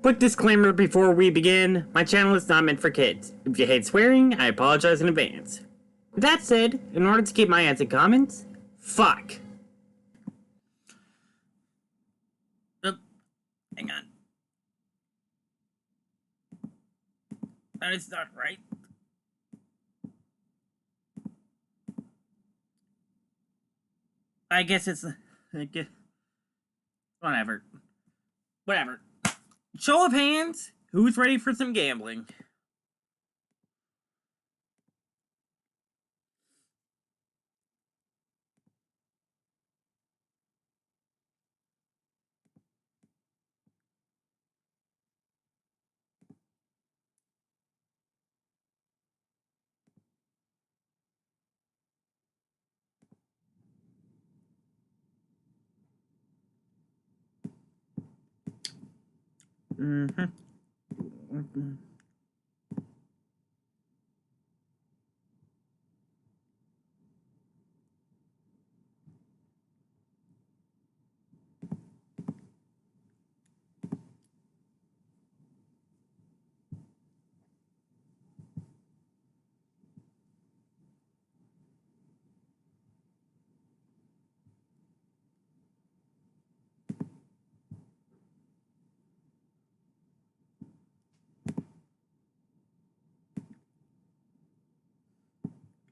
Quick disclaimer before we begin, my channel is not meant for kids. If you hate swearing, I apologize in advance. With that said, in order to keep my ads and comments, fuck. Oh, hang on. That is not right. I guess it's... Whatever. Whatever. Show of hands, who's ready for some gambling?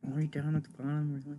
Right down at the bottom, really?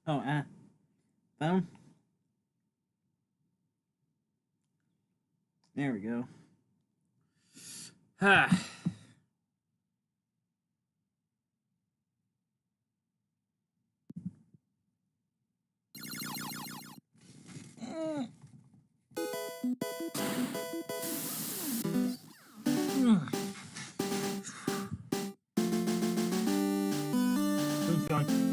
Oh, phone? There we go. Who's going?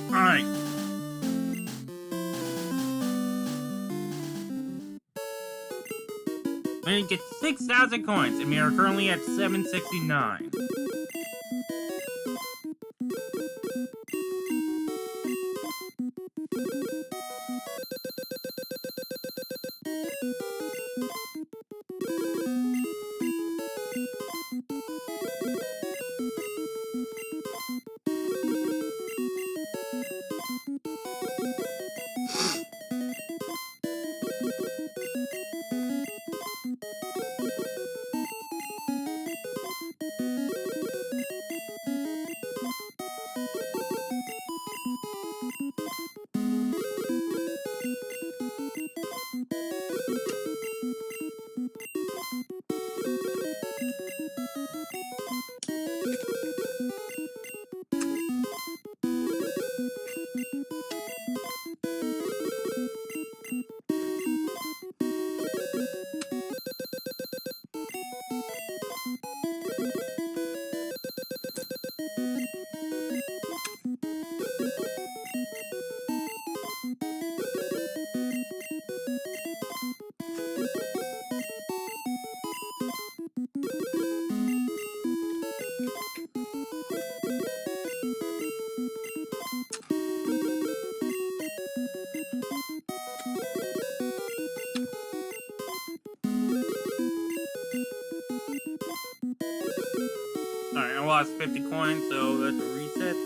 Alright. We need to get 6,000 coins, and we are currently at 769. lost 50 coins, so that's a reset.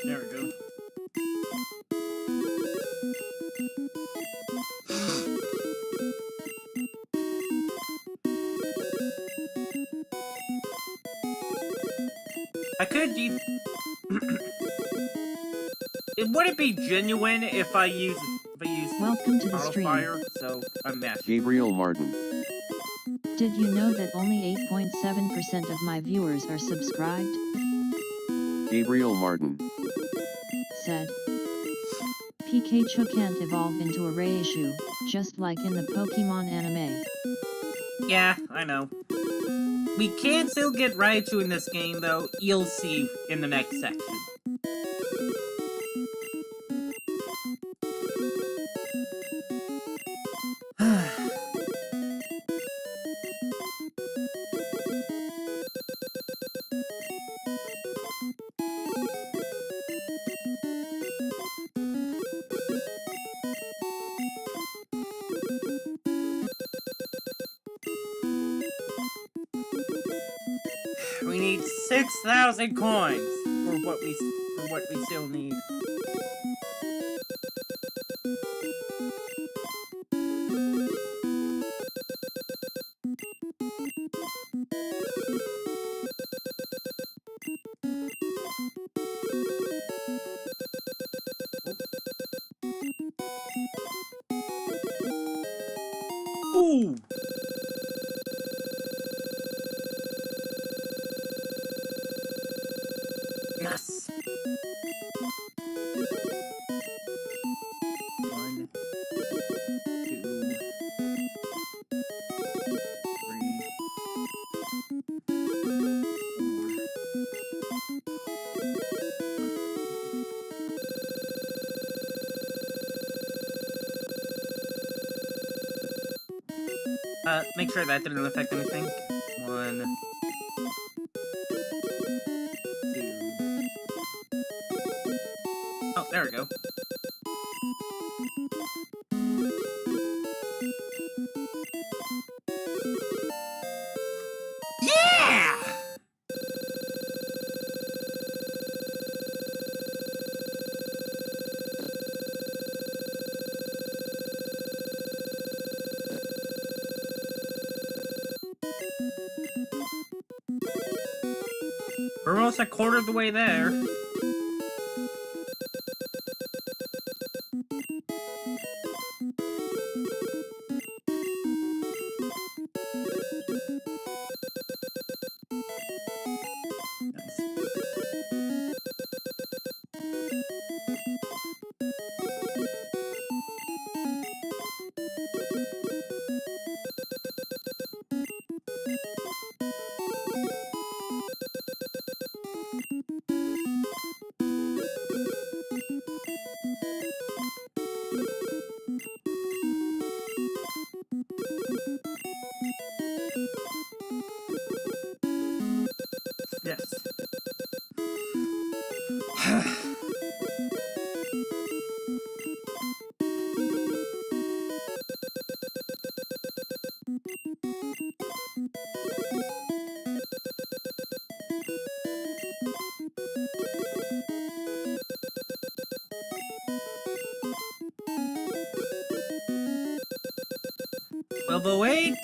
There we go. I could use... Would it be genuine if I use Welcome to the auto stream. fire? So I'm mashing. Gabriel Martin. Did you know that only 8.7% of my viewers are subscribed? Gabriel Martin. Said. Pikachu can't evolve into a Reishu, just like in the Pokemon anime. Yeah, I know. We can still get Raichu in this game, though. You'll see in the next section. We need 6,000 coins for what we still need. Ooh. Yes. 1, 2, 4. Make sure that didn't affect anything. 1, 2. Oh, there we go. Yeah! We're almost a quarter of the way there. Yes. Level 8.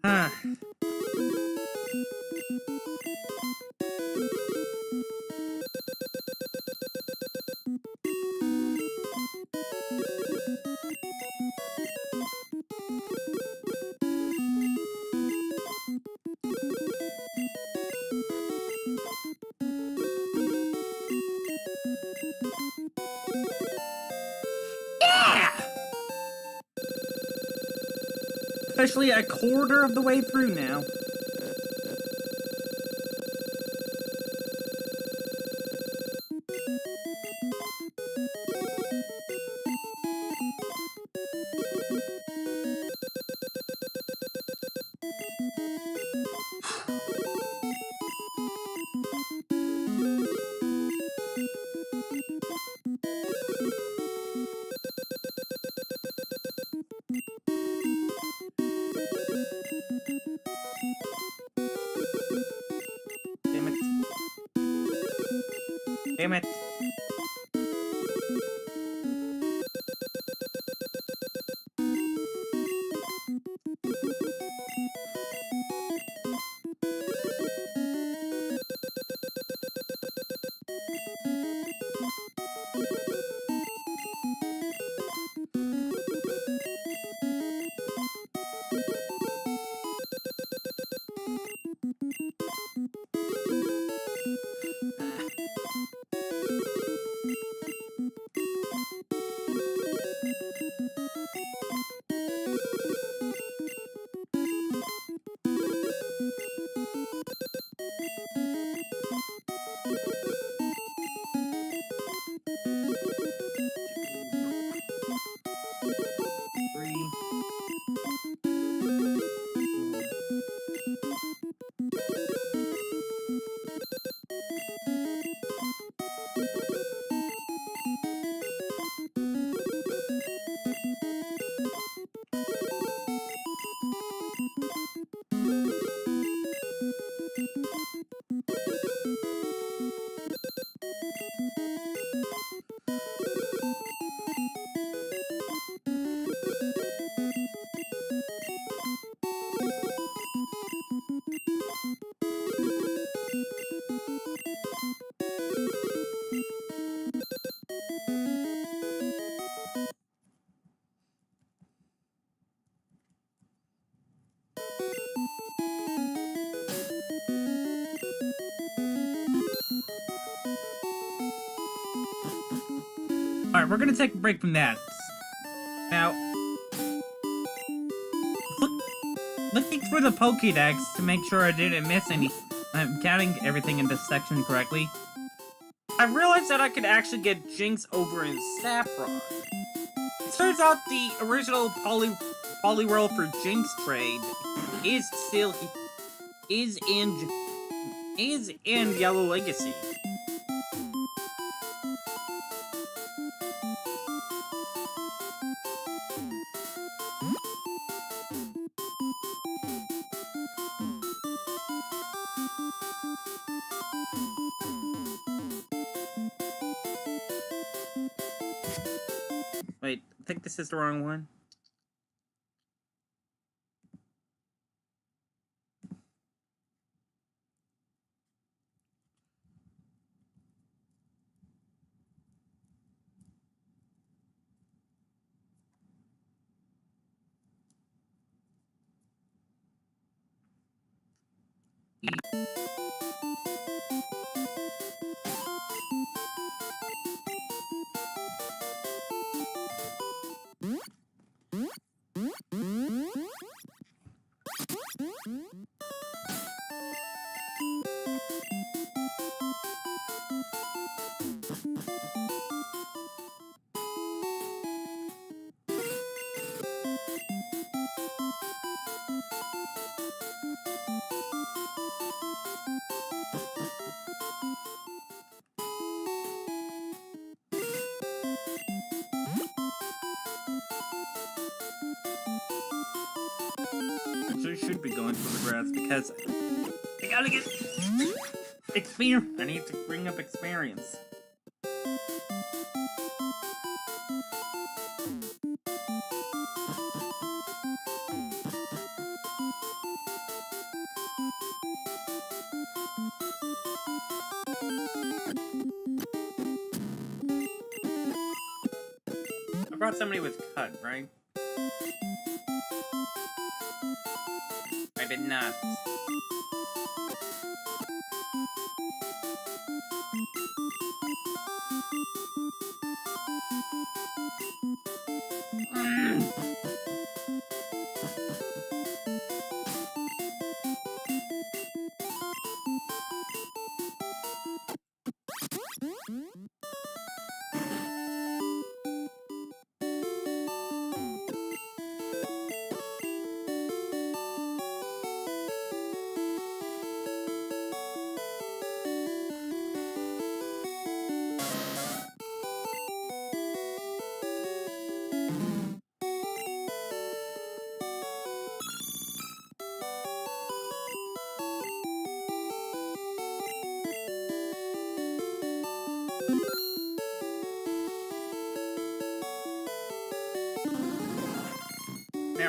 Yeah! officially a quarter of the way through now. Damn it. Damn it. Three. Alright, we're gonna take a break from that. Now, looking through the Pokédex to make sure I didn't miss any, I'm counting everything in this section correctly. I realized that I could actually get Jinx over in Saffron. It turns out the original Poliwhirl for Jinx trade is in Yellow Legacy. Wait, I think this is the wrong one. Actually, should be going for the grass because I gotta get experience. I need to bring up experience. I brought somebody with cut, right? I did not.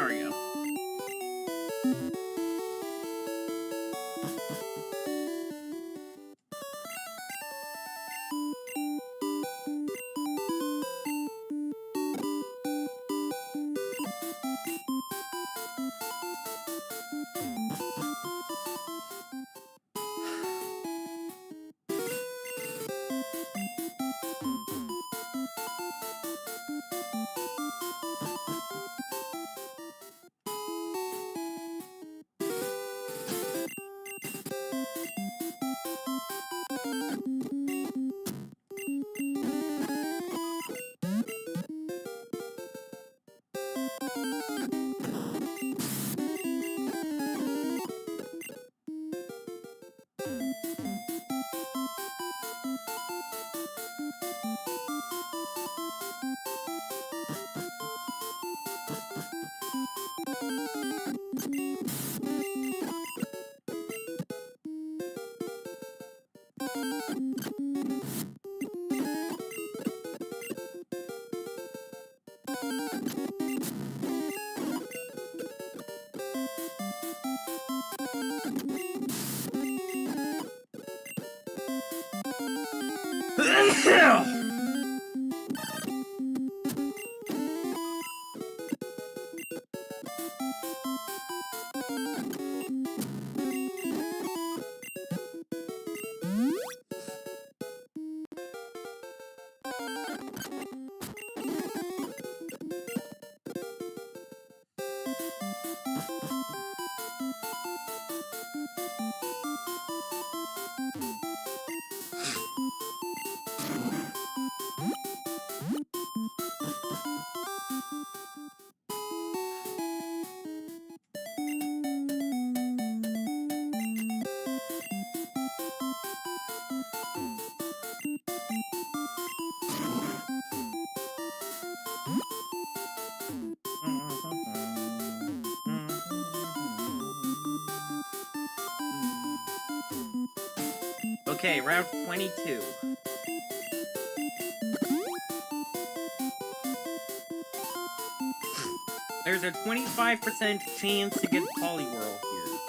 we go. Okay, Route 22. There's a 25% chance to get Poliwhirl here.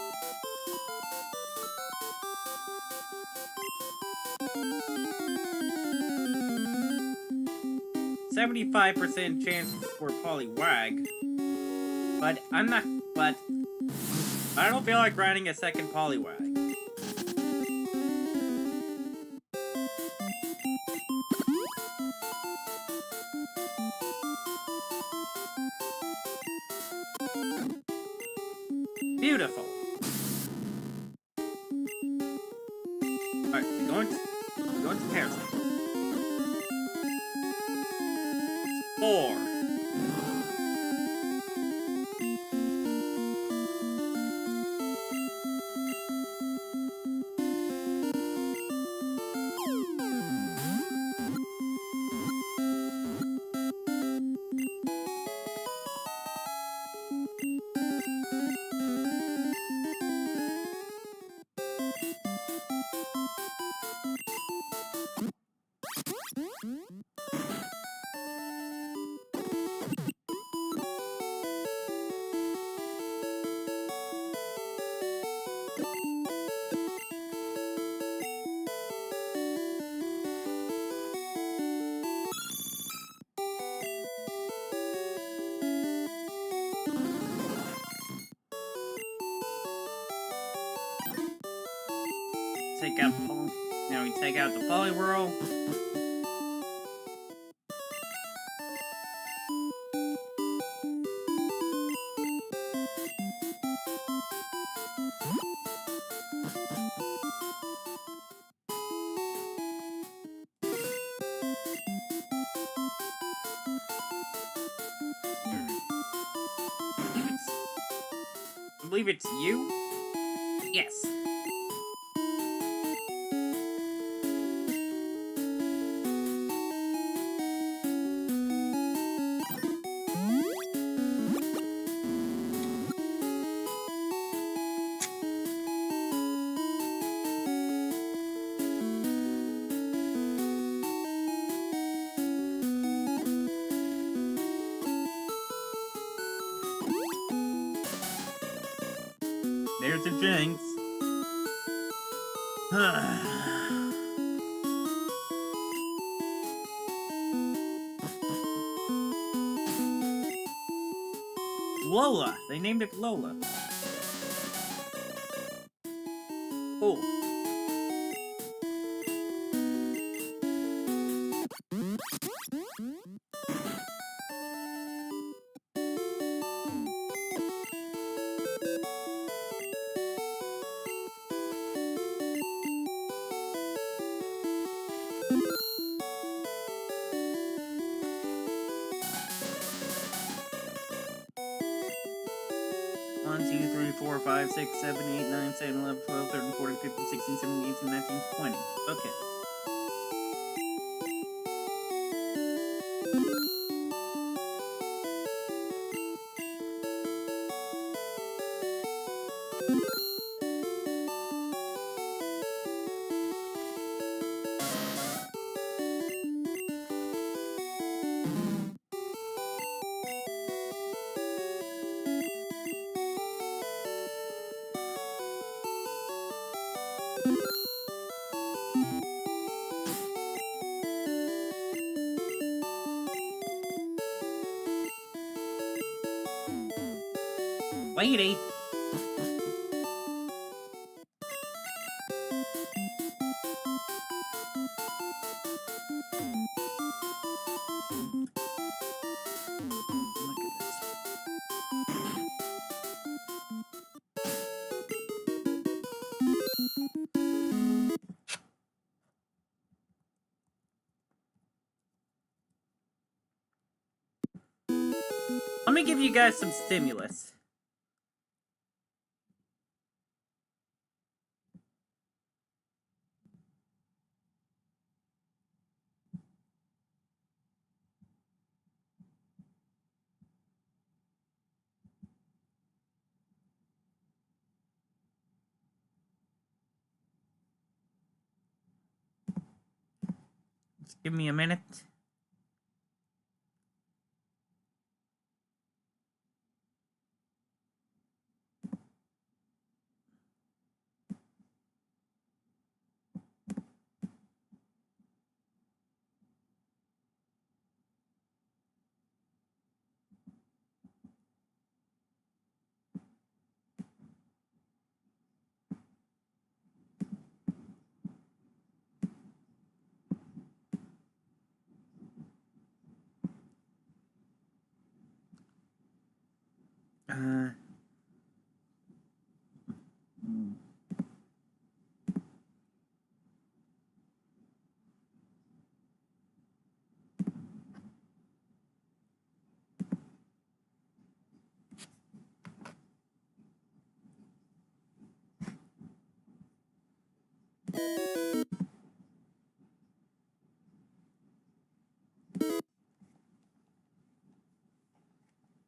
75% chance for Poliwag. But I don't feel like riding a second Poliwag. Beautiful. Alright, we're going to Parasite. 4. Now we take out the Poliwhirl. I believe it's you? Yes. There's a Jinx. Lola. They named it Lola. Cool. One, 2, 3, 4, 5, 6, 7, 8, 9, 10, 11, 12, 13, 14, 15, 16, 17, 18, 19, 20. Okay. Lady. Let me give you guys some stimulus. Just give me a minute.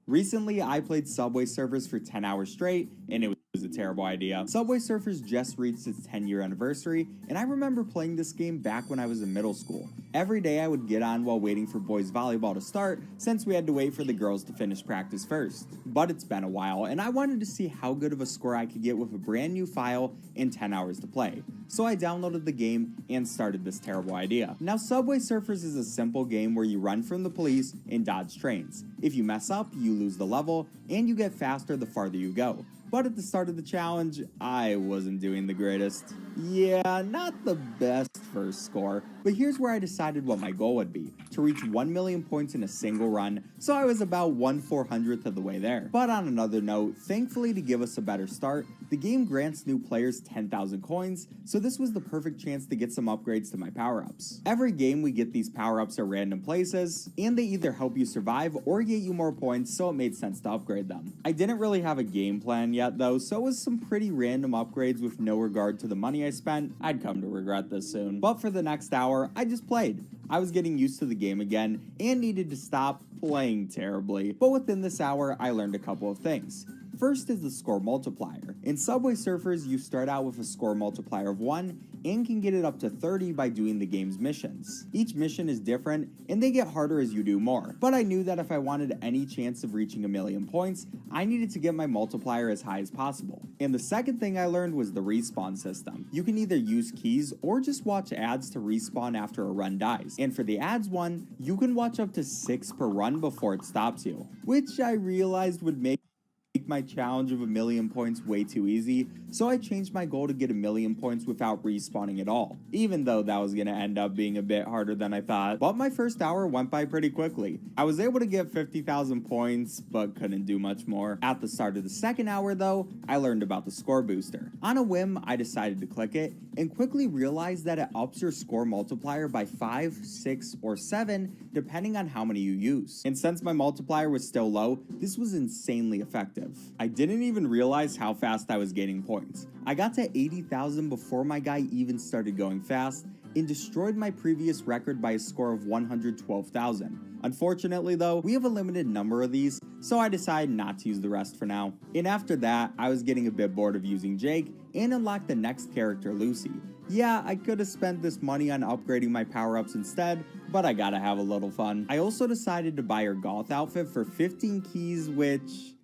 Recently, I played Subway Surfers for 10 hours straight, and it was a terrible idea. Subway Surfers just reached its 10-year anniversary, and I remember playing this game back when I was in middle school. Every day I would get on while waiting for boys volleyball to start, since we had to wait for the girls to finish practice first. But it's been a while, and I wanted to see how good of a score I could get with a brand new file in 10 hours to play. So I downloaded the game and started this terrible idea. Now, Subway Surfers is a simple game where you run from the police and dodge trains. If you mess up, you lose the level, and you get faster the farther you go. But at the start of the challenge, I wasn't doing the greatest. Yeah, not the best first score, but here's where I decided what my goal would be, to reach 1 million points in a single run, so I was about 1/400th of the way there. But on another note, thankfully to give us a better start, the game grants new players 10,000 coins, so this was the perfect chance to get some upgrades to my power-ups. Every game we get these power-ups at random places, and they either help you survive or get you more points, so it made sense to upgrade them. I didn't really have a game plan yet though, so it was some pretty random upgrades with no regard to the money I spent. I'd come to regret this soon. But for the next hour, I just played. I was getting used to the game again, and needed to stop playing terribly. But within this hour, I learned a couple of things. First is the score multiplier. In Subway Surfers, you start out with a score multiplier of 1, and can get it up to 30 by doing the game's missions. Each mission is different, and they get harder as you do more, but I knew that if I wanted any chance of reaching 1,000,000 points, I needed to get my multiplier as high as possible. And the second thing I learned was the respawn system. You can either use keys or just watch ads to respawn after a run dies, and for the ads one, you can watch up to 6 per run before it stops you, which I realized would make my challenge of 1,000,000 points way too easy, so I changed my goal to get 1,000,000 points without respawning at all, even though that was going to end up being a bit harder than I thought. But my first hour went by pretty quickly. I was able to get 50,000 points, but couldn't do much more. At the start of the second hour though, I learned about the score booster. On a whim, I decided to click it, and quickly realized that it ups your score multiplier by 5, 6, or 7, depending on how many you use. And since my multiplier was still low, this was insanely effective. I didn't even realize how fast I was gaining points. I got to 80,000 before my guy even started going fast, and destroyed my previous record by a score of 112,000. Unfortunately though, we have a limited number of these, so I decided not to use the rest for now. And after that, I was getting a bit bored of using Jake, and unlocked the next character, Lucy. Yeah, I could have spent this money on upgrading my power-ups instead, but I gotta have a little fun. I also decided to buy her Goth outfit for 15 keys, which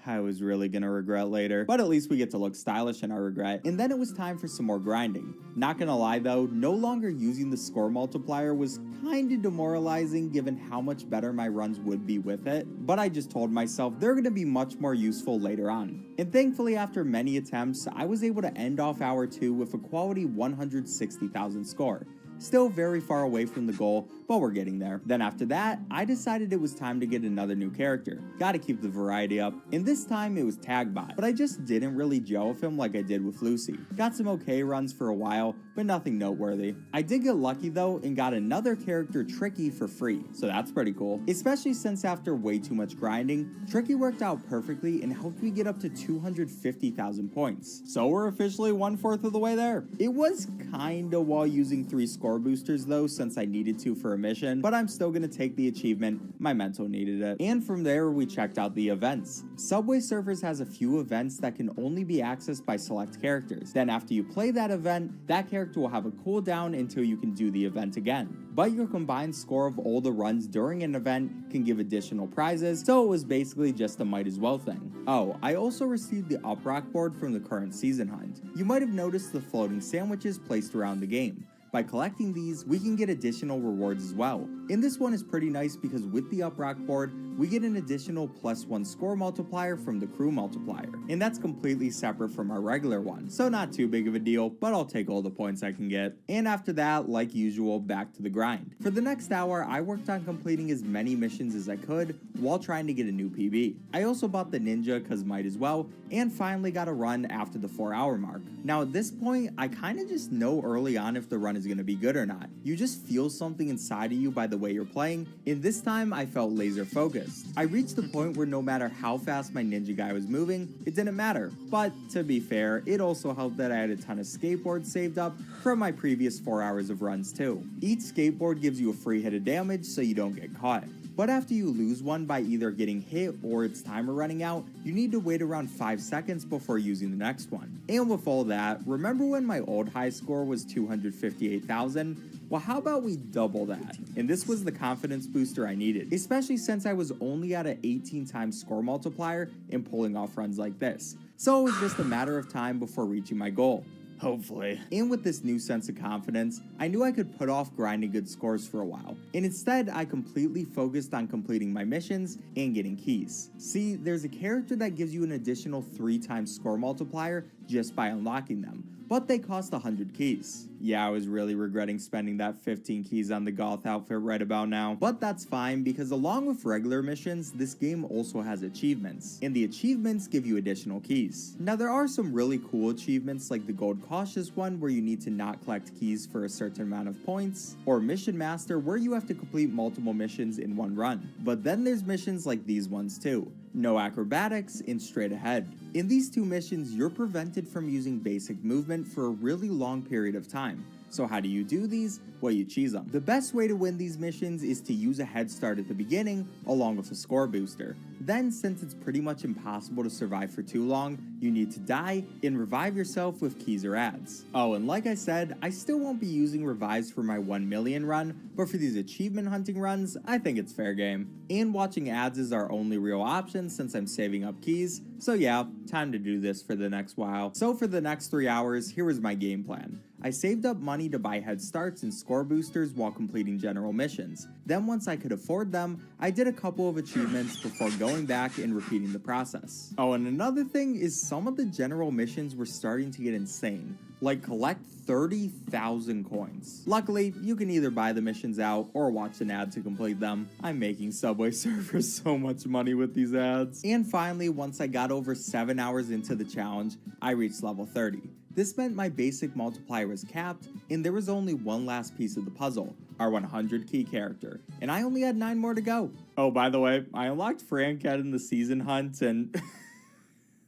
I was really gonna regret later, but at least we get to look stylish in our regret. And then it was time for some more grinding. Not gonna lie though, no longer using the score multiplier was kinda demoralizing given how much better my runs would be with it, but I just told myself they're gonna be much more useful later on. And thankfully after many attempts, I was able to end off hour 2 with a quality 160,000 score. Still very far away from the goal, but we're getting there. Then after that, I decided it was time to get another new character. Gotta keep the variety up. And this time it was Tagbot, but I just didn't really gel with him like I did with Lucy. Got some okay runs for a while, but nothing noteworthy. I did get lucky though and got another character, Tricky, for free, so that's pretty cool. Especially since after way too much grinding, Tricky worked out perfectly and helped me get up to 250,000 points. So we're officially 1/4 of the way there. It was kinda while using 3 score boosters though, since I needed to for a mission, but I'm still gonna take the achievement, my mental needed it. And from there we checked out the events. Subway Surfers has a few events that can only be accessed by select characters. Then after you play that event, that character will have a cooldown until you can do the event again. But your combined score of all the runs during an event can give additional prizes, so it was basically just a might as well thing. Oh, I also received the up rock board from the current season hunt. You might have noticed the floating sandwiches placed around the game. By collecting these, we can get additional rewards as well. And this one is pretty nice because with the up rock board, we get an additional +1 score multiplier from the crew multiplier. And that's completely separate from our regular one, so not too big of a deal, but I'll take all the points I can get. And after that, like usual, back to the grind. For the next hour, I worked on completing as many missions as I could while trying to get a new PB. I also bought the ninja cause might as well, and finally got a run after the 4-hour mark. Now at this point, I kinda just know early on if the run is gonna be good or not. You just feel something inside of you by the way you're playing, and this time I felt laser focused. I reached the point where no matter how fast my ninja guy was moving, it didn't matter. But to be fair, it also helped that I had a ton of skateboards saved up from my previous 4 hours of runs too. Each skateboard gives you a free hit of damage so you don't get caught. But after you lose one by either getting hit or its timer running out, you need to wait around 5 seconds before using the next one. And with all that, remember when my old high score was 258,000? Well, how about we double that? And this was the confidence booster I needed, especially since I was only at an 18 times score multiplier and pulling off runs like this. So it was just a matter of time before reaching my goal. Hopefully. And with this new sense of confidence, I knew I could put off grinding good scores for a while, and instead I completely focused on completing my missions and getting keys. See, there's a character that gives you an additional 3 times score multiplier just by unlocking them, but they cost 100 keys. Yeah, I was really regretting spending that 15 keys on the Goth outfit right about now. But that's fine because along with regular missions, this game also has achievements. And the achievements give you additional keys. Now there are some really cool achievements like the Gold Cautious one where you need to not collect keys for a certain amount of points, or Mission Master where you have to complete multiple missions in one run. But then there's missions like these ones too. No acrobatics and straight ahead. In these 2 missions, you're prevented from using basic movement for a really long period of time. So how do you do these? Well, you cheese them. The best way to win these missions is to use a head start at the beginning along with a score booster. Then, since it's pretty much impossible to survive for too long, you need to die and revive yourself with keys or ads. Oh, and like I said, I still won't be using revives for my 1 million run, but for these achievement hunting runs, I think it's fair game. And watching ads is our only real option since I'm saving up keys, so yeah, time to do this for the next while. So for the next 3 hours, here was my game plan. I saved up money to buy head starts and score boosters while completing general missions. Then once I could afford them, I did a couple of achievements before going back and repeating the process. Oh, and another thing is some of the general missions were starting to get insane, like collect 30,000 coins. Luckily, you can either buy the missions out or watch an ad to complete them. I'm making Subway Surfers so much money with these ads. And finally, once I got over 7 hours into the challenge, I reached level 30. This meant my basic multiplier was capped, and there was only one last piece of the puzzle, our 100 key character, and I only had 9 more to go. Oh, by the way, I unlocked Franket in the season hunt, and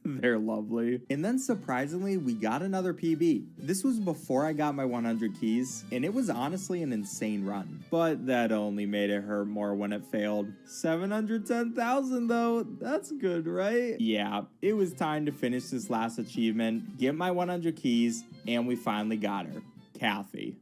they're lovely. And then surprisingly, we got another PB. This was before I got my 100 keys, and it was honestly an insane run. But that only made it hurt more when it failed. 710,000 though, that's good, right? Yeah, it was time to finish this last achievement, get my 100 keys, and we finally got her. Kathy.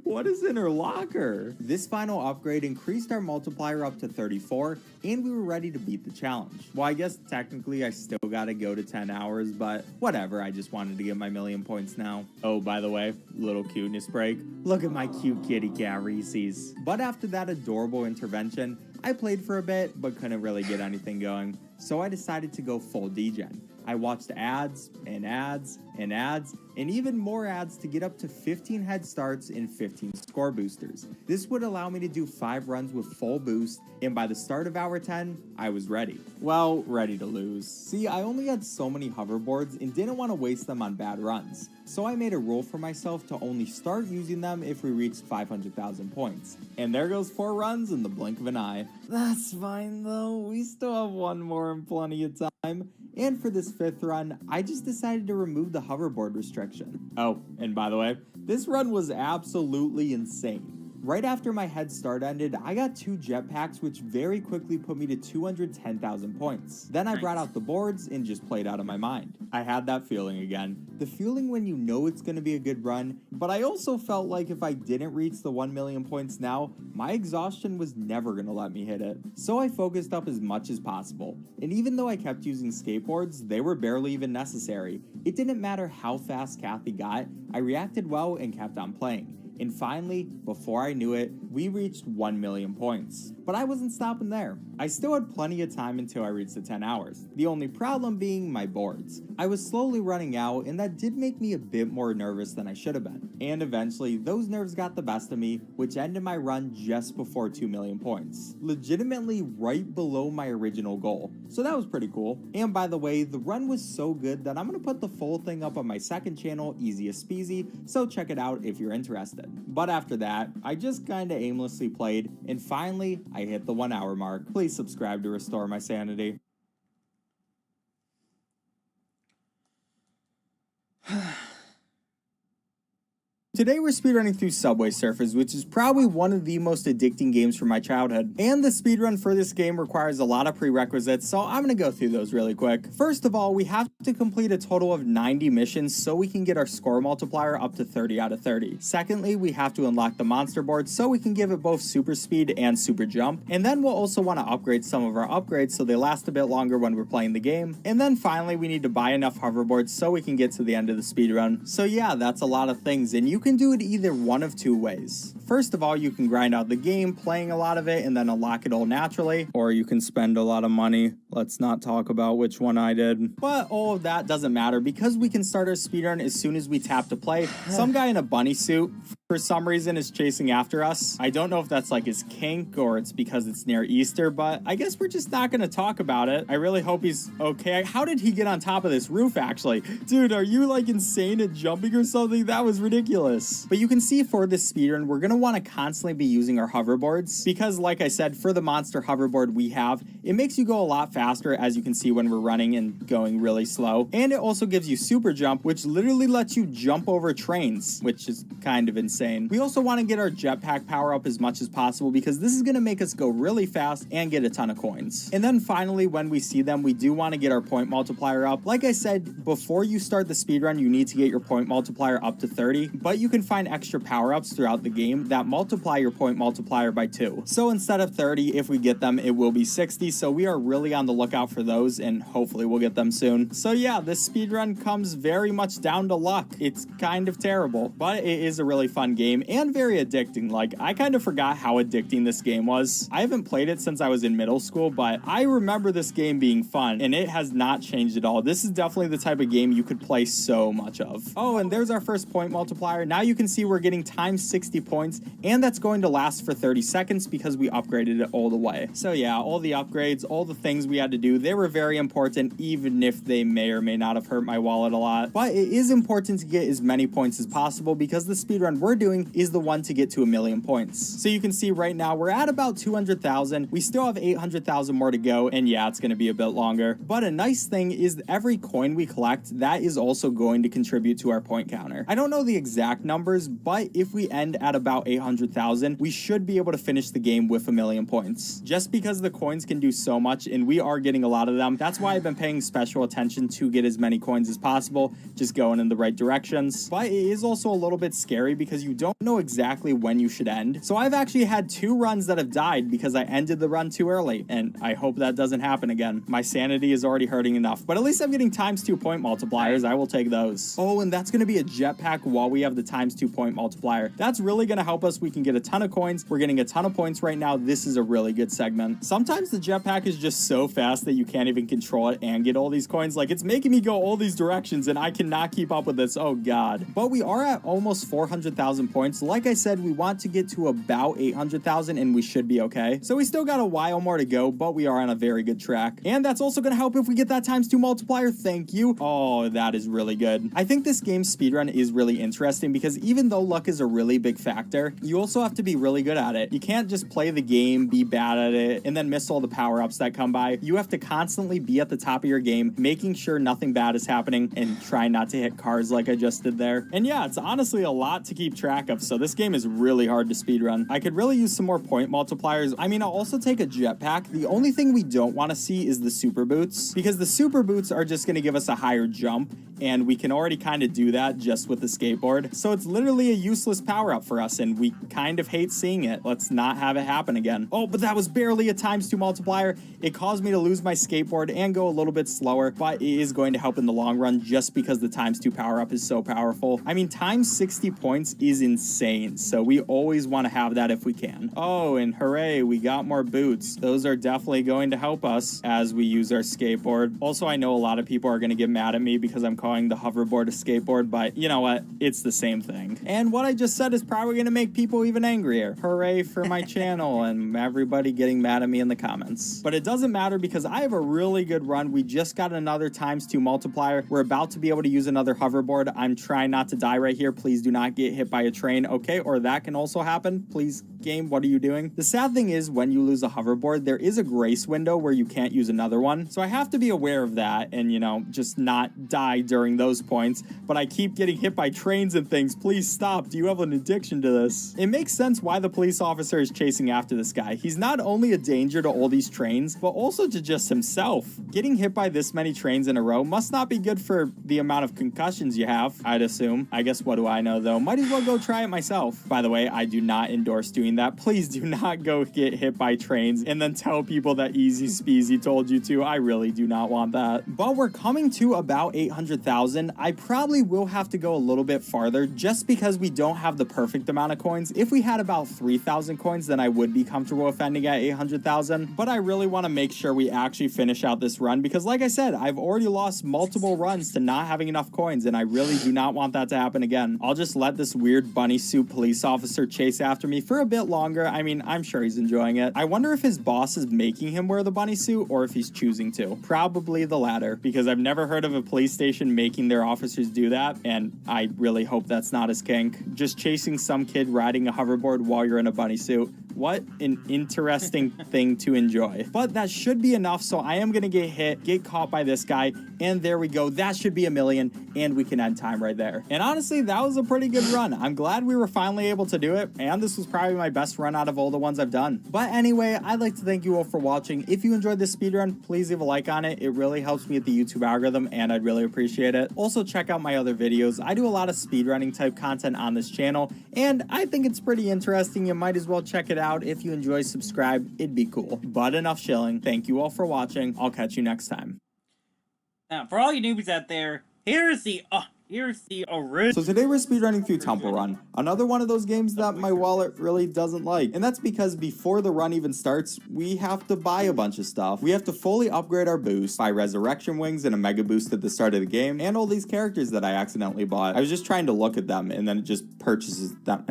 What is in her locker? This final upgrade increased our multiplier up to 34, and we were ready to beat the challenge. Well, I guess technically I still gotta go to 10 hours, but whatever, I just wanted to get my 1,000,000 points now. Oh, by the way, little cuteness break. Look at my cute kitty cat Reese's. But after that adorable intervention, I played for a bit, but couldn't really get anything going, so I decided to go full degen. I watched ads, and ads, and ads, and even more ads to get up to 15 head starts and 15 score boosters. This would allow me to do 5 runs with full boost, and by the start of hour 10, I was ready. Well, ready to lose. See, I only had so many hoverboards and didn't want to waste them on bad runs, so I made a rule for myself to only start using them if we reached 500,000 points. And there goes 4 runs in the blink of an eye. That's fine though, we still have 1 more and plenty of time. And for this 5th run, I just decided to remove the hoverboard restriction. Oh, and by the way, this run was absolutely insane. Right after my head start ended, I got 2 jetpacks, which very quickly put me to 210,000 points. Then I brought out the boards and just played out of my mind. I had that feeling again. The feeling when you know it's going to be a good run, but I also felt like if I didn't reach the 1,000,000 points now, my exhaustion was never going to let me hit it. So I focused up as much as possible. And even though I kept using skateboards, they were barely even necessary. It didn't matter how fast Kathy got, I reacted well and kept on playing. And finally, before I knew it, we reached 1,000,000 points. But I wasn't stopping there. I still had plenty of time until I reached the 10 hours. The only problem being my boards. I was slowly running out, and that did make me a bit more nervous than I should have been. And eventually, those nerves got the best of me, which ended my run just before 2,000,000 points. Legitimately right below my original goal. So that was pretty cool. And by the way, the run was so good that I'm gonna put the full thing up on my second channel, Easiest Speezy, so check it out if you're interested. But after that, I just kinda aimlessly played, and finally, I hit the 1 hour mark. Please subscribe to restore my sanity. Today we're speedrunning through Subway Surfers, which is probably one of the most addicting games from my childhood. And the speedrun for this game requires a lot of prerequisites, so I'm gonna go through those really quick. First of all, we have to complete a total of 90 missions so we can get our score multiplier up to 30 out of 30. Secondly, we have to unlock the monster board so we can give it both super speed and super jump. And then we'll also want to upgrade some of our upgrades so they last a bit longer when we're playing the game. And then finally, we need to buy enough hoverboards so we can get to the end of the speedrun. So yeah, that's a lot of things, and you can do it either one of 2 ways. First of all, you can grind out the game, playing a lot of it, and then unlock it all naturally, or you can spend a lot of money. Let's not talk about which one I did. But all of that doesn't matter because we can start our speedrun as soon as we tap to play. Some guy in a bunny suit, for some reason, is chasing after us. I don't know if that's like his kink or it's because it's near Easter, but I guess we're just not gonna talk about it. I really hope he's okay. How did he get on top of this roof, actually? Dude, are you like insane at jumping or something? That was ridiculous. But you can see for this speedrun, we're gonna to want to constantly be using our hoverboards because, like I said, for the monster hoverboard we have, it makes you go a lot faster, as you can see when we're running and going really slow. And it also gives you super jump, which literally lets you jump over trains, which is kind of insane. We also want to get our jetpack power up as much as possible because this is going to make us go really fast and get a ton of coins. And then finally, when we see them, we do want to get our point multiplier up. Like I said, before you start the speedrun, you need to get your point multiplier up to 30, but you can find extra power-ups throughout the game that multiply your point multiplier by 2. So instead of 30, if we get them, it will be 60, so we are really on the lookout for those, and hopefully we'll get them soon. So yeah, this speedrun comes very much down to luck. It's kind of terrible, but it is a really fun game and very addicting. Like, I kind of forgot how addicting this game was. I haven't played it since I was in middle school, but I remember this game being fun, and it has not changed at all. This is definitely the type of game you could play so much of. Oh, and there's our first point multiplier. Now you can see we're getting times 60 points, and that's going to last for 30 seconds because we upgraded it all the way. So yeah, all the upgrades, all the things we had to do, they were very important, even if they may or may not have hurt my wallet a lot. But it is important to get as many points as possible because the speedrun we're doing is the one to get to 1,000,000 points. So you can see right now we're at about 200,000. We still have 800,000 more to go, and yeah, it's going to be a bit longer. But a nice thing is every coin we collect, that is also going to contribute to our point counter. I don't know the exact numbers, but if we end at about 800,000, we should be able to finish the game with 1,000,000 points. Just because the coins can do so much, and we are getting a lot of them, that's why I've been paying special attention to get as many coins as possible, just going in the right directions. But it is also a little bit scary because you don't know exactly when you should end. So I've actually had 2 runs that have died because I ended the run too early, and I hope that doesn't happen again. My sanity is already hurting enough, but at least I'm getting times 2 point multipliers. I will take those. Oh, and that's going to be a jetpack while we have the times 2 point multiplier. That's really going to help us. We can get a ton of coins. We're getting a ton of points right now. This is a really good segment. Sometimes the jetpack is just so fast that you can't even control it and get all these coins. Like, it's making me go all these directions and I cannot keep up with this. Oh god. But we are at almost 400,000 points. Like I said, we want to get to about 800,000 and we should be okay. So we still got a while more to go, but we are on a very good track. And that's also going to help if we get that times 2 multiplier. Thank you. Oh, that is really good. I think this game's speedrun is really interesting because even though luck is a really big factor, you also have to be really good at it. You can't just play the game, be bad at it, and then miss all the power-ups that come by. You have to constantly be at the top of your game, making sure nothing bad is happening and try not to hit cars like I just did there. And yeah, it's honestly a lot to keep track of, so this game is really hard to speedrun. I could really use some more point multipliers. I mean, I'll also take a jetpack. The only thing we don't want to see is the super boots, because the super boots are just going to give us a higher jump, and we can already kind of do that just with the skateboard. So it's literally a useless power-up for us, and we kind of hate seeing it. Let's not have it happen again. Oh, but that was barely a times 2 multiplier. It caused me to lose my skateboard and go a little bit slower, but it is going to help in the long run just because the times 2 power-up is so powerful. I mean, times 60 points is insane, so we always want to have that if we can. Oh, and hooray, we got more boots. Those are definitely going to help us as we use our skateboard. Also, I know a lot of people are going to get mad at me because I'm calling the hoverboard a skateboard, but you know what? It's the same thing. And what I just said is probably going to make people even angrier. Hooray for my channel and everybody getting mad at me in the comments. But it doesn't matter because I have a really good run. We just got another times 2 multiplier. We're about to be able to use another hoverboard. I'm trying not to die right here. Please do not get hit by a train. Okay, or that can also happen. Please, game, what are you doing? The sad thing is when you lose a hoverboard, there is a grace window where you can't use another one. So I have to be aware of that and, you know, just not die during those points. But I keep getting hit by trains and things. Please stop. Do you have an addiction to this? It makes sense why the police officer is chasing after this guy. He's not only a danger to all these trains, but also to just himself. Getting hit by this many trains in a row must not be good for the amount of concussions you have, I'd assume. I guess what do I know though? Might as well go try it myself. By the way, I do not endorse doing that. Please do not go get hit by trains and then tell people that Easy Speezy told you to. I really do not want that. But we're coming to about 800,000. I probably will have to go a little bit farther just because we don't have the perfect amount of coins. If we had about 3,000 coins, then I would be comfortable with ending at 800,000. But I really want to make sure we actually finish out this run because like I said, I've already lost multiple runs to not having enough coins and I really do not want that to happen again. I'll just let this weird bunny suit police officer chase after me for a bit bit longer. I mean, I'm sure he's enjoying it. I wonder if his boss is making him wear the bunny suit or if he's choosing to. Probably the latter, because I've never heard of a police station making their officers do that, and I really hope that's not his kink. Just chasing some kid riding a hoverboard while you're in a bunny suit. What an interesting thing to enjoy. But that should be enough, so I am gonna get hit, get caught by this guy, and there we go. That should be a million, and we can end time right there. And honestly, that was a pretty good run. I'm glad we were finally able to do it, and this was probably my best run out of all the ones I've done. But anyway, I'd like to thank you all for watching. If you enjoyed this speedrun, please leave a like on it. It really helps me with the YouTube algorithm, and I'd really appreciate it. Also, check out my other videos. I do a lot of speedrunning type content on this channel, and I think it's pretty interesting. You might as well check it out. If you enjoy, subscribe. It'd be cool. But enough shilling. Thank you all for watching. I'll catch you next time. Now, for all you newbies out there, here's the original. So today we're speedrunning through Temple Run, another one of those games that my wallet really doesn't like. And that's because before the run even starts, we have to buy a bunch of stuff. We have to fully upgrade our boost, buy resurrection wings and a mega boost at the start of the game, and all these characters that I accidentally bought. I was just trying to look at them and then it just purchases them.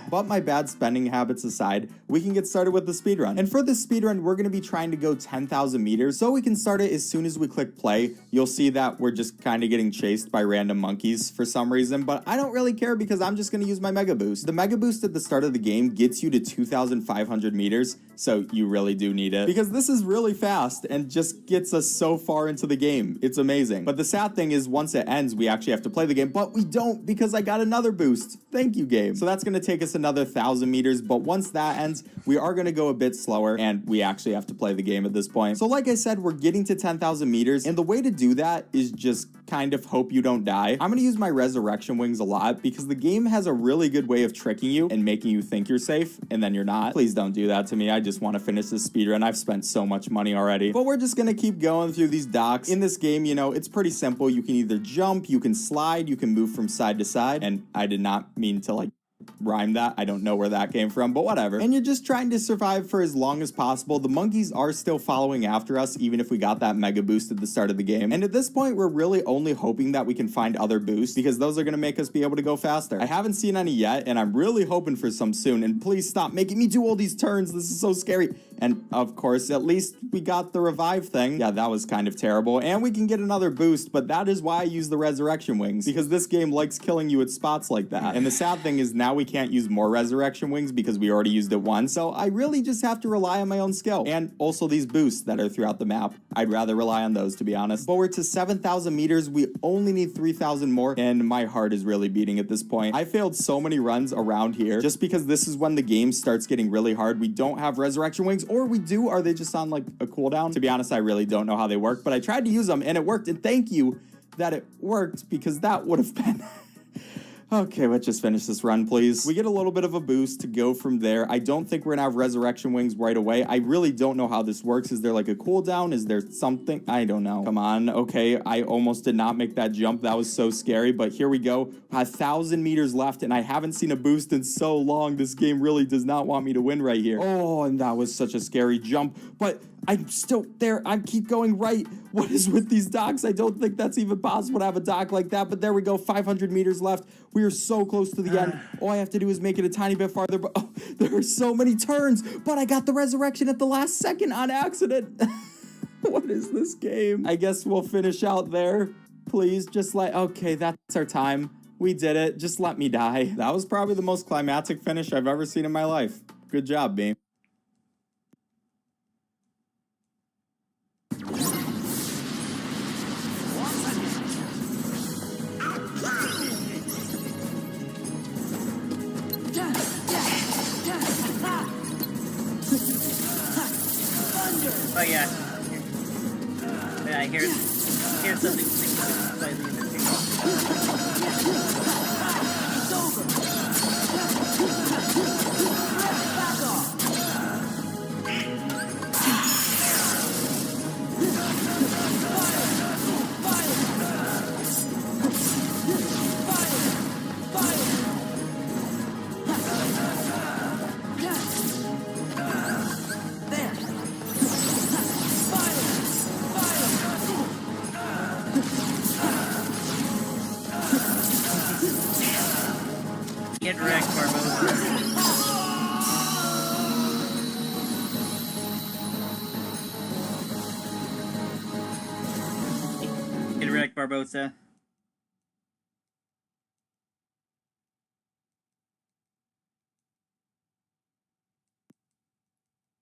But my bad spending habits aside, we can get started with the speedrun. And for this speedrun, we're gonna be trying to go 10,000 meters. So we can start it as soon as we click play. You'll see that we're just kind of getting chased by random monkeys for some reason, but I don't really care because I'm just going to use my mega boost. The mega boost at the start of the game gets you to 2,500 meters, so you really do need it because this is really fast and just gets us so far into the game. It's amazing. But the sad thing is once it ends, we actually have to play the game, but we don't because I got another boost. Thank you, game. So that's going to take us another 1,000 meters, but once that ends, we are going to go a bit slower and we actually have to play the game at this point. So like I said, we're getting to 10,000 meters, and the way to do that is just kind of hope you don't die. I'm going to use my resurrection wings a lot because the game has a really good way of tricking you and making you think you're safe and then you're not. Please don't do that to me. I just want to finish this speedrun. I've spent so much money already. But we're just going to keep going through these docks. In this game, you know, it's pretty simple. You can either jump, you can slide, you can move from side to side. And I did not mean to like rhyme that. I don't know where that came from, but whatever. And you're just trying to survive for as long as possible. The monkeys are still following after us, even if we got that mega boost at the start of the game. And at this point, we're really only hoping that we can find other boosts because those are going to make us be able to go faster. I haven't seen any yet, and I'm really hoping for some soon. And please stop making me do all these turns. This is so scary. And of course, at least we got the revive thing. Yeah, that was kind of terrible. And we can get another boost, but that is why I use the resurrection wings, because this game likes killing you at spots like that. And the sad thing is now we can't use more resurrection wings because we already used it once. So I really just have to rely on my own skill. And also these boosts that are throughout the map. I'd rather rely on those, to be honest. But we're to 7,000 meters. We only need 3,000 more. And my heart is really beating at this point. I failed so many runs around here just because this is when the game starts getting really hard. We don't have resurrection wings, or we do. Are they just on like a cooldown? To be honest, I really don't know how they work, but I tried to use them and it worked. And thank you that it worked because that would have been... Okay, let's just finish this run, please. We get a little bit of a boost to go from there. I don't think we're gonna have resurrection wings right away. I really don't know how this works. Is there like a cooldown? Is there something? I don't know. Come on. Okay, I almost did not make that jump. That was so scary, but here we go. 1,000 meters left, and I haven't seen a boost in so long. This game really does not want me to win right here. Oh, and that was such a scary jump, but I'm still there. I keep going right. What is with these docks? I don't think that's even possible to have a dock like that, but there we go. 500 meters left. We are so close to the end. All I have to do is make it a tiny bit farther, but oh, there are so many turns, but I got the resurrection at the last second on accident. What is this game? I guess we'll finish out there. Please, just like, okay, that's our time. We did it. Just let me die. That was probably the most climactic finish I've ever seen in my life. Good job, Beam. Oh yeah. Yeah, here's something slightly interesting. It's over. Back off. Get wrecked, Barbosa. correct, Barbosa.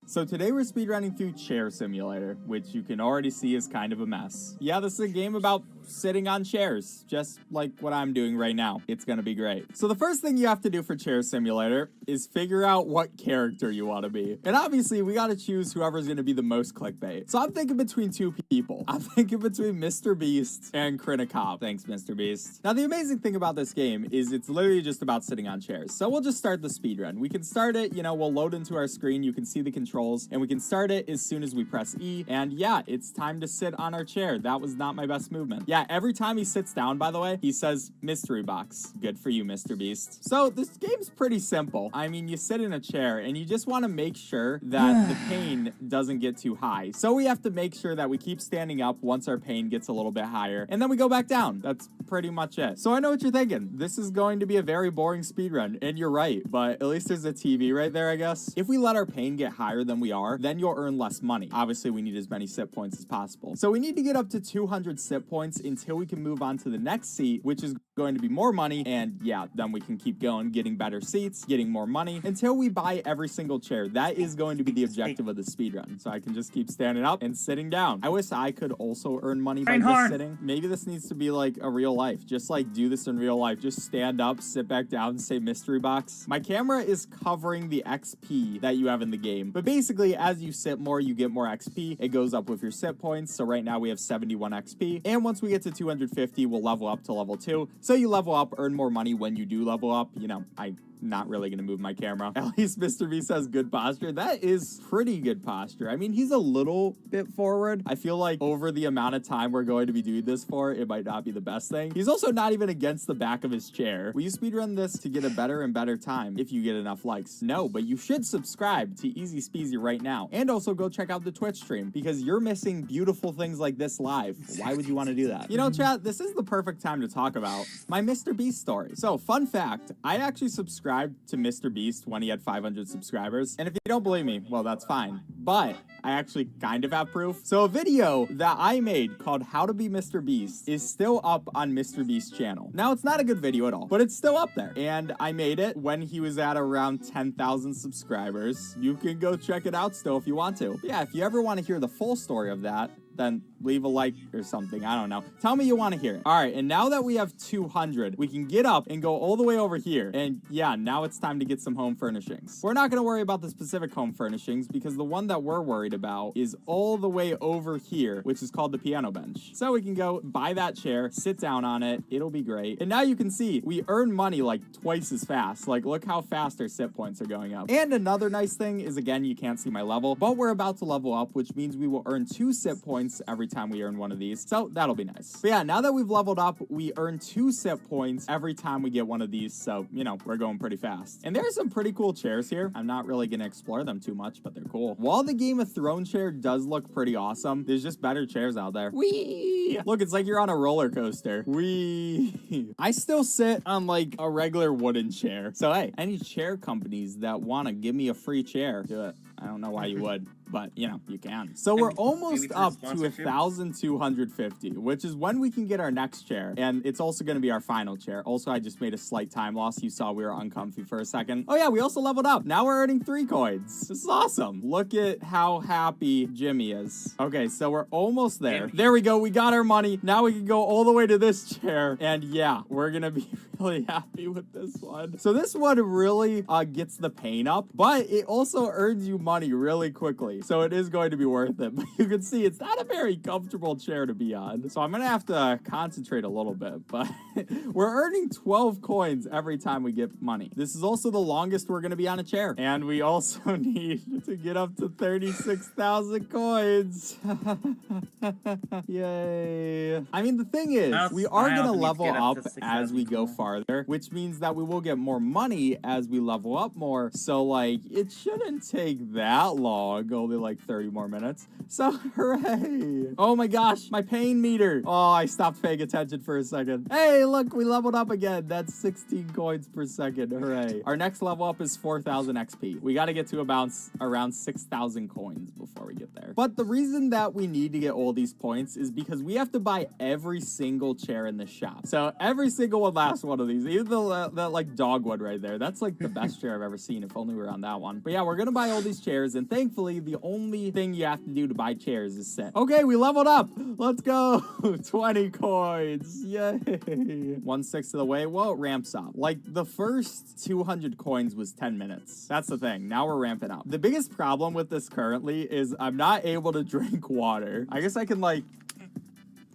So today we're speedrunning through Chair Simulator, which you can already see is kind of a mess. Yeah, this is a game about sitting on chairs, just like what I'm doing right now. It's gonna be great. So the first thing you have to do for Chair Simulator is figure out what character you want to be. And obviously, we gotta choose whoever's gonna be the most clickbait. So I'm thinking between two people. I'm thinking between Mr. Beast and Krinikov. Thanks, Mr. Beast. Now, the amazing thing about this game is it's literally just about sitting on chairs. So we'll just start the speedrun. We can start it, we'll load into our screen. You can see the controls. And we can start it as soon as we press E. And yeah, it's time to sit on our chair. That was not my best movement. Yeah, every time he sits down, by the way, he says mystery box. Good for you, Mr. Beast. So this game's pretty simple. I mean, you sit in a chair and you just want to make sure that the pain doesn't get too high. So we have to make sure that we keep standing up once our pain gets a little bit higher. And then we go back down. That's pretty much it. So I know what you're thinking. This is going to be a very boring speedrun. And you're right. But at least there's a TV right there, I guess. If we let our pain get higher than we are, then you'll earn less money. Obviously, we need as many sit points as possible. So we need to get up to 200 sit points until we can move on to the next seat, which is going to be more money. And yeah, then we can keep going, getting better seats, getting more money until we buy every single chair. That is going to be the objective of the speedrun. So I can just keep standing up and sitting down. I wish I could also earn money by just sitting. Maybe this needs to be like a real life. Just like do this in real life. Just stand up, sit back down, and say mystery box. My camera is covering the XP that you have in the game. But basically, as you sit more, you get more XP. It goes up with your sit points. So right now we have 71 XP. And once we get to 250, we'll level up to level 2. So you level up, earn more money when you do level up. I'm not really going to move my camera. At least Mr. Beast has good posture. That is pretty good posture. I mean, he's a little bit forward. I feel like over the amount of time we're going to be doing this for, it might not be the best thing. He's also not even against the back of his chair. Will you speedrun this to get a better and better time if you get enough likes? No, but you should subscribe to Easy Speezy right now. And also go check out the Twitch stream because you're missing beautiful things like this live. Why would you want to do that? Chat, this is the perfect time to talk about my Mr. Beast story. So, fun fact, I actually subscribed to Mr. Beast when he had 500 subscribers. And if you don't believe me, well, that's fine. But I actually kind of have proof. So a video that I made called How to Be Mr. Beast is still up on Mr. Beast's channel. Now, it's not a good video at all, but it's still up there. And I made it when he was at around 10,000 subscribers. You can go check it out still if you want to. But yeah, if you ever want to hear the full story of that, then leave a like or something. I don't know. Tell me you want to hear it. All right, and now that we have 200, we can get up and go all the way over here. And yeah, now it's time to get some home furnishings. We're not going to worry about the specific home furnishings because the one that we're worried about is all the way over here, which is called the piano bench. So we can go buy that chair, sit down on it. It'll be great. And now you can see we earn money like twice as fast. Like, look how fast our sit points are going up. And another nice thing is, again, you can't see my level, but we're about to level up, which means we will earn 2 sit points every time we earn one of these. So that'll be nice. But yeah, now that we've leveled up, we earn 2 sit points every time we get one of these. So, we're going pretty fast. And there are some pretty cool chairs here. I'm not really going to explore them too much, but they're cool. While the Game of Thrones chair does look pretty awesome, there's just better chairs out there. Whee! Look, it's like you're on a roller coaster. Whee! I still sit on like a regular wooden chair. So hey, any chair companies that want to give me a free chair, do it. I don't know why you would, but you can. So we're almost up to 1,250, which is when we can get our next chair. And it's also going to be our final chair. Also, I just made a slight time loss. You saw we were uncomfy for a second. Oh yeah, we also leveled up. Now we're earning 3 coins. This is awesome. Look at how happy Jimmy is. Okay, so we're almost there. There we go. We got our money. Now we can go all the way to this chair. And yeah, we're going to be really happy with this one. So this one really gets the pain up, but it also earns you money really quickly. So it is going to be worth it. But you can see it's not a very comfortable chair to be on. So I'm going to have to concentrate a little bit, but we're earning 12 coins every time we get money. This is also the longest we're going to be on a chair. And we also need to get up to 36,000 coins. Yay. I mean, the thing is, we are going to level up as we go farther, which means that we will get more money as we level up more. So, like, it shouldn't take that long. only like 30 more minutes. So, hooray. Oh my gosh, my pain meter. Oh, I stopped paying attention for a second. Hey, look, we leveled up again. That's 16 coins per second. Hooray. Our next level up is 4,000 XP. We got to get to about around 6,000 coins before we get there. But the reason that we need to get all these points is because we have to buy every single chair in the shop. So every single last one of these, even the like dogwood right there, that's like the best chair I've ever seen, if only we were on that one. But yeah, we're gonna buy all these chairs, and thankfully the only thing you have to do to buy chairs is sit. Okay, we leveled up. Let's go. 20 coins. Yay. 1/6 of the way. Well, it ramps up. Like the first 200 coins was 10 minutes. That's the thing. Now we're ramping up. The biggest problem with this currently is I'm not able to drink water. I guess I can like,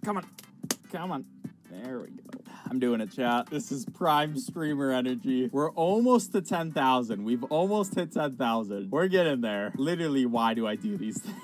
come on. There we go. I'm doing it, chat. This is prime streamer energy. We're almost to 10,000. We've almost hit 10,000. We're getting there. Literally, why do I do these things?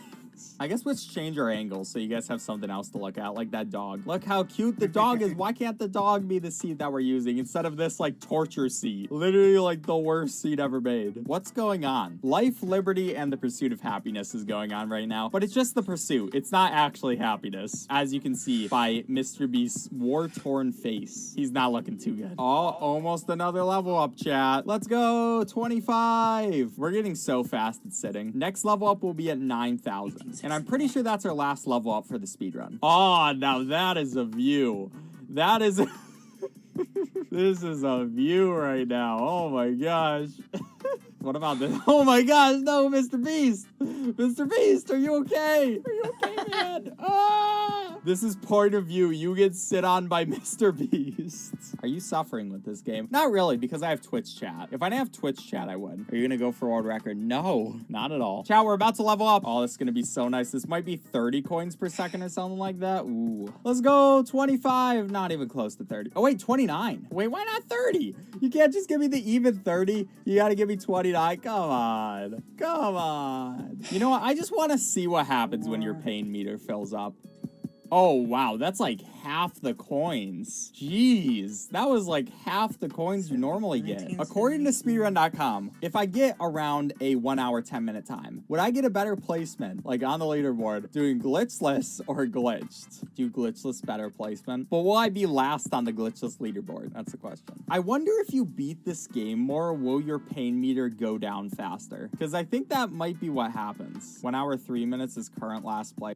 I guess let's change our angles so you guys have something else to look at, like that dog. Look how cute the dog is. Why can't the dog be the seat that we're using instead of this, like, torture seat? Literally, like, the worst seat ever made. What's going on? Life, liberty, and the pursuit of happiness is going on right now, but it's just the pursuit. It's not actually happiness, as you can see by Mr. Beast's war-torn face. He's not looking too good. Oh, almost another level up, chat. Let's go, 25. We're getting so fast at sitting. Next level up will be at 9,000. And I'm pretty sure that's our last level up for the speedrun. Oh, now that is a view. That is... This is a view right now. Oh my gosh. What about this? Oh my gosh, no, Mr. Beast. Mr. Beast, are you okay? Are you okay, man? Ah! This is point of view. You get sit on by Mr. Beast. Are you suffering with this game? Not really, because I have Twitch chat. If I didn't have Twitch chat, I would. Are you gonna go for world record? No, not at all. Chat, we're about to level up. Oh, this is gonna be so nice. This might be 30 coins per second or something like that. Ooh. Let's go, 25. Not even close to 30. Oh, wait, 29. Wait, why not 30? You can't just give me the even 30. You gotta give me 29. Come on. Come on. You know what? I just want to see what happens when your pain meter fills up. Oh, wow. That's like half the coins. Jeez. That was like half the coins you normally get. According to speedrun.com, if I get around a 1 hour, 10-minute time, would I get a better placement, like on the leaderboard, doing glitchless or glitched? Do glitchless better placement? But will I be last on the glitchless leaderboard? That's the question. I wonder if you beat this game more, will your pain meter go down faster? Because I think that might be what happens. 1 hour, 3 minutes is current last play.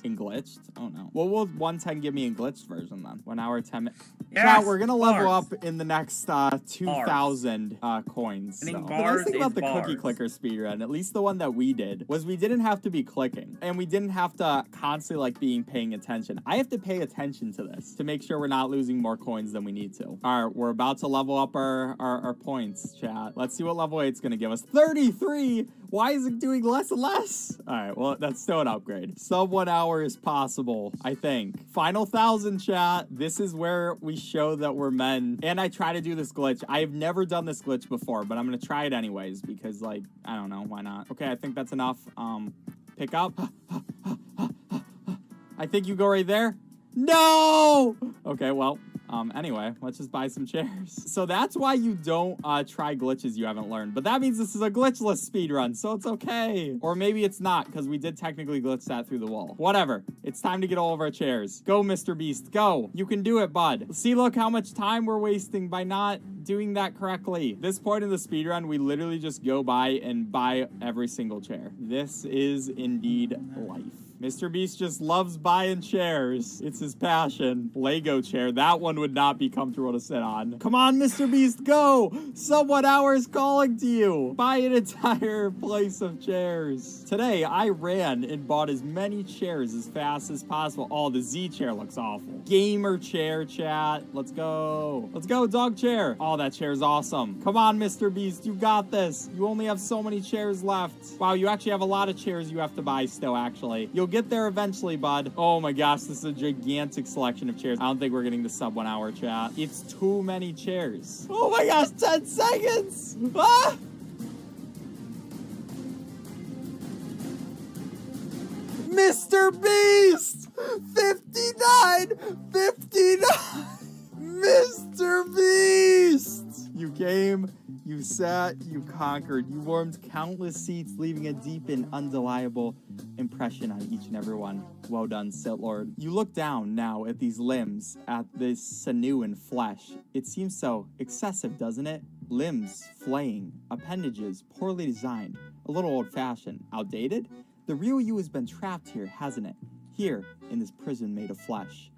In glitched? Oh no. What will 110 give me in glitched version then? 1 hour, 10 minutes. Yes, Now we're gonna level bars. up in the next 2,000 coins. I think So. The bars nice thing about is the bars. cookie clicker speedrun, at least the one that we did, was we didn't have to be clicking. And we didn't have to constantly like paying attention. I have to pay attention to this to make sure we're not losing more coins than we need to. Alright, we're about to level up our points, chat. Let's see what level 8's gonna give us. 33! Why is it doing less and less? Alright, well, that's still an upgrade. Sub 1 hour is possible, I think. Final 1,000, chat. This is where we show that we're men. And I try to do this glitch. I have never done this glitch before, but I'm gonna try it anyways because, like, I don't know, why not? Okay, I think that's enough. Pick up. I think you go right there. No! Okay, well, anyway, let's just buy some chairs. So that's why you don't try glitches you haven't learned. But that means this is a glitchless speedrun, so it's okay. Or maybe it's not, because we did technically glitch that through the wall. Whatever. It's time to get all of our chairs. Go, Mr. Beast, go. You can do it, bud. See, look how much time we're wasting by not doing that correctly. This point in the speedrun, we literally just go by and buy every single chair. This is indeed life. Mr. Beast just loves buying chairs. It's his passion. Lego chair. That one would not be comfortable to sit on. Come on, Mr. Beast, go! Someone hour is calling to you. Buy an entire place of chairs. Today, I ran and bought as many chairs as fast as possible. Oh, the Z chair looks awful. Gamer chair, chat. Let's go. Let's go, dog chair. Oh, that chair is awesome. Come on, Mr. Beast. You got this. You only have so many chairs left. Wow, you actually have a lot of chairs you have to buy still, actually. You'll get there eventually, bud. Oh my gosh, this is a gigantic selection of chairs. I don't think we're getting the sub 1 hour, chat. It's too many chairs. Oh my gosh, 10 seconds! Ah! Mr. Beast! 59! 59! Mr. Beast! You came, you You sat, you conquered, you warmed countless seats, leaving a deep and undeniable impression on each and every one. Well done, Sith Lord. You look down now at these limbs, at this sinew and flesh. It seems so excessive, doesn't it? Limbs, flaying, appendages, poorly designed, a little old-fashioned, outdated? The real you has been trapped here, hasn't it? Here, in this prison made of flesh.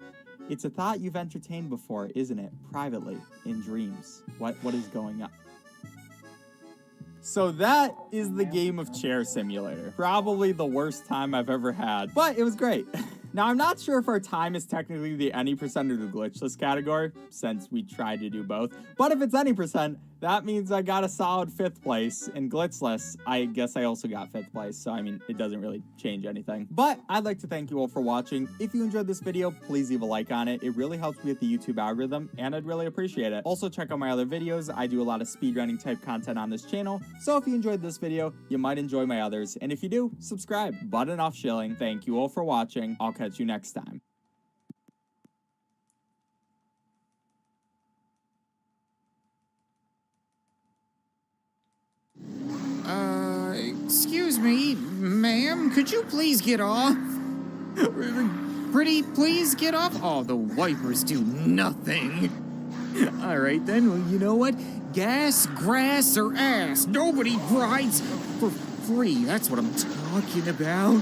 It's a thought you've entertained before, isn't it? Privately, in dreams. What is going on? So that is the game of Chair Simulator. Probably the worst time I've ever had, but it was great. Now, I'm not sure if our time is technically the any percent or the glitchless category, since we tried to do both, but if it's any percent, that means I got a solid 5th place, and glitchless, I guess I also got 5th place, so I mean, it doesn't really change anything. But I'd like to thank you all for watching. If you enjoyed this video, please leave a like on it. It really helps me with the YouTube algorithm, and I'd really appreciate it. Also, check out my other videos. I do a lot of speedrunning type content on this channel, so if you enjoyed this video, you might enjoy my others, and if you do, subscribe. But enough shilling. Thank you all for watching. I'll catch you next time. Excuse me, ma'am, could you please get off? Pretty, please get off? Oh, the wipers do nothing. All right, then, well, you know what? Gas, grass, or ass. Nobody rides for free. That's what I'm talking about.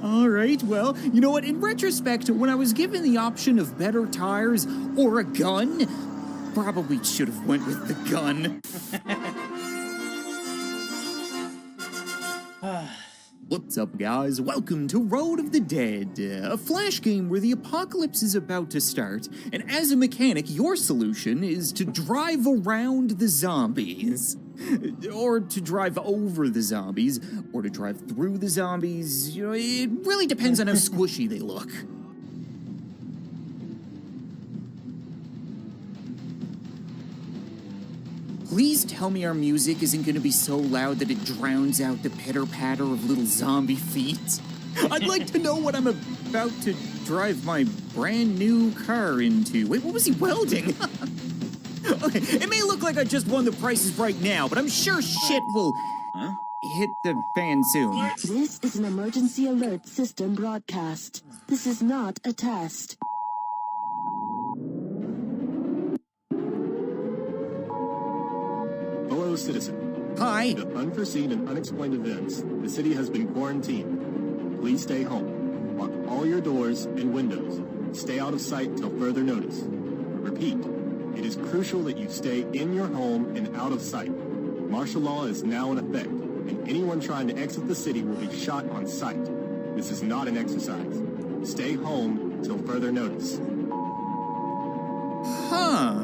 All right, well, you know what? In retrospect, when I was given the option of better tires or a gun, probably should have went with the gun. What's up, guys? Welcome to Road of the Dead, a flash game where the apocalypse is about to start, and as a mechanic, your solution is to drive around the zombies. Or to drive over the zombies, or to drive through the zombies. You know, it really depends on how squishy they look. Please tell me our music isn't going to be so loud that it drowns out the pitter-patter of little zombie feet. I'd like to know what I'm about to drive my brand new car into. Wait, what was he welding? Okay, it may look like I just won the Price is Right now, but I'm sure shit will hit the fan soon. This is an emergency alert system broadcast. This is not a test. Hello, citizen. Hi. Due to unforeseen and unexplained events, the city has been quarantined. Please stay home. Lock all your doors and windows. Stay out of sight until further notice. Repeat, it is crucial that you stay in your home and out of sight. Martial law is now in effect, and anyone trying to exit the city will be shot on sight. This is not an exercise. Stay home until further notice. Huh.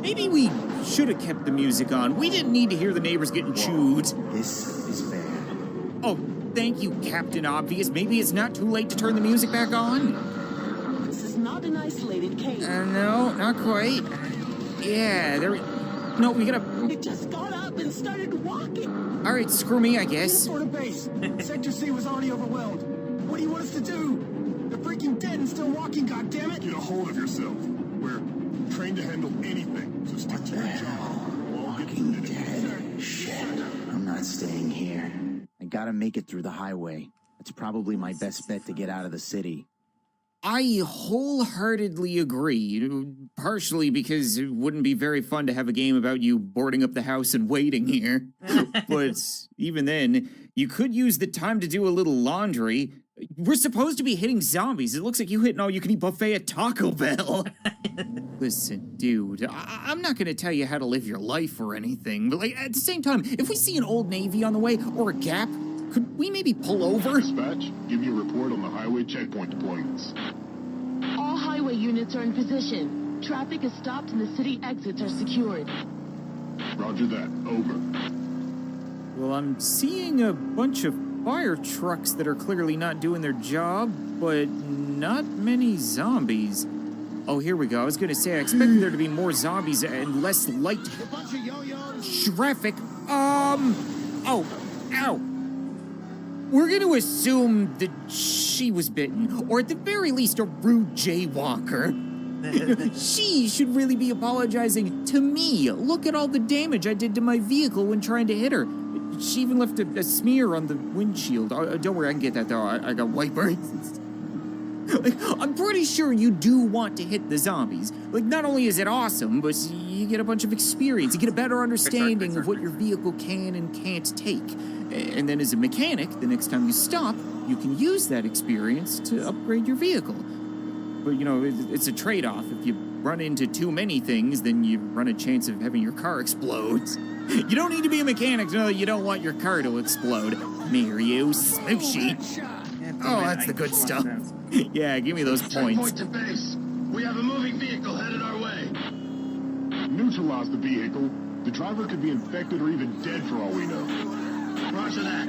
Maybe we should have kept the music on. We didn't need to hear the neighbors getting chewed. This is fair. Oh, thank you, Captain Obvious. Maybe it's not too late to turn the music back on? This is not an isolated case. No, not quite. Yeah, no, we gotta... It just got up and started walking. All right, screw me, I guess. Uniform to base. Sector C was already overwhelmed. What do you want us to do? They're freaking dead and still walking, goddammit! Get a hold of yourself. We're trained to handle anything, so stick to your job. Walking Dead? Shit. I'm not staying here. I gotta make it through the highway. It's probably my best bet to get out of the city. I wholeheartedly agree. Partially because it wouldn't be very fun to have a game about you boarding up the house and waiting here. But even then, you could use the time to do a little laundry. We're supposed to be hitting zombies. It looks like you hit an all-you-can-eat buffet at Taco Bell. Listen, dude, I'm not gonna tell you how to live your life or anything, but like at the same time, if we see an Old Navy on the way or a Gap, could we maybe pull over? Dispatch, give me a report on the highway checkpoint deployments. All highway units are in position. Traffic is stopped and the city exits are secured. Roger that. Over. Well, I'm seeing a bunch of fire trucks that are clearly not doing their job, but not many zombies. Oh, here we go. I was gonna say, I expected there to be more zombies and less light traffic. Oh, ow. We're gonna assume that she was bitten, or at the very least, a rude jaywalker. She should really be apologizing to me. Look at all the damage I did to my vehicle when trying to hit her. She even left a smear on the windshield. Don't worry, I can get that though. I got wipers. Like, I'm pretty sure you do want to hit the zombies. Like, not only is it awesome, but you get a bunch of experience. You get a better understanding of what your vehicle can and can't take. And then as a mechanic, the next time you stop, you can use that experience to upgrade your vehicle. But, you know, it's a trade-off. If you run into too many things, then you run a chance of having your car explode. You don't need to be a mechanic to know that you don't want your car to explode. Mario Smooshy. Oh, that's the good stuff. Yeah, give me those points. Point to base. We have a moving vehicle headed our way. Neutralize the vehicle. The driver could be infected or even dead for all we know. Roger that.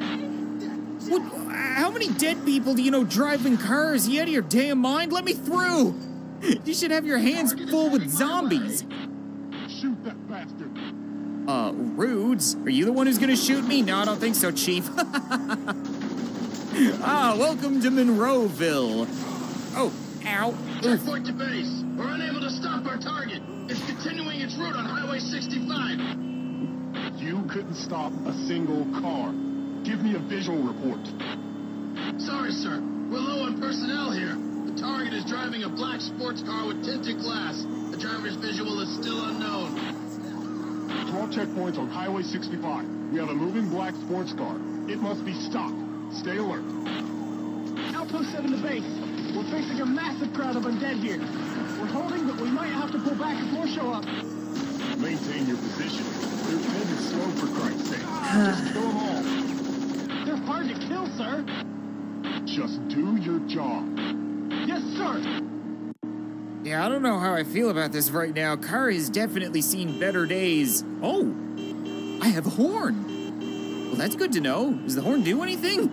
What? How many dead people do you know driving cars? You out of your damn mind? Let me through! You should have your hands full with zombies. Shoot that bastard. Rudes? Are you the one who's gonna shoot me? No, I don't think so, Chief. Welcome to Monroeville. Oh, ow. Checkpoint to base. We're unable to stop our target. It's continuing its route on Highway 65. You couldn't stop a single car. Give me a visual report. Sorry, sir. We're low on personnel here. The target is driving a black sports car with tinted glass. The driver's visual is still unknown. 12 checkpoints on Highway 65. We have a moving black sports car. It must be stopped. Stay alert. Outpost 7 to base. We're facing a massive crowd of undead here. We're holding, but we might have to pull back if more show up. Maintain your position. They're headed slow, for Christ's sake. Just kill them all. They're hard to kill, sir. Just do your job. Yes, sir. Yeah, I don't know how I feel about this right now. Car has definitely seen better days. Oh, I have a horn. Well, that's good to know. Does the horn do anything?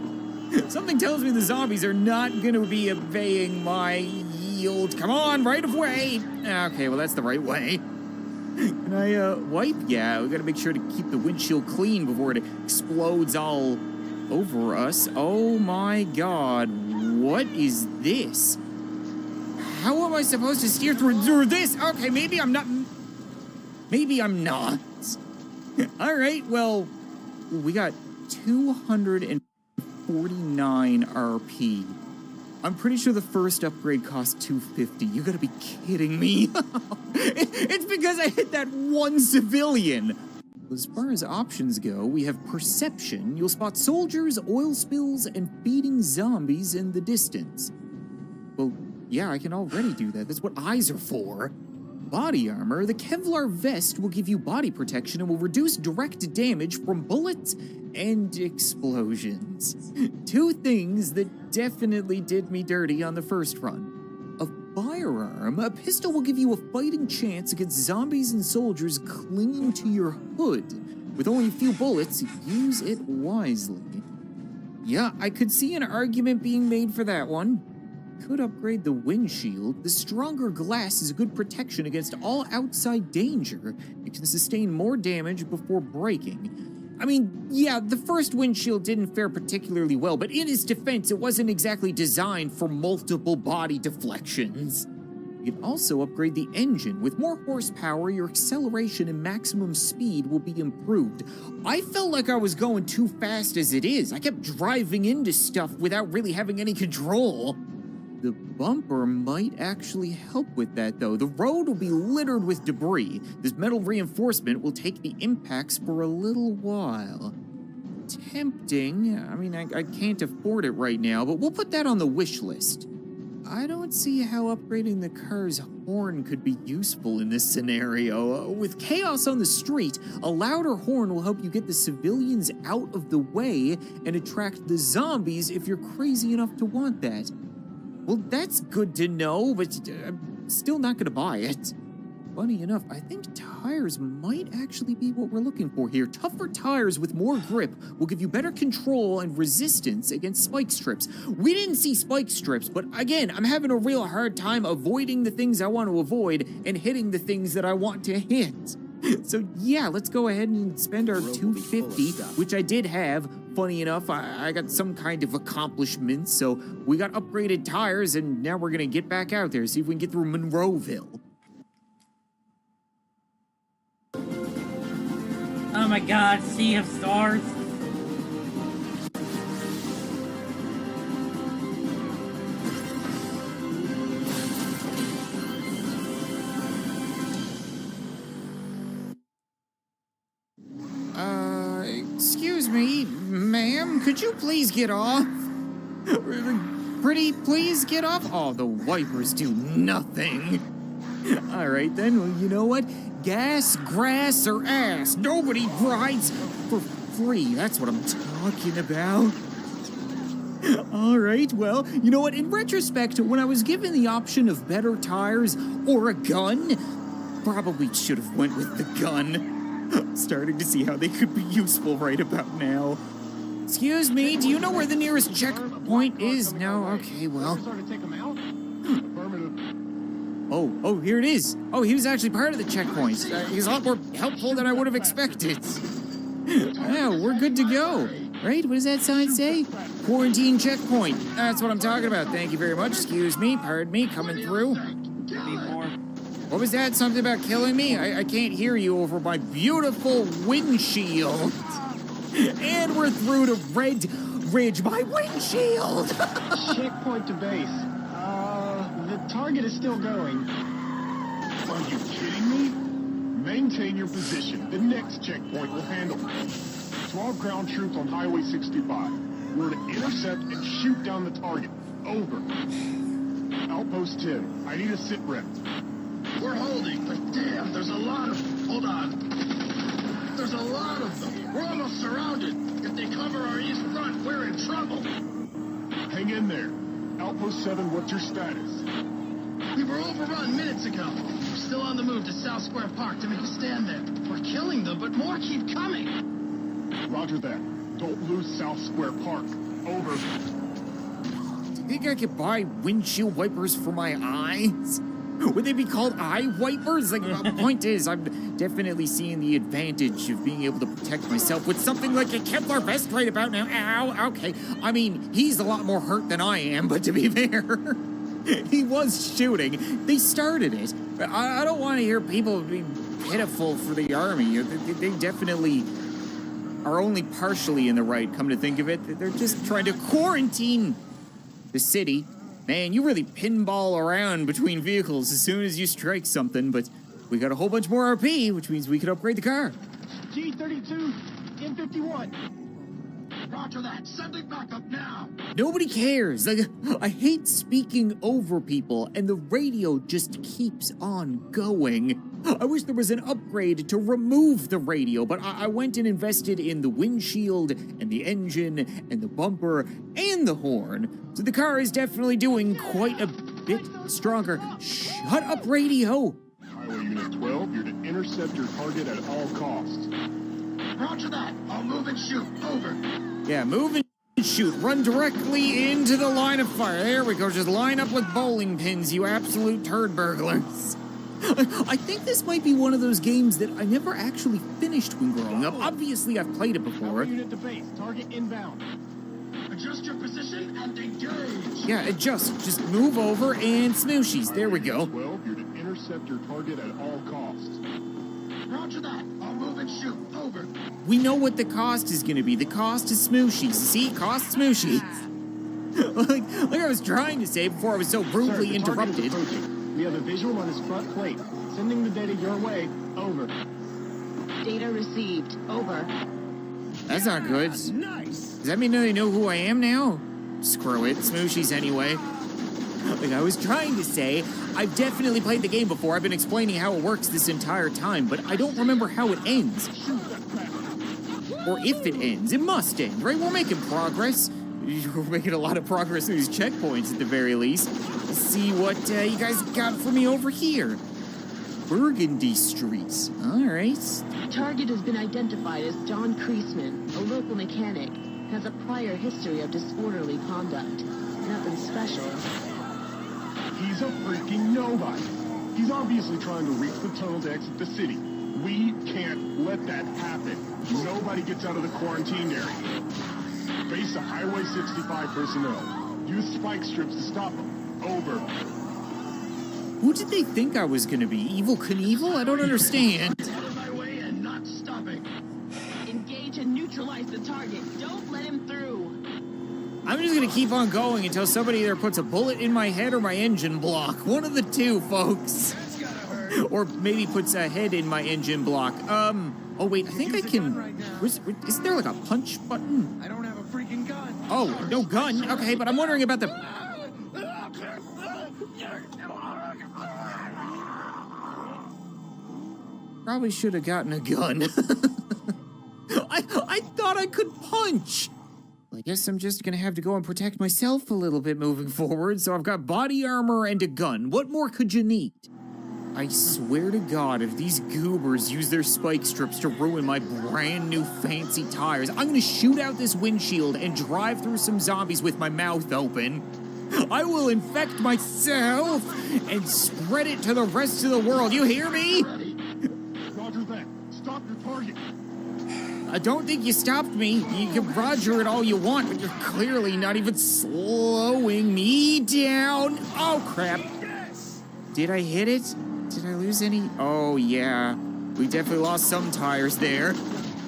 Something tells me the zombies are not going to be obeying my yield. Come on, right of way. Okay, well, that's the right way. Can I, wipe? Yeah, we got to make sure to keep the windshield clean before it explodes all over us. Oh, my God. What is this? How am I supposed to steer through this? Okay, maybe I'm not. Maybe I'm not. All right, well, we got 249 RP. I'm pretty sure the first upgrade cost 250. You gotta be kidding me. It's because I hit that one civilian. As far as options go, we have perception. You'll spot soldiers, oil spills, and feeding zombies in the distance. Well, yeah, I can already do that. That's what eyes are for. Body armor. The Kevlar vest will give you body protection and will reduce direct damage from bullets and explosions. Two things that definitely did me dirty on the first run. A firearm. A pistol will give you a fighting chance against zombies and soldiers clinging to your hood. With only a few bullets, use it wisely. Yeah, I could see an argument being made for that one. Could upgrade the windshield. The stronger glass is a good protection against all outside danger. It can sustain more damage before breaking. I mean, yeah, the first windshield didn't fare particularly well, but in its defense, it wasn't exactly designed for multiple body deflections. You can also upgrade the engine. With more horsepower, your acceleration and maximum speed will be improved. I felt like I was going too fast as it is. I kept driving into stuff without really having any control. The bumper might actually help with that, though. The road will be littered with debris. This metal reinforcement will take the impacts for a little while. Tempting. I mean, I can't afford it right now, but we'll put that on the wish list. I don't see how upgrading the car's horn could be useful in this scenario. With chaos on the street, a louder horn will help you get the civilians out of the way and attract the zombies if you're crazy enough to want that. Well, that's good to know, but I'm still not going to buy it. Funny enough, I think tires might actually be what we're looking for here. Tougher tires with more grip will give you better control and resistance against spike strips. We didn't see spike strips, but again, I'm having a real hard time avoiding the things I want to avoid and hitting the things that I want to hit. So yeah, let's go ahead and spend our $250, which I did have, funny enough, I got some kind of accomplishment, so we got upgraded tires, and now we're gonna get back out there, see if we can get through Monroeville. Oh my god, sea of stars. Excuse me, ma'am, could you please get off? Pretty, please get off? Oh, the wipers do nothing. All right, then, well, you know what? Gas, grass, or ass. Nobody rides for free. That's what I'm talking about. All right, well, you know what? In retrospect, when I was given the option of better tires or a gun, probably should have went with the gun. Starting to see how they could be useful right about now. Excuse me, do you know where the nearest checkpoint is? No? Okay, well. Oh, here it is. Oh, he was actually part of the checkpoint. He's a lot more helpful than I would have expected. Oh, we're good to go. Right? What does that sign say? Quarantine checkpoint. That's what I'm talking about. Thank you very much. Excuse me, pardon me, coming through. What was that? Something about killing me? I can't hear you over my beautiful windshield. And we're through to Red Ridge, my windshield. Checkpoint to base. The target is still going. Are you kidding me? Maintain your position. The next checkpoint will handle it. 12 ground troops on Highway 65. We're to intercept and shoot down the target. Over. Outpost 10. I need a sit rep. We're holding, but damn, there's a lot of them. Hold on. There's a lot of them. We're almost surrounded. If they cover our east front, we're in trouble. Hang in there. Outpost 7, what's your status? We were overrun minutes ago. We're still on the move to South Square Park to make a stand there. We're killing them, but more keep coming. Roger that. Don't lose South Square Park. Over. Do you think I could buy windshield wipers for my eyes? Would they be called eye wipers? Like, the point is, I'm definitely seeing the advantage of being able to protect myself with something like a Kevlar vest right about now. Ow, okay. I mean, he's a lot more hurt than I am, but to be fair, he was shooting. They started it. I don't want to hear people be pitiful for the army. They definitely are only partially in the right, come to think of it. They're just trying to quarantine the city. Man, you really pinball around between vehicles as soon as you strike something, but we got a whole bunch more RP, which means we could upgrade the car. G32, M51. Roger that. Sending backup now. Nobody cares. Like, I hate speaking over people, and the radio just keeps on going. I wish there was an upgrade to remove the radio, but I went and invested in the windshield, and the engine, and the bumper, and the horn. So the car is definitely doing quite a bit stronger. Shut up, radio! Highway Unit 12, you're to intercept your target at all costs. Roger that. I'll move and shoot. Over. Yeah, move and shoot. Run directly into the line of fire. There we go. Just line up like bowling pins, you absolute turd burglars. I think this might be one of those games that I never actually finished when growing up. Obviously, I've played it before. Unit to base. Target inbound. Adjust your position and engage. Yeah, adjust. Just move over and smooshies. There we go. 12, you're to intercept your target at all costs. Roger that. I'll move and shoot. Over. We know what the cost is going to be. The cost is smooshies. See? Cost smooshies. like I was trying to say before I was so rudely interrupted. We have a visual on his front plate. Sending the data your way. Over. Data received. Over. That's not good. Nice. Does that mean they know who I am now? Screw it. Smooshies anyway. Like I was trying to say, I've definitely played the game before. I've been explaining how it works this entire time, but I don't remember how it ends. Or if it ends. It must end, right? We're making progress. We're making a lot of progress through these checkpoints at the very least. Let's see what you guys got for me over here. Burgundy Street. All right. Target has been identified as John Kreisman, a local mechanic. Has a prior history of disorderly conduct. Nothing special. He's a freaking nobody. He's obviously trying to reach the tunnel to exit the city. We can't let that happen. Nobody gets out of the quarantine area. Base of Highway 65 personnel. Use spike strips to stop them. Over. Who did they think I was gonna be? Evil Knievel? I don't understand. Out of my way and not stopping. Engage and neutralize the target. Don't let him through. I'm just gonna keep on going until somebody either puts a bullet in my head or my engine block. One of the two, folks. That's gotta hurt. Or maybe puts a head in my engine block. Oh wait, I think I can... Isn't there like a punch button? I don't have a freaking gun. Oh, no gun? Okay, but I'm wondering about the... Probably should have gotten a gun. I thought I could punch. I guess I'm just gonna have to go and protect myself a little bit moving forward, so I've got body armor and a gun. What more could you need? I swear to God, if these goobers use their spike strips to ruin my brand new fancy tires, I'm gonna shoot out this windshield and drive through some zombies with my mouth open. I will infect myself and spread it to the rest of the world. You hear me? Roger that. Stop your target. I don't think you stopped me. You can Roger it all you want, but you're clearly not even slowing me down. Oh, crap. Did I hit it? Did I lose any? Oh, yeah. We definitely lost some tires there.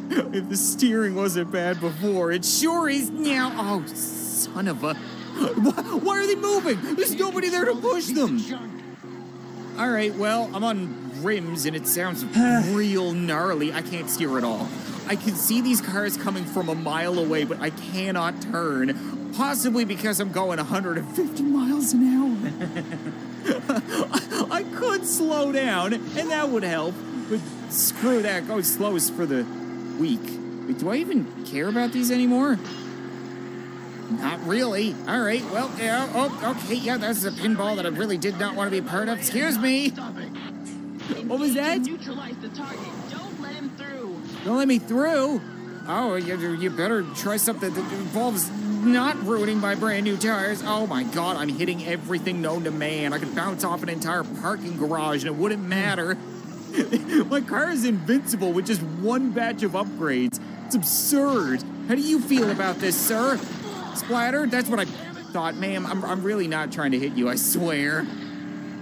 If the steering wasn't bad before, it sure is now. Oh, son of a... Why are they moving? There's nobody there to push them. All right, well, I'm on rims, and it sounds real gnarly. I can't steer at all. I can see these cars coming from a mile away, but I cannot turn. Possibly because I'm going 150 miles an hour. I could slow down, and that would help. But screw that. Go slow is for the weak. Wait, do I even care about these anymore? Not really. All right, well, yeah, oh, okay, yeah, that's a pinball that I really did not want to be part of. Excuse me. What was that? Neutralize the target. Don't let him through. Don't let me through? Oh, you better try something that involves not ruining my brand new tires. Oh my God, I'm hitting everything known to man. I could bounce off an entire parking garage and it wouldn't matter. My car is invincible with just one batch of upgrades. It's absurd. How do you feel about this, sir? Splattered? That's what I thought, ma'am. I'm really not trying to hit you, I swear.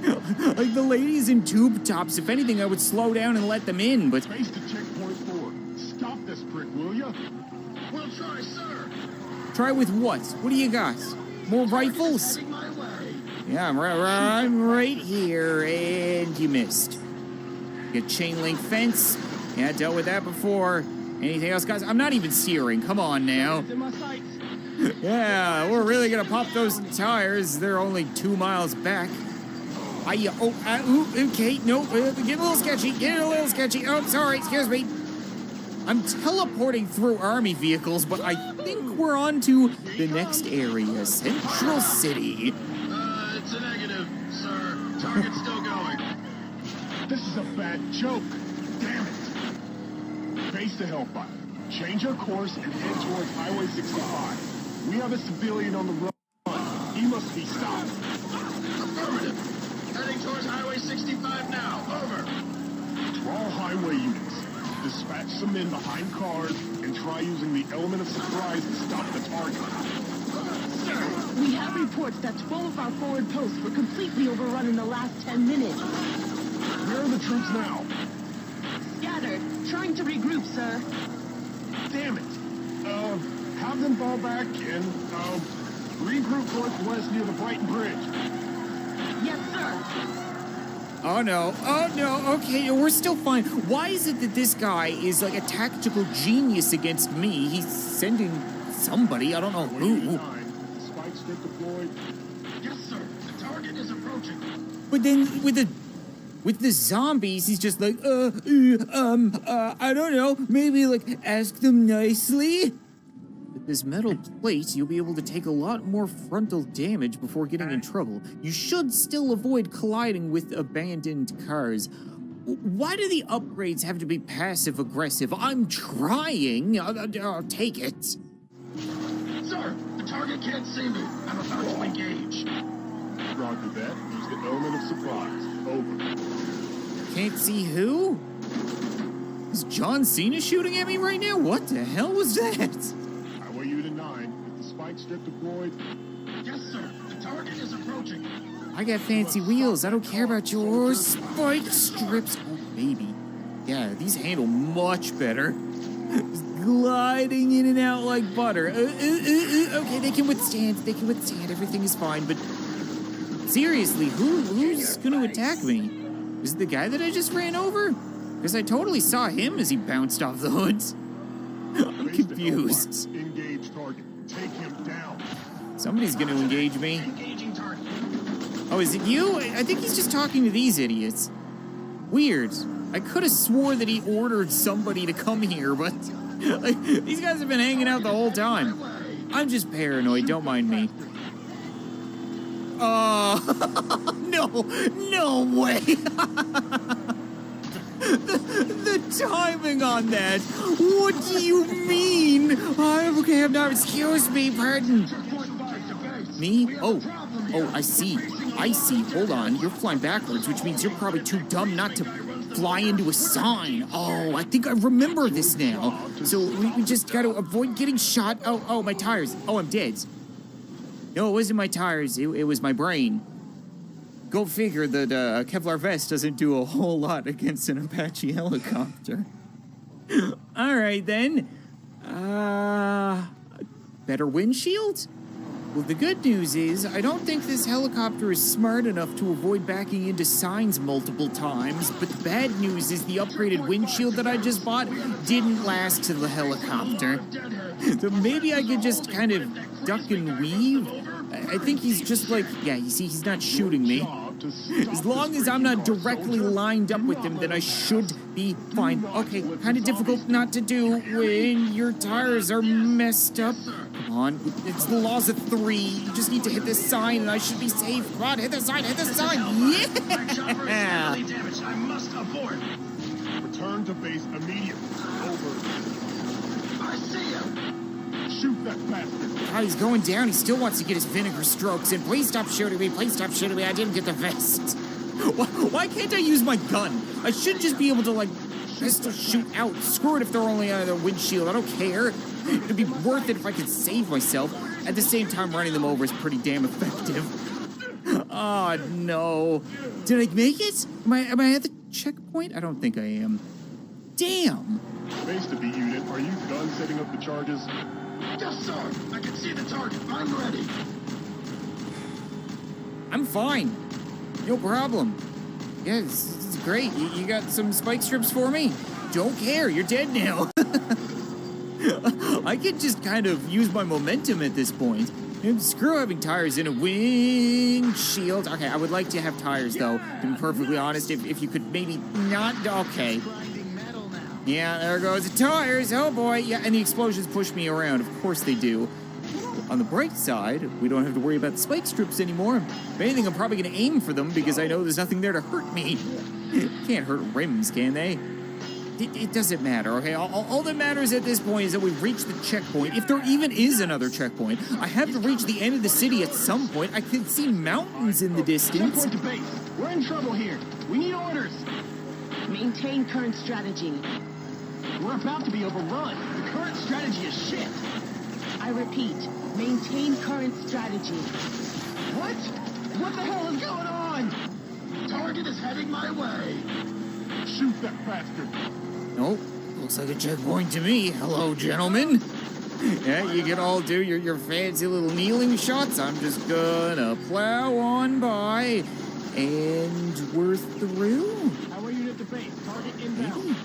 Like the ladies in tube tops, if anything, I would slow down and let them in, but... Face to checkpoint 4. Stop this prick, will ya? We'll try, sir. Try with what? What do you got? More rifles? Heading my way. Yeah, I'm right here, and you missed. Get chain link fence. Yeah, dealt with that before. Anything else, guys? I'm not even steering. Come on now. In my sights. Yeah, we're really gonna pop those tires. They're only 2 miles back. Okay, no, get a little sketchy. Oh, sorry, excuse me. I'm teleporting through army vehicles, but I think we're on to the next area, Central City. It's a negative, sir. Target's still going. This is a bad joke. Damn it. Base to Hellfire. Change your course and head towards Highway 65. We have a civilian on the run. He must be stopped. Affirmative. Heading towards Highway 65 now. Over. To all highway units, dispatch some men behind cars and try using the element of surprise to stop the target. Sir, we have reports that 12 of our forward posts were completely overrun in the last 10 minutes. Where are the troops now? Scattered. Trying to regroup, sir. Damn it. Have them fall back and, regroup northwest near the Brighton Bridge. Yes, sir. Oh no, okay, we're still fine. Why is it that this guy is like a tactical genius against me? He's sending somebody, I don't know who. Spike strip deployed. Yes, sir. The target is approaching. But then with the zombies, he's just like, I don't know, maybe like ask them nicely? With this metal plate, you'll be able to take a lot more frontal damage before getting in trouble. You should still avoid colliding with abandoned cars. Why do the upgrades have to be passive-aggressive? I'm trying. I'll take it. Sir, the target can't see me. I'm about to engage. Roger that. Use the element of surprise. Over. Can't see who? Is John Cena shooting at me right now? What the hell was that? Highway Unit 9, Airstrip deployed. Yes, sir. The target is approaching. I got fancy wheels. I don't care about your spike strips. Oh, baby. Yeah, these handle much better. Gliding in and out like butter. Okay, they can withstand. They can withstand. Everything is fine. But seriously, who's going to attack me? Is it the guy that I just ran over? Because I totally saw him as he bounced off the hoods. I'm confused. Engage target. Take him down. Somebody's going to engage me. Engaging target. Oh, is it you? I think he's just talking to these idiots. Weird. I could have swore that he ordered somebody to come here, but like, these guys have been hanging out the whole time. I'm just paranoid, don't mind me. No way. the timing on that. What do you mean? Okay, I'm not, excuse me, pardon. Me? Oh, I see. Hold on, you're flying backwards, which means you're probably too dumb not to fly into a sign. Oh, I think I remember this now. So we just gotta avoid getting shot. Oh, my tires. Oh, I'm dead. No, it wasn't my tires. It was my brain. Go figure that a Kevlar vest doesn't do a whole lot against an Apache helicopter. All right, then. Better windshield? Well, the good news is, I don't think this helicopter is smart enough to avoid backing into signs multiple times, but the bad news is the upgraded windshield that I just bought didn't last to the helicopter. So maybe I could just kind of duck and weave? I think he's just like, yeah, you see, he's not shooting me. As long as I'm not directly lined up with him, then I should be fine. Okay, kind of difficult not to do when your tires are messed up. Come on, it's the laws of three. You just need to hit this sign and I should be safe. Come on, hit the sign, Yeah! I must abort. Return to base immediately. Over. I see him. Shoot that bastard. Oh, he's going down. He still wants to get his vinegar strokes in. Please stop shooting me. Please stop shooting me. I didn't get the vest. Why can't I use my gun? I should just be able to, like, pistol shoot out. Screw it if they're only on the windshield. I don't care. It'd be worth it if I could save myself. At the same time, running them over is pretty damn effective. Oh, no. Did I make it? Am I at the checkpoint? I don't think I am. Damn. Base to B unit, are you done setting up the charges? Yes, sir. I can see the target. I'm ready. I'm fine. No problem. Yeah, this is great. You got some spike strips for me? Don't care. You're dead now. I could just kind of use my momentum at this point. And screw having tires in a windshield. Okay, I would like to have tires, though. To be perfectly honest, if you could maybe not... Okay. Yeah, there goes the tires. Oh, boy. Yeah, and the explosions push me around. Of course they do. On the bright side, we don't have to worry about the spike strips anymore. If anything, I'm probably going to aim for them because I know there's nothing there to hurt me. Can't hurt rims, can they? It doesn't matter, okay? All that matters at this point is that we've reached the checkpoint. If there even is another checkpoint, I have to reach the end of the city at some point. I can see mountains in the distance. Checkpoint to base. We're in trouble here. We need orders. Maintain current strategy. We're about to be overrun. The current strategy is shit. I repeat, maintain current strategy. What? What the hell is going on? Target is heading my way. Shoot that bastard. Oh, looks like a checkpoint to me. Hello, gentlemen. Yeah, you can all do your fancy little kneeling shots. I'm just gonna plow on by, and we're through. How are you at the base? Target inbound.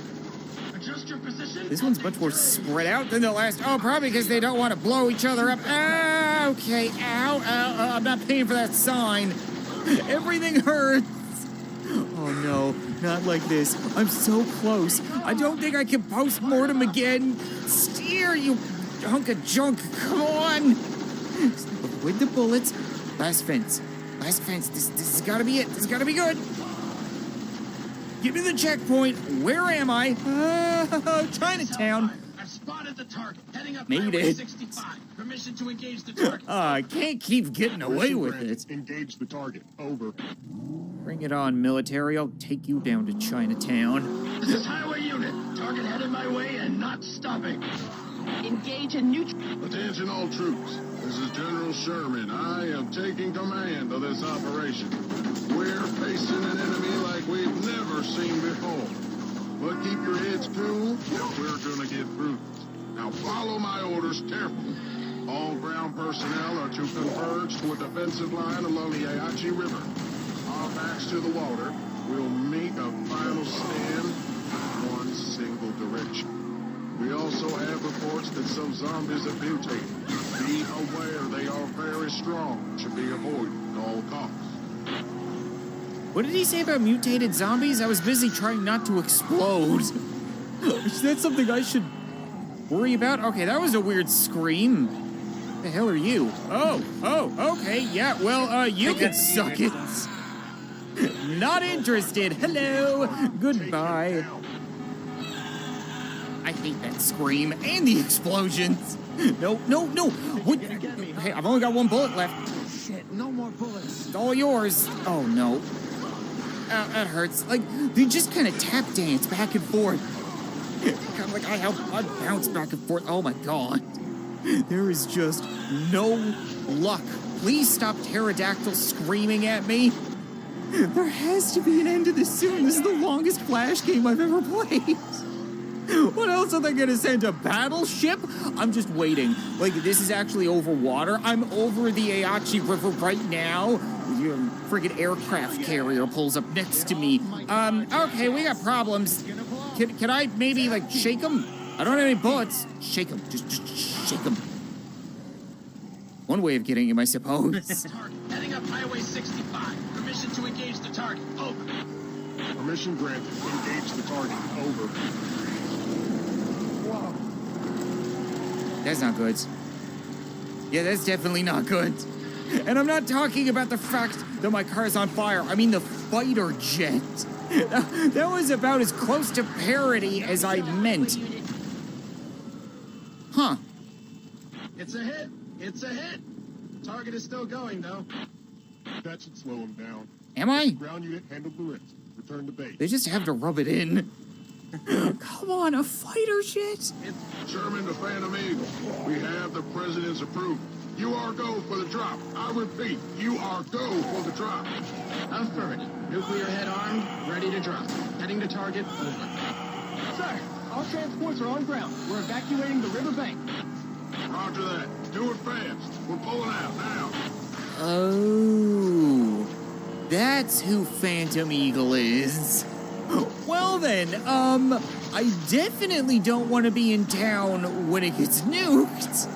Adjust your position. This one's much more spread out than the last. Oh, probably because they don't want to blow each other up. Ah, okay. Ow, I'm not paying for that sign. Everything hurts. Oh, no. Not like this. I'm so close. I don't think I can post-mortem again. Steer, you hunk of junk. Come on. Avoid the bullets. Last fence. Last fence. This has got to be it. This has got to be good. Get to the checkpoint. Where am I? Chinatown. I've spotted the target. Heading up Made Highway it. 65. Permission to engage the target. I can't keep getting away with it. Engage the target. Over. Bring it on, military. I'll take you down to Chinatown. This is highway unit. Target headed my way and not stopping. Engage in neutral. Attention all troops. This is General Sherman. I am taking command of this operation. We're facing an enemy like we've never seen before. But keep your heads cool, or we're gonna get bruised. Now follow my orders carefully. All ground personnel are to converge to a defensive line along the Ayachi River. Our backs to the water. We'll make a final stand in one single direction. We also have reports that some zombies have mutated. Be aware they are very strong. Should be avoided at all costs. What did he say about mutated zombies? I was busy trying not to explode. Is that something I should worry about? Okay, that was a weird scream. What the hell are you? Oh, okay, yeah, well, you can suck it. Not interested. Hello, goodbye. I hate that scream and the explosions. No. What? Hey, I've only got one bullet left. Shit, no more bullets. It's all yours. Oh, no. That hurts. Like, they just kind of tap dance back and forth. Kind of like I bounce back and forth. Oh, my God. There is just no luck. Please stop pterodactyl screaming at me. There has to be an end to this soon. This is the longest Flash game I've ever played. What else are they gonna send? A battleship? I'm just waiting. Like, this is actually over water. I'm over the Ayachi River right now. Your friggin' aircraft carrier pulls up next to me. Okay, we got problems. Can I maybe, like, shake them? I don't have any bullets. Shake them. Just shake them. One way of getting him, I suppose. Heading up Highway 65. Permission to engage the target. Over. Permission granted. Engage the target. Over. That's not good. Yeah, that's definitely not good. And I'm not talking about the fact that my car is on fire. I mean the fighter jet. That was about as close to parody as I meant. Huh. It's a hit. It's a hit. Target is still going, though. That should slow him down. Am I? Ground unit handled the risk. Return to base. They just have to rub it in. Come on, a fighter jet? Sherman to Phantom Eagle. We have the president's approval. You are go for the drop. I repeat, you are go for the drop. Affirmative. Nuclear head armed, ready to drop. Heading to target, over. Sir, all transports are on ground. We're evacuating the riverbank. Roger that. Do it fast. We're pulling out now. Oh, that's who Phantom Eagle is. Well then, I definitely don't want to be in town when it gets nuked.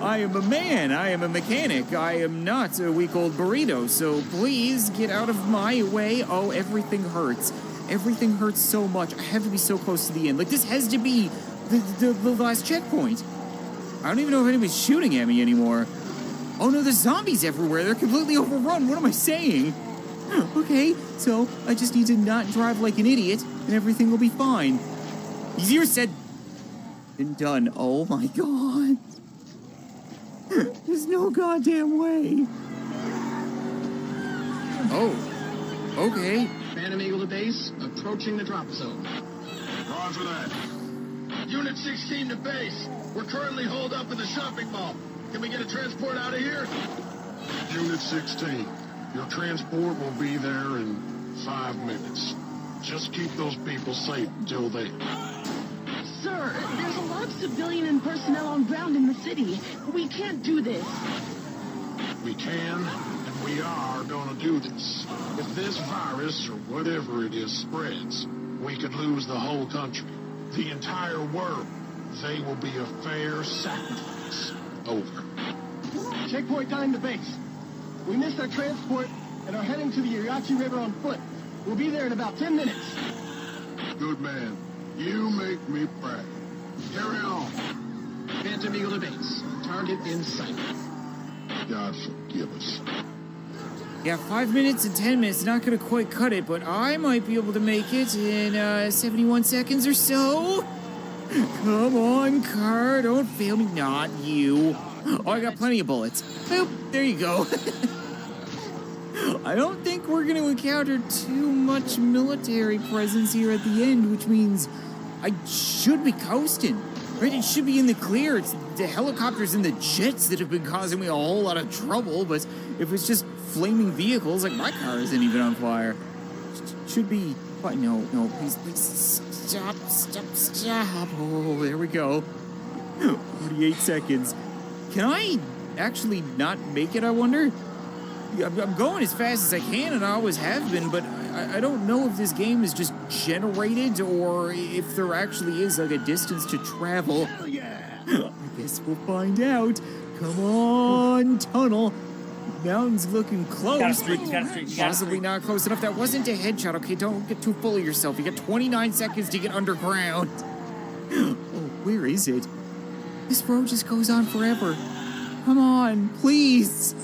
I am a man, I am a mechanic, I am not a week-old burrito, so please get out of my way. Oh, everything hurts. Everything hurts so much. I have to be so close to the end. Like, this has to be the last checkpoint. I don't even know if anybody's shooting at me anymore. Oh no, there's zombies everywhere. They're completely overrun. What am I saying? Okay, so I just need to not drive like an idiot, and everything will be fine. Easier said than done. Oh my God. There's no goddamn way. Oh, okay. Phantom Eagle to base, approaching the drop zone. Roger that. Unit 16 to base. We're currently holed up in the shopping mall. Can we get a transport out of here? Unit 16. Your transport will be there in 5 minutes. Just keep those people safe until then. Sir, there's a lot of civilian and personnel on ground in the city. We can't do this. We can, and we are gonna do this. If this virus, or whatever it is, spreads, we could lose the whole country. The entire world. They will be a fair sacrifice. Over. Checkpoint time to base. We missed our transport and are heading to the Ayachi River on foot. We'll be there in about 10 minutes. Good man. You make me proud. Carry on. Phantom Eagle to base. Target in sight. God forgive us. Yeah, 5 minutes and 10 minutes, not gonna quite cut it, but I might be able to make it in 71 seconds or so. Come on, car, don't fail me. Not you. Oh, I got plenty of bullets. Boop, there you go. I don't think we're gonna encounter too much military presence here at the end, which means I should be coasting. Right, it should be in the clear. It's the helicopters and the jets that have been causing me a whole lot of trouble, but if it's just flaming vehicles, like my car isn't even on fire. Should be... What? No, please, stop. Oh, there we go. 48 seconds. Can I actually not make it, I wonder? I'm going as fast as I can, and I always have been, but I don't know if this game is just generated or if there actually is like a distance to travel. Hell yeah! I guess we'll find out. Come on, tunnel. Mountain's looking close, You gotta but streak. possibly not close enough. That wasn't a headshot, okay? Don't get too full of yourself. You got 29 seconds to get underground. Oh, where is it? This road just goes on forever. Come on, please.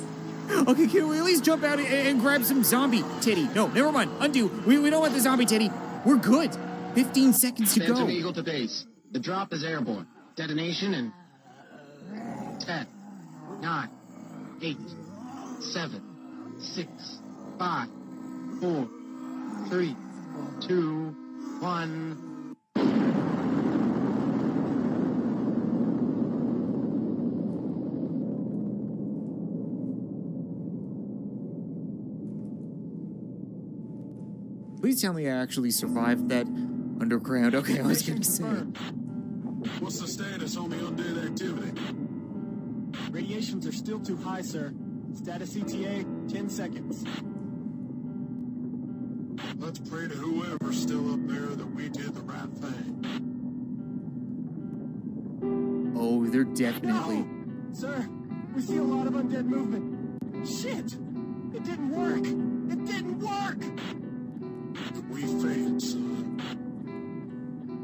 Okay, can we at least jump out and grab some zombie titty? No, never mind. Undo. We don't want the zombie titty. We're good. 15 seconds to go. Phantom Eagle to base. The drop is airborne. Detonation in 10, 9, 8, 7, 6, 5, 4, 3, 2, 1. Please tell me I actually survived that underground. Okay, I was gonna say. What's the status on the undead activity? Radiations are still too high, sir. Status ETA, 10 seconds. Let's pray to whoever's still up there that we did the right thing. Oh, they're definitely... No! Sir, we see a lot of undead movement. Shit! It didn't work! It didn't work! We failed, son.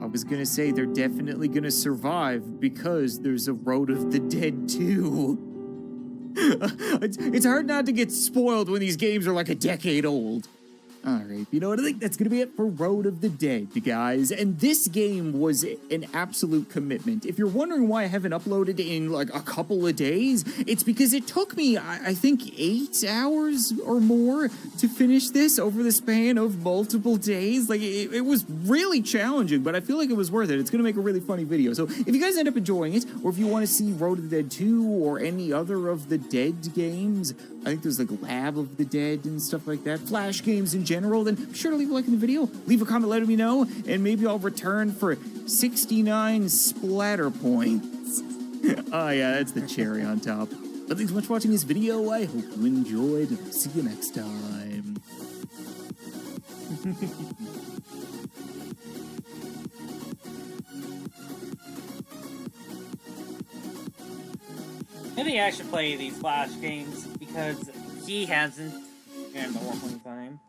I was gonna say they're definitely gonna survive because there's a Road of the Dead 2. It's hard not to get spoiled when these games are like a decade old. Alright, you know what? I think that's gonna be it for Road of the Dead, guys. And this game was an absolute commitment. If you're wondering why I haven't uploaded in like a couple of days, it's because it took me, I think, 8 hours or more to finish this over the span of multiple days. Like, it was really challenging, but I feel like it was worth it. It's gonna make a really funny video. So if you guys end up enjoying it, or if you want to see Road of the Dead 2 or any other of the Dead games, I think there's like Lab of the Dead and stuff like that, Flash games in general, then be sure to leave a like in the video, leave a comment letting me know, and maybe I'll return for 69 splatter points. Oh yeah, that's the cherry on top. But thanks so much for watching this video. I hope you enjoyed, and I'll see you next time. Maybe I should play these Flash games because he hasn't in a long time.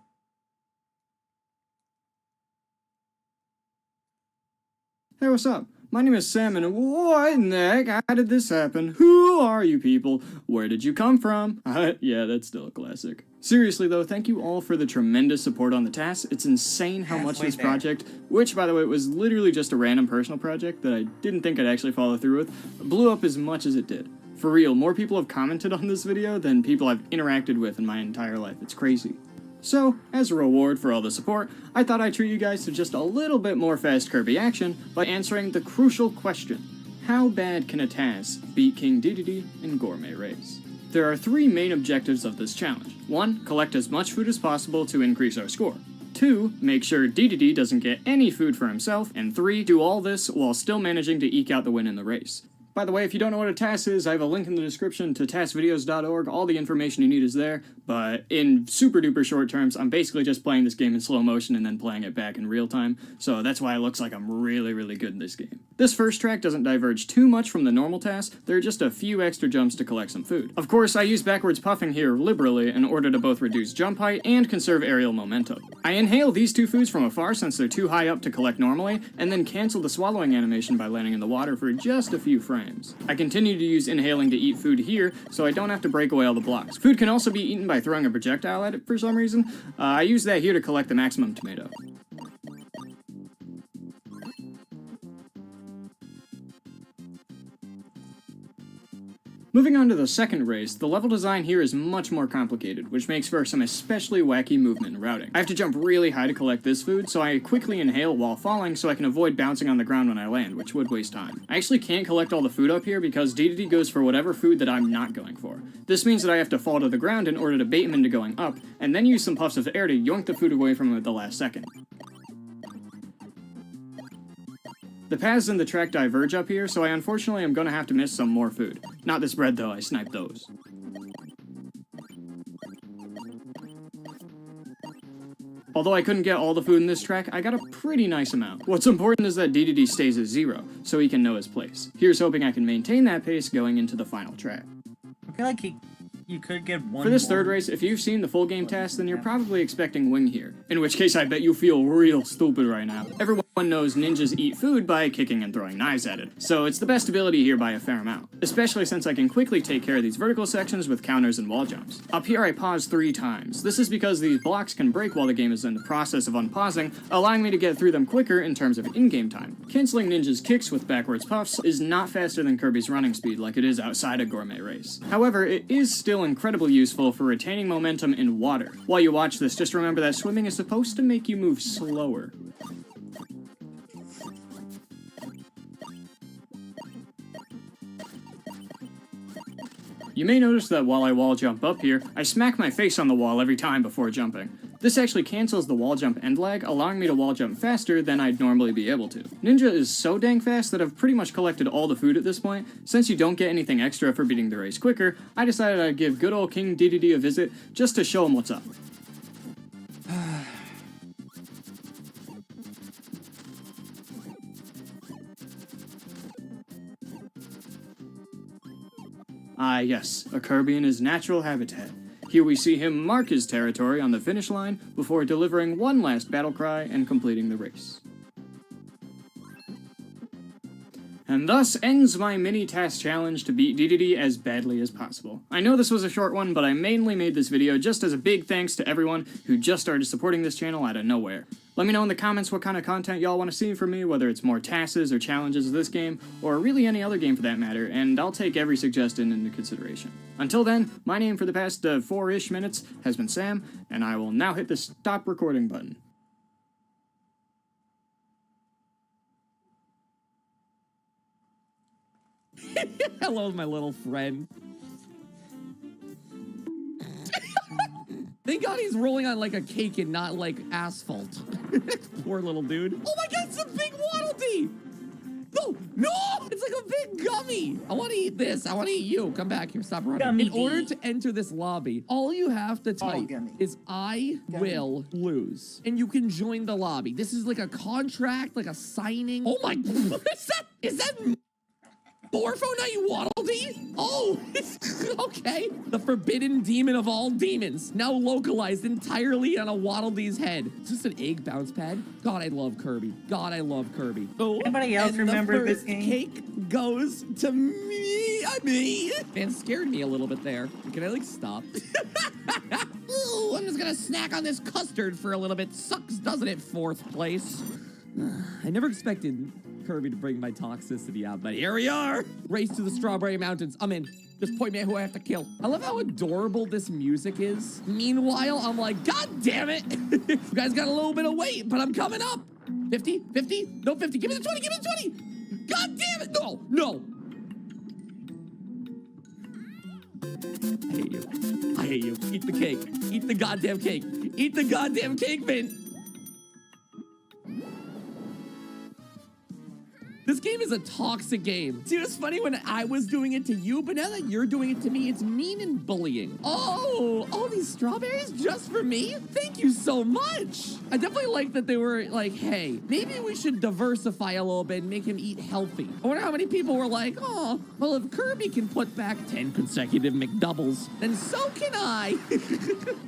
Hey, what's up? My name is Sam, and what in the heck? How did this happen? Who are you people? Where did you come from? Yeah, that's still a classic. Seriously though, thank you all for the tremendous support on the task. It's insane how much this project, which by the way was literally just a random personal project that I didn't think I'd actually follow through with, blew up as much as it did. For real, more people have commented on this video than people I've interacted with in my entire life. It's crazy. So, as a reward for all the support, I thought I'd treat you guys to just a little bit more fast Kirby action by answering the crucial question: how bad can a task beat King Dedede in Gourmet Race? There are 3 main objectives of this challenge. 1, collect as much food as possible to increase our score. 2, make sure Dedede doesn't get any food for himself. And 3, do all this while still managing to eke out the win in the race. By the way, if you don't know what a TAS is, I have a link in the description to TASvideos.org. All the information you need is there, but in super duper short terms, I'm basically just playing this game in slow motion and then playing it back in real time, so that's why it looks like I'm really, really good in this game. This first track doesn't diverge too much from the normal task. There are just a few extra jumps to collect some food. Of course, I use backwards puffing here liberally in order to both reduce jump height and conserve aerial momentum. I inhale these 2 foods from afar since they're too high up to collect normally, and then cancel the swallowing animation by landing in the water for just a few frames. I continue to use inhaling to eat food here, so I don't have to break away all the blocks. Food can also be eaten by throwing a projectile at it for some reason. I use that here to collect the maximum tomato. Moving on to the second race, the level design here is much more complicated, which makes for some especially wacky movement and routing. I have to jump really high to collect this food, so I quickly inhale while falling so I can avoid bouncing on the ground when I land, which would waste time. I actually can't collect all the food up here because DDD goes for whatever food that I'm not going for. This means that I have to fall to the ground in order to bait him into going up, and then use some puffs of air to yoink the food away from him at the last second. The paths and the track diverge up here, so I unfortunately am gonna have to miss some more food. Not this bread though, I sniped those. Although I couldn't get all the food in this track, I got a pretty nice amount. What's important is that DDD stays at 0, so he can know his place. Here's hoping I can maintain that pace going into the final track. I feel like you could get one For this more. third race, if you've seen the full game task, then you're probably expecting wing here. In which case, I bet you feel real stupid right now. Everyone knows ninjas eat food by kicking and throwing knives at it, so it's the best ability here by a fair amount. Especially since I can quickly take care of these vertical sections with counters and wall jumps. Up here I pause 3 times. This is because these blocks can break while the game is in the process of unpausing, allowing me to get through them quicker in terms of in-game time. Canceling Ninja's kicks with backwards puffs is not faster than Kirby's running speed like it is outside a gourmet race. However, it is still incredibly useful for retaining momentum in water. While you watch this, just remember that swimming is supposed to make you move slower. You may notice that while I wall jump up here, I smack my face on the wall every time before jumping. This actually cancels the wall jump end lag, allowing me to wall jump faster than I'd normally be able to. Ninja is so dang fast that I've pretty much collected all the food at this point. Since you don't get anything extra for beating the race quicker, I decided I'd give good old King DDD a visit just to show him what's up. Ah yes, a Kirby in his natural habitat. Here we see him mark his territory on the finish line before delivering one last battle cry and completing the race. And thus ends my mini task challenge to beat DDD as badly as possible. I know this was a short one, but I mainly made this video just as a big thanks to everyone who just started supporting this channel out of nowhere. Let me know in the comments what kind of content y'all want to see from me, whether it's more tasks or challenges of this game, or really any other game for that matter, and I'll take every suggestion into consideration. Until then, my name for the past 4-ish minutes has been Sam, and I will now hit the stop recording button. Hello, my little friend. Thank God he's rolling on like a cake and not like asphalt. Poor little dude. Oh my God, it's a big Waddle Dee! No, no! It's like a big gummy. I want to eat this. I want to eat you. Come back here. Stop running. Gummy In order Dee. to enter this lobby, all you have to type is I will lose. And you can join the lobby. This is like a contract, like a signing. Oh my, is that Morpho, not you Waddle Dee? Oh, okay. The forbidden demon of all demons, now localized entirely on a Waddle Dee's head. Is this an egg bounce pad? God, I love Kirby. God, I love Kirby. Oh, Anybody else and remember the this first game? cake goes to me. Man, scared me a little bit there. Can I like stop? Ooh, I'm just gonna snack on this custard for a little bit. Sucks, doesn't it? 4th place. I never expected Kirby to bring my toxicity out, but here we are. Race to the Strawberry Mountains. I'm in. Just point me at who I have to kill. I love how adorable this music is. Meanwhile, I'm like, God damn it. You guys got a little bit of weight, but I'm coming up. 50, 50, no 50. Give me the 20, give me the 20. God damn it. No, no. I hate you. I hate you. Eat the cake. Eat the goddamn cake. Eat the goddamn cake, Vin. This game is a toxic game. Dude, it's funny when I was doing it to you, but now that you're doing it to me, it's mean and bullying. Oh, all these strawberries just for me? Thank you so much. I definitely like that they were like, hey, maybe we should diversify a little bit and make him eat healthy. I wonder how many people were like, oh, well, if Kirby can put back 10 consecutive McDoubles, then so can I.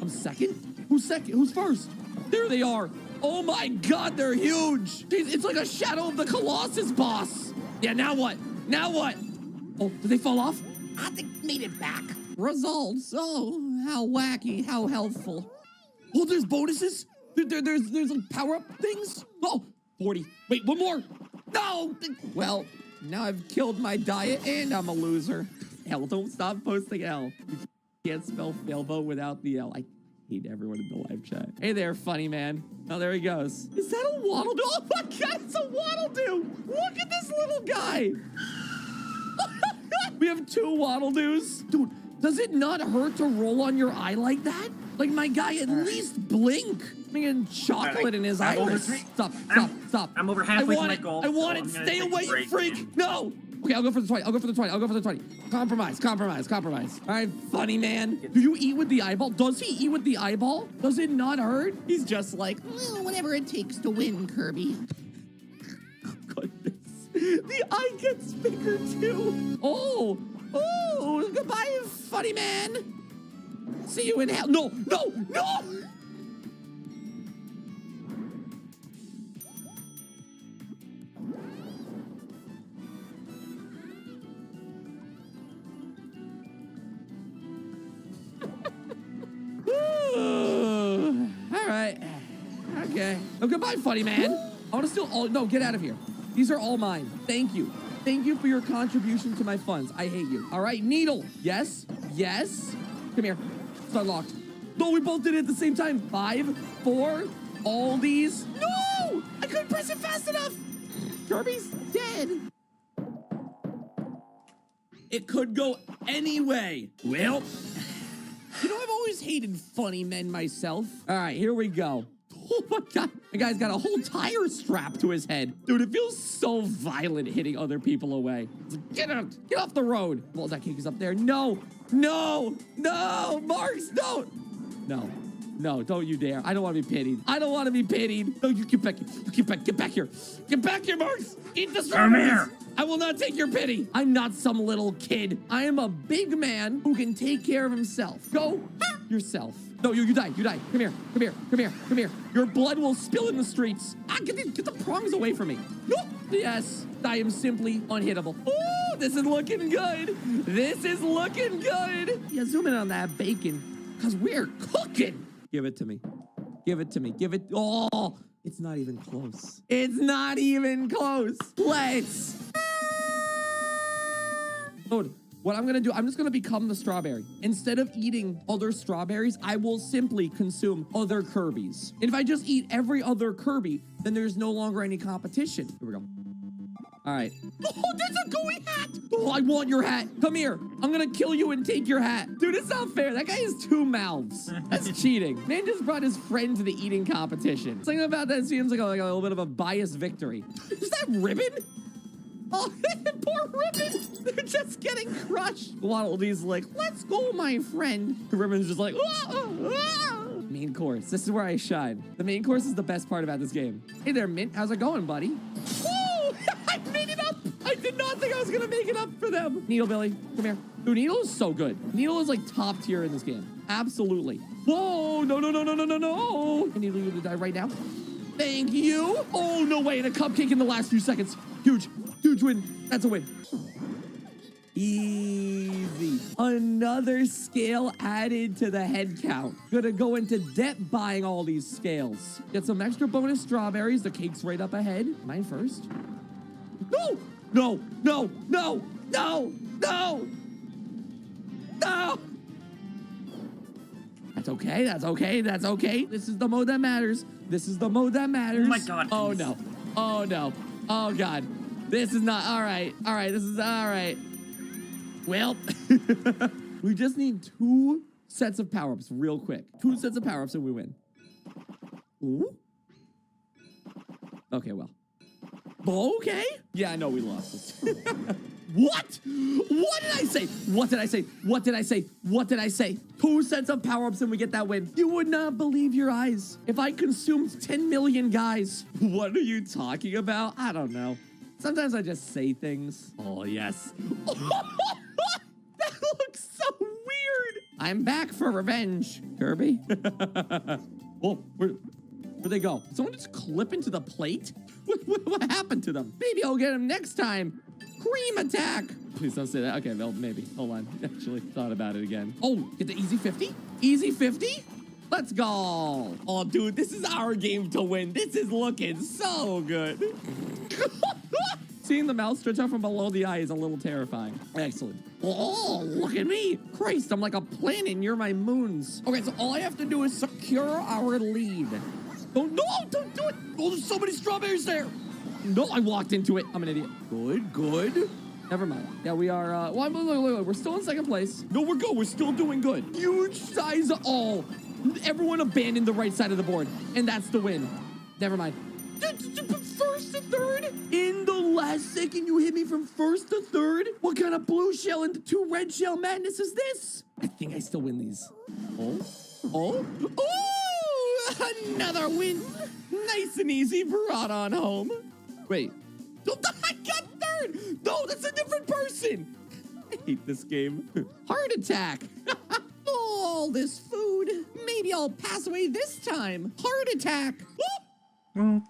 I'm second? Who's second? Who's first? There they are. Oh my God, they're huge. It's like a Shadow of the Colossus boss. Yeah, now what? Now what? Oh, did they fall off? Ah, they made it back. Results. Oh, how wacky, how helpful. Oh, there's bonuses? There's like power-up things? Oh, 40. Wait, one more. No. Well, now I've killed my diet and I'm a loser. L. Don't stop posting L. You can't spell fail vote without the L. I hate everyone in the live chat. Hey there, funny man. Oh, there he goes. Is that a Waddle Doo? Oh my God, it's a Waddle Doo. Look at this little guy. We have 2 Waddle Doos. Dude, does it not hurt to roll on your eye like that? Like, my guy, at least blink. I'm getting chocolate in his iris. Stop. I'm over halfway to my goal. I want so it. I'm gonna Stay take a away, you break, freak. man. No. Okay, I'll go for the 20. I'll go for the 20. Compromise. All right, funny man. Do you eat with the eyeball? Does he eat with the eyeball? Does it not hurt? He's just like, well, whatever it takes to win, Kirby. Oh, goodness. The eye gets bigger, too. Oh, goodbye, funny man. See you in hell. No. All right. Okay. Oh, goodbye, funny man. I want to steal all. No, get out of here. These are all mine. Thank you. Thank you for your contribution to my funds. I hate you. All right, Needle. Yes. Come here. It's unlocked. No, we both did it at the same time. 5, 4, all these. No! I couldn't press it fast enough. Kirby's dead. It could go any way. Well, you know, I've always hated funny men myself. All right, here we go. Oh my God, the guy's got a whole tire strapped to his head. Dude, it feels so violent hitting other people away. Get off the road. Well, that cake is up there. No, Marks, don't. No, don't you dare. I don't want to be pitied. No, you get back here. Get back here, Marks. Eat the strawberries. Come here. I will not take your pity. I'm not some little kid. I am a big man who can take care of himself. Go yourself. No, you die. Come here. Your blood will spill in the streets. Get the prongs away from me. No. Yes, I am simply unhittable. Oh, this is looking good. Yeah, zoom in on that bacon, because we're cooking. Give it to me. Oh, it's not even close. Let's. Dude, what I'm gonna do, I'm just gonna become the strawberry. Instead of eating other strawberries, I will simply consume other Kirby's. And if I just eat every other Kirby, then there's no longer any competition. Here we go. All right. Oh, that's a gooey hat. Oh, I want your hat. Come here. I'm gonna kill you and take your hat. Dude, it's not fair. That guy has 2 mouths. That's cheating. Man just brought his friend to the eating competition. Something about that seems like a little bit of a biased victory. Is that Ribbon? Oh, poor Ribbon. They're just getting crushed. Waddle Dee's like, let's go, my friend. Ribbon's just like, Main course. This is where I shine. The main course is the best part about this game. Hey there, Mint. How's it going, buddy? Woo! I made it up. I did not think I was going to make it up for them. Needle Billy, come here. Dude, Needle is so good. Needle is like top tier in this game. Absolutely. Whoa, no. I need you to die right now. Thank you. Oh, no way. And a cupcake in the last few seconds. Huge win. That's a win. Easy. Another scale added to the head count. Gonna go into debt buying all these scales. Get some extra bonus strawberries. The cake's right up ahead. Mine first. No. That's okay. This is the mode that matters. Oh my God. Oh no. Oh God. This is not all right. This is all right. Well, we just need 2 sets of power-ups real quick. 2 sets of power-ups and we win. Ooh. Okay, well. Okay. Yeah, I know we lost this. What? What did I say? 2 sets of power-ups and we get that win. You would not believe your eyes if I consumed 10 million guys. What are you talking about? I don't know. Sometimes I just say things. Oh, yes. That looks so weird. I'm back for revenge, Kirby. Oh, where'd they go? Someone just clip into the plate? What happened to them? Maybe I'll get him next time. Cream attack. Please don't say that. Okay, well, maybe. Hold on. Actually thought about it again. Oh, get the easy 50? Easy 50? Let's go. Oh, dude, this is our game to win. This is looking so good. seeing the mouth stretch out from below the eye is a little terrifying. Excellent. Oh, look at me. Christ, I'm like a planet and you're my moons. Okay, so all I have to do is secure our lead. Oh, no, don't do it. Oh, there's so many strawberries there. No, I walked into it. I'm an idiot. Good. Never mind. Yeah, we are, wait. We're still in second place. No, we're good. We're still doing good. Huge size. Oh, everyone abandoned the right side of the board. And that's the win. Never mind. First to third? In the last second, you hit me from first to third? What kind of blue shell into 2 red shell madness is this? I think I still win these. Oh! Another win. Nice and easy, brought on home. Wait. I got third! No, that's a different person! I hate this game. Heart attack! All this food. Maybe I'll pass away this time. Heart attack! Mm.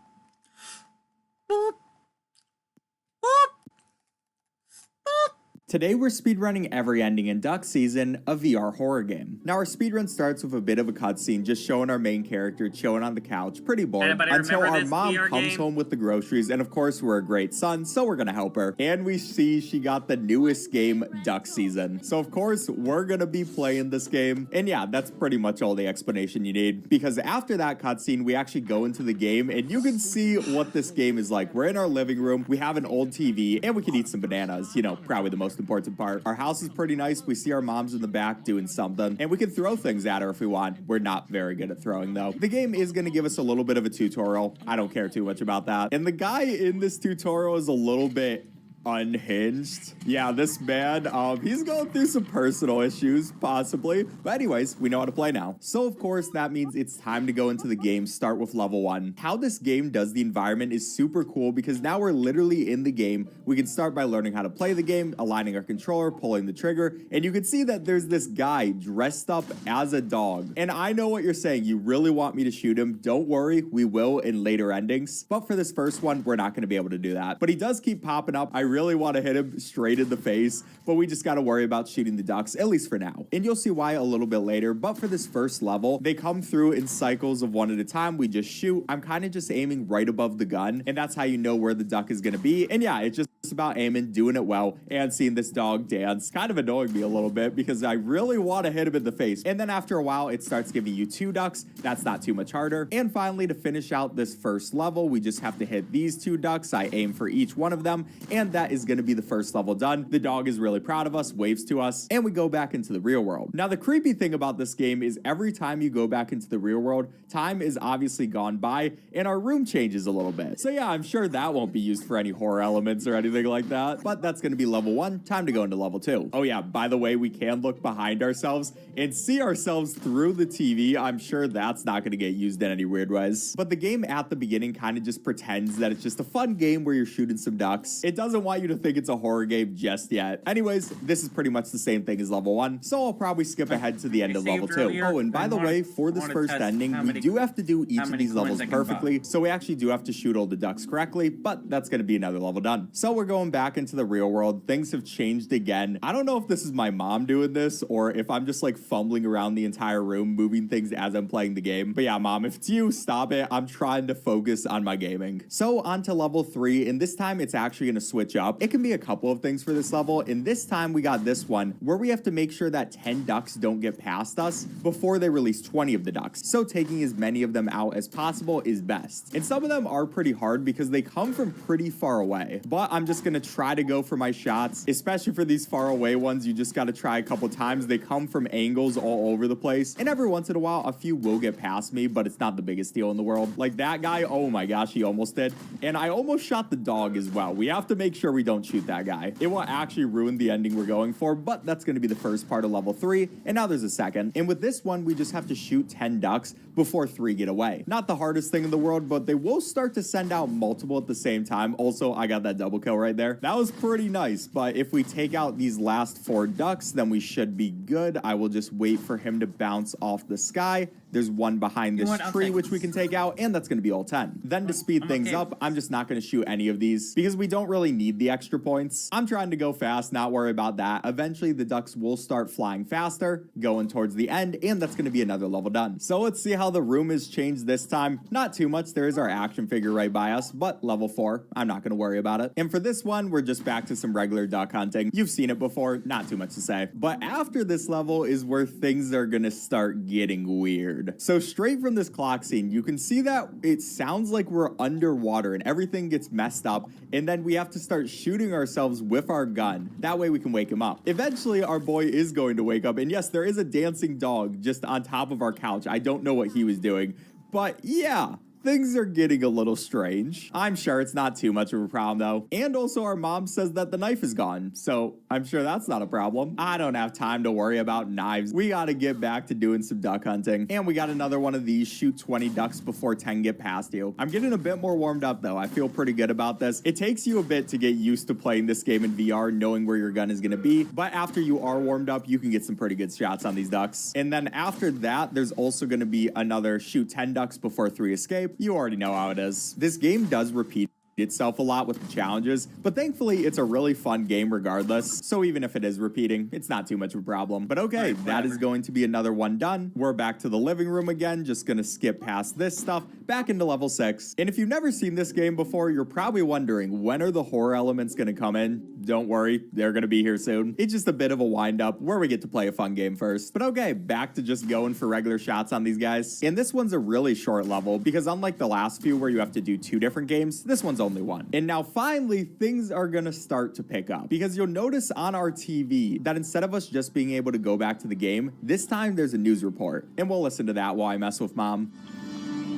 Today we're speedrunning every ending in Duck Season, a VR horror game. Now our speedrun starts with a bit of a cutscene just showing our main character chilling on the couch, pretty bored, Anybody until remember our this mom VR comes game? home with the groceries, and of course we're a great son, so we're gonna help her. And we see she got the newest game, Duck Season. So of course we're gonna be playing this game, and yeah, that's pretty much all the explanation you need, because after that cutscene we actually go into the game and you can see what this game is like. We're in our living room, we have an old TV, and we can eat some bananas, you know, probably the most important part. Our house is pretty nice. We see our moms in the back doing something, and we can throw things at her if we want. We're not very good at throwing, though. The game is going to give us a little bit of a tutorial. I don't care too much about that. And the guy in this tutorial is a little bit unhinged. Yeah, this man, he's going through some personal issues, possibly. But anyways, we know how to play now. So of course, that means it's time to go into the game, start with level 1. How this game does the environment is super cool because now we're literally in the game. We can start by learning how to play the game, aligning our controller, pulling the trigger, and you can see that there's this guy dressed up as a dog. And I know what you're saying. You really want me to shoot him. Don't worry, we will in later endings. But for this first one, we're not going to be able to do that. But he does keep popping up. I really want to hit him straight in the face, but we just got to worry about shooting the ducks, at least for now. And you'll see why a little bit later, but for this first level, they come through in cycles of 1 at a time. We just shoot. I'm kind of just aiming right above the gun, and that's how you know where the duck is going to be. And yeah, it's just about aiming, doing it well, and seeing this dog dance. Kind of annoying me a little bit because I really want to hit him in the face. And then after a while, it starts giving you 2 ducks. That's not too much harder. And finally, to finish out this first level, we just have to hit these 2 ducks. I aim for each one of them, and that is going to be the first level done. The dog is really proud of us, waves to us, and we go back into the real world. Now, the creepy thing about this game is every time you go back into the real world, time is obviously gone by, and our room changes a little bit. So yeah, I'm sure that won't be used for any horror elements or anything like that, but that's going to be level 1. Time to go into level 2. Oh yeah, by the way, we can look behind ourselves and see ourselves through the TV. I'm sure that's not going to get used in any weird ways. But the game at the beginning kind of just pretends that it's just a fun game where you're shooting some ducks. It doesn't want you to think it's a horror game just yet. Anyways, this is pretty much the same thing as level 1, so I'll probably skip ahead to the end of level 2. Oh, and by the way, for this first ending, we do have to do each of these levels perfectly, so we actually do have to shoot all the ducks correctly, but that's going to be another level done. So we're going back into the real world. Things have changed again. I don't know if this is my mom doing this or if I'm just like fumbling around the entire room, moving things as I'm playing the game. But yeah, mom, if it's you, stop it. I'm trying to focus on my gaming. So on to level 3, and this time it's actually going to switch up. It can be a couple of things for this level, and this time we got this one where we have to make sure that 10 ducks don't get past us before they release 20 of the ducks. So taking as many of them out as possible is best. And some of them are pretty hard because they come from pretty far away, but I'm just going to try to go for my shots, especially for these far away ones. You just got to try a couple times. They come from angles all over the place, and every once in a while a few will get past me, but it's not the biggest deal in the world. Like that guy, oh my gosh, he almost did. And I almost shot the dog as well. We have to make sure we don't shoot that guy. It will actually ruin the ending we're going for, but that's going to be the first part of level 3, and now there's a second. And with this one, we just have to shoot 10 ducks before 3 get away. Not the hardest thing in the world, but they will start to send out multiple at the same time. Also, I got that double kill right there. That was pretty nice, but if we take out these last 4 ducks, then we should be good. I will just wait for him to bounce off the sky. There's one behind You know this what? I'll tree, take which we this. can take out, and that's going to be all 10. Then to speed I'm things okay up, with I'm just not going to shoot any of these because we don't really need the extra points. I'm trying to go fast, not worry about that. Eventually, the ducks will start flying faster, going towards the end, and that's going to be another level done. So let's see how the room is changed this time. Not too much. There is our action figure right by us, but level 4. I'm not going to worry about it. And for this one, we're just back to some regular duck hunting. You've seen it before, not too much to say. But after this level is where things are going to start getting weird. So straight from this clock scene, you can see that it sounds like we're underwater and everything gets messed up, and then we have to start shooting ourselves with our gun. That way we can wake him up. Eventually, our boy is going to wake up, and yes, there is a dancing dog just on top of our couch. I don't know what he was doing, but yeah. Things are getting a little strange. I'm sure it's not too much of a problem though. And also our mom says that the knife is gone, so I'm sure that's not a problem. I don't have time to worry about knives. We gotta get back to doing some duck hunting. And we got another one of these, shoot 20 ducks before 10 get past you. I'm getting a bit more warmed up though. I feel pretty good about this. It takes you a bit to get used to playing this game in VR, knowing where your gun is gonna be. But after you are warmed up, you can get some pretty good shots on these ducks. And then after that, there's also gonna be another shoot 10 ducks before 3 escape. You already know how it is. This game does repeat itself a lot with the challenges, but thankfully it's a really fun game regardless, so even if it is repeating, it's not too much of a problem. But okay, that is going to be another one done. We're back to the living room again, just gonna skip past this stuff, back into level 6. And if you've never seen this game before, you're probably wondering, when are the horror elements gonna come in? Don't worry, they're gonna be here soon. It's just a bit of a wind up where we get to play a fun game first. But okay, back to just going for regular shots on these guys. And this one's a really short level because unlike the last few where you have to do 2 different games, this one's only one. And now finally, things are gonna start to pick up because you'll notice on our TV that instead of us just being able to go back to the game, this time there's a news report. And we'll listen to that while I mess with mom.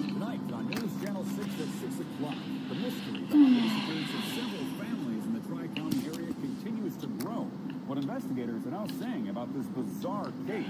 Tonight on News Channel 6 at 6 o'clock, the mystery behind the disappearance of several families in the Tri-County area continues to grow. What investigators are now saying about this bizarre case.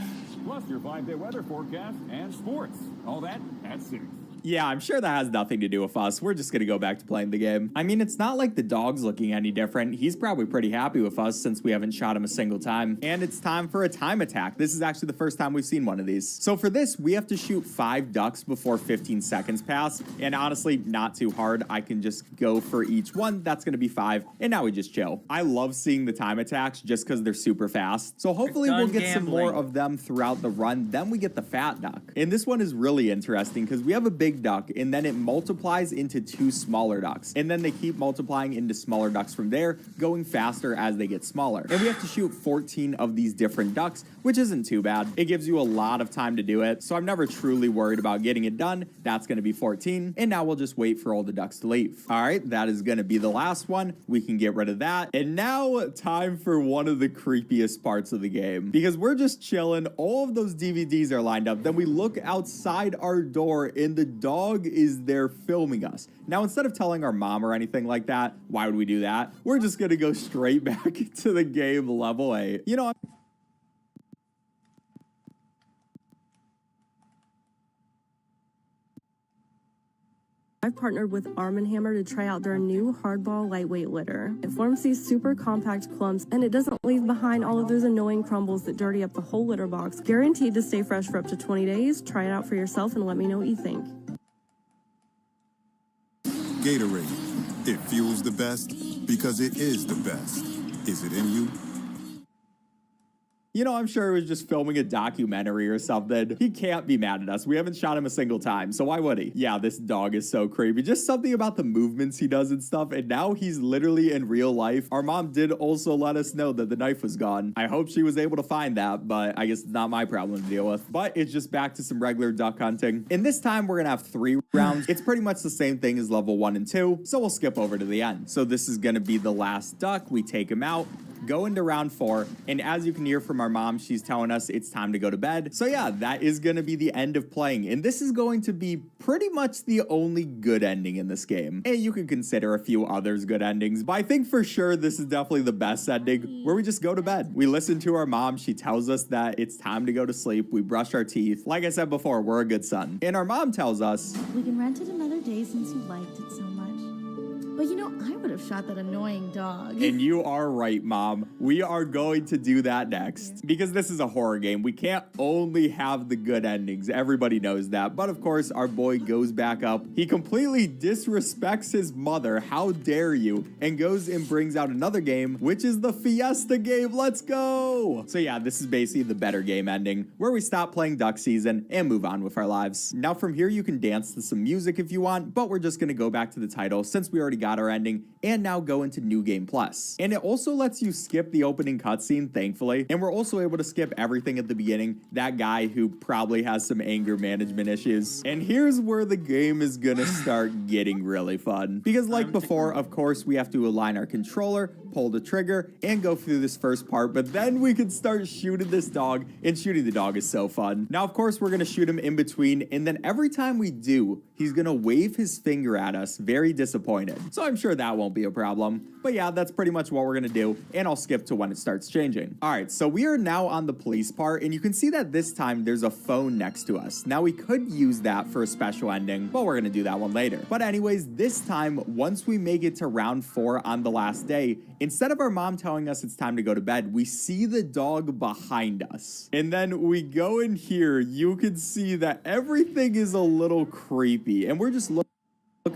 Plus your 5-day weather forecast and sports. All that at 6. Yeah, I'm sure that has nothing to do with us. We're just gonna go back to playing the game. I mean, it's not like the dog's looking any different. He's probably pretty happy with us since we haven't shot him a single time. And it's time for a time attack. This is actually the first time we've seen one of these. So for this, we have to shoot 5 ducks before 15 seconds pass. And honestly, not too hard. I can just go for each one. That's gonna be 5. And now we just chill. I love seeing the time attacks just because they're super fast. So hopefully we'll get some more of them throughout the run. Then we get the fat duck. And this one is really interesting because we have a big duck and then it multiplies into 2 smaller ducks, and then they keep multiplying into smaller ducks from there, going faster as they get smaller. And we have to shoot 14 of these different ducks, which isn't too bad. It gives you a lot of time to do it, so I'm never truly worried about getting it done. That's going to be 14, and now we'll just wait for all the ducks to leave. All right, that is going to be the last one. We can get rid of that. And now time for one of the creepiest parts of the game, because we're just chilling. All of those DVDs are lined up. Then we look outside our door and the dog is there filming us. Now, instead of telling our mom or anything like that, why would we do that? We're just gonna go straight back to the game level 8. You know, I've partnered with Arm & Hammer to try out their new hardball lightweight litter. It forms these super compact clumps, and it doesn't leave behind all of those annoying crumbles that dirty up the whole litter box. Guaranteed to stay fresh for up to 20 days. Try it out for yourself and let me know what you think. Gatorade. It fuels the best because it is the best. Is it in you? You know, I'm sure he was just filming a documentary or something. He can't be mad at us. We haven't shot him a single time, so why would he? Yeah, this dog is so creepy. Just something about the movements he does and stuff, and now he's literally in real life. Our mom did also let us know that the knife was gone. I hope she was able to find that, but I guess it's not my problem to deal with. But it's just back to some regular duck hunting. And this time, we're gonna have 3 rounds. It's pretty much the same thing as level 1 and 2, so we'll skip over to the end. So this is gonna be the last duck. We take him out, go into round 4, and as you can hear from our mom, she's telling us it's time to go to bed. So yeah, that is going to be the end of playing, and this is going to be pretty much the only good ending in this game. And you can consider a few others good endings, but I think for sure this is definitely the best ending, where we just go to bed. We listen to our mom, she tells us that it's time to go to sleep, we brush our teeth. Like I said before, we're a good son. And our mom tells us, we can rent it another day since you liked it so much. But you know, I would have shot that annoying dog. And you are right, Mom. We are going to do that next. Because this is a horror game. We can't only have the good endings. Everybody knows that. But of course, our boy goes back up. He completely disrespects his mother. How dare you? And goes and brings out another game, which is the Fiesta game. Let's go. So yeah, this is basically the better game ending, where we stop playing duck season and move on with our lives. Now from here, you can dance to some music if you want, but we're just going to go back to the title since we already got our ending, and now go into New Game Plus. And it also lets you skip the opening cutscene, thankfully, and we're also able to skip everything at the beginning, that guy who probably has some anger management issues. And here's where the game is gonna start getting really fun. Because like before, of course, we have to align our controller, pull the trigger, and go through this first part, but then we can start shooting this dog, and shooting the dog is so fun. Now, of course, we're gonna shoot him in between, and then every time we do, he's gonna wave his finger at us, very disappointed. So I'm sure that won't be a problem. But yeah, that's pretty much what we're gonna do, and I'll skip to when it starts changing. All right, so we are now on the police part, and you can see that this time there's a phone next to us. Now, we could use that for a special ending, but we're gonna do that one later. But anyways, this time, once we make it to round 4 on the last day, instead of our mom telling us it's time to go to bed, we see the dog behind us. And then we go in here, you can see that everything is a little creepy, and we're just looking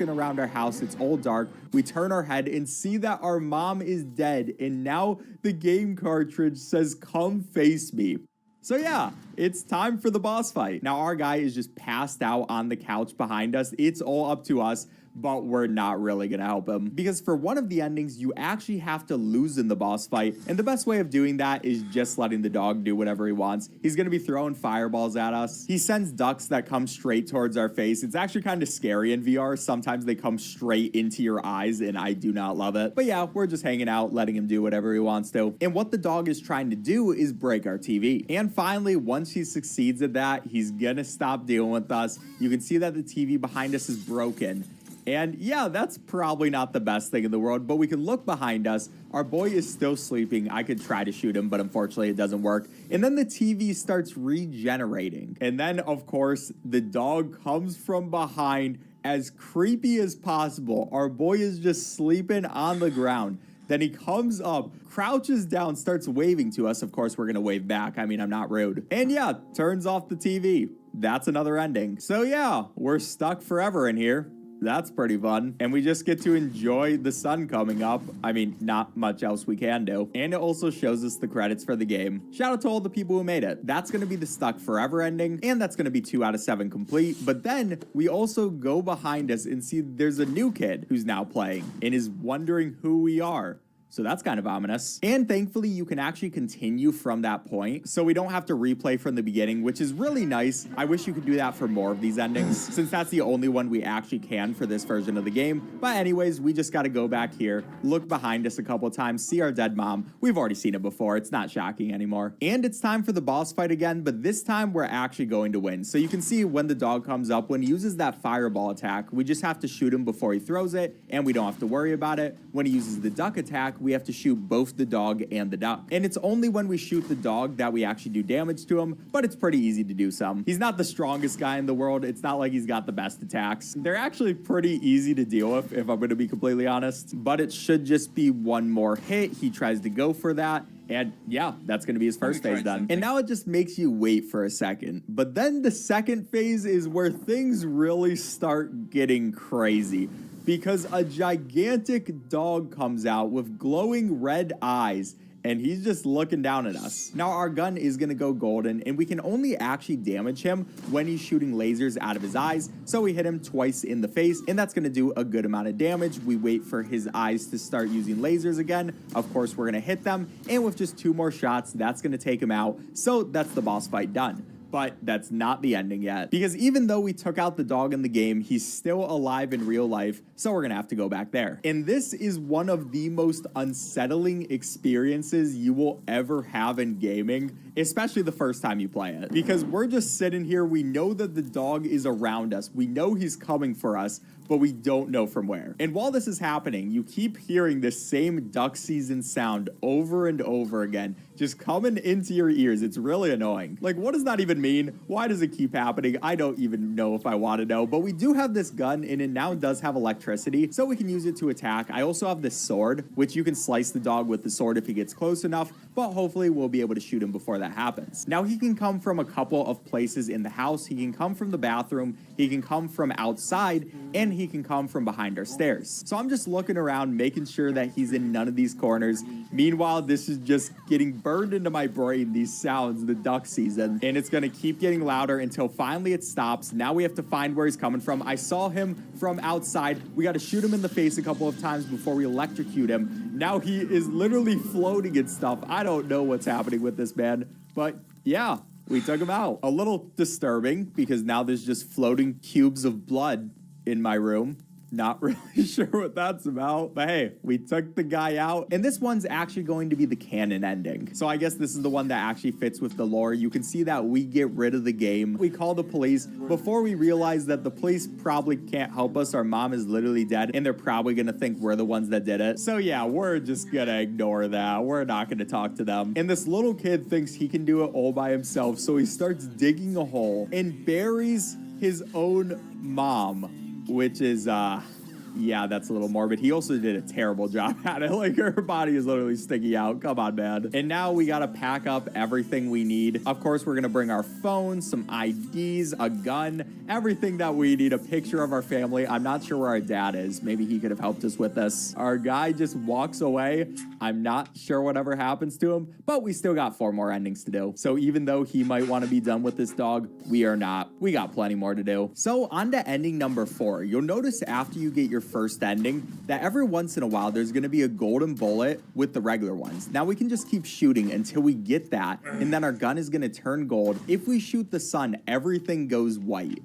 around our house. It's all dark. We turn our head and see that our mom is dead, and now the game cartridge says, "Come face me." So yeah, it's time for the boss fight. Now our guy is just passed out on the couch behind us. It's all up to us, but we're not really gonna help him. Because for one of the endings, you actually have to lose in the boss fight, and the best way of doing that is just letting the dog do whatever he wants. He's gonna be throwing fireballs at us. He sends ducks that come straight towards our face. It's actually kind of scary in VR. Sometimes they come straight into your eyes, and I do not love it. But yeah, we're just hanging out, letting him do whatever he wants to. And what the dog is trying to do is break our TV. And finally, once he succeeds at that, he's gonna stop dealing with us. You can see that the TV behind us is broken. And yeah, that's probably not the best thing in the world, but we can look behind us. Our boy is still sleeping. I could try to shoot him, but unfortunately it doesn't work. And then the TV starts regenerating. And then, of course, the dog comes from behind, as creepy as possible. Our boy is just sleeping on the ground. Then he comes up, crouches down, starts waving to us. Of course, we're going to wave back. I mean, I'm not rude. And yeah, turns off the TV. That's another ending. So yeah, we're stuck forever in here. That's pretty fun. And we just get to enjoy the sun coming up. I mean, not much else we can do. And it also shows us the credits for the game. Shout out to all the people who made it. That's going to be the stuck forever ending, and that's going to be 2 out of 7 complete. But then we also go behind us and see there's a new kid who's now playing and is wondering who we are. So that's kind of ominous. And thankfully, you can actually continue from that point, so we don't have to replay from the beginning, which is really nice. I wish you could do that for more of these endings, since that's the only one we actually can for this version of the game. But anyways, we just got to go back here, look behind us a couple times, see our dead mom. We've already seen it before. It's not shocking anymore. And it's time for the boss fight again, but this time we're actually going to win. So you can see when the dog comes up, when he uses that fireball attack, we just have to shoot him before he throws it, and we don't have to worry about it. When he uses the duck attack, we have to shoot both the dog and the duck. And it's only when we shoot the dog that we actually do damage to him, but it's pretty easy to do some. He's not the strongest guy in the world. It's not like he's got the best attacks. They're actually pretty easy to deal with, if I'm going to be completely honest, but it should just be one more hit. He tries to go for that. And yeah, that's going to be his first phase done. And now it just makes you wait for a second. But then the second phase is where things really start getting crazy, because a gigantic dog comes out with glowing red eyes, and he's just looking down at us. Now our gun is gonna go golden, and we can only actually damage him when he's shooting lasers out of his eyes. So we hit him twice in the face, and that's gonna do a good amount of damage. We wait for his eyes to start using lasers again. Of course, we're gonna hit them, and with just 2 more shots, that's gonna take him out. So that's the boss fight done. But that's not the ending yet, because even though we took out the dog in the game, he's still alive in real life, so we're gonna have to go back there. And this is one of the most unsettling experiences you will ever have in gaming, especially the first time you play it, because we're just sitting here, we know that the dog is around us, we know he's coming for us, but we don't know from where. And while this is happening, you keep hearing the same duck season sound over and over again. just coming into your ears. It's really annoying. Like, what does that even mean? Why does it keep happening? I don't even know if I want to know, but we do have this gun, and it now does have electricity, so we can use it to attack. I also have this sword, which you can slice the dog with the sword if he gets close enough, but hopefully we'll be able to shoot him before that happens. Now, he can come from a couple of places in the house. He can come from the bathroom, he can come from outside, and he can come from behind our stairs. So I'm just looking around, making sure that he's in none of these corners. Meanwhile, this is just getting burned into my brain, these sounds, the duck season, and it's gonna keep getting louder until finally it stops. Now we have to find where he's coming from. I saw him from outside. We got to shoot him in the face a couple of times before we electrocute him. Now he is literally floating and stuff. I don't know what's happening with this man, but yeah, we took him out. A little disturbing because now there's just floating cubes of blood in my room. Not really sure what that's about, but hey, we took the guy out, and this one's actually going to be the canon ending. So I guess this is the one that actually fits with the lore. You can see that we get rid of the game. We call the police before we realize that the police probably can't help us. Our mom is literally dead, and they're probably gonna think we're the ones that did it. So yeah, we're just gonna ignore that. We're not gonna talk to them. And this little kid thinks he can do it all by himself, so he starts digging a hole and buries his own mom. Which is, yeah, that's a little morbid. He also did a terrible job at it. Like, her body is literally sticking out. Come on, man. And now we gotta pack up everything we need. Of course, we're gonna bring our phones, some IDs, a gun, everything that we need, a picture of our family. I'm not sure where our dad is. Maybe he could have helped us with this. Our guy just walks away. I'm not sure whatever happens to him, but we still got 4 more endings to do. So even though he might want to be done with this dog, we are not. We got plenty more to do. So on to ending number 4. You'll notice after you get your first ending that every once in a while there's going to be a golden bullet with the regular ones. Now we can just keep shooting until we get that, and then our gun is going to turn gold. If we shoot the sun, everything goes white.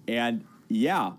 And yeah,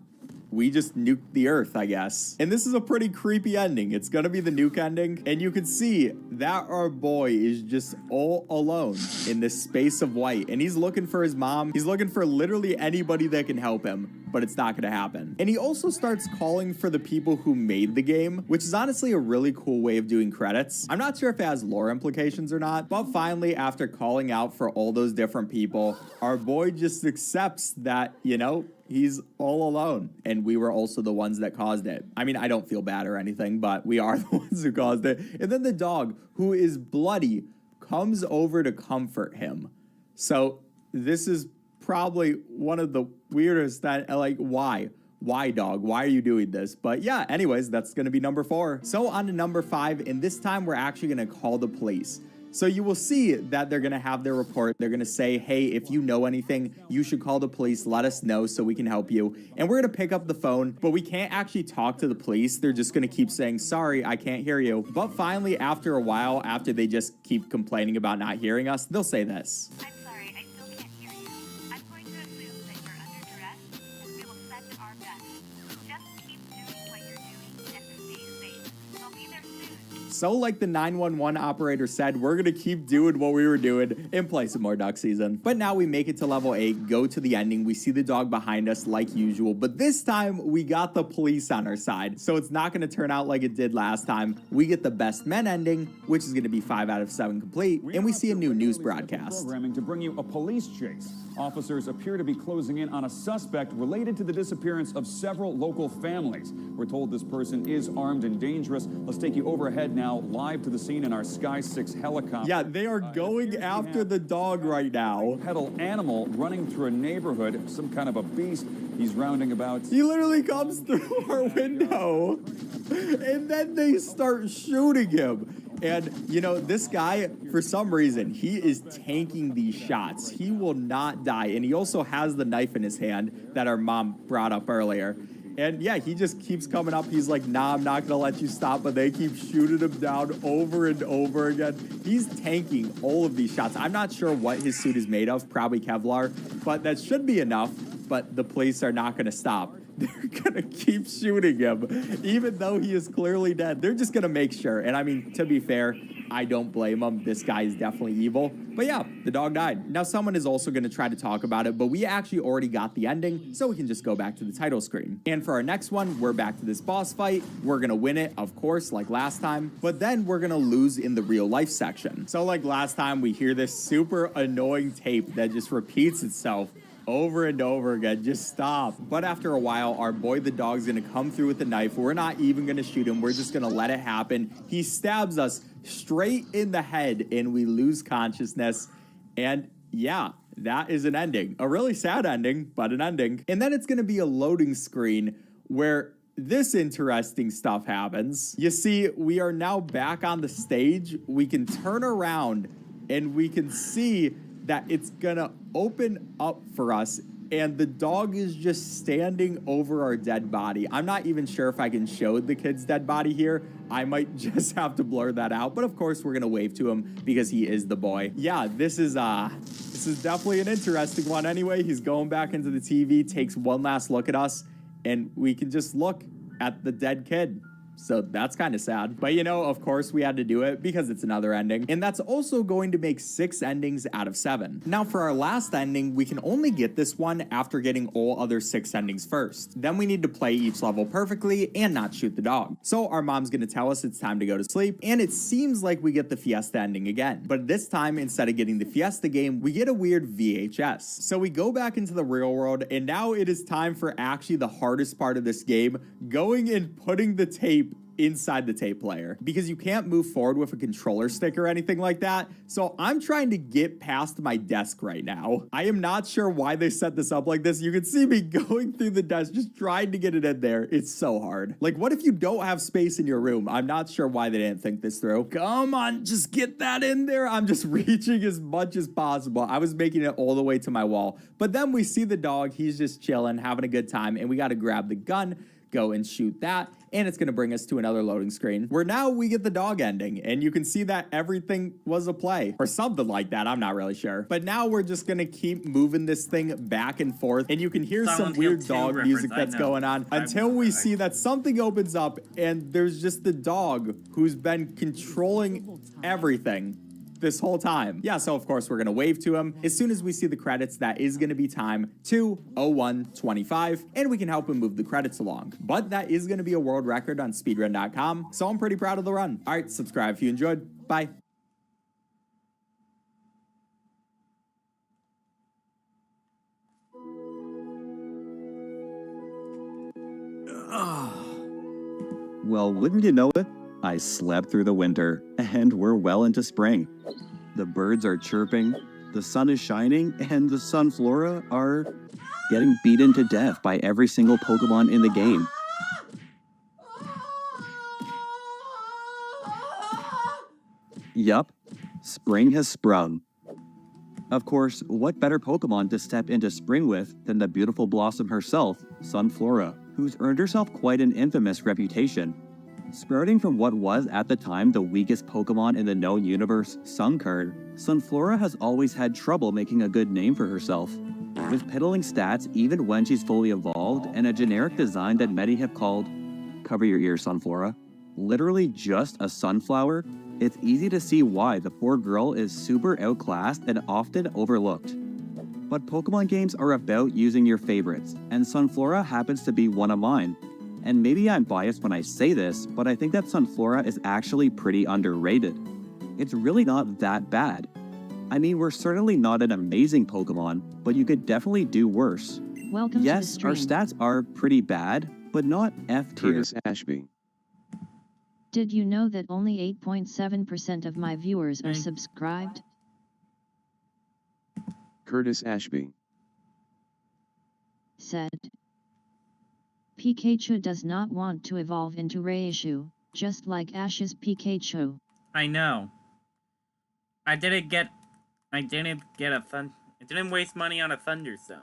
we just nuked the earth, I guess. And this is a pretty creepy ending. It's gonna be the nuke ending. And you can see that our boy is just all alone in this space of white. And he's looking for his mom. He's looking for literally anybody that can help him, but it's not gonna happen. And he also starts calling for the people who made the game, which is honestly a really cool way of doing credits. I'm not sure if it has lore implications or not, but finally, after calling out for all those different people, our boy just accepts that, you know, he's all alone, and we were also the ones that caused it. I mean, I don't feel bad or anything, but we are the ones who caused it. And then the dog, who is bloody, comes over to comfort him. So this is probably one of the weirdest that, like, why? Why, dog? Why are you doing this? But yeah, anyways, that's going to be number 4. So on to number 5, and this time we're actually going to call the police. So you will see that they're going to have their report. They're going to say, hey, if you know anything, you should call the police. Let us know so we can help you. And we're going to pick up the phone, but we can't actually talk to the police. They're just going to keep saying, sorry, I can't hear you. But finally, after a while, after they just keep complaining about not hearing us, they'll say this. I'm sorry, I still can't hear you. I'm going to assume that you're under duress. We will send our best. Just keep doing what you're doing and stay safe. We'll be there soon. So like the 911 operator said, we're going to keep doing what we were doing and play some more duck season. But now we make it to level 8, go to the ending. We see the dog behind us like usual, but this time we got the police on our side. So it's not going to turn out like it did last time. We get the best men ending, which is going to be 5 out of 7 complete, and we see a new news broadcast. Programming to bring you a police chase. Officers appear to be closing in on a suspect related to the disappearance of several local families. We're told this person is armed and dangerous. Let's take you overhead now, live to the scene in our Sky 6 helicopter. Yeah, they are going after the dog right now. Pedal animal running through a neighborhood, some kind of a beast. He's rounding about. He literally comes through our window, and then they start shooting him. And, you know, this guy, for some reason, he is tanking these shots. He will not die. And he also has the knife in his hand that our mom brought up earlier. And yeah, he just keeps coming up. He's like, nah, I'm not going to let you stop. But they keep shooting him down over and over again. He's tanking all of these shots. I'm not sure what his suit is made of, probably Kevlar. But that should be enough. But the police are not going to stop. They're going to keep shooting him, even though he is clearly dead. They're just going to make sure. And I mean, to be fair, I don't blame him. This guy is definitely evil. But yeah, the dog died. Now someone is also going to try to talk about it, but we actually already got the ending, so we can just go back to the title screen. And for our next one, we're back to this boss fight. We're going to win it, of course, like last time, but then we're going to lose in the real life section. So like last time, we hear this super annoying tape that just repeats itself over and over again. Just stop. But after a while, our boy the dog's gonna come through with the knife. We're not even gonna shoot him. We're just gonna let it happen. He stabs us straight in the head and we lose consciousness. And yeah, that is an ending. A really sad ending, but an ending. And then it's gonna be a loading screen where this interesting stuff happens. You see, we are now back on the stage. We can turn around and we can see that it's gonna open up for us and the dog is just standing over our dead body. I'm not even sure if I can show the kid's dead body here. I might just have to blur that out, but of course we're gonna wave to him because he is the boy. Yeah, this is definitely an interesting one. Anyway, he's going back into the TV, takes one last look at us, and we can just look at the dead kid. So that's kind of sad. But you know, of course we had to do it because it's another ending. And that's also going to make 6 endings out of 7. Now for our last ending, we can only get this one after getting all other 6 endings first. Then we need to play each level perfectly and not shoot the dog. So our mom's gonna tell us it's time to go to sleep. And it seems like we get the Fiesta ending again. But this time, instead of getting the Fiesta game, we get a weird VHS. So we go back into the real world and now it is time for actually the hardest part of this game, going and putting the tape inside the tape player because you can't move forward with a controller stick or anything like that. So I'm trying to get past my desk right now. I am not sure why they set this up like this. You can see me going through the desk, just trying to get it in there. It's so hard. Like, what if you don't have space in your room? I'm not sure why they didn't think this through. Come on, just get that in there. I'm just reaching as much as possible. I was making it all the way to my wall. But then we see the dog. He's just chilling, having a good time. And we got to grab the gun, go and shoot that, and it's going to bring us to another loading screen where now we get the dog ending, and you can see that everything was a play or something like that. I'm not really sure, but now we're just going to keep moving this thing back and forth, and you can hear some weird dog music that's going on until we see that something opens up and there's just the dog who's been controlling everything this whole time. Yeah, so of course we're gonna wave to him. As soon as we see the credits, that is gonna be time 2:01:25, and we can help him move the credits along. But that is gonna be a world record on speedrun.com, so I'm pretty proud of the run. All right, subscribe if you enjoyed. Bye. Well, wouldn't you know it? I slept through the winter, and we're well into spring. The birds are chirping, the sun is shining, and the Sunflora are getting beaten to death by every single Pokemon in the game. Yup, spring has sprung. Of course, what better Pokemon to step into spring with than the beautiful blossom herself, Sunflora, who's earned herself quite an infamous reputation. Sprouting from what was at the time the weakest Pokemon in the known universe, Sunkern, Sunflora has always had trouble making a good name for herself. With piddling stats even when she's fully evolved and a generic design that many have called, cover your ears Sunflora, literally just a sunflower, it's easy to see why the poor girl is super outclassed and often overlooked. But Pokemon games are about using your favorites, and Sunflora happens to be one of mine. And maybe I'm biased when I say this, but I think that Sunflora is actually pretty underrated. It's really not that bad. I mean, we're certainly not an amazing Pokemon, but you could definitely do worse. Welcome yes, to the our stream. stats are pretty bad, but not F tier. Curtis Ashby. Did you know that only 8.7% of my viewers are subscribed? Curtis Ashby. Said. Pikachu does not want to evolve into Raichu, just like Ash's Pikachu. I know. I didn't waste money on a Thunderstone.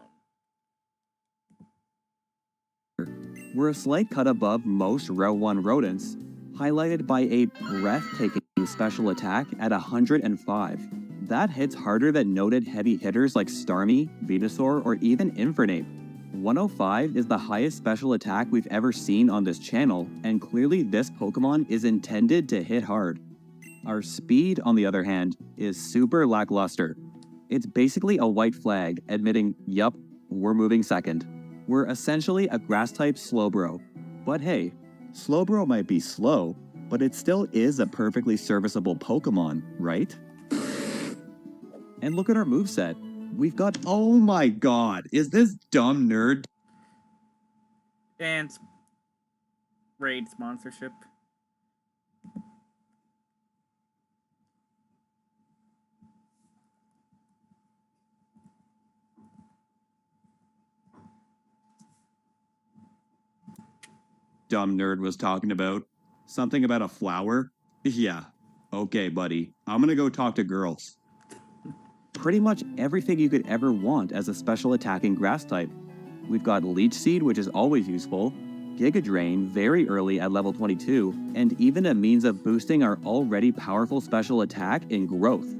We're a slight cut above most Row 1 rodents, highlighted by a breathtaking special attack at 105. That hits harder than noted heavy hitters like Starmie, Venusaur, or even Infernape. 105 is the highest special attack we've ever seen on this channel, and clearly this Pokemon is intended to hit hard. Our speed, on the other hand, is super lackluster. It's basically a white flag admitting, yup, we're moving second. We're essentially a grass-type Slowbro. But hey, Slowbro might be slow, but it still is a perfectly serviceable Pokemon, right? And look at our moveset. We've got— oh my god, is this dumb nerd? And raid sponsorship. Dumb nerd was talking about? Something about a flower? Yeah. Okay, buddy. I'm gonna go talk to girls. Pretty much everything you could ever want as a special attacking grass type. We've got Leech Seed, which is always useful, Giga Drain very early at level 22, and even a means of boosting our already powerful special attack in growth.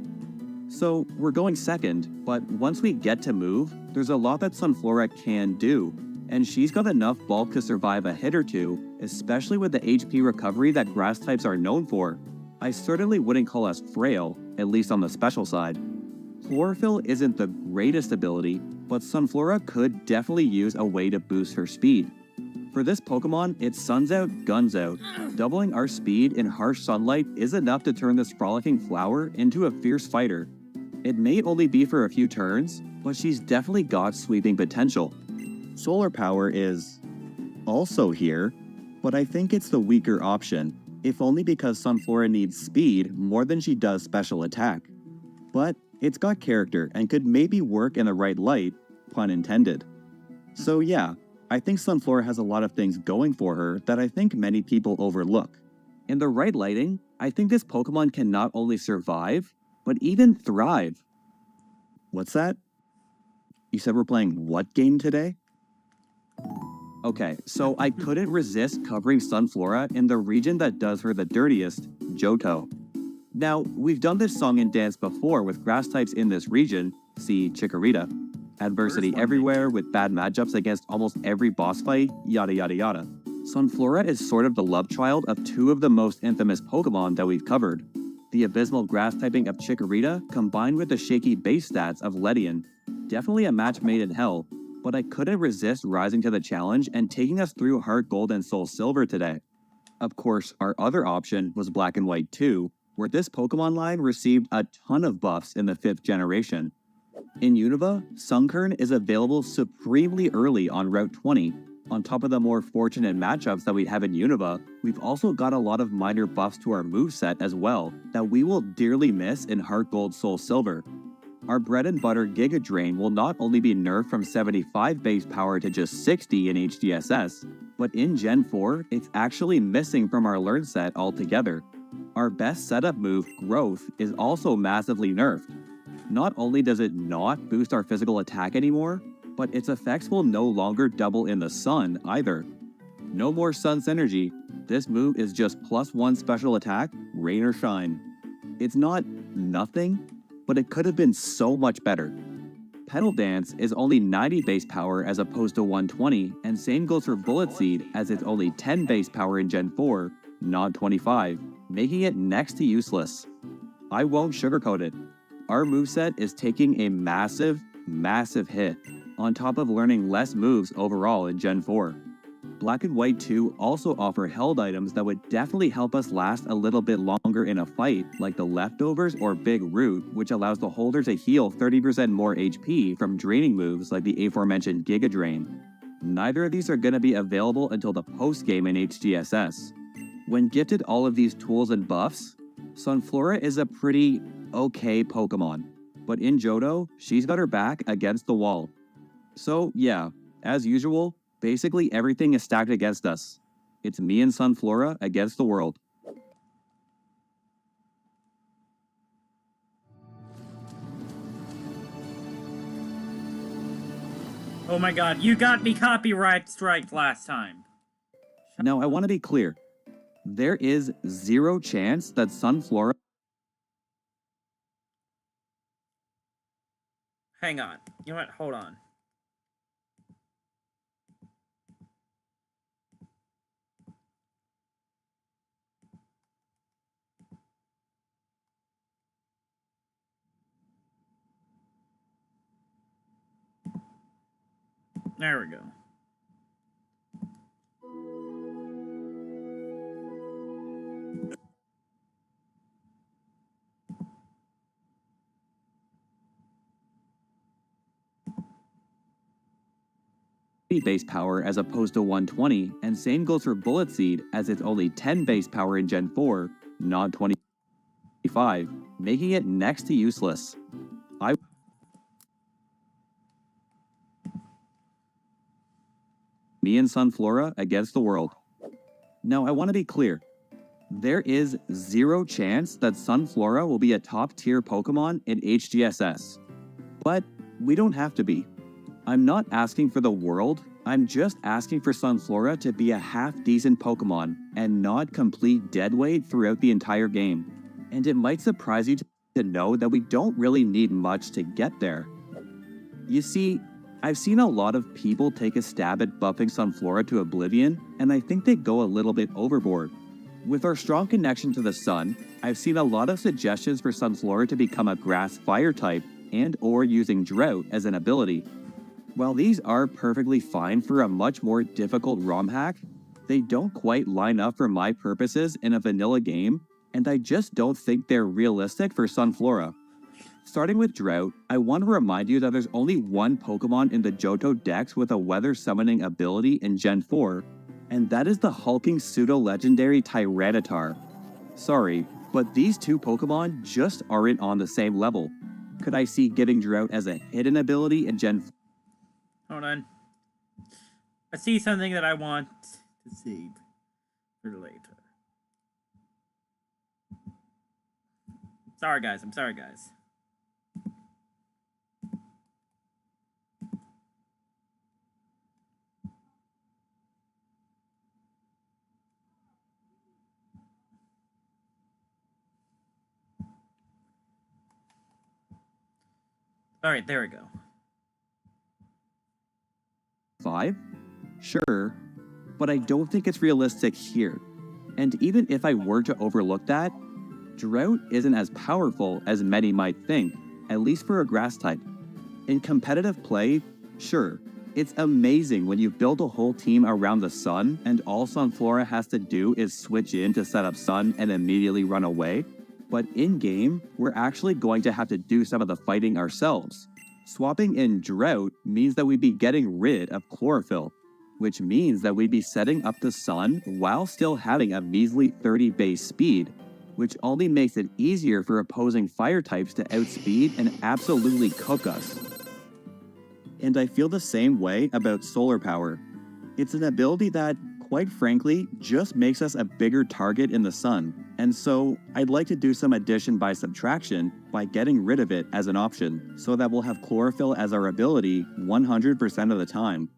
So we're going second, but once we get to move, there's a lot that Sunflora can do, and she's got enough bulk to survive a hit or two, especially with the HP recovery that grass types are known for. I certainly wouldn't call us frail, at least on the special side. Chlorophyll isn't the greatest ability, but Sunflora could definitely use a way to boost her speed. For this Pokemon, it's suns out, guns out. Doubling our speed in harsh sunlight is enough to turn this frolicking flower into a fierce fighter. It may only be for a few turns, but she's definitely got sweeping potential. Solar Power is also here, but I think it's the weaker option, if only because Sunflora needs speed more than she does special attack. But it's got character and could maybe work in the right light, pun intended. So yeah, I think Sunflora has a lot of things going for her that I think many people overlook. In the right lighting, I think this Pokemon can not only survive, but even thrive. What's that? You said we're playing what game today? Okay, so I couldn't resist covering Sunflora in the region that does her the dirtiest, Johto. Now, we've done this song and dance before with grass types in this region, see Chikorita. Adversity everywhere with bad matchups against almost every boss fight, yada yada yada. Sunflora is sort of the love child of two of the most infamous Pokemon that we've covered. The abysmal grass typing of Chikorita combined with the shaky base stats of Ledian. Definitely a match made in hell, but I couldn't resist rising to the challenge and taking us through Heart Gold and Soul Silver today. Of course, our other option was Black and White 2, where this Pokemon line received a ton of buffs in the 5th generation. In Unova, Sunkern is available supremely early on Route 20. On top of the more fortunate matchups that we have in Unova, we've also got a lot of minor buffs to our moveset as well that we will dearly miss in Heart Gold Soul Silver. Our bread and butter Giga Drain will not only be nerfed from 75 base power to just 60 in HDSS, but in Gen 4, it's actually missing from our learn set altogether. Our best setup move, Growth, is also massively nerfed. Not only does it not boost our physical attack anymore, but its effects will no longer double in the sun either. No more sun synergy, this move is just +1 special attack, rain or shine. It's not nothing, but it could have been so much better. Petal Dance is only 90 base power as opposed to 120, and same goes for Bullet Seed as it's only 10 base power in Gen 4, not 25, making it next to useless. I won't sugarcoat it. Our moveset is taking a massive, massive hit, on top of learning less moves overall in Gen 4. Black and White 2 also offer held items that would definitely help us last a little bit longer in a fight, like the Leftovers or Big Root, which allows the holder to heal 30% more HP from draining moves like the aforementioned Giga Drain. Neither of these are going to be available until the post-game in HGSS. When gifted all of these tools and buffs, Sunflora is a pretty okay Pokemon, but in Johto, she's got her back against the wall. So yeah, as usual, basically everything is stacked against us. It's me and Sunflora against the world. Oh my god, you got me copyright strike last time. Now I want to be clear. There is zero chance that Sunflora— Hang on. You know what? Hold on. There we go. Base power as opposed to 120, and same goes for Bullet Seed as it's only 10 base power in Gen 4, not 25, making it next to useless. Me and Sunflora against the world. Now I want to be clear. There is zero chance that Sunflora will be a top tier Pokemon in HGSS. But we don't have to be. I'm not asking for the world, I'm just asking for Sunflora to be a half-decent Pokemon and not complete deadweight throughout the entire game. And it might surprise you to know that we don't really need much to get there. You see, I've seen a lot of people take a stab at buffing Sunflora to oblivion, and I think they go a little bit overboard. With our strong connection to the sun, I've seen a lot of suggestions for Sunflora to become a grass-fire type and/or using Drought as an ability. While these are perfectly fine for a much more difficult ROM hack, they don't quite line up for my purposes in a vanilla game, and I just don't think they're realistic for Sunflora. Starting with Drought, I want to remind you that there's only one Pokemon in the Johto Dex with a weather summoning ability in Gen 4, and that is the hulking pseudo-legendary Tyranitar. Sorry, but these two Pokemon just aren't on the same level. Could I see giving Drought as a hidden ability in Gen 4? Hold on. I see something that I want to save for later. Sorry, guys. I'm sorry, guys. All right, there we go. 5? Sure, but I don't think it's realistic here. And even if I were to overlook that, Drought isn't as powerful as many might think, at least for a grass type. In competitive play, sure, it's amazing when you build a whole team around the sun and all Sunflora has to do is switch in to set up sun and immediately run away. But in-game, we're actually going to have to do some of the fighting ourselves. Swapping in Drought means that we'd be getting rid of Chlorophyll, which means that we'd be setting up the sun while still having a measly 30 base speed, which only makes it easier for opposing fire types to outspeed and absolutely cook us. And I feel the same way about Solar Power. It's an ability that, quite frankly, just makes us a bigger target in the sun, and so I'd like to do some addition by subtraction by getting rid of it as an option, so that we'll have Chlorophyll as our ability 100% of the time.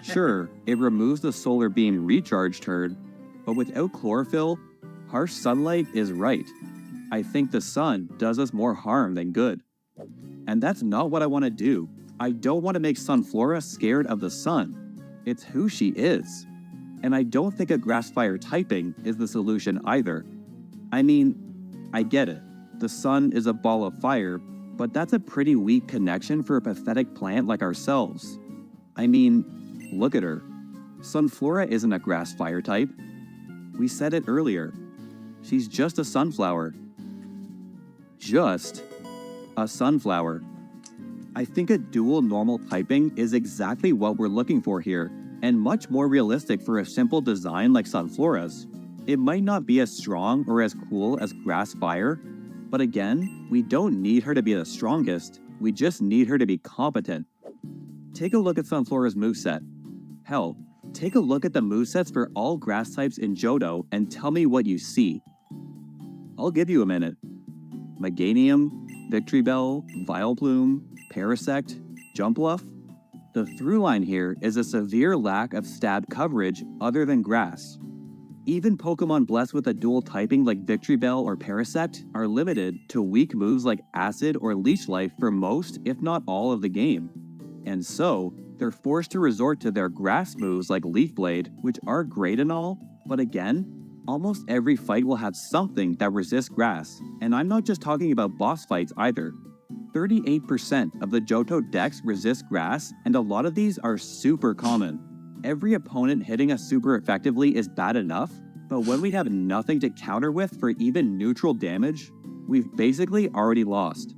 Sure, it removes the solar beam recharge turn, but without Chlorophyll, harsh sunlight is right. I think the sun does us more harm than good. And that's not what I want to do. I don't want to make Sunflora scared of the sun. It's who she is. And I don't think a grass fire typing is the solution either. I mean, I get it. The sun is a ball of fire, but that's a pretty weak connection for a pathetic plant like ourselves. I mean, look at her. Sunflora isn't a grass fire type. We said it earlier. She's just a sunflower. Just a sunflower. I think a dual normal typing is exactly what we're looking for here, and much more realistic for a simple design like Sunflora's. It might not be as strong or as cool as Grass Fire, but again, we don't need her to be the strongest, we just need her to be competent. Take a look at Sunflora's moveset. Hell, take a look at the movesets for all grass types in Johto and tell me what you see. I'll give you a minute. Meganium, Victory Bell, Vileplume, Parasect, Jumpluff. The through line here is a severe lack of stab coverage other than grass. Even Pokemon blessed with a dual typing like Victory Bell or Parasect are limited to weak moves like Acid or Leech Life for most, if not all, of the game. And so, they're forced to resort to their grass moves like Leaf Blade, which are great and all, but again, almost every fight will have something that resists grass, and I'm not just talking about boss fights either. 38% of the Johto decks resist grass, and a lot of these are super common. Every opponent hitting us super effectively is bad enough, but when we have nothing to counter with for even neutral damage, we've basically already lost.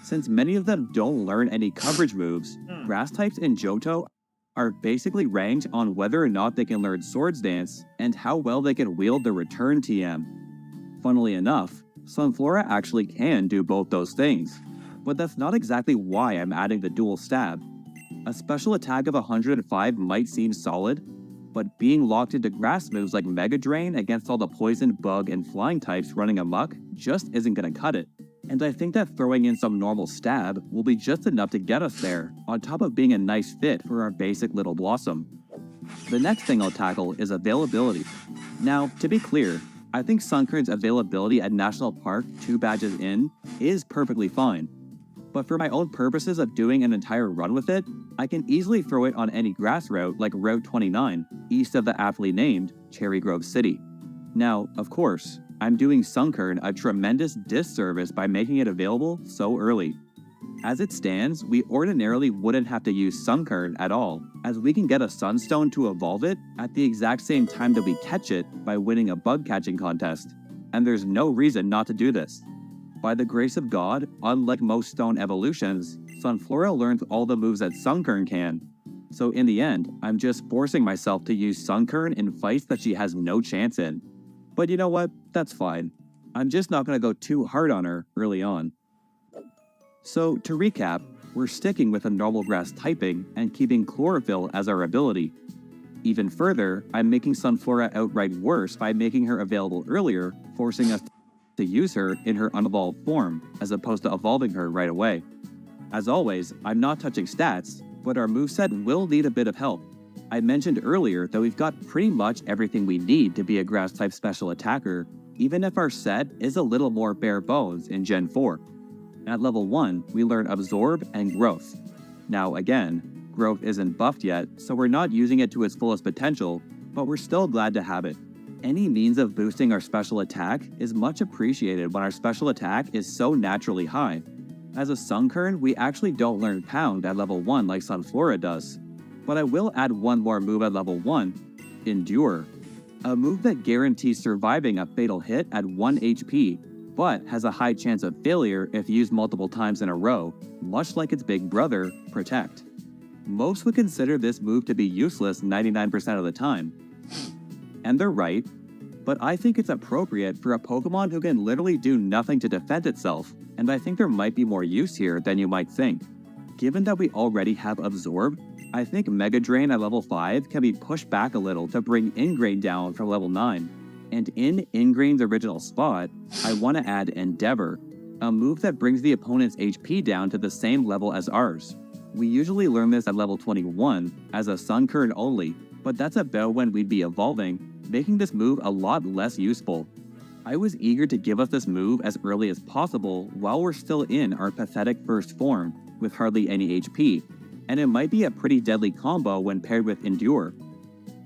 Since many of them don't learn any coverage moves, grass types in Johto are basically ranked on whether or not they can learn Swords Dance and how well they can wield the return TM. Funnily enough, Sunflora actually can do both those things, but that's not exactly why I'm adding the dual stab. A special attack of 105 might seem solid, but being locked into grass moves like Mega Drain against all the poison, bug, and flying types running amok just isn't gonna cut it. And I think that throwing in some normal stab will be just enough to get us there, on top of being a nice fit for our basic little Blossom. The next thing I'll tackle is availability. Now, to be clear, I think Sunkern's availability at National Park 2 badges in is perfectly fine. But for my own purposes of doing an entire run with it, I can easily throw it on any grass route like Route 29, east of the aptly named Cherry Grove City. Now, of course, I'm doing Sunkern a tremendous disservice by making it available so early. As it stands, we ordinarily wouldn't have to use Sunkern at all, as we can get a Sunstone to evolve it at the exact same time that we catch it by winning a bug catching contest, and there's no reason not to do this. By the grace of God, unlike most stone evolutions, Sunflora learns all the moves that Sunkern can, so in the end, I'm just forcing myself to use Sunkern in fights that she has no chance in. But you know what? That's fine. I'm just not going to go too hard on her early on. So, to recap, we're sticking with a normal grass typing and keeping Chlorophyll as our ability. Even further, I'm making Sunflora outright worse by making her available earlier, forcing us to use her in her unevolved form, as opposed to evolving her right away. As always, I'm not touching stats, but our moveset will need a bit of help. I mentioned earlier that we've got pretty much everything we need to be a grass-type special attacker, even if our set is a little more bare bones in Gen 4. At level 1, we learn Absorb and Growth. Now again, Growth isn't buffed yet, so we're not using it to its fullest potential, but we're still glad to have it. Any means of boosting our special attack is much appreciated when our special attack is so naturally high. As a Sunkern, we actually don't learn Pound at level 1 like Sunflora does. But I will add one more move at level 1, Endure. A move that guarantees surviving a fatal hit at 1 HP, but has a high chance of failure if used multiple times in a row, much like its big brother, Protect. Most would consider this move to be useless 99% of the time. And they're right, but I think it's appropriate for a Pokemon who can literally do nothing to defend itself, and I think there might be more use here than you might think. Given that we already have Absorb, I think Mega Drain at level 5 can be pushed back a little to bring Ingrain down from level 9. And in Ingrain's original spot, I want to add Endeavor, a move that brings the opponent's HP down to the same level as ours. We usually learn this at level 21 as a Sunkern only, but that's about when we'd be evolving, making this move a lot less useful. I was eager to give us this move as early as possible while we're still in our pathetic first form, with hardly any HP, and it might be a pretty deadly combo when paired with Endure.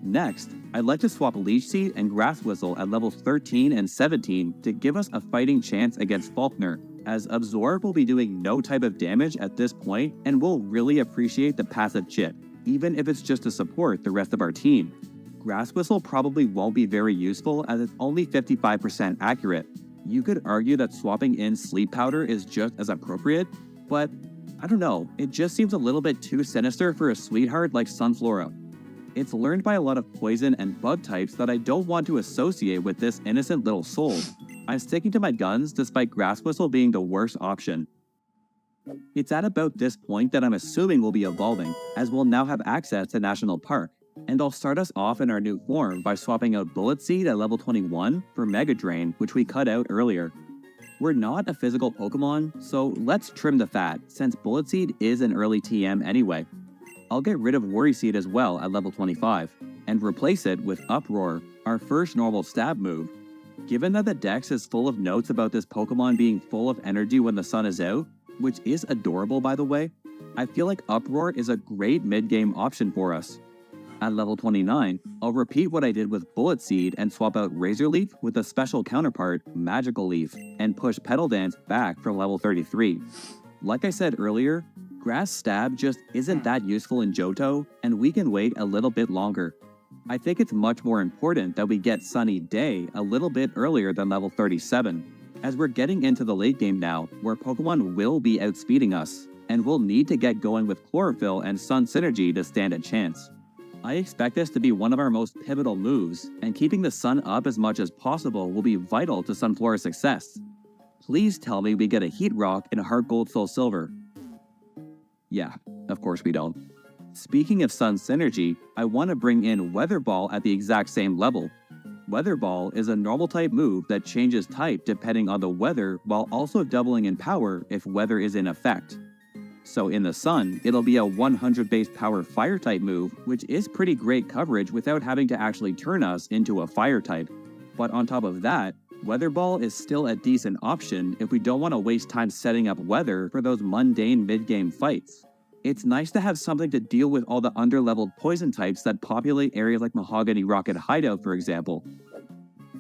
Next, I'd like to swap Leech Seed and Grass Whistle at levels 13 and 17 to give us a fighting chance against Falkner, as Absorb will be doing no type of damage at this point and will really appreciate the passive chip, even if it's just to support the rest of our team. Grass Whistle probably won't be very useful as it's only 55% accurate. You could argue that swapping in Sleep Powder is just as appropriate, but I don't know, it just seems a little bit too sinister for a sweetheart like Sunflora. It's learned by a lot of poison and bug types that I don't want to associate with this innocent little soul. I'm sticking to my guns despite Grass Whistle being the worst option. It's at about this point that I'm assuming we'll be evolving, as we'll now have access to National Park, and I'll start us off in our new form by swapping out Bullet Seed at level 21 for Mega Drain, which we cut out earlier. We're not a physical Pokemon, so let's trim the fat, since Bullet Seed is an early TM anyway. I'll get rid of Worry Seed as well at level 25, and replace it with Uproar, our first normal stab move. Given that the dex is full of notes about this Pokemon being full of energy when the sun is out, which is adorable by the way, I feel like Uproar is a great mid-game option for us. At level 29, I'll repeat what I did with Bullet Seed and swap out Razor Leaf with a special counterpart, Magical Leaf, and push Petal Dance back from level 33. Like I said earlier, Grass Stab just isn't that useful in Johto, and we can wait a little bit longer. I think it's much more important that we get Sunny Day a little bit earlier than level 37, as we're getting into the late game now, where Pokemon will be outspeeding us, and we'll need to get going with Chlorophyll and Sun Synergy to stand a chance. I expect this to be one of our most pivotal moves, and keeping the sun up as much as possible will be vital to Sunflora's success. Please tell me we get a Heat Rock in Heart Gold Soul Silver. Yeah, of course we don't. Speaking of Sun Synergy, I want to bring in Weather Ball at the exact same level. Weather Ball is a normal type move that changes type depending on the weather while also doubling in power if weather is in effect. So in the sun, it'll be a 100 base power fire type move, which is pretty great coverage without having to actually turn us into a fire type. But on top of that, Weather Ball is still a decent option if we don't want to waste time setting up weather for those mundane mid-game fights. It's nice to have something to deal with all the underleveled poison types that populate areas like Mahogany Rocket Hideout, for example.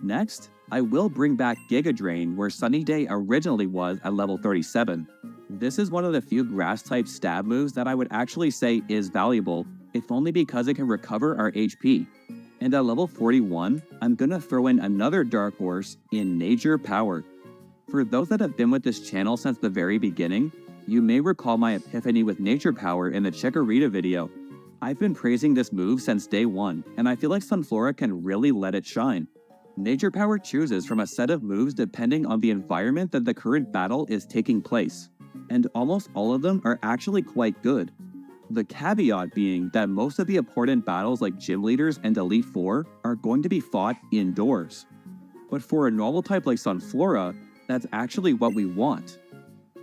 Next, I will bring back Giga Drain where Sunny Day originally was at level 37. This is one of the few grass-type stab moves that I would actually say is valuable, if only because it can recover our HP. And at level 41, I'm gonna throw in another dark horse in Nature Power. For those that have been with this channel since the very beginning, you may recall my epiphany with Nature Power in the Chikorita video. I've been praising this move since day one, and I feel like Sunflora can really let it shine. Nature Power chooses from a set of moves depending on the environment that the current battle is taking place, and almost all of them are actually quite good. The caveat being that most of the important battles like Gym Leaders and Elite Four are going to be fought indoors. But for a normal type like Sunflora, that's actually what we want.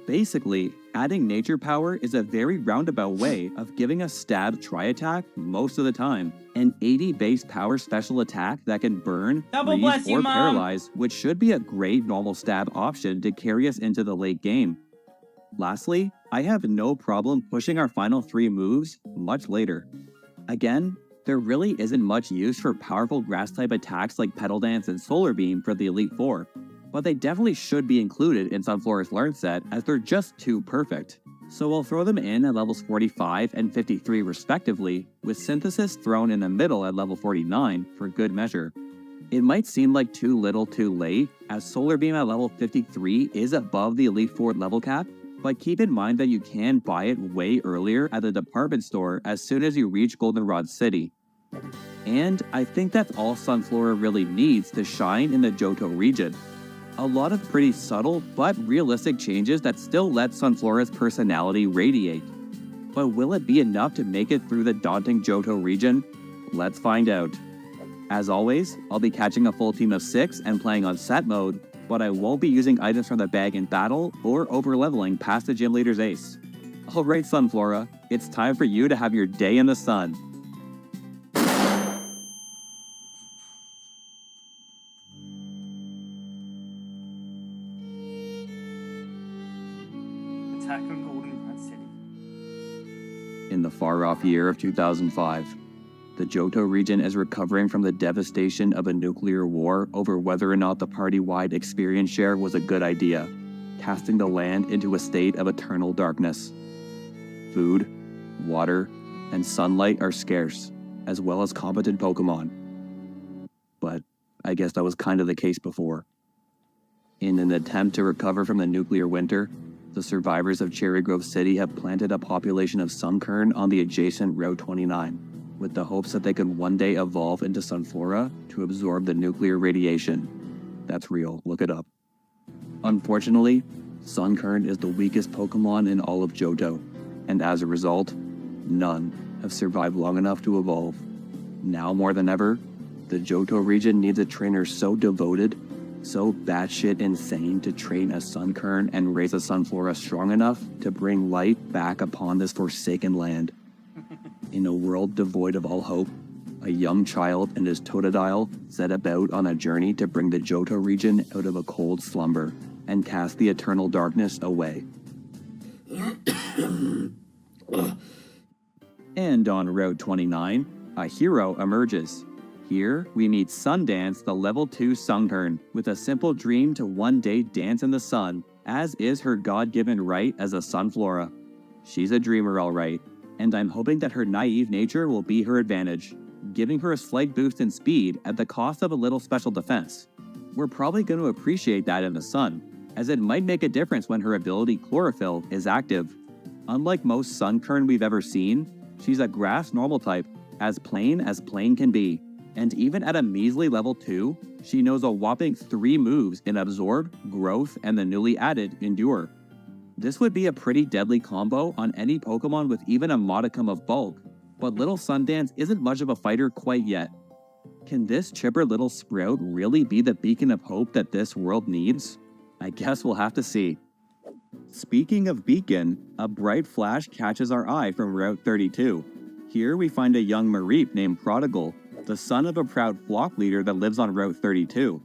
Basically, adding Nature Power is a very roundabout way of giving us Stab Tri-Attack most of the time, an 80 base power special attack that can burn, freeze, or paralyze, which should be a great normal stab option to carry us into the late game. Lastly, I have no problem pushing our final 3 moves much later. Again, there really isn't much use for powerful grass-type attacks like Petal Dance and Solar Beam for the Elite Four, but they definitely should be included in Sunflora's Learn Set as they're just too perfect. So we'll throw them in at levels 45 and 53 respectively, with Synthesis thrown in the middle at level 49 for good measure. It might seem like too little too late, as Solar Beam at level 53 is above the Elite Four level cap, but keep in mind that you can buy it way earlier at the department store as soon as you reach Goldenrod City. And I think that's all Sunflora really needs to shine in the Johto region. A lot of pretty subtle but realistic changes that still let Sunflora's personality radiate. But will it be enough to make it through the daunting Johto region? Let's find out. As always, I'll be catching a full team of 6 and playing on set mode, but I won't be using items from the bag in battle or over-leveling past the Gym Leader's Ace. Alright Sunflora, it's time for you to have your day in the sun. Attack on Goldenrod City. In the far-off year of 2005, the Johto region is recovering from the devastation of a nuclear war over whether or not the party-wide experience share was a good idea, casting the land into a state of eternal darkness. Food, water, and sunlight are scarce, as well as competent Pokémon. But I guess that was kind of the case before. In an attempt to recover from the nuclear winter, the survivors of Cherry Grove City have planted a population of Sunkern on the adjacent Route 29, with the hopes that they could one day evolve into Sunflora to absorb the nuclear radiation. That's real, look it up. Unfortunately, Sunkern is the weakest Pokemon in all of Johto, and as a result, none have survived long enough to evolve. Now more than ever, the Johto region needs a trainer so devoted, so batshit insane to train a Sunkern and raise a Sunflora strong enough to bring light back upon this forsaken land. In a world devoid of all hope, a young child and his Totodile set about on a journey to bring the Johto region out of a cold slumber and cast the eternal darkness away. And on Route 29, a hero emerges. Here, we meet Sundance, the level 2 Sunkern, with a simple dream to one day dance in the sun as is her God-given right as a Sunflora. She's a dreamer all right, and I'm hoping that her naive nature will be her advantage, giving her a slight boost in speed at the cost of a little special defense. We're probably going to appreciate that in the sun, as it might make a difference when her ability Chlorophyll is active. Unlike most Sunkern we've ever seen, she's a grass normal type, as plain can be, and even at a measly level 2, she knows a whopping 3 moves in Absorb, Growth, and the newly added Endure. This would be a pretty deadly combo on any Pokemon with even a modicum of bulk, but little Sundance isn't much of a fighter quite yet. Can this chipper little sprout really be the beacon of hope that this world needs? I guess we'll have to see. Speaking of beacon, a bright flash catches our eye from Route 32. Here we find a young Mareep named Prodigal, the son of a proud flock leader that lives on Route 32.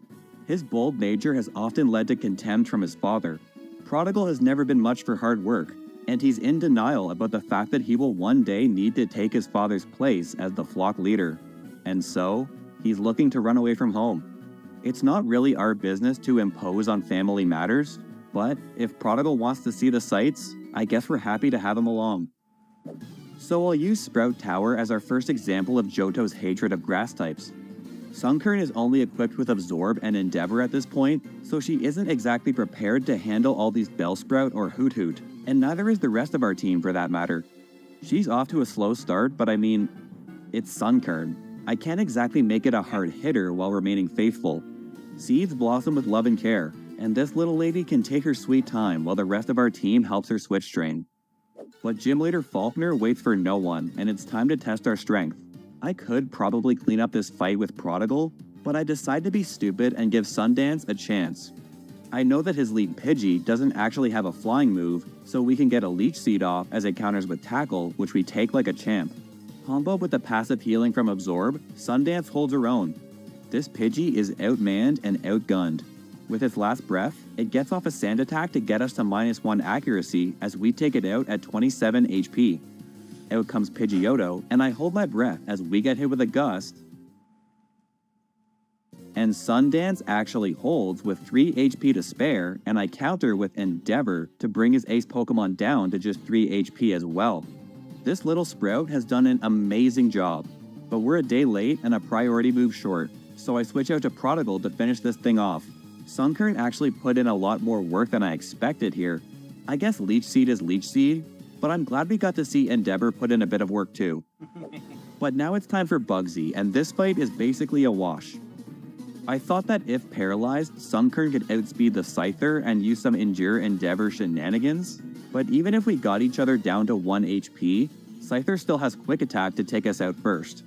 His bold nature has often led to contempt from his father. Prodigal has never been much for hard work, and he's in denial about the fact that he will one day need to take his father's place as the flock leader. And so, he's looking to run away from home. It's not really our business to impose on family matters, but if Prodigal wants to see the sights, I guess we're happy to have him along. So I'll use Sprout Tower as our first example of Johto's hatred of grass types. Sunkern is only equipped with Absorb and Endeavor at this point, so she isn't exactly prepared to handle all these Bellsprout or Hoot Hoot, and neither is the rest of our team for that matter. She's off to a slow start, but I mean, it's Sunkern. I can't exactly make it a hard hitter while remaining faithful. Seeds blossom with love and care, and this little lady can take her sweet time while the rest of our team helps her switch train. But Gym Leader Faulkner waits for no one, and it's time to test our strength. I could probably clean up this fight with Prodigal, but I decide to be stupid and give Sundance a chance. I know that his lead Pidgey doesn't actually have a flying move, so we can get a Leech Seed off as it counters with Tackle, which we take like a champ. Combo with the passive healing from Absorb, Sundance holds her own. This Pidgey is outmanned and outgunned. With its last breath, it gets off a Sand Attack to get us to -1 accuracy as we take it out at 27 HP. Out comes Pidgeotto, and I hold my breath as we get hit with a Gust. And Sundance actually holds with 3 HP to spare, and I counter with Endeavor to bring his ace Pokemon down to just 3 HP as well. This little Sprout has done an amazing job, but we're a day late and a priority move short, so I switch out to Prodigal to finish this thing off. Sunkern actually put in a lot more work than I expected here. I guess Leech Seed is Leech Seed, but I'm glad we got to see Endeavor put in a bit of work too. But now it's time for Bugsy, and this fight is basically a wash. I thought that if paralyzed, Sunkern could outspeed the Scyther and use some Endure Endeavor shenanigans, but even if we got each other down to 1 HP, Scyther still has Quick Attack to take us out first.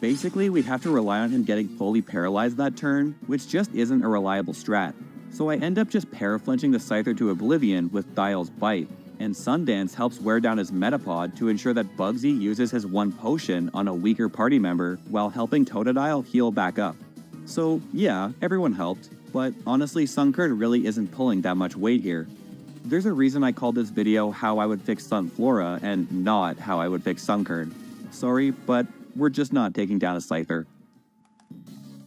Basically, we'd have to rely on him getting fully paralyzed that turn, which just isn't a reliable strat. So I end up just paraflinching the Scyther to oblivion with Dial's Bite, and Sundance helps wear down his Metapod to ensure that Bugsy uses his 1 potion on a weaker party member while helping Totodile heal back up. So yeah, everyone helped, but honestly Sunkern really isn't pulling that much weight here. There's a reason I called this video How I Would Fix Sunflora and not How I Would Fix Sunkern. Sorry, but we're just not taking down a Scyther.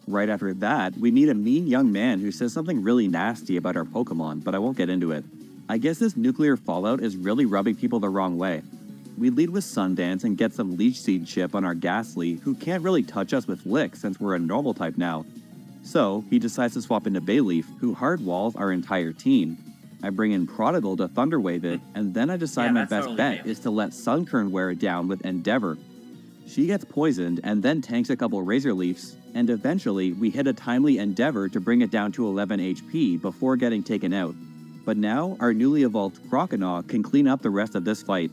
Right after that, we meet a mean young man who says something really nasty about our Pokemon, but I won't get into it. I guess this nuclear fallout is really rubbing people the wrong way. We lead with Sundance and get some Leech Seed chip on our Ghastly, who can't really touch us with Lick since we're a normal type now. So, he decides to swap into Bayleaf, who hard walls our entire team. I bring in Prodigal to Thunderwave it, and then I decide my best bet is to let Sunkern wear it down with Endeavor. She gets poisoned and then tanks a couple Razor Leafs, and eventually we hit a timely Endeavor to bring it down to 11 HP before getting taken out. But now, our newly evolved Croconaw can clean up the rest of this fight.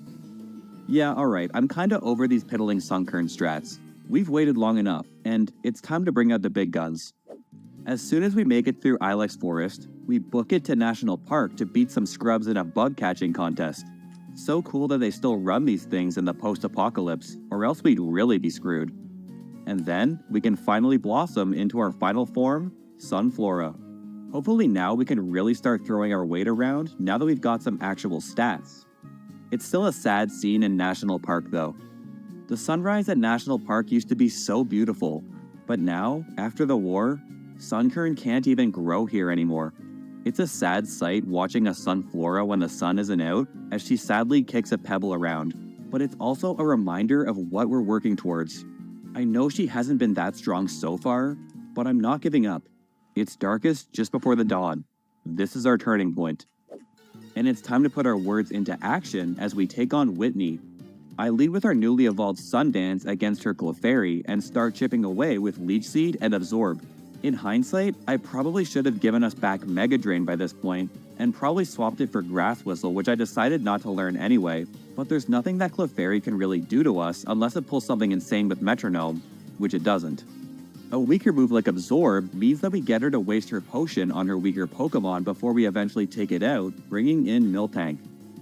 Yeah, alright, I'm kinda over these piddling Sunkern strats. We've waited long enough, and it's time to bring out the big guns. As soon as we make it through Ilex Forest, we book it to National Park to beat some scrubs in a bug catching contest. So cool that they still run these things in the post-apocalypse, or else we'd really be screwed. And then, we can finally blossom into our final form, Sunflora. Hopefully now we can really start throwing our weight around now that we've got some actual stats. It's still a sad scene in National Park though. The sunrise at National Park used to be so beautiful, but now, after the war, Sunkern can't even grow here anymore. It's a sad sight watching a Sunflora when the sun isn't out as she sadly kicks a pebble around, but it's also a reminder of what we're working towards. I know she hasn't been that strong so far, but I'm not giving up. It's darkest just before the dawn. This is our turning point. And it's time to put our words into action as we take on Whitney. I lead with our newly evolved Sundance against her Clefairy and start chipping away with Leech Seed and Absorb. In hindsight, I probably should have given us back Mega Drain by this point, and probably swapped it for Grass Whistle, which I decided not to learn anyway, but there's nothing that Clefairy can really do to us unless it pulls something insane with Metronome, which it doesn't. A weaker move like Absorb means that we get her to waste her potion on her weaker Pokemon before we eventually take it out, bringing in Miltank.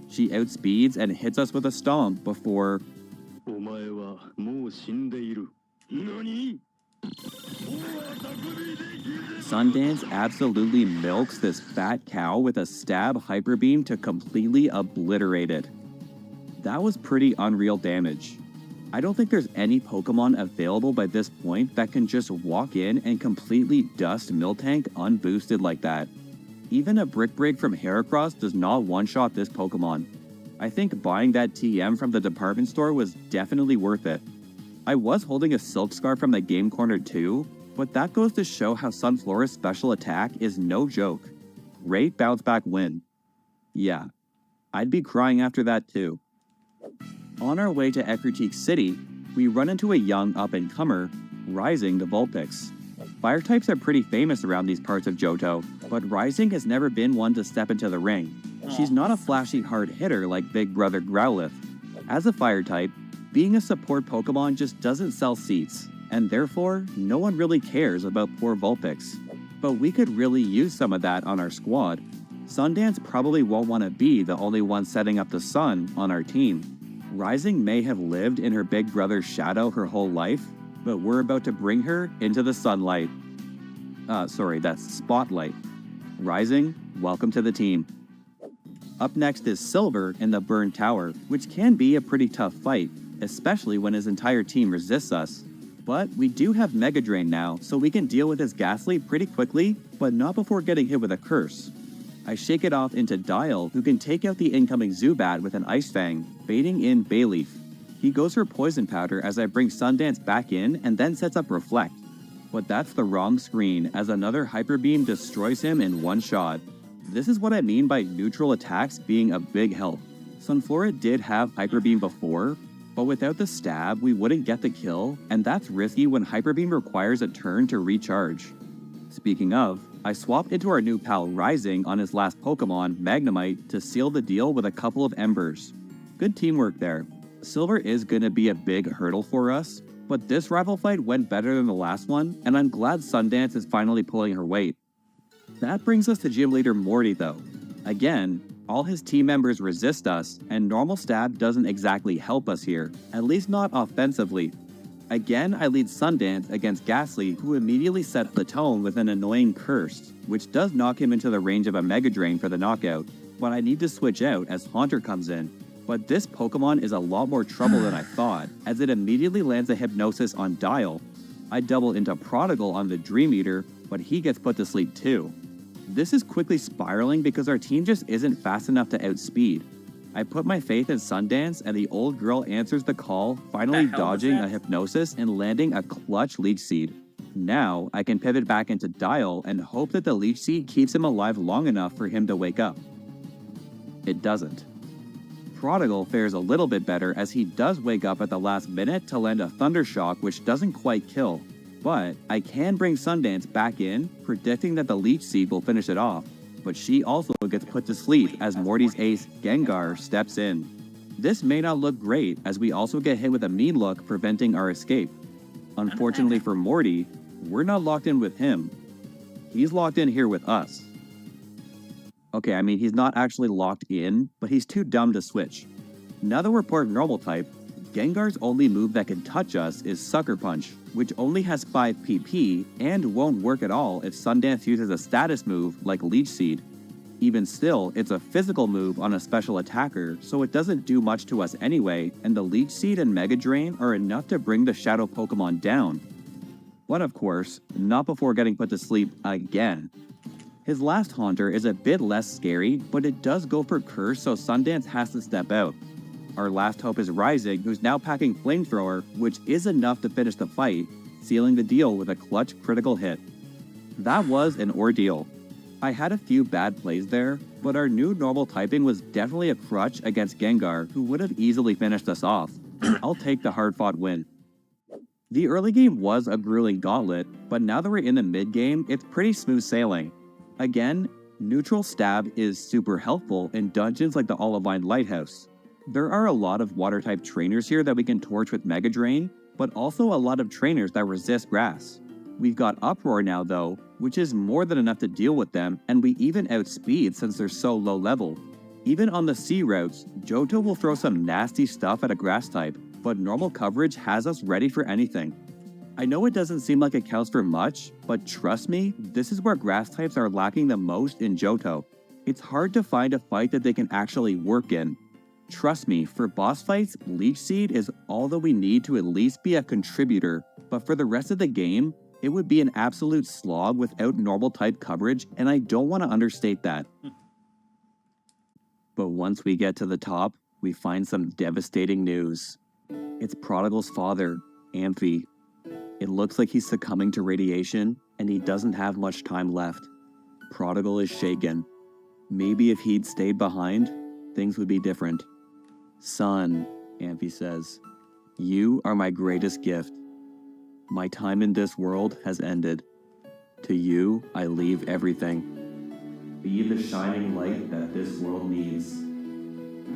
She outspeeds and hits us with a Stomp before... Sundance absolutely milks this fat cow with a Stab Hyper Beam to completely obliterate it. That was pretty unreal damage. I don't think there's any Pokemon available by this point that can just walk in and completely dust Miltank unboosted like that. Even a Brick Break from Heracross does not one-shot this Pokemon. I think buying that TM from the department store was definitely worth it. I was holding a Silk Scarf from the Game Corner too, but that goes to show how Sunflora's special attack is no joke. Great bounce back win. Yeah, I'd be crying after that too. On our way to Ecruteak City, we run into a young up-and-comer, Rising the Vulpix. Fire types are pretty famous around these parts of Johto, but Rising has never been one to step into the ring. She's not a flashy hard hitter like Big Brother Growlithe. As a fire type, being a support Pokemon just doesn't sell seats, and therefore, no one really cares about poor Vulpix. But we could really use some of that on our squad. Sundance probably won't want to be the only one setting up the sun on our team. Rising may have lived in her big brother's shadow her whole life, but we're about to bring her into the sunlight. That's spotlight. Rising, welcome to the team. Up next is Silver in the Burn Tower, which can be a pretty tough fight, especially when his entire team resists us. But we do have Mega Drain now, so we can deal with his Ghastly pretty quickly, but not before getting hit with a Curse. I shake it off into Dial, who can take out the incoming Zubat with an Ice Fang, baiting in Bayleaf. He goes for Poison Powder as I bring Sundance back in and then sets up Reflect. But that's the wrong screen as another Hyper Beam destroys him in one shot. This is what I mean by neutral attacks being a big help. Sunflora did have Hyper Beam before, but without the stab we wouldn't get the kill, and that's risky when Hyper Beam requires a turn to recharge. Speaking of, I swapped into our new pal Rising on his last Pokemon, Magnemite, to seal the deal with a couple of Embers. Good teamwork there. Silver is gonna be a big hurdle for us, but this rival fight went better than the last one, and I'm glad Sundance is finally pulling her weight. That brings us to Gym Leader Morty though. Again, all his team members resist us, and normal stab doesn't exactly help us here, at least not offensively. Again, I lead Sundance against Ghastly, who immediately sets the tone with an annoying Curse, which does knock him into the range of a Mega Drain for the knockout, but I need to switch out as Haunter comes in. But this Pokemon is a lot more trouble than I thought, as it immediately lands a Hypnosis on Dial. I double into Prodigal on the Dream Eater, but he gets put to sleep too. This is quickly spiraling because our team just isn't fast enough to outspeed. I put my faith in Sundance and the old girl answers the call, finally dodging a Hypnosis and landing a clutch Leech Seed. Now, I can pivot back into Dial and hope that the Leech Seed keeps him alive long enough for him to wake up. It doesn't. Prodigal fares a little bit better as he does wake up at the last minute to land a Thunder Shock which doesn't quite kill. But I can bring Sundance back in, predicting that the Leech Seed will finish it off. But she also gets put to sleep as Morty's ace, Gengar, steps in. This may not look great as we also get hit with a mean look preventing our escape. Unfortunately for Morty, we're not locked in with him. He's locked in here with us. Okay, I mean he's not actually locked in, but he's too dumb to switch. Now that we're part normal type, Gengar's only move that can touch us is Sucker Punch, which only has 5 PP and won't work at all if Sundance uses a status move like Leech Seed. Even still, it's a physical move on a special attacker, so it doesn't do much to us anyway, and the Leech Seed and Mega Drain are enough to bring the Shadow Pokemon down. But of course, not before getting put to sleep again. His last Haunter is a bit less scary, but it does go for Curse, so Sundance has to step out. Our last hope is Rising, who's now packing Flamethrower, which is enough to finish the fight, sealing the deal with a clutch critical hit. That was an ordeal. I had a few bad plays there, but our new normal typing was definitely a crutch against Gengar, who would have easily finished us off. I'll take the hard-fought win. The early game was a grueling gauntlet, but now that we're in the mid-game, it's pretty smooth sailing. Again, neutral stab is super helpful in dungeons like the Olivine Lighthouse. There are a lot of water-type trainers here that we can torch with Mega Drain, but also a lot of trainers that resist grass. We've got Uproar now though, which is more than enough to deal with them, and we even outspeed since they're so low level. Even on the sea routes, Johto will throw some nasty stuff at a grass type, but normal coverage has us ready for anything. I know it doesn't seem like it counts for much, but trust me, this is where grass types are lacking the most in Johto. It's hard to find a fight that they can actually work in. Trust me, for boss fights, Leech Seed is all that we need to at least be a contributor, but for the rest of the game, it would be an absolute slog without normal type coverage, and I don't want to understate that. But once we get to the top, we find some devastating news. It's Prodigal's father, Amphi. It looks like he's succumbing to radiation, and he doesn't have much time left. Prodigal is shaken. Maybe if he'd stayed behind, things would be different. Son, Amphi says, you are my greatest gift. My time in this world has ended. To you, I leave everything. Be the shining light that this world needs.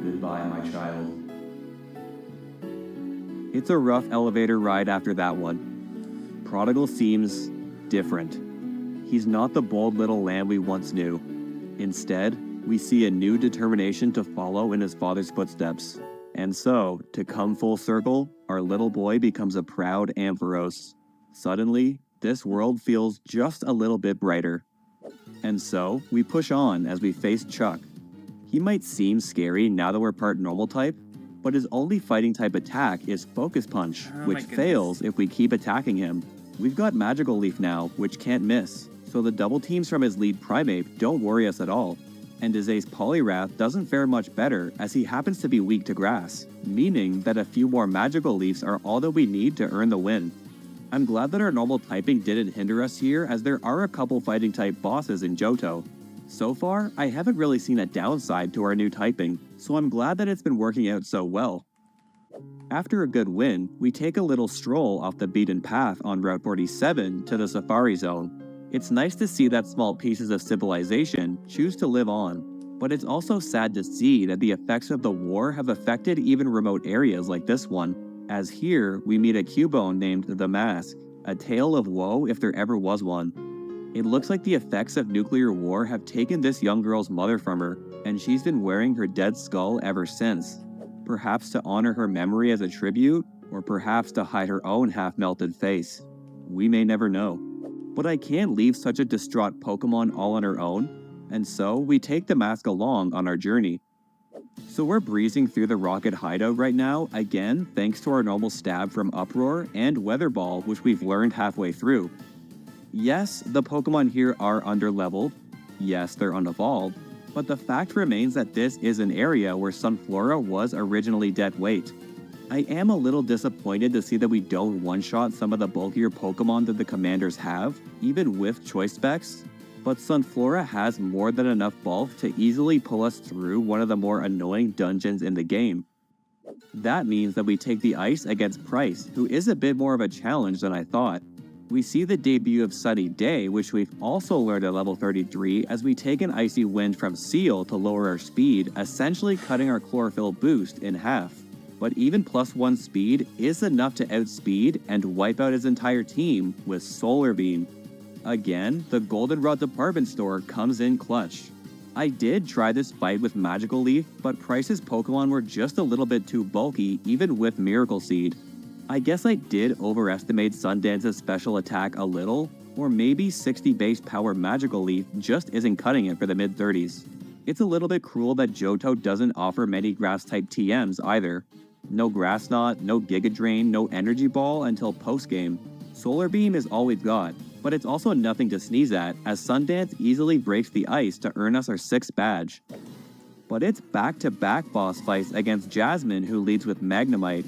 Goodbye, my child. It's a rough elevator ride after that one. Prodigal seems different. He's not the bold little lamb we once knew. Instead, we see a new determination to follow in his father's footsteps. And so, to come full circle, our little boy becomes a proud Ampharos. Suddenly, this world feels just a little bit brighter. And so, we push on as we face Chuck. He might seem scary now that we're part normal type, but his only fighting type attack is Focus Punch, which fails if we keep attacking him. We've got Magical Leaf now, which can't miss, so the double teams from his lead Primeape don't worry us at all. And his ace Poliwrath doesn't fare much better as he happens to be weak to grass, meaning that a few more Magical Leafs are all that we need to earn the win. I'm glad that our normal typing didn't hinder us here, as there are a couple fighting type bosses in Johto. So far, I haven't really seen a downside to our new typing, so I'm glad that it's been working out so well. After a good win, we take a little stroll off the beaten path on Route 47 to the Safari Zone. It's nice to see that small pieces of civilization choose to live on, but it's also sad to see that the effects of the war have affected even remote areas like this one, as here we meet a Cubone named The Mask, a tale of woe if there ever was one. It looks like the effects of nuclear war have taken this young girl's mother from her, and she's been wearing her dead skull ever since. Perhaps to honor her memory as a tribute, or perhaps to hide her own half-melted face. We may never know. But I can't leave such a distraught Pokemon all on her own, and so we take the mask along on our journey. So we're breezing through the Rocket Hideout right now, again thanks to our normal stab from Uproar and Weather Ball, which we've learned halfway through. Yes, the Pokemon here are underleveled, yes, they're unevolved, but the fact remains that this is an area where Sunflora was originally dead weight. I am a little disappointed to see that we don't one-shot some of the bulkier Pokemon that the commanders have, even with choice specs, but Sunflora has more than enough bulk to easily pull us through one of the more annoying dungeons in the game. That means that we take the ice against Price, who is a bit more of a challenge than I thought. We see the debut of Sunny Day, which we've also learned at level 33, as we take an Icy Wind from Seal to lower our speed, essentially cutting our Chlorophyll boost in half. But even +1 speed is enough to outspeed and wipe out his entire team with Solar Beam. Again, the Goldenrod department store comes in clutch. I did try this fight with Magical Leaf, but Price's Pokemon were just a little bit too bulky even with Miracle Seed. I guess I did overestimate Sundance's special attack a little, or maybe 60 base power Magical Leaf just isn't cutting it for the mid-30s. It's a little bit cruel that Johto doesn't offer many grass-type TMs either. No Grass Knot, no Giga Drain, no Energy Ball until post-game. Solar Beam is all we've got, but it's also nothing to sneeze at, as Sundance easily breaks the ice to earn us our 6th badge. But it's back-to-back boss fights against Jasmine, who leads with Magnemite.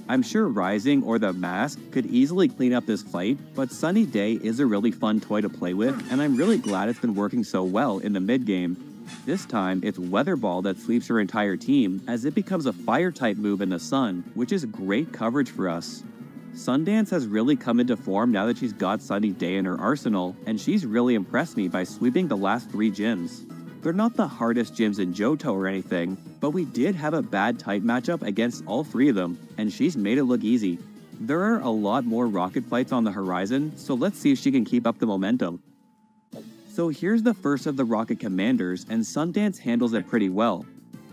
I'm sure Rising or the Mask could easily clean up this fight, but Sunny Day is a really fun toy to play with, and I'm really glad it's been working so well in the mid-game. This time, it's Weather Ball that sweeps her entire team, as it becomes a Fire-type move in the Sun, which is great coverage for us. Sundance has really come into form now that she's got Sunny Day in her arsenal, and she's really impressed me by sweeping the last 3 gyms. They're not the hardest gyms in Johto or anything, but we did have a bad type matchup against all 3 of them, and she's made it look easy. There are a lot more rocket fights on the horizon, so let's see if she can keep up the momentum. So here's the first of the rocket commanders, and Sundance handles it pretty well.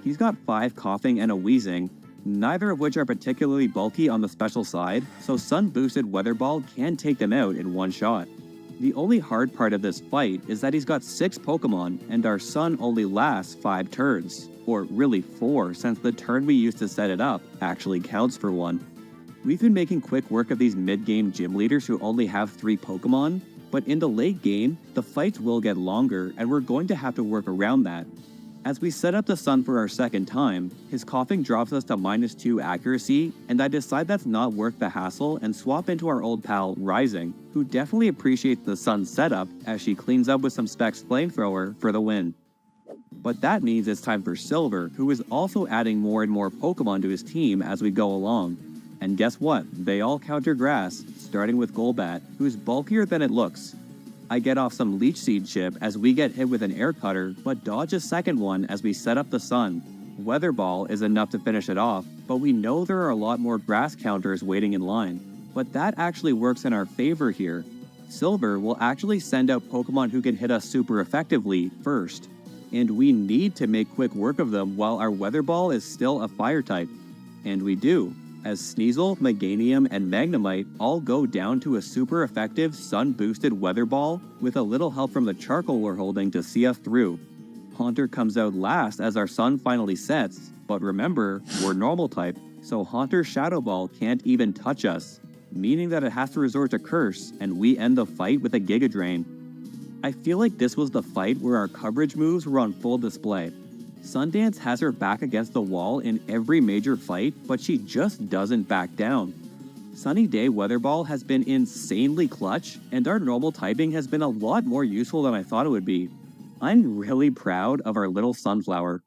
He's got 5 coughing and a wheezing, neither of which are particularly bulky on the special side, so Sun-boosted Weather Ball can take them out in one shot. The only hard part of this fight is that he's got 6 Pokemon, and our Sun only lasts 5 turns. Or really 4, since the turn we used to set it up actually counts for 1. We've been making quick work of these mid-game gym leaders who only have 3 Pokemon, but in the late game, the fights will get longer, and we're going to have to work around that. As we set up the Sun for our second time, his coughing drops us to -2 accuracy, and I decide that's not worth the hassle and swap into our old pal, Rising, who definitely appreciates the Sun setup as she cleans up with some Specs Flamethrower for the win. But that means it's time for Silver, who is also adding more and more Pokemon to his team as we go along. And guess what? They all counter Grass, starting with Golbat, who's bulkier than it looks. I get off some Leech Seed chip as we get hit with an Air Cutter, but dodge a second one as we set up the Sun. Weather Ball is enough to finish it off, but we know there are a lot more grass counters waiting in line. But that actually works in our favor here. Silver will actually send out Pokemon who can hit us super effectively first. And we need to make quick work of them while our Weather Ball is still a Fire type. And we do, as Sneasel, Meganium, and Magnemite all go down to a super effective Sun-boosted Weather Ball with a little help from the Charcoal we're holding to see us through. Haunter comes out last as our Sun finally sets, but remember, we're Normal type, so Haunter's Shadow Ball can't even touch us, meaning that it has to resort to Curse, and we end the fight with a Giga Drain. I feel like this was the fight where our coverage moves were on full display. Sundance has her back against the wall in every major fight, but she just doesn't back down. Sunny Day Weather Ball has been insanely clutch, and our normal typing has been a lot more useful than I thought it would be. I'm really proud of our little Sunflower.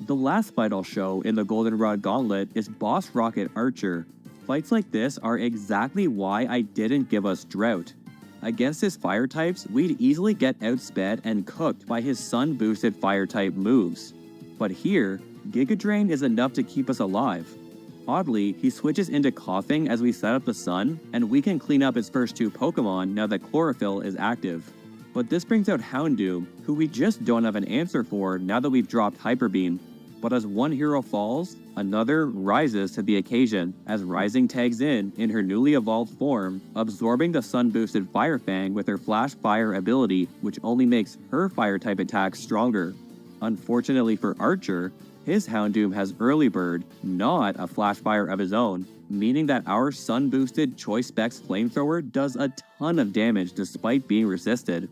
The last fight I'll show in the Goldenrod Gauntlet is Boss Rocket Archer. Fights like this are exactly why I didn't give us Drought. Against his fire types, we'd easily get outsped and cooked by his Sun-boosted fire type moves. But here, Giga Drain is enough to keep us alive. Oddly, he switches into Coughing as we set up the Sun, and we can clean up his first 2 Pokemon now that Chlorophyll is active. But this brings out Houndoom, who we just don't have an answer for now that we've dropped Hyper Beam. But as one hero falls, another rises to the occasion as Rising tags in her newly evolved form, absorbing the Sun-boosted Fire Fang with her Flash Fire ability, which only makes her Fire-type attacks stronger. Unfortunately for Archer, his Houndoom has Early Bird, not a Flash Fire of his own, meaning that our Sun-boosted Choice Specs Flamethrower does a ton of damage despite being resisted.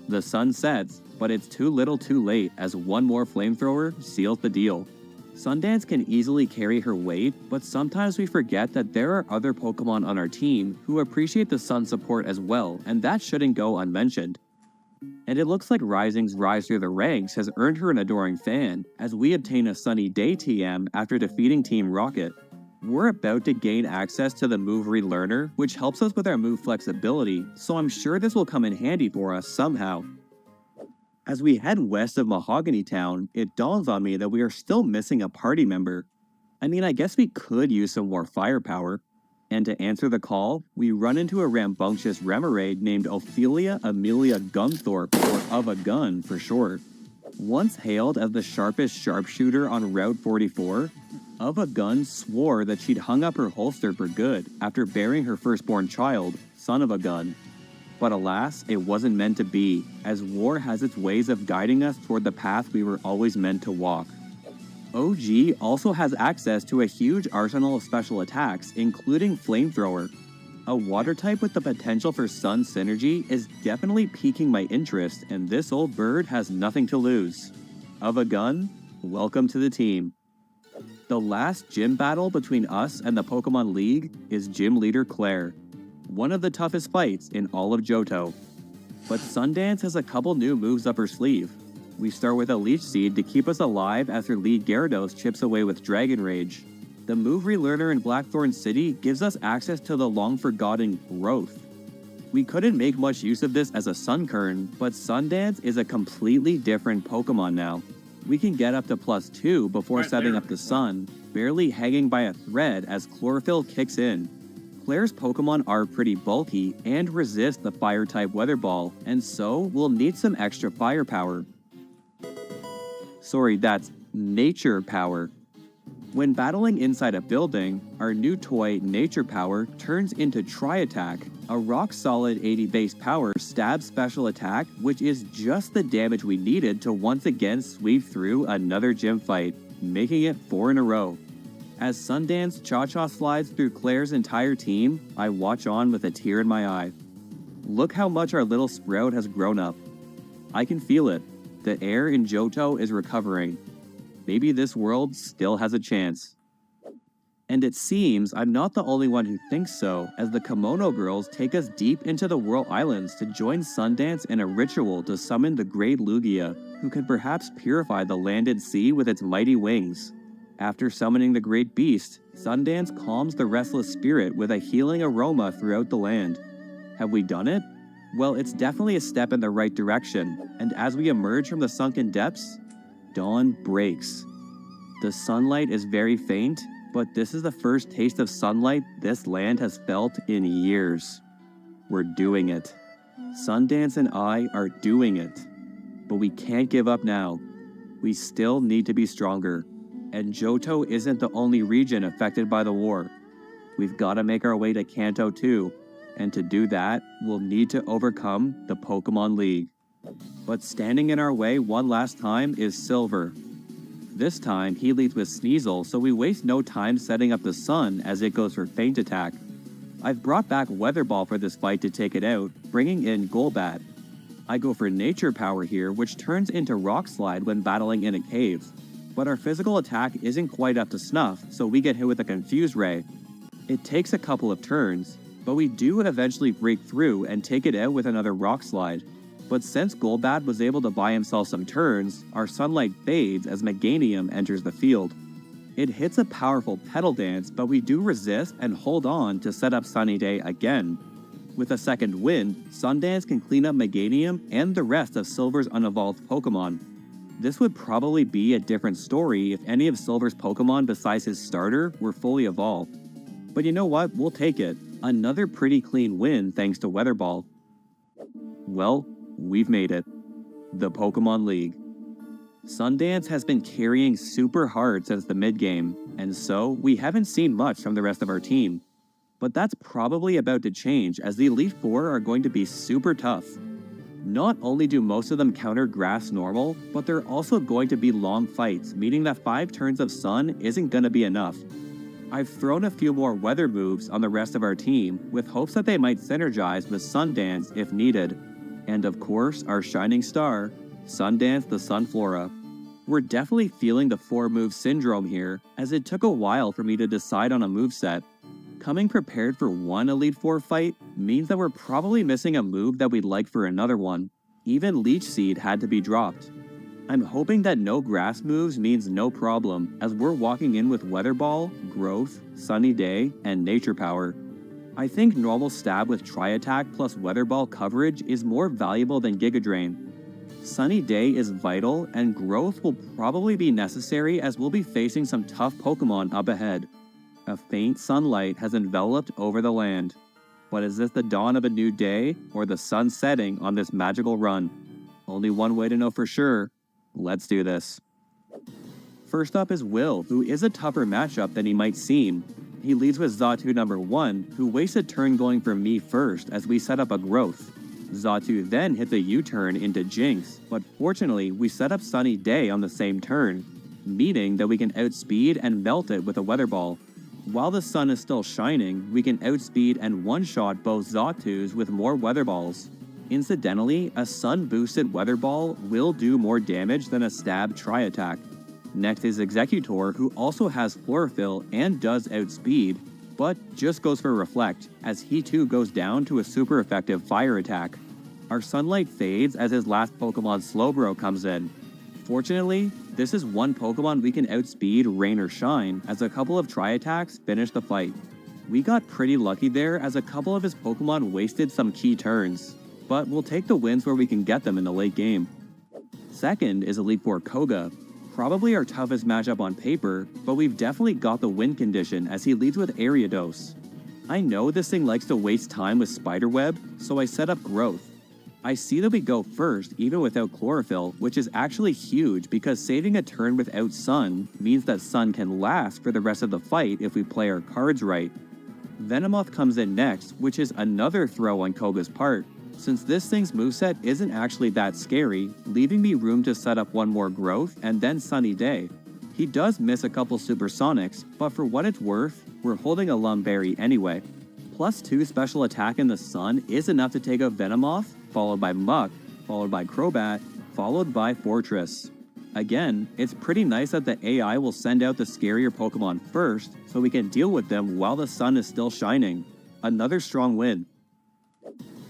The Sun sets, but it's too little too late as one more Flamethrower seals the deal. Sundance can easily carry her weight, but sometimes we forget that there are other Pokemon on our team who appreciate the Sun support as well, and that shouldn't go unmentioned. And it looks like Rising's rise through the ranks has earned her an adoring fan, as we obtain a Sunny Day TM after defeating Team Rocket. We're about to gain access to the Move Relearner, which helps us with our move flexibility, so I'm sure this will come in handy for us somehow. As we head west of Mahogany Town, it dawns on me that we are still missing a party member. I mean, I guess we could use some more firepower. And to answer the call, we run into a rambunctious Remoraid named Ophelia Amelia Gunthorpe, or Of a Gun for short. Once hailed as the sharpest sharpshooter on Route 44, Of a Gun swore that she'd hung up her holster for good after burying her firstborn child, Son of a Gun. But alas, it wasn't meant to be, as war has its ways of guiding us toward the path we were always meant to walk. OG also has access to a huge arsenal of special attacks, including Flamethrower. A water type with the potential for sun synergy is definitely piquing my interest, and this old bird has nothing to lose. Of a gun, welcome to the team. The last gym battle between us and the Pokemon League is Gym Leader Claire, one of the toughest fights in all of Johto. But Sundance has a couple new moves up her sleeve. We start with a Leech Seed to keep us alive after Lead Gyarados chips away with Dragon Rage. The move relearner in Blackthorn City gives us access to the long-forgotten Growth. We couldn't make much use of this as a Sunkern, but Sundance is a completely different Pokemon now. We can get up to +2 before setting up the Sun, barely hanging by a thread as Chlorophyll kicks in. Claire's Pokemon are pretty bulky and resist the Fire-type Weather Ball, and so we'll need some extra firepower. Sorry, that's Nature Power. When battling inside a building, our new toy Nature Power turns into Tri-Attack, a rock-solid 80 base power stab special attack which is just the damage we needed to once again sweep through another gym fight, making it 4 in a row. As Sundance Cha-Cha slides through Claire's entire team, I watch on with a tear in my eye. Look how much our little Sprout has grown up. I can feel it. The air in Johto is recovering. Maybe this world still has a chance. And it seems I'm not the only one who thinks so, as the Kimono Girls take us deep into the Whirl Islands to join Sundance in a ritual to summon the Great Lugia, who can perhaps purify the land and sea with its mighty wings. After summoning the Great Beast, Sundance calms the restless spirit with a healing aroma throughout the land. Have we done it? Well, it's definitely a step in the right direction, and as we emerge from the sunken depths, dawn breaks. The sunlight is very faint, but this is the first taste of sunlight this land has felt in years. We're doing it. Sundance and I are doing it. But we can't give up now. We still need to be stronger. And Johto isn't the only region affected by the war. We've got to make our way to Kanto too, and to do that, we'll need to overcome the Pokemon League. But standing in our way one last time is Silver. This time, he leads with Sneasel, so we waste no time setting up the Sun as it goes for Feint Attack. I've brought back Weather Ball for this fight to take it out, bringing in Golbat. I go for Nature Power here, which turns into Rock Slide when battling in a cave. But our physical attack isn't quite up to snuff, so we get hit with a Confuse Ray. It takes a couple of turns, but we do eventually break through and take it out with another Rock Slide. But since Golbat was able to buy himself some turns, our sunlight fades as Meganium enters the field. It hits a powerful Petal Dance, but we do resist and hold on to set up Sunny Day again. With a second wind, Sundance can clean up Meganium and the rest of Silver's unevolved Pokemon. This would probably be a different story if any of Silver's Pokemon besides his starter were fully evolved. But you know what? We'll take it. Another pretty clean win thanks to Weather Ball. Well, we've made it. The Pokemon League. Sundance has been carrying super hard since the mid-game, and so we haven't seen much from the rest of our team. But that's probably about to change as the Elite Four are going to be super tough. Not only do most of them counter Grass normal, but they're also going to be long fights, meaning that 5 turns of Sun isn't going to be enough. I've thrown a few more weather moves on the rest of our team, with hopes that they might synergize with Sundance if needed. And of course, our shining star, Sundance the Sunflora. We're definitely feeling the 4-move syndrome here, as it took a while for me to decide on a moveset. Coming prepared for one Elite Four fight means that we're probably missing a move that we'd like for another one. Even Leech Seed had to be dropped. I'm hoping that no grass moves means no problem, as we're walking in with Weather Ball, Growth, Sunny Day, and Nature Power. I think normal stab with Tri-Attack plus Weather Ball coverage is more valuable than Giga Drain. Sunny Day is vital, and Growth will probably be necessary as we'll be facing some tough Pokemon up ahead. A faint sunlight has enveloped over the land. But is this the dawn of a new day, or the sun setting on this magical run? Only one way to know for sure. Let's do this. First up is Will, who is a tougher matchup than he might seem. He leads with Xatu number 1, who wastes a turn going for me first as we set up a Growth. Xatu then hits a U-turn into Jinx, but fortunately we set up Sunny Day on the same turn, meaning that we can outspeed and melt it with a Weather Ball. While the sun is still shining, we can outspeed and one-shot both Xatus with more weather balls. Incidentally, a sun-boosted weather ball will do more damage than a stab tri-attack. Next is Executor, who also has Chlorophyll and does outspeed, but just goes for Reflect, as he too goes down to a super effective fire attack. Our Sunlight fades as his last Pokemon Slowbro comes in. Fortunately, this is one Pokemon we can outspeed Rain or Shine, as a couple of tri-attacks finish the fight. We got pretty lucky there as a couple of his Pokemon wasted some key turns, but we'll take the wins where we can get them in the late game. Second is Elite Four Koga. Probably our toughest matchup on paper, but we've definitely got the win condition as he leads with Ariados. I know this thing likes to waste time with Spiderweb, so I set up Growth. I see that we go first even without Chlorophyll, which is actually huge because saving a turn without Sun means that Sun can last for the rest of the fight if we play our cards right. Venomoth comes in next, which is another throw on Koga's part, since this thing's moveset isn't actually that scary, leaving me room to set up one more Growth and then Sunny Day. He does miss a couple Supersonics, but for what it's worth, we're holding a Lumberry anyway. +2 special attack in the Sun is enough to take out Venomoth, followed by Muck, followed by Crobat, followed by Fortress. Again, it's pretty nice that the AI will send out the scarier Pokemon first, so we can deal with them while the sun is still shining. Another strong win.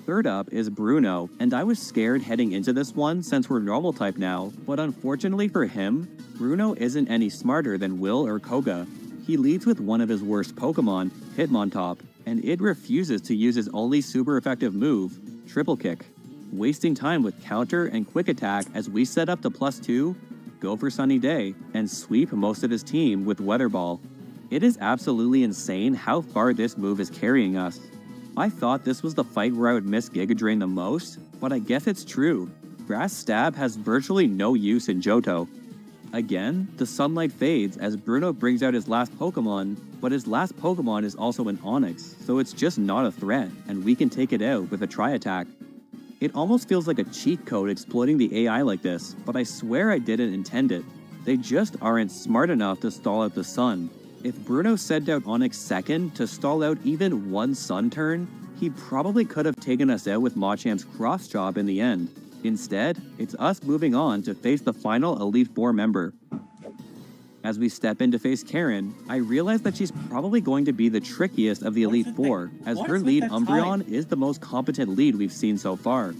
Third up is Bruno, and I was scared heading into this one since we're normal type now, but unfortunately for him, Bruno isn't any smarter than Will or Koga. He leads with one of his worst Pokemon, Hitmontop, and it refuses to use his only super effective move, Triple Kick, wasting time with Counter and Quick Attack as we set up to +2, go for Sunny Day, and sweep most of his team with Weather Ball. It is absolutely insane how far this move is carrying us. I thought this was the fight where I would miss Giga Drain the most, but I guess it's true. Grass Stab has virtually no use in Johto. Again, the sunlight fades as Bruno brings out his last Pokemon, but his last Pokemon is also an Onix, so it's just not a threat, and we can take it out with a tri-attack. It almost feels like a cheat code exploiting the AI like this, but I swear I didn't intend it. They just aren't smart enough to stall out the sun. If Bruno sent out Onix second to stall out even one sun turn, he probably could have taken us out with Machamp's Cross Chop in the end. Instead, it's us moving on to face the final Elite Four member. As we step in to face Karen, I realize that she's probably going to be the trickiest of the Elite Four, as her lead Umbreon is the most competent lead we've seen so far.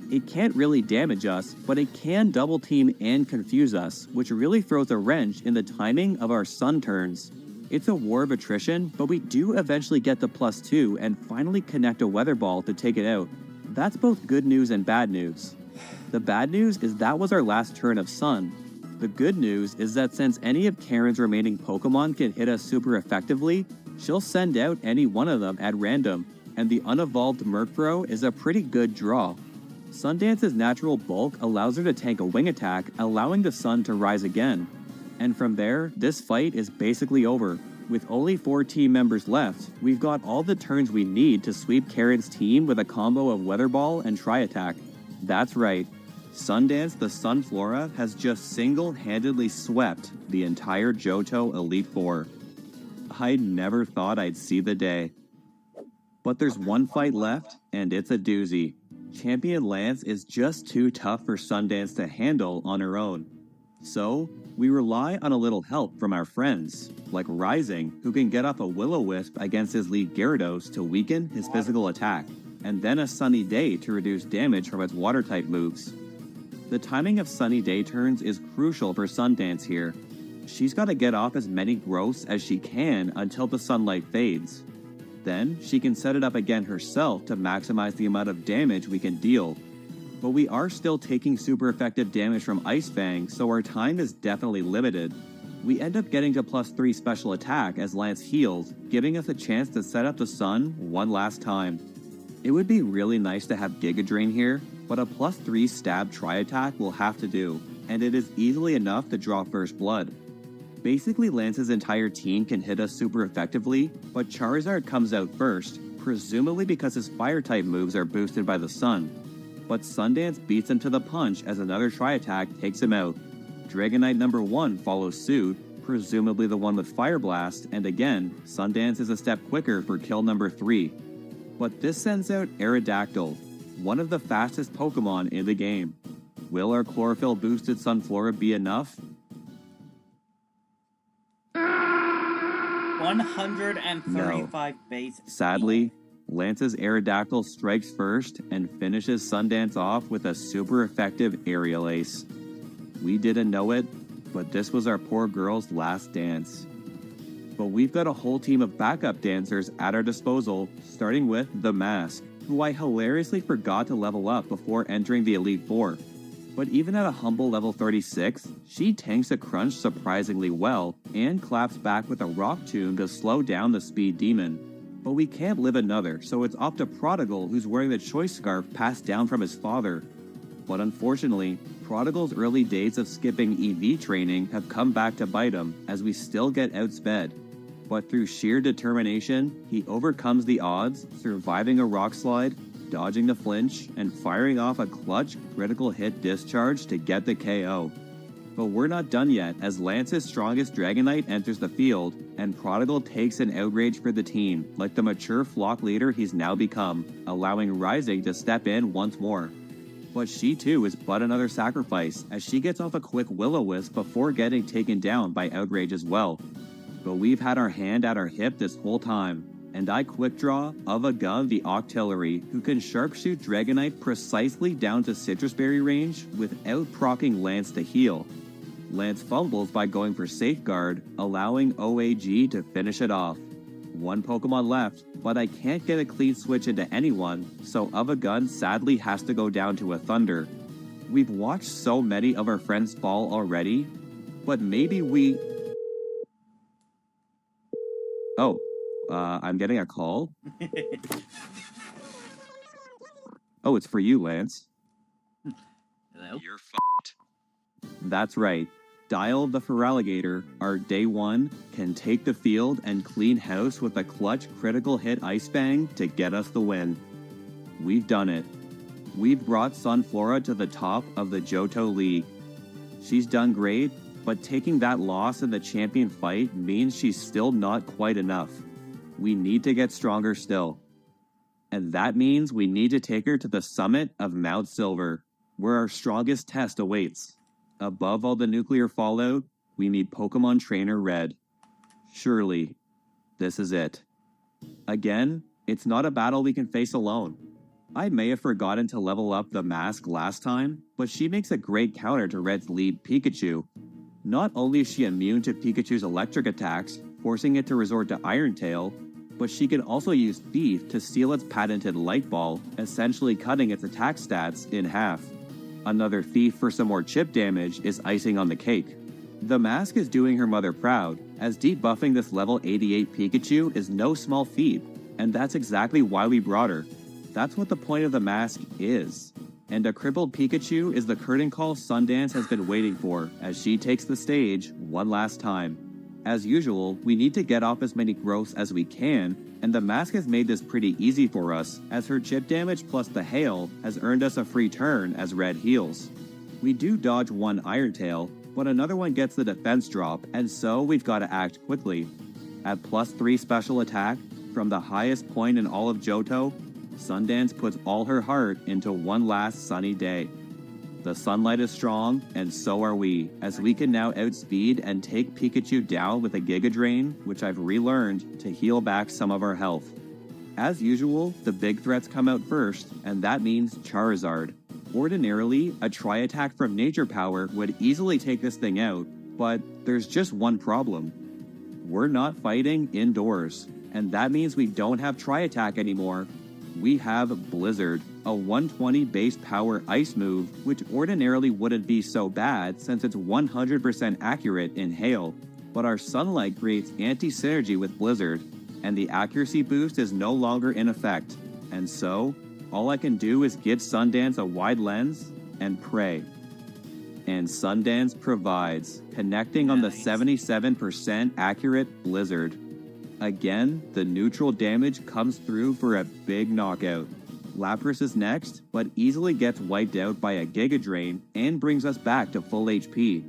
It can't really damage us, but it can double team and confuse us, which really throws a wrench in the timing of our sun turns. It's a war of attrition, but we do eventually get the +2 and finally connect a Weather Ball to take it out. That's both good news and bad news. The bad news is that was our last turn of Sun. The good news is that since any of Karen's remaining Pokemon can hit us super effectively, she'll send out any one of them at random, and the unevolved Murkrow is a pretty good draw. Sundance's natural bulk allows her to tank a wing attack, allowing the sun to rise again. And from there, this fight is basically over. With only 4 team members left, we've got all the turns we need to sweep Karen's team with a combo of Weather Ball and Tri-Attack. That's right, Sundance the Sunflora has just single-handedly swept the entire Johto Elite Four. I never thought I'd see the day. But there's one fight left, and it's a doozy. Champion Lance is just too tough for Sundance to handle on her own. So, we rely on a little help from our friends, like Rising, who can get up a Will-O-Wisp against his lead Gyarados to weaken his physical attack, and then a Sunny Day to reduce damage from its water-type moves. The timing of Sunny Day turns is crucial for Sundance here. She's got to get off as many growths as she can until the sunlight fades. Then, she can set it up again herself to maximize the amount of damage we can deal. But we are still taking super effective damage from Ice Fang, so our time is definitely limited. We end up getting to +3 special attack as Lance heals, giving us a chance to set up the sun one last time. It would be really nice to have Giga Drain here, but a +3 stab tri-attack will have to do, and it is easily enough to draw First Blood. Basically, Lance's entire team can hit us super effectively, but Charizard comes out first, presumably because his fire-type moves are boosted by the sun. But Sundance beats him to the punch as another tri-attack takes him out. Dragonite number 1 follows suit, presumably the one with Fire Blast, and again, Sundance is a step quicker for kill number 3. But this sends out Aerodactyl, one of the fastest Pokemon in the game. Will our chlorophyll boosted Sunflora be enough? 135 base. Sadly, Lance's Aerodactyl strikes first and finishes Sundance off with a super effective Aerial Ace. We didn't know it, but this was our poor girl's last dance. But we've got a whole team of backup dancers at our disposal, starting with The Mask, who I hilariously forgot to level up before entering the Elite Four. But even at a humble level 36, she tanks a crunch surprisingly well and claps back with a rock tomb to slow down the speed demon. But we can't live another, so it's up to Prodigal, who's wearing the choice scarf passed down from his father. But unfortunately, Prodigal's early days of skipping EV training have come back to bite him as we still get outsped. But through sheer determination, he overcomes the odds, surviving a rock slide, dodging the flinch, and firing off a clutch critical hit discharge to get the KO. But we're not done yet, as Lance's strongest Dragonite enters the field, and Prodigal takes an outrage for the team, like the mature flock leader he's now become, allowing Rising to step in once more. But she too is but another sacrifice, as she gets off a quick Will-O-Wisp before getting taken down by Outrage as well. But we've had our hand at our hip this whole time, and I quick draw of a gun the Octillery, who can sharpshoot Dragonite precisely down to Citrus Berry range without proccing Lance to heal. Lance fumbles by going for Safeguard, allowing OAG to finish it off. One Pokemon left, but I can't get a clean switch into anyone, so of a gun sadly has to go down to a Thunder. We've watched so many of our friends fall already, but maybe we... Oh. I'm getting a call. Oh, it's for you, Lance. Hello? You're f***ed. That's right. Dial the Feraligatr, our day one, can take the field and clean house with a clutch critical hit Ice Fang to get us the win. We've done it. We've brought Sunflora to the top of the Johto League. She's done great, but taking that loss in the champion fight means she's still not quite enough. We need to get stronger still. And that means we need to take her to the summit of Mount Silver, where our strongest test awaits. Above all the nuclear fallout, we need Pokemon Trainer Red. Surely, this is it. Again, it's not a battle we can face alone. I may have forgotten to level up the Mask last time, but she makes a great counter to Red's lead Pikachu. Not only is she immune to Pikachu's electric attacks, forcing it to resort to Iron Tail, but she can also use Thief to steal its patented Light Ball, essentially cutting its attack stats in half. Another Thief for some more chip damage is icing on the cake. The Mask is doing her mother proud, as debuffing this level 88 Pikachu is no small feat, and that's exactly why we brought her. That's what the point of the Mask is. And a crippled Pikachu is the curtain call Sundance has been waiting for, as she takes the stage one last time. As usual, we need to get off as many growths as we can, and the Mask has made this pretty easy for us, as her chip damage plus the Hail has earned us a free turn as Red heals. We do dodge one Iron Tail, but another one gets the defense drop, and so we've got to act quickly. At +3 special attack, from the highest point in all of Johto, Sundance puts all her heart into one last sunny day. The sunlight is strong, and so are we, as we can now outspeed and take Pikachu down with a Giga Drain, which I've relearned to heal back some of our health. As usual, the big threats come out first, and that means Charizard. Ordinarily, a Tri-Attack from Nature Power would easily take this thing out, but there's just one problem. We're not fighting indoors, and that means we don't have Tri-Attack anymore. We have Blizzard, a 120 base power ice move, which ordinarily wouldn't be so bad since it's 100% accurate in Hail, but our Sunlight creates anti-synergy with Blizzard, and the accuracy boost is no longer in effect, and so, all I can do is give Sundance a wide lens and pray. And Sundance provides, connecting on the 77% accurate Blizzard. Again, the neutral damage comes through for a big knockout. Lapras is next, but easily gets wiped out by a Giga Drain and brings us back to full HP.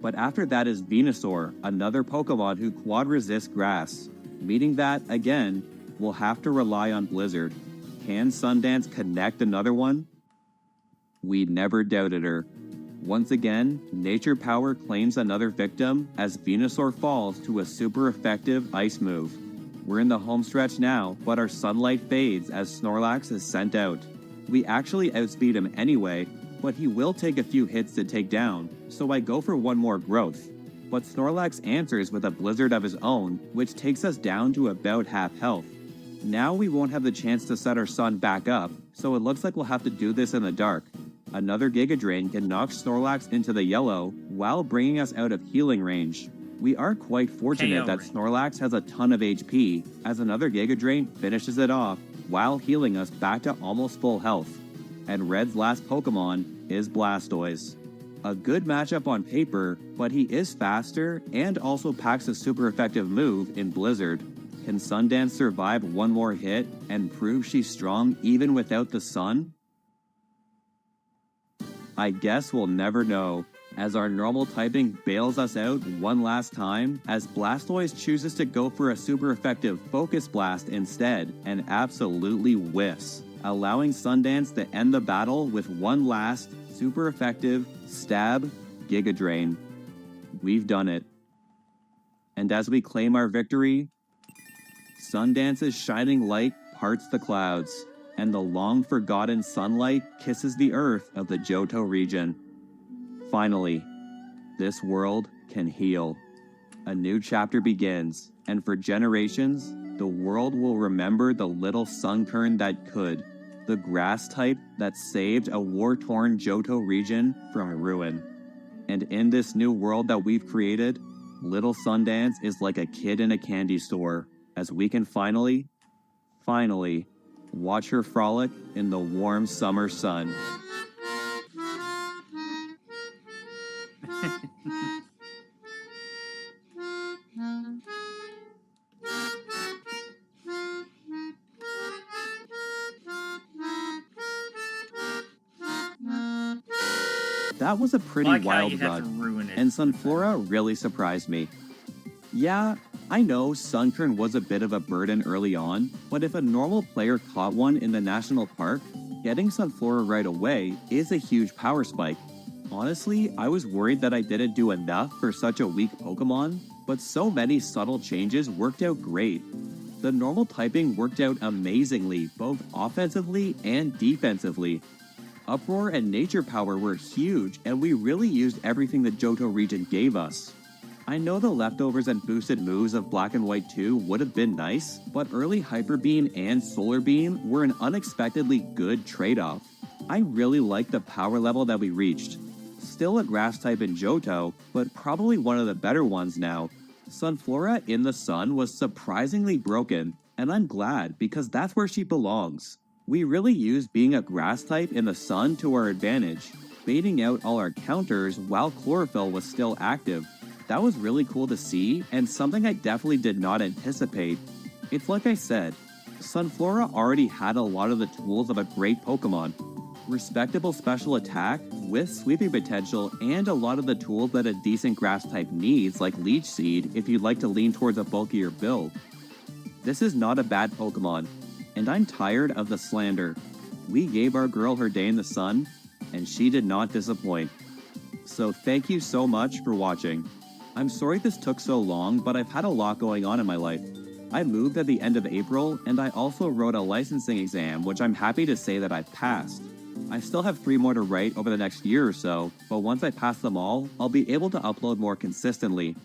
But after that is Venusaur, another Pokemon who quad resists grass. Meaning that, again, we'll have to rely on Blizzard. Can Sundance connect another one? We never doubted her. Once again, Nature Power claims another victim as Venusaur falls to a super effective ice move. We're in the home stretch now, but our sunlight fades as Snorlax is sent out. We actually outspeed him anyway, but he will take a few hits to take down, so I go for one more growth. But Snorlax answers with a blizzard of his own, which takes us down to about half health. Now we won't have the chance to set our sun back up, so it looks like we'll have to do this in the dark. Another Giga Drain can knock Snorlax into the yellow, while bringing us out of healing range. We are quite fortunate that Snorlax has a ton of HP, as another Giga Drain finishes it off, while healing us back to almost full health. And Red's last Pokemon is Blastoise. A good matchup on paper, but he is faster and also packs a super effective move in Blizzard. Can Sundance survive one more hit and prove she's strong even without the sun? I guess we'll never know, as our normal typing bails us out one last time, as Blastoise chooses to go for a super effective Focus Blast instead and absolutely whiffs, allowing Sundance to end the battle with one last super effective Stab Giga Drain. We've done it. And as we claim our victory, Sundance's shining light parts the clouds, and the long-forgotten sunlight kisses the earth of the Johto region. Finally, this world can heal. A new chapter begins, and for generations, the world will remember the little Sunkern that could, the grass type that saved a war-torn Johto region from ruin. And in this new world that we've created, little Sundance is like a kid in a candy store, as we can finally watch her frolic in the warm summer sun. That was a pretty wild run, and Sunflora really surprised me. Yeah, I know Sunkern was a bit of a burden early on, but if a normal player caught one in the national park, getting Sunflora right away is a huge power spike. Honestly, I was worried that I didn't do enough for such a weak Pokemon, but so many subtle changes worked out great. The normal typing worked out amazingly, both offensively and defensively. Uproar and Nature Power were huge, and we really used everything the Johto region gave us. I know the leftovers and boosted moves of Black and White 2 would have been nice, but early Hyper Beam and Solar Beam were an unexpectedly good trade-off. I really liked the power level that we reached. Still a grass type in Johto, but probably one of the better ones now. Sunflora in the sun was surprisingly broken, and I'm glad because that's where she belongs. We really used being a grass type in the sun to our advantage, baiting out all our counters while Chlorophyll was still active. That was really cool to see, and something I definitely did not anticipate. It's like I said, Sunflora already had a lot of the tools of a great Pokemon. Respectable special attack, with sweeping potential, and a lot of the tools that a decent grass type needs, like Leech Seed, if you'd like to lean towards a bulkier build. This is not a bad Pokemon, and I'm tired of the slander. We gave our girl her day in the sun, and she did not disappoint. So thank you so much for watching. I'm sorry this took so long, but I've had a lot going on in my life. I moved at the end of April, and I also wrote a licensing exam, which I'm happy to say that I've passed. I still have 3 more to write over the next year or so, but once I pass them all, I'll be able to upload more consistently.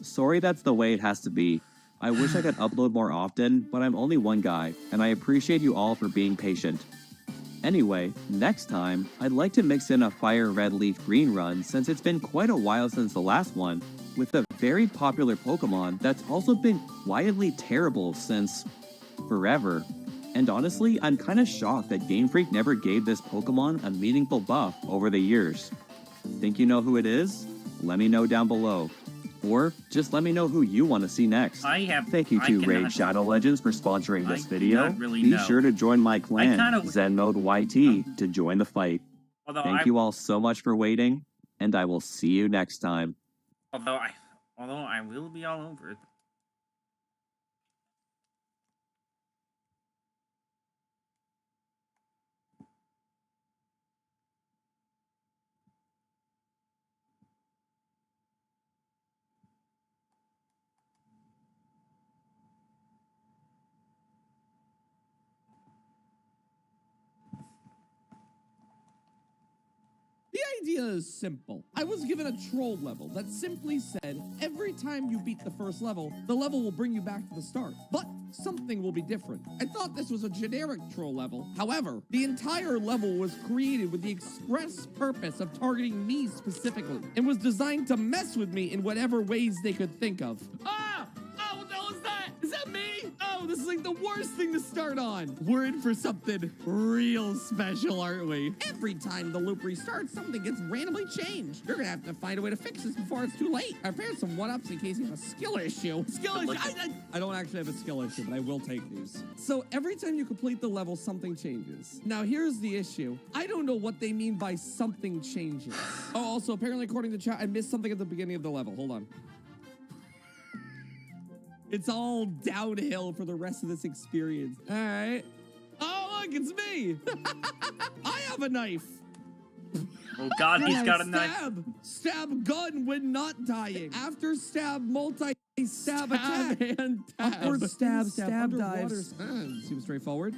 Sorry that's the way it has to be. I wish I could upload more often, but I'm only one guy, and I appreciate you all for being patient. Anyway, next time, I'd like to mix in a Fire Red Leaf Green run since it's been quite a while since the last one, with a very popular Pokemon that's also been quietly terrible since forever. And honestly, I'm kinda shocked that Game Freak never gave this Pokemon a meaningful buff over the years. Think you know who it is? Let me know down below. Or just let me know who you want to see next. Thank you to Raid Shadow Legends for sponsoring this video. Be sure to join my clan, Zen Mode YT, to join the fight. Thank you all so much for waiting, and I will see you next time. Although I will be all over it. The idea is simple. I was given a troll level that simply said, every time you beat the first level, the level will bring you back to the start. But something will be different. I thought this was a generic troll level. However, the entire level was created with the express purpose of targeting me specifically, and was designed to mess with me in whatever ways they could think of. Ah! Oh, what the hell is that? Is that me? Oh, this is like the worst thing to start on. We're in for something real special, aren't we? Every time the loop restarts, something gets randomly changed. You're gonna have to find a way to fix this before it's too late. I prepared some one-ups in case you have a skill issue. Skill issue? I don't actually have a skill issue, but I will take these. So every time you complete the level, something changes. Now, here's the issue. I don't know what they mean by something changes. Oh, also, apparently, according to chat, I missed something at the beginning of the level. Hold on. It's all downhill for the rest of this experience. All right. Oh, look, it's me. I have a knife. Oh God, he's got a knife. Stab gun when not dying. After stab, multi-stab attack. And tab. Upward stab, stab dives. Seems straightforward.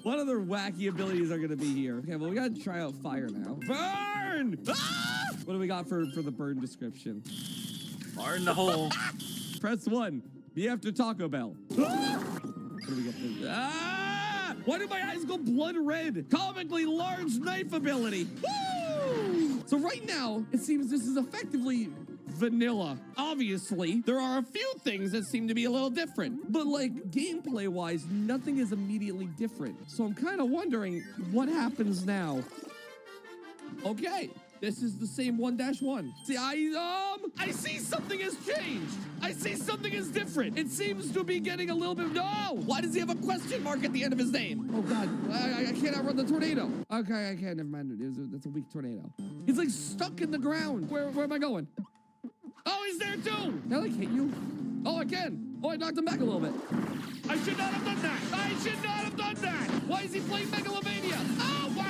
What other wacky abilities are going to be here? Okay, well, we got to try out fire now. Burn! Ah! What do we got for the burn description? Burn the hole. Press 1. Be after Taco Bell. What do we get for Ah! Why do my eyes go blood red? Comically large knife ability. Woo! So right now, it seems this is effectively vanilla. Obviously, there are a few things that seem to be a little different. But like, gameplay-wise, nothing is immediately different. So I'm kind of wondering what happens now. Okay. This is the same 1-1. See, I see something has changed. I see something is different. It seems to be getting a little bit, no! Why does he have a question mark at the end of his name? Oh God, I can't outrun the tornado. Okay, I can't, never mind. That's a weak tornado. He's like stuck in the ground. Where am I going? Oh, he's there too. Can I like hit you? Oh, I can. Oh, I knocked him back a little bit. I should not have done that. I should not have done that. Why is he playing Megalovania? Oh, why?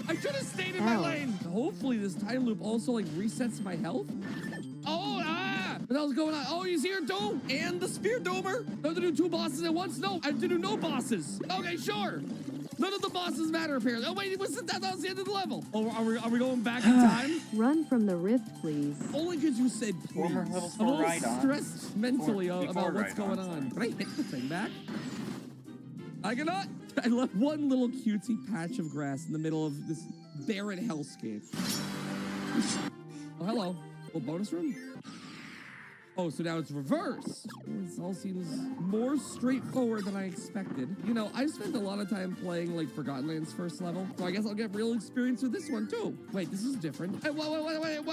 I should have stayed in my lane. Hopefully this time loop also like resets my health. Oh, what the hell's going on? Oh, he's here too. And the spear domer. Do I have to do 2 bosses at once? No, I have to do no bosses. Okay, sure. None of the bosses matter apparently. Oh wait, that was the end of the level. Oh, are we going back in time? Run from the rift, please. Only because you said please. Former level I'm a little 4 stressed mentally about what's going on. Sorry. Can I hit the thing back? I cannot. I left one little cutesy patch of grass in the middle of this barren hellscape. Oh, hello. Little bonus room? Oh, so now it's reversed. This all seems more straightforward than I expected. You know, I've spent a lot of time playing, like, Forgotten Lands first level, so I guess I'll get real experience with this one, too. Wait, this is different. Hey, why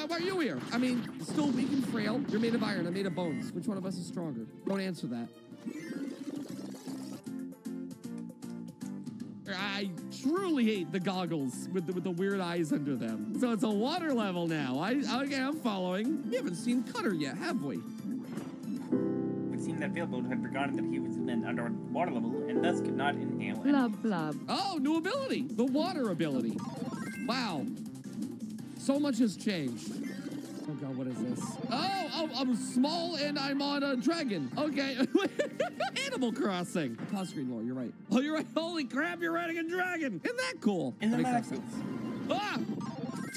are you here? I mean, still weak and frail. You're made of iron. I'm made of bones. Which one of us is stronger? Don't answer that. I truly hate the goggles with the weird eyes under them. So it's a water level now. Okay, I'm following. We haven't seen Cutter yet, have we? It seemed that Failboat had forgotten that he was in an underwater level and thus could not inhale. Blub blub. Oh, new ability. The water ability. Wow. So much has changed. Oh God, what is this? Oh, I'm small and I'm on a dragon. Okay. Animal Crossing. Pause screen lore, you're right. Oh, you're right. Holy crap, you're riding a dragon. Isn't that cool? Isn't that makes no sense. Ah!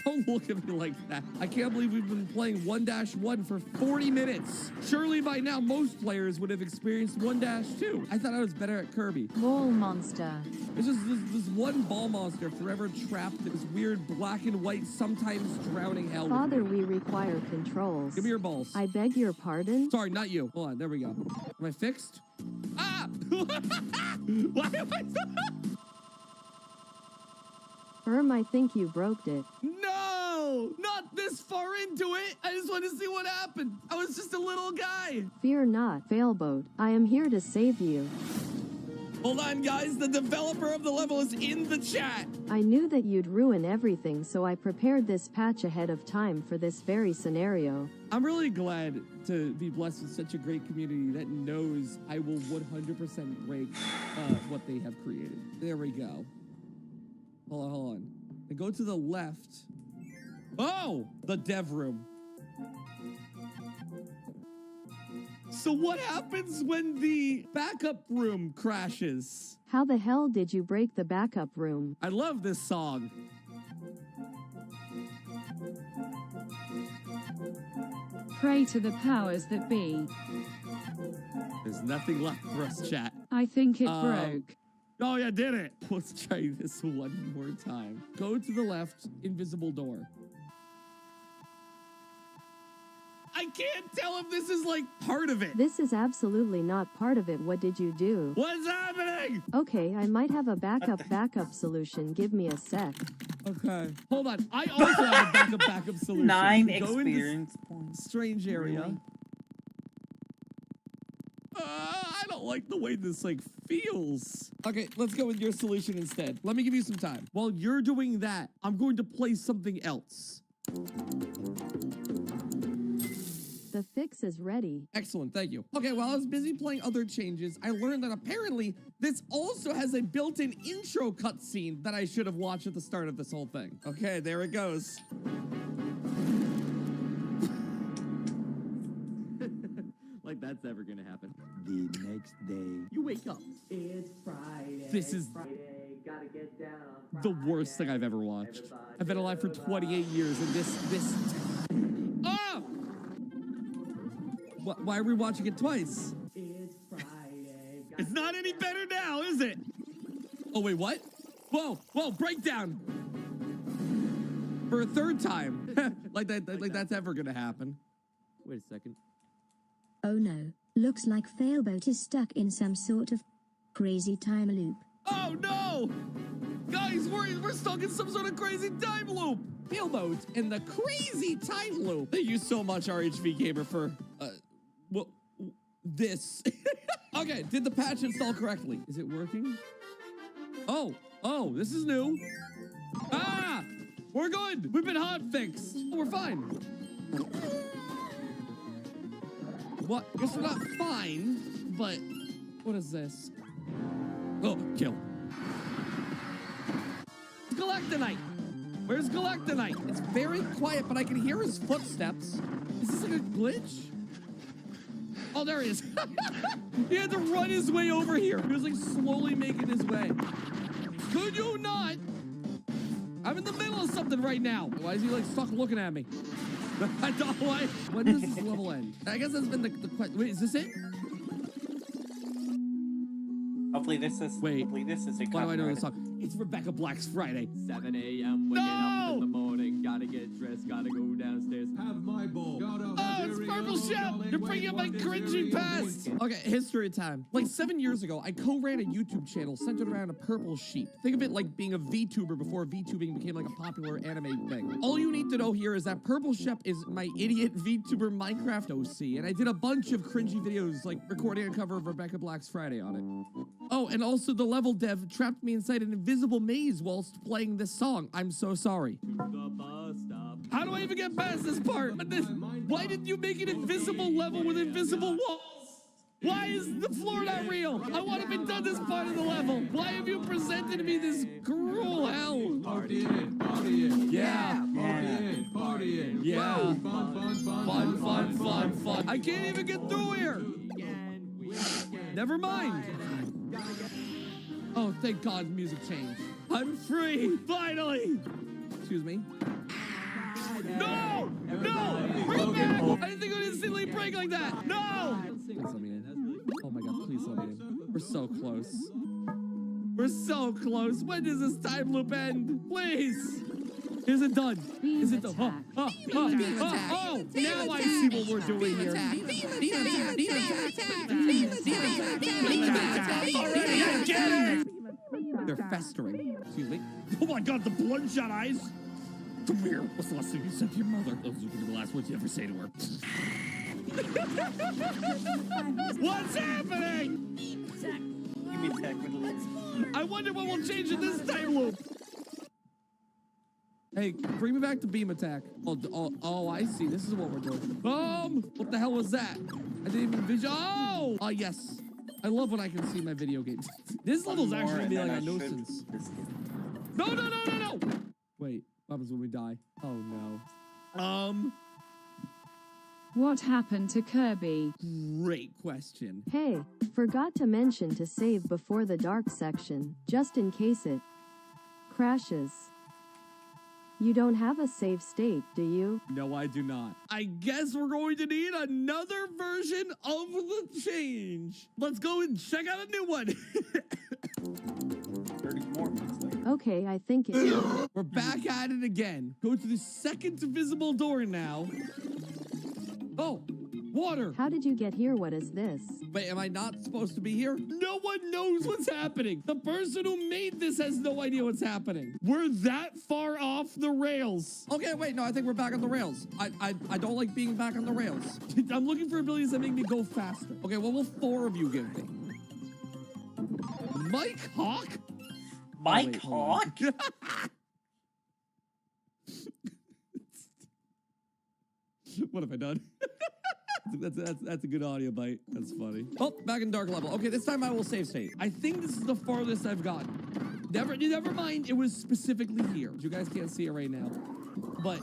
Don't look at me like that. I can't believe we've been playing 1-1 for 40 minutes. Surely by now most players would have experienced 1-2. I thought I was better at Kirby. Ball monster. It's just this one ball monster forever trapped in this weird black and white, sometimes drowning hell. Father, we require controls. Give me your balls. I beg your pardon? Sorry, not you. Hold on, there we go. Am I fixed? Ah! Why am I... I think you broke it. No! Not this far into it! I just wanted to see what happened. I was just a little guy. Fear not, Failboat. I am here to save you. Hold on, guys. The developer of the level is in the chat. I knew that you'd ruin everything, so I prepared this patch ahead of time for this very scenario. I'm really glad to be blessed with such a great community that knows I will 100% break what they have created. There we go. Hold on. And go to the left. Oh, the dev room. So what happens when the backup room crashes? How the hell did you break the backup room? I love this song. Pray to the powers that be. There's nothing left for us, chat. I think it broke. Oh, yeah, did it. Let's try this one more time. Go to the left, invisible door. I can't tell if this is like part of it. This is absolutely not part of it. What did you do? What's happening? Okay, I might have a backup solution. Give me a sec. Okay. Hold on. I also have a backup solution. 9 Go experience into points. strange area. Really? I don't like the way this like feels. Okay, let's go with your solution instead. Let me give you some time. While you're doing that, I'm going to play something else. The fix is ready. Excellent, thank you. Okay, while I was busy playing other changes, I learned that apparently this also has a built-in intro cutscene that I should have watched at the start of this whole thing. Okay, there it goes. Like that's ever gonna happen. The next day. You wake up. It's Friday. This is Gotta get down on the worst thing I've ever watched. I've been alive for 28 years and this... Ah! Why are we watching it twice? It's Friday. It's not any better now, is it? Oh, wait, what? Whoa, breakdown! For a third time. like that's ever gonna happen. Wait a second. Oh no, looks like Failboat is stuck in some sort of crazy time loop. Oh no! Guys, we're stuck in some sort of crazy time loop! Failboat and the crazy time loop! Thank you so much, RHV Gamer, for, this. Okay, did the patch install correctly? Is it working? Oh, this is new. Ah! We're good! We've been hotfixed! We're fine! What? Guess we're not fine, but... What is this? Oh, kill. Galactonite! Where's Galactonite? It's very quiet, but I can hear his footsteps. Is this like a glitch? Oh, there he is. He had to run his way over here. He was like slowly making his way. Could you not? I'm in the middle of something right now. Why is he like stuck looking at me? I don't know why. When does this level end? I guess that's been the question. Wait, is this it? Hopefully this is. Wait. Hopefully this is a. Why do I know this song? It's Rebecca Black's Friday. 7 a.m. waking up in the morning. Gotta get dressed. Gotta go downstairs. Have my bowl. Oh, it's Purple Chef! You're bringing up my cringy past! Okay, history time. Like 7 years ago, I co-ran a YouTube channel centered around a purple sheep. Think of it like being a VTuber before VTubing became like a popular anime thing. All you need to know here is that Purple Chef is my idiot VTuber Minecraft OC, and I did a bunch of cringy videos like recording a cover of Rebecca Black's Friday on it. Oh, and also the level dev trapped me inside an invisible maze whilst playing this song. I'm so sorry. How do I even get past this part? Why did you make an invisible level with invisible walls? Why is the floor not real? I want to be done this part of the level. Why have you presented me this cruel hell? Party in. Yeah. Party in. Yeah. Fun. I can't even get through here. Never mind. Oh, thank God music changed. I'm free, finally. Excuse me. No! Bring back! I didn't think it would instantly break like that. No! Please let me in. Oh my God, please let me in. We're so close. We're so close. When does this time loop end? Please. Is it done? Is it done? Oh, now I see what we're doing here. They're festering. Excuse me. Oh my God, the bloodshot eyes. Come here. What's the last thing you said to your mother? Those are going to be the last words you ever say to her. What's happening? Give me tech with I wonder what will change in this time loop. Hey, bring me back to beam attack. Oh, I see. This is what we're doing. What the hell was that? I didn't even vision. Oh, yes. I love when I can see my video games. This level's actually gonna be like a nuisance. No. Wait, what happens when we die? Oh no. What happened to Kirby? Great question. Hey, forgot to mention to save before the dark section, just in case it crashes. You don't have a save state, do you? No, I do not. I guess we're going to need another version of the change. Let's go and check out a new one. 30 more minutes later. Okay, I think it. We're back at it again. Go to the second visible door now. Oh, water. How did you get here? What is this? Wait, am I not supposed to be here? No one knows what's happening. The person who made this has no idea what's happening. We're that far off the rails. Okay, wait, no, I think we're back on the rails. I don't like being back on the rails. I'm looking for abilities that make me go faster. Okay, what will 4 of you give me? Mike Hawk? Mike Hawk? What have I done? That's a good audio bite. That's funny. Oh, back in dark level. Okay, this time I will save state. I think this is the farthest I've gotten. Never mind. It was specifically here. You guys can't see it right now. But,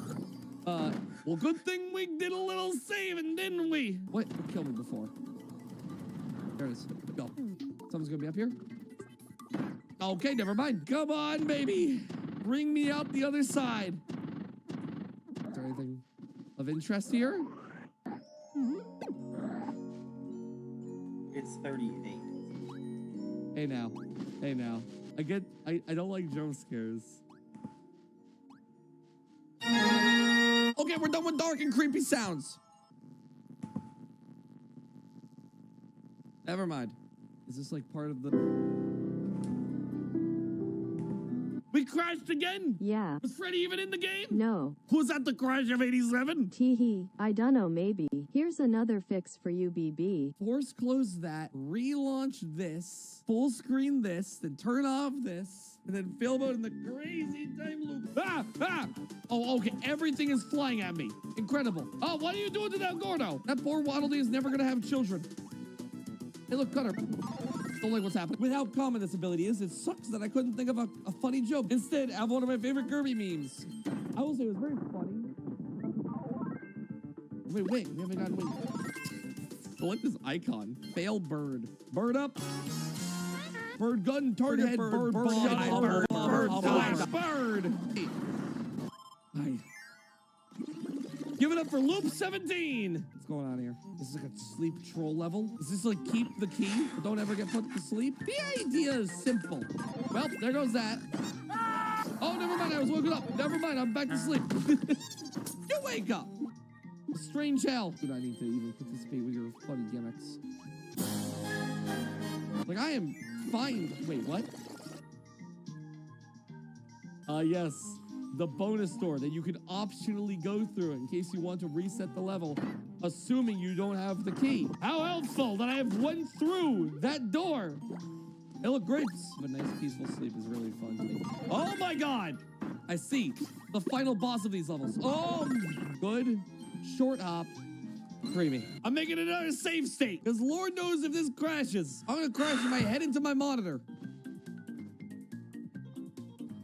well, good thing we did a little saving, didn't we? What killed me before? There it is. Go. Someone's gonna be up here. Okay, never mind. Come on, baby. Bring me out the other side. Is there anything of interest here? It's 38. Hey now. I don't like jump scares. Okay, we're done with dark and creepy sounds. Never mind. Is this like part of the... We crashed again? Yeah. Was Freddy even in the game? No. Was that the crash of 87? Teehee. I dunno, maybe. Here's another fix for you, BB. Force close that, relaunch this, full screen this, then turn off this, and then film out in the crazy time loop. Oh, okay, everything is flying at me. Incredible. Oh, what are you doing to that Gordo? That poor Waddle Dee is never gonna have children. Hey, look, Cutter. Don't like what's happening. With how common this ability is, it sucks that I couldn't think of a funny joke. Instead, I have one of my favorite Kirby memes. I will say it was very funny. Wait, we haven't gotten I like this icon. Fail bird. Bird up. Bird gun, target, bird bomb, bird. Hi. Give it up for loop 17. What's going on here? This is like a sleep troll level. Is this like keep the key, but don't ever get put to sleep? The idea is simple. Well, there goes that. Oh, never mind. I was woken up. Never mind. I'm back to sleep. You wake up. Strange hell. Do I need to even participate with your funny gimmicks? Like, I am fine. Wait, what? Yes. The bonus door that you can optionally go through in case you want to reset the level, assuming you don't have the key. How helpful that I have went through that door. Hey, look, grapes. But a nice peaceful sleep is really fun to me. Oh my God. I see. The final boss of these levels. Oh, good. Short hop. Creamy. I'm making another save state because Lord knows if this crashes. I'm going to crash my head into my monitor.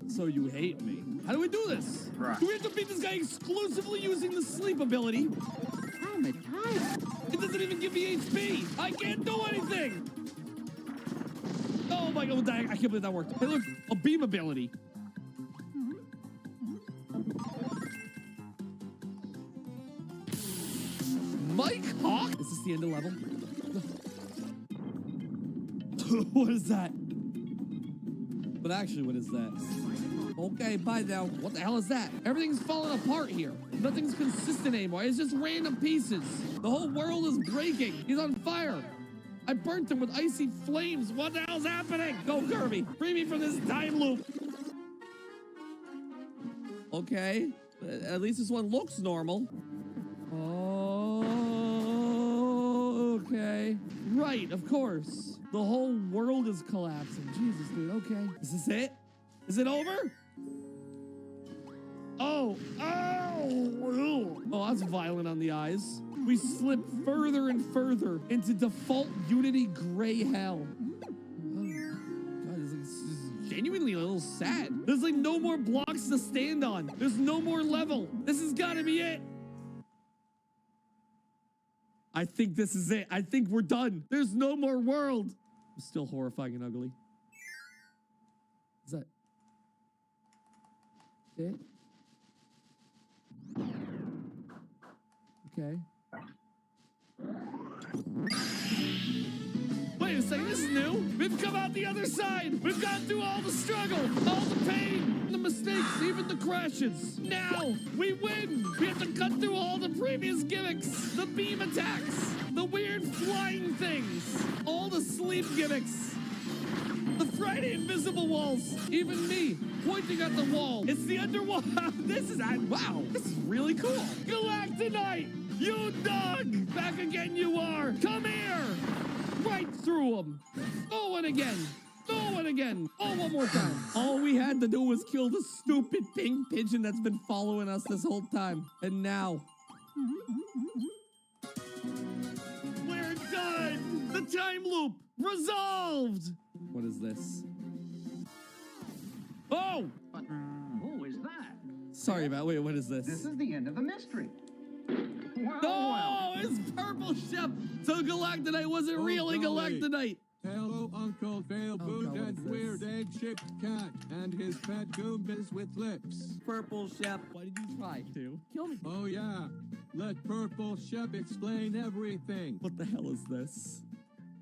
So you hate me. How do we do this? Right. Do we have to beat this guy exclusively using the sleep ability? Oh my God. It doesn't even give me HP. I can't do anything. Oh my God. I can't believe that worked. Hey, look. A beam ability. Mike Hawk? Is this the end of level? What is that? But actually, what is that? Okay, bye now. What the hell is that? Everything's falling apart here. Nothing's consistent anymore. It's just random pieces. The whole world is breaking. He's on fire. I burnt him with icy flames. What the hell's happening? Go, Kirby. Free me from this time loop. Okay. At least this one looks normal. Oh, okay. Right, of course. The whole world is collapsing. Jesus, dude. Okay. Is this it? Is it over? Oh. Oh. Oh, that's violent on the eyes. We slip further and further into default Unity gray hell. This is genuinely a little sad. There's like no more blocks to stand on. There's no more level. This has got to be it. I think this is it. I think we're done. There's no more world. It's still horrifying and ugly. Is that it? Okay. Wait a second, this is new. We've come out the other side. We've gone through all the struggle, all the pain, the mistakes, even the crashes. Now we win. We have to cut through all the previous gimmicks, the beam attacks, the weird flying things, all the sleep gimmicks, the Friday invisible walls, even me pointing at the wall. It's the underwater. This is really cool. Galactonite, you dog. Back again you are. Come here. Right through him. Oh, and again. Oh, and again. Oh, one more time. All we had to do was kill the stupid pink pigeon that's been following us this whole time. And now we're done. The time loop resolved. What is this? Oh! Who is that? Sorry about. Wait, what is this? This is the end of the mystery. No, it's Purple Ship. So Galactonite wasn't really Galactonite. Hello, Uncle Fail Boot and Weird Egg-Shaped Cat and his pet Goombas with lips. Purple Shep, why did you try to kill me? Oh yeah, let Purple Shep explain everything. What the hell is this?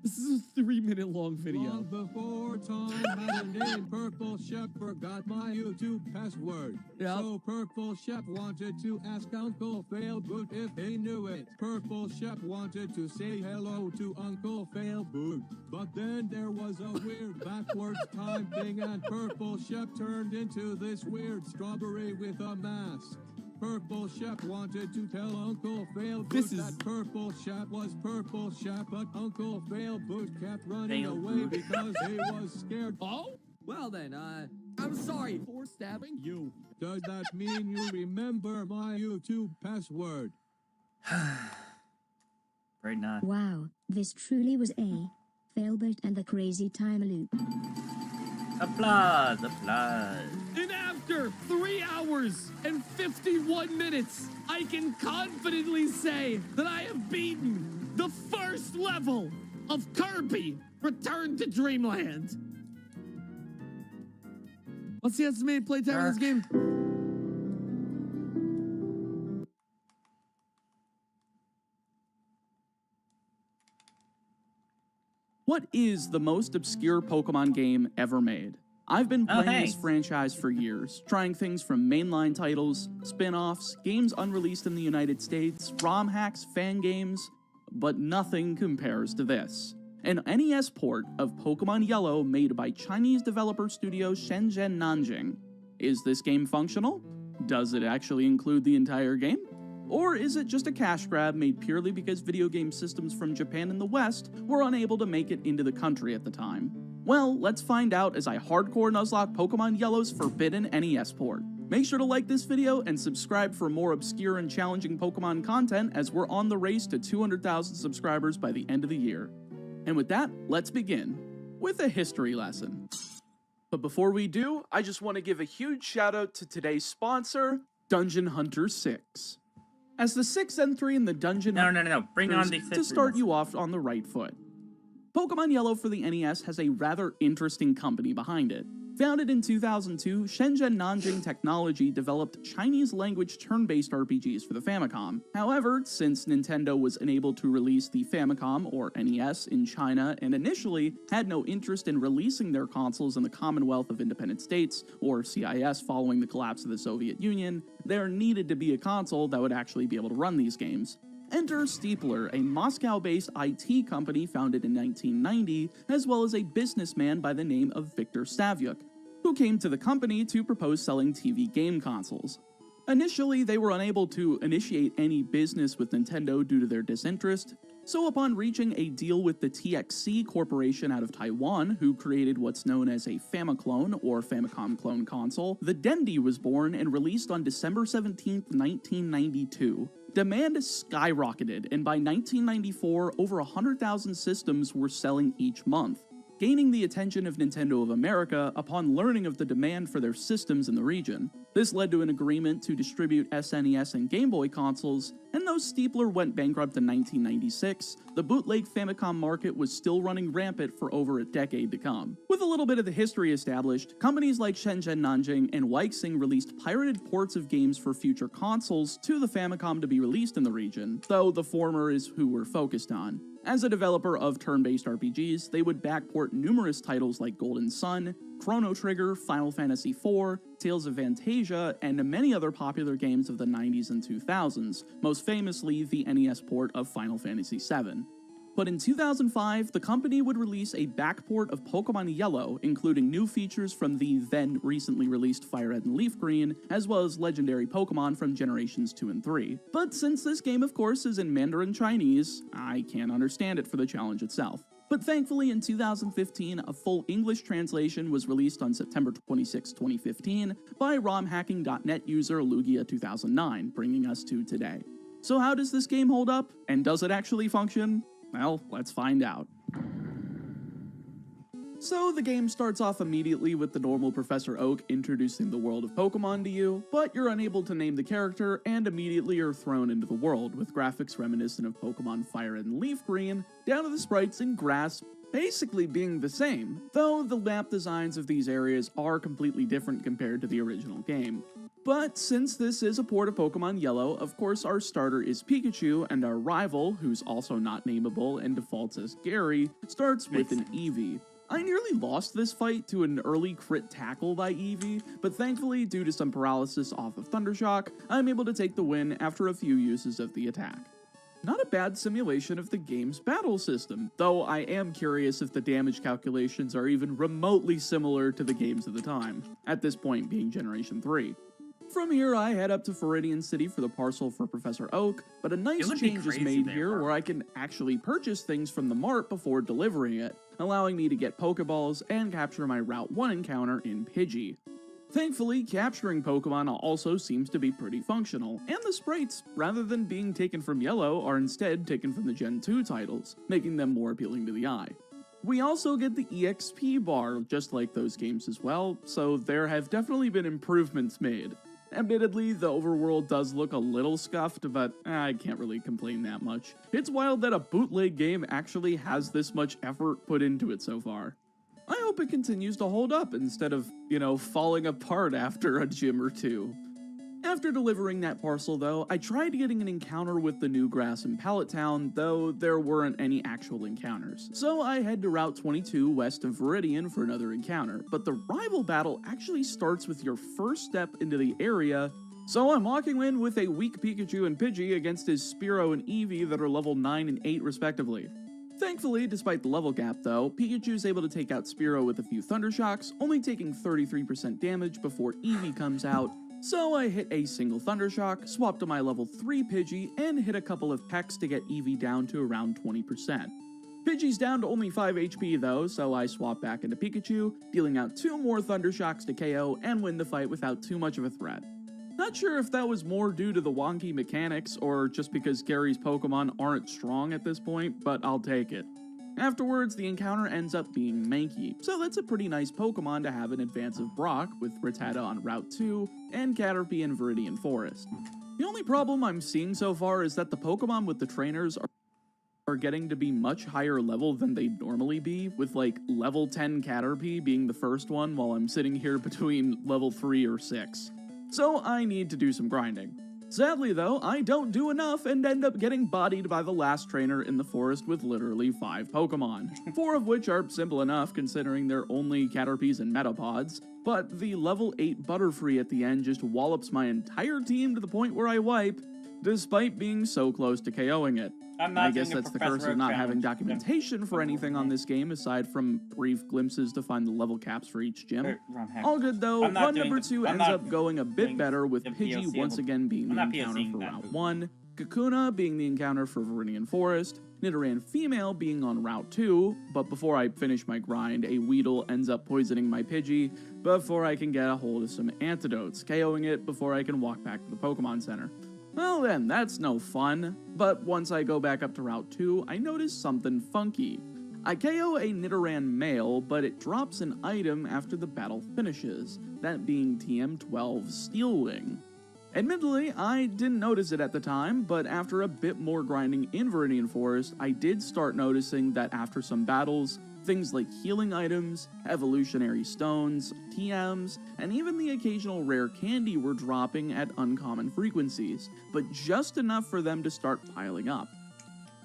This is a 3-minute long video. Long before Tom had a name, Purple Shep forgot my YouTube password. Yep. So Purple Shep wanted to ask Uncle Failboot if he knew it. Purple Shep wanted to say hello to Uncle Failboot. But then there was a weird backwards time thing and Purple Shep turned into this weird strawberry with a mask. Purple Shep wanted to tell Uncle Failboot that Purple Shep was Purple Shep, but Uncle Failboot kept running away because he was scared. Oh? Well then, I'm sorry for stabbing you. Does that mean you remember my YouTube password? Right now. Wow, this truly was a Failboat and the Crazy Time Loop. Applause, applause. And after 3 hours and 51 minutes, I can confidently say that I have beaten the first level of Kirby Return to Dreamland. What's the estimated playtime of this game? What is the most obscure Pokemon game ever made? I've been playing this franchise for years, trying things from mainline titles, spin-offs, games unreleased in the United States, ROM hacks, fan games, but nothing compares to this. An NES port of Pokemon Yellow made by Chinese developer studio Shenzhen Nanjing. Is this game functional? Does it actually include the entire game? Or is it just a cash grab made purely because video game systems from Japan and the West were unable to make it into the country at the time? Well, let's find out as I hardcore nuzlocke Pokemon Yellow's forbidden NES port. Make sure to like this video and subscribe for more obscure and challenging Pokemon content as we're on the race to 200,000 subscribers by the end of the year. And with that, let's begin with a history lesson. But before we do, I just want to give a huge shout out to today's sponsor, Dungeon Hunter 6. As the 6th entry in the Dungeon No. Bring on the to start you off on the right foot. Pokemon Yellow for the NES has a rather interesting company behind it. Founded in 2002, Shenzhen Nanjing Technology developed Chinese-language turn-based RPGs for the Famicom. However, since Nintendo was unable to release the Famicom, or NES, in China, and initially had no interest in releasing their consoles in the Commonwealth of Independent States, or CIS, following the collapse of the Soviet Union, there needed to be a console that would actually be able to run these games. Enter Steepler, a Moscow-based IT company founded in 1990, as well as a businessman by the name of Viktor Savyuk, who came to the company to propose selling TV game consoles. Initially, they were unable to initiate any business with Nintendo due to their disinterest, So upon reaching a deal with the TXC Corporation out of Taiwan, who created what's known as a Famiclone or Famicom clone console, the Dendy was born and released on December 17, 1992. Demand skyrocketed, and by 1994, over 100,000 systems were selling each month, gaining the attention of Nintendo of America upon learning of the demand for their systems in the region. This led to an agreement to distribute SNES and Game Boy consoles, and though Steepler went bankrupt in 1996, the bootleg Famicom market was still running rampant for over a decade to come. With a little bit of the history established, companies like Shenzhen Nanjing and Weixing released pirated ports of games for future consoles to the Famicom to be released in the region, though the former is who we're focused on. As a developer of turn-based RPGs, they would backport numerous titles like Golden Sun, Chrono Trigger, Final Fantasy IV, Tales of Fantasia, and many other popular games of the 90s and 2000s, most famously the NES port of Final Fantasy VII. But in 2005, the company would release a backport of Pokémon Yellow, including new features from the then recently released Fire Red and Leaf Green, as well as legendary Pokémon from Generations 2 and 3. But since this game of course is in Mandarin Chinese, I can't understand it for the challenge itself. But thankfully in 2015, a full English translation was released on September 26, 2015 by romhacking.net user Lugia2009, bringing us to today. So how does this game hold up? And does it actually function? Well, let's find out. So the game starts off immediately with the normal Professor Oak introducing the world of Pokemon to you, but you're unable to name the character and immediately are thrown into the world with graphics reminiscent of Pokemon Fire Red and Leaf Green, down to the sprites in grass basically being the same, though the map designs of these areas are completely different compared to the original game. But since this is a port of Pokemon Yellow, of course our starter is Pikachu, and our rival, who's also not nameable and defaults as Gary, starts with an Eevee. I nearly lost this fight to an early crit tackle by Eevee, but thankfully due to some paralysis off of Thundershock, I'm able to take the win after a few uses of the attack. Not a bad simulation of the game's battle system, though I am curious if the damage calculations are even remotely similar to the games of the time, at this point being Generation 3. From here, I head up to Viridian City for the parcel for Professor Oak, but a nice change is made here where I can actually purchase things from the mart before delivering it, allowing me to get Pokeballs and capture my Route 1 encounter in Pidgey. Thankfully, capturing Pokemon also seems to be pretty functional, and the sprites, rather than being taken from Yellow, are instead taken from the Gen 2 titles, making them more appealing to the eye. We also get the EXP bar, just like those games as well, so there have definitely been improvements made. Admittedly, the overworld does look a little scuffed, but I can't really complain that much. It's wild that a bootleg game actually has this much effort put into it so far. I hope it continues to hold up instead of, falling apart after a gym or two. After delivering that parcel though, I tried getting an encounter with the new grass in Pallet Town, though there weren't any actual encounters. So I head to Route 22 west of Viridian for another encounter, but the rival battle actually starts with your first step into the area, so I'm walking in with a weak Pikachu and Pidgey against his Spearow and Eevee that are level 9 and 8 respectively. Thankfully, despite the level gap though, Pikachu is able to take out Spearow with a few Thundershocks, only taking 33% damage before Eevee comes out. So I hit a single Thundershock, swap to my level 3 Pidgey, and hit a couple of pecks to get Eevee down to around 20%. Pidgey's down to only 5 HP though, so I swap back into Pikachu, dealing out 2 more Thundershocks to KO and win the fight without too much of a threat. Not sure if that was more due to the wonky mechanics or just because Gary's Pokemon aren't strong at this point, but I'll take it. Afterwards, the encounter ends up being Mankey, so that's a pretty nice Pokemon to have in advance of Brock, with Rattata on Route 2, and Caterpie in Viridian Forest. The only problem I'm seeing so far is that the Pokemon with the trainers are getting to be much higher level than they'd normally be, with like level 10 Caterpie being the first one while I'm sitting here between level 3 or 6. So I need to do some grinding. Sadly though, I don't do enough and end up getting bodied by the last trainer in the forest with literally 5 Pokemon, 4 of which are simple enough considering they're only Caterpies and Metapods, but the level 8 Butterfree at the end just wallops my entire team to the point where I wipe, despite being so close to KOing it. I guess that's the curse of not having documentation for anything on this game aside from brief glimpses to find the level caps for each gym. All good though, run number 2 ends up going a bit better with Pidgey once again being the encounter for Route 1, Kakuna being the encounter for Viridian Forest, Nidoran Female being on Route 2, but before I finish my grind, a Weedle ends up poisoning my Pidgey before I can get a hold of some antidotes, KOing it before I can walk back to the Pokemon Center. Well then, that's no fun, but once I go back up to Route 2, I notice something funky. I KO a Nidoran Male, but it drops an item after the battle finishes, that being TM12 Steelwing. Admittedly, I didn't notice it at the time, but after a bit more grinding in Viridian Forest, I did start noticing that after some battles, things like healing items, evolutionary stones, TMs, and even the occasional rare candy were dropping at uncommon frequencies, but just enough for them to start piling up.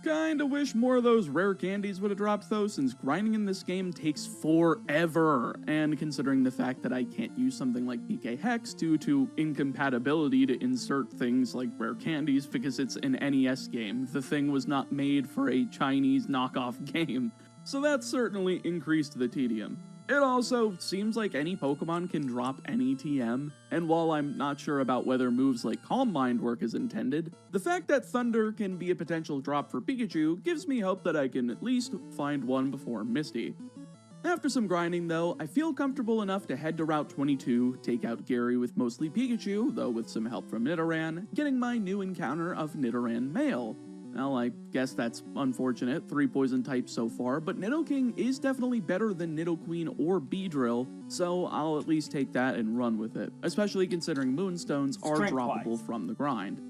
Kinda wish more of those rare candies would have dropped though, since grinding in this game takes forever, and considering the fact that I can't use something like PK Hex due to incompatibility to insert things like rare candies because it's an NES game, the thing was not made for a Chinese knockoff game, so that certainly increased the tedium. It also seems like any Pokemon can drop any TM, and while I'm not sure about whether moves like Calm Mind work as intended, the fact that Thunder can be a potential drop for Pikachu gives me hope that I can at least find one before Misty. After some grinding though, I feel comfortable enough to head to Route 22, take out Gary with mostly Pikachu, though with some help from Nidoran, getting my new encounter of Nidoran Male. Well, I guess that's unfortunate, 3 poison types so far, but Nidoking is definitely better than Nidoqueen or Beedrill, so I'll at least take that and run with it, especially considering Moonstones are droppable from the grind.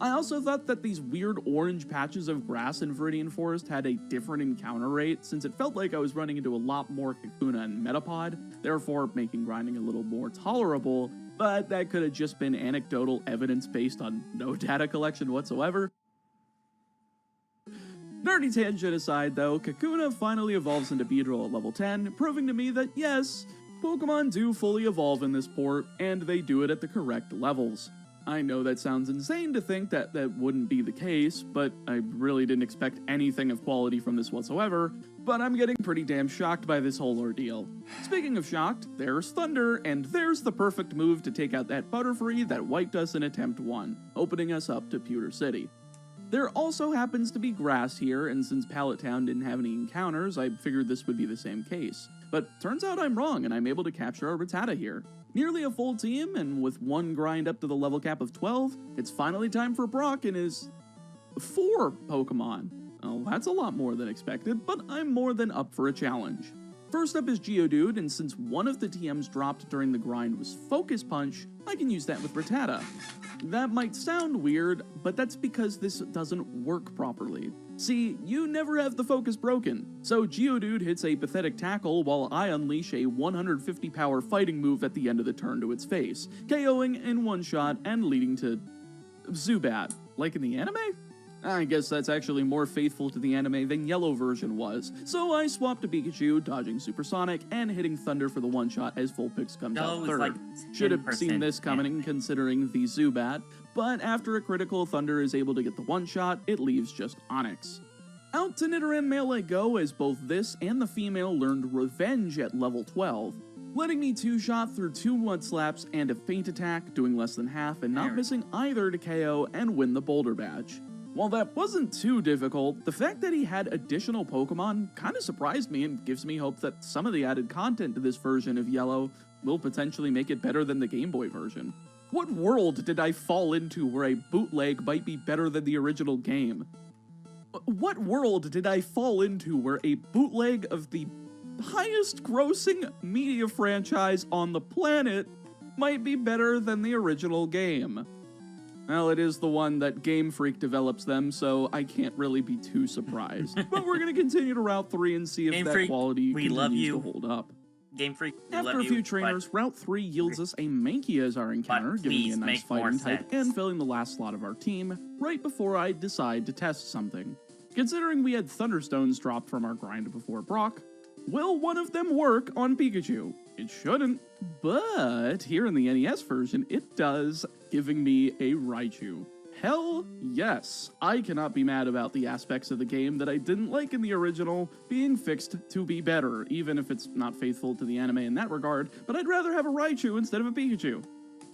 I also thought that these weird orange patches of grass in Viridian Forest had a different encounter rate, since it felt like I was running into a lot more Kakuna and Metapod, therefore making grinding a little more tolerable, but that could have just been anecdotal evidence based on no data collection whatsoever. Nerdy tangent aside though, Kakuna finally evolves into Beedrill at level 10, proving to me that yes, Pokemon do fully evolve in this port, and they do it at the correct levels. I know that sounds insane to think that that wouldn't be the case, but I really didn't expect anything of quality from this whatsoever, but I'm getting pretty damn shocked by this whole ordeal. Speaking of shocked, there's Thunder, and there's the perfect move to take out that Butterfree that wiped us in Attempt 1, opening us up to Pewter City. There also happens to be grass here, and since Pallet Town didn't have any encounters, I figured this would be the same case. But turns out I'm wrong, and I'm able to capture a Rattata here. Nearly a full team, and with one grind up to the level cap of 12, it's finally time for Brock and his 4 Pokemon. Oh, that's a lot more than expected, but I'm more than up for a challenge. First up is Geodude, and since one of the TMs dropped during the grind was Focus Punch, I can use that with Rattata. That might sound weird, but that's because this doesn't work properly. See, you never have the focus broken, so Geodude hits a pathetic tackle while I unleash a 150 power fighting move at the end of the turn to its face, KOing in one shot and leading to Zubat, like in the anime? I guess that's actually more faithful to the anime than Yellow version was, so I swapped to Pikachu, dodging Supersonic, and hitting Thunder for the one-shot as Vulpix comes out third. Like should have seen this coming anime. considering the Zubat, but after a critical, Thunder is able to get the one-shot, it leaves just Onix. Out to Nidoran Male I go, as both this and the female learned Revenge at level 12, letting me two-shot through 2 Mud Slaps and a Feint Attack, doing less than half and not missing either to KO and win the Boulder Badge. While that wasn't too difficult, the fact that he had additional Pokemon kinda surprised me and gives me hope that some of the added content to this version of Yellow will potentially make it better than the Game Boy version. What world did I fall into where a bootleg might be better than the original game? What world did I fall into where a bootleg of the highest grossing media franchise on the planet might be better than the original game? Well, it is the one that Game Freak develops them, so I can't really be too surprised. But we're going to continue to Route 3 and see if Game that Freak, quality we continues love you. to hold up. Game Freak, we After love a few you, trainers, but Route 3 yields us a Mankey as our encounter, giving me a nice make more fighting type sense. and filling the last slot of our team, right before I decide to test something. Considering we had Thunderstones dropped from our grind before Brock, will one of them work on Pikachu? It shouldn't, but here in the NES version, it does, giving me a Raichu. Hell yes, I cannot be mad about the aspects of the game that I didn't like in the original being fixed to be better, even if it's not faithful to the anime in that regard, but I'd rather have a Raichu instead of a Pikachu.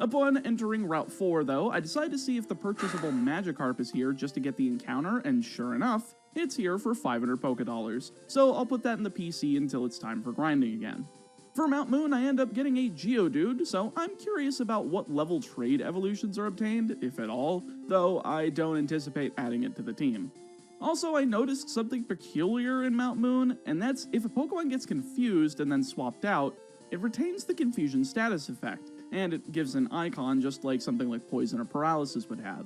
Upon entering Route 4, though, I decide to see if the purchasable Magikarp is here just to get the encounter, and sure enough, it's here for 500 Pokédollars, so I'll put that in the PC until it's time for grinding again. For Mount Moon, I end up getting a Geodude, so I'm curious about what level trade evolutions are obtained, if at all, though I don't anticipate adding it to the team. Also, I noticed something peculiar in Mount Moon, and that's if a Pokemon gets confused and then swapped out, it retains the confusion status effect, and it gives an icon just like something like Poison or Paralysis would have.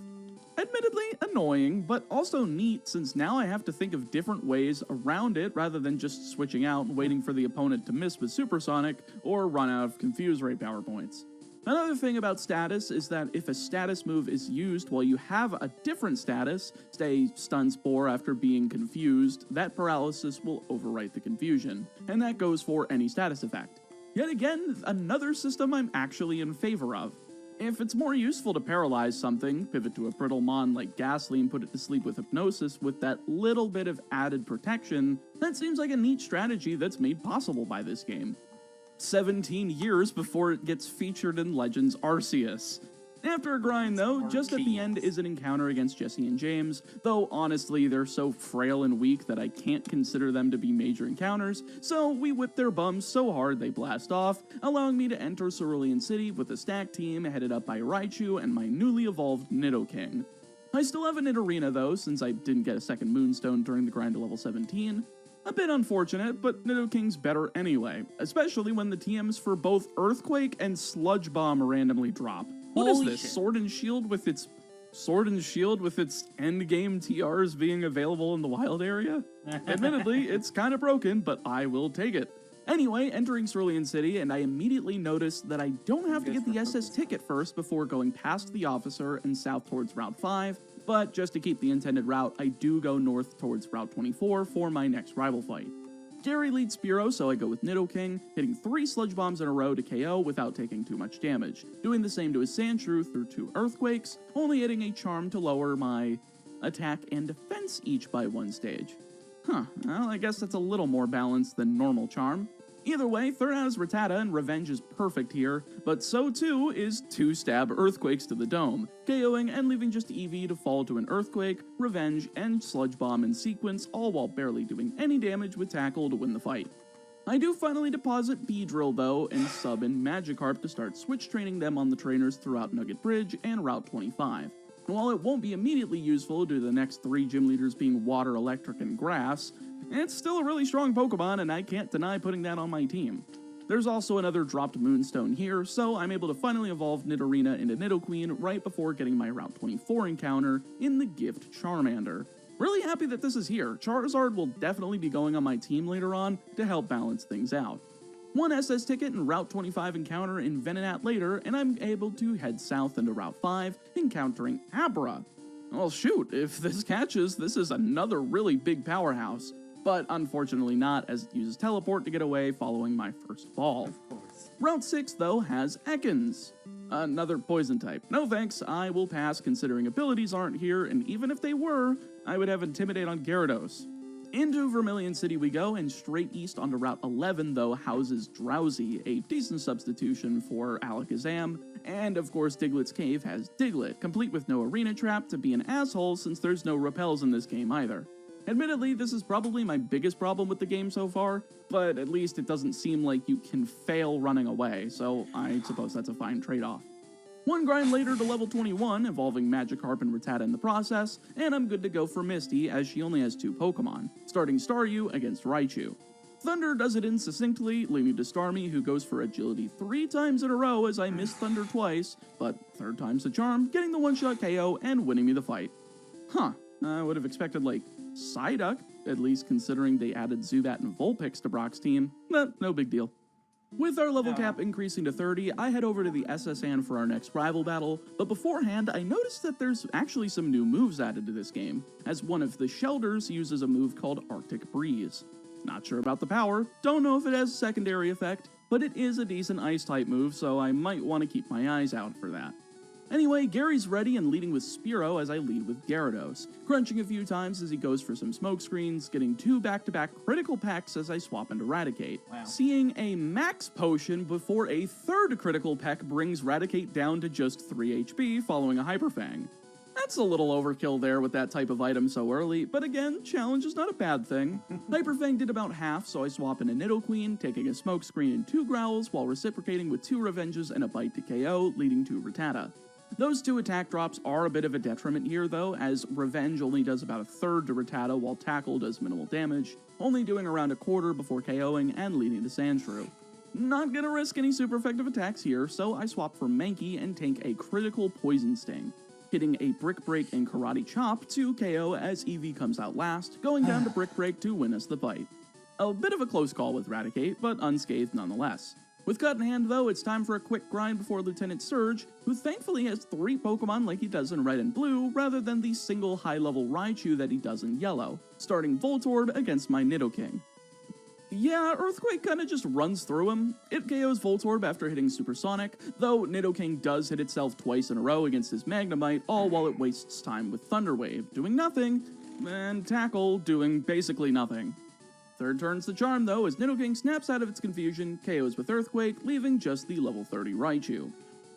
Admittedly annoying, but also neat since now I have to think of different ways around it rather than just switching out and waiting for the opponent to miss with Supersonic or run out of Confuse Ray power points. Another thing about status is that if a status move is used while you have a different status, say Stun Spore after being confused, that paralysis will overwrite the confusion, and that goes for any status effect. Yet again, another system I'm actually in favor of. If it's more useful to paralyze something, pivot to a brittle mon like Ghastly and put it to sleep with Hypnosis with that little bit of added protection, that seems like a neat strategy that's made possible by this game. 17 years before it gets featured in Legends Arceus. After a grind though, just at the end is an encounter against Jesse and James, though honestly they're so frail and weak that I can't consider them to be major encounters, so we whip their bums so hard they blast off, allowing me to enter Cerulean City with a stacked team headed up by Raichu and my newly evolved Nidoking. I still have a Nidorina though, since I didn't get a second Moonstone during the grind to level 17. A bit unfortunate, but Nidoking's better anyway, especially when the TMs for both Earthquake and Sludge Bomb randomly drop. What is this? Sword and Shield with its endgame TRs being available in the wild area? Admittedly, it's kind of broken, but I will take it. Anyway, entering Cerulean City, and I immediately noticed that I don't have to get the SS ticket first before going past the officer and south towards Route 5, but just to keep the intended route, I do go north towards Route 24 for my next rival fight. Gary leads Spearow, so I go with Nidoking, hitting 3 Sludge Bombs in a row to KO without taking too much damage, doing the same to his Sandshrew through 2 Earthquakes, only hitting a Charm to lower my attack and defense each by 1 stage. Well, I guess that's a little more balanced than normal Charm. Either way, third out is Rattata, and Revenge is perfect here, but so too is 2 Stab Earthquakes to the dome, KOing and leaving just Eevee to fall to an Earthquake, Revenge, and Sludge Bomb in sequence, all while barely doing any damage with Tackle to win the fight. I do finally deposit Beedrill though, and sub in Magikarp to start switch training them on the trainers throughout Nugget Bridge and Route 25. And while it won't be immediately useful due to the next 3 gym leaders being Water, Electric, and Grass, it's still a really strong Pokemon, and I can't deny putting that on my team. There's also another dropped Moonstone here, so I'm able to finally evolve Nidorina into Nidoqueen right before getting my Route 24 encounter in the Gift Charmander. Really happy that this is here. Charizard will definitely be going on my team later on to help balance things out. 1 SS ticket and Route 25 encounter in Venonat later, and I'm able to head south into Route 5, encountering Abra. Well shoot, if this catches, this is another really big powerhouse. But unfortunately not, as it uses Teleport to get away following my first ball. Route 6, though, has Ekans. Another poison type. No thanks, I will pass considering abilities aren't here, and even if they were, I would have Intimidate on Gyarados. Into Vermilion City we go, and straight east onto Route 11, though, houses Drowsy, a decent substitution for Alakazam, and of course Diglett's Cave has Diglett, complete with no arena trap to be an asshole since there's no repels in this game either. Admittedly, this is probably my biggest problem with the game so far, but at least it doesn't seem like you can fail running away, so I suppose that's a fine trade-off. 1 grind later to level 21, involving Magikarp and Rattata in the process, and I'm good to go for Misty as she only has 2 Pokemon, starting Staryu against Raichu. Thunder does it in succinctly, leading to Starmie, who goes for Agility 3 times in a row as I miss Thunder twice, but 3rd time's the charm, getting the one-shot KO and winning me the fight. I would have expected, like, Psyduck, at least considering they added Zubat and Vulpix to Brock's team, but no big deal. With our level cap increasing to 30, I head over to the SS Anne for our next rival battle, but beforehand I noticed that there's actually some new moves added to this game, as one of the Shelders uses a move called Arctic Breeze. Not sure about the power, don't know if it has a secondary effect, but it is a decent ice type move, so I might want to keep my eyes out for that. Anyway, Gary's ready and leading with Spearow as I lead with Gyarados, crunching a few times as he goes for some smoke screens, getting 2 back-to-back critical pecks as I swap into Raticate. Wow. Seeing a max potion before a 3rd critical peck brings Raticate down to just 3 HP following a Hyper Fang. That's a little overkill there with that type of item so early, but again, challenge is not a bad thing. Hyper Fang did about half, so I swap into Nidoqueen, taking a smoke screen and 2 growls while reciprocating with 2 revenges and a bite to KO, leading to Rattata. Those 2 attack drops are a bit of a detriment here though, as Revenge only does about a 1/3 to Rattata while Tackle does minimal damage, only doing around a 1/4 before KOing and leading to Sandshrew. Not gonna risk any super effective attacks here, so I swap for Mankey and tank a critical Poison Sting, hitting a Brick Break and Karate Chop to KO as Eevee comes out last, going down to Brick Break to win us the fight. A bit of a close call with Raticate, but unscathed nonetheless. With Cut in hand though, it's time for a quick grind before Lieutenant Surge, who thankfully has 3 Pokemon like he does in Red and Blue, rather than the single high-level Raichu that he does in Yellow, starting Voltorb against my Nidoking. Yeah, Earthquake kinda just runs through him. It KOs Voltorb after hitting Supersonic, though Nidoking does hit itself twice in a row against his Magnemite, all while it wastes time with Thunder Wave, doing nothing, and Tackle doing basically nothing. 3rd turn's the charm though, as Nidoking snaps out of its confusion, KOs with Earthquake, leaving just the level 30 Raichu.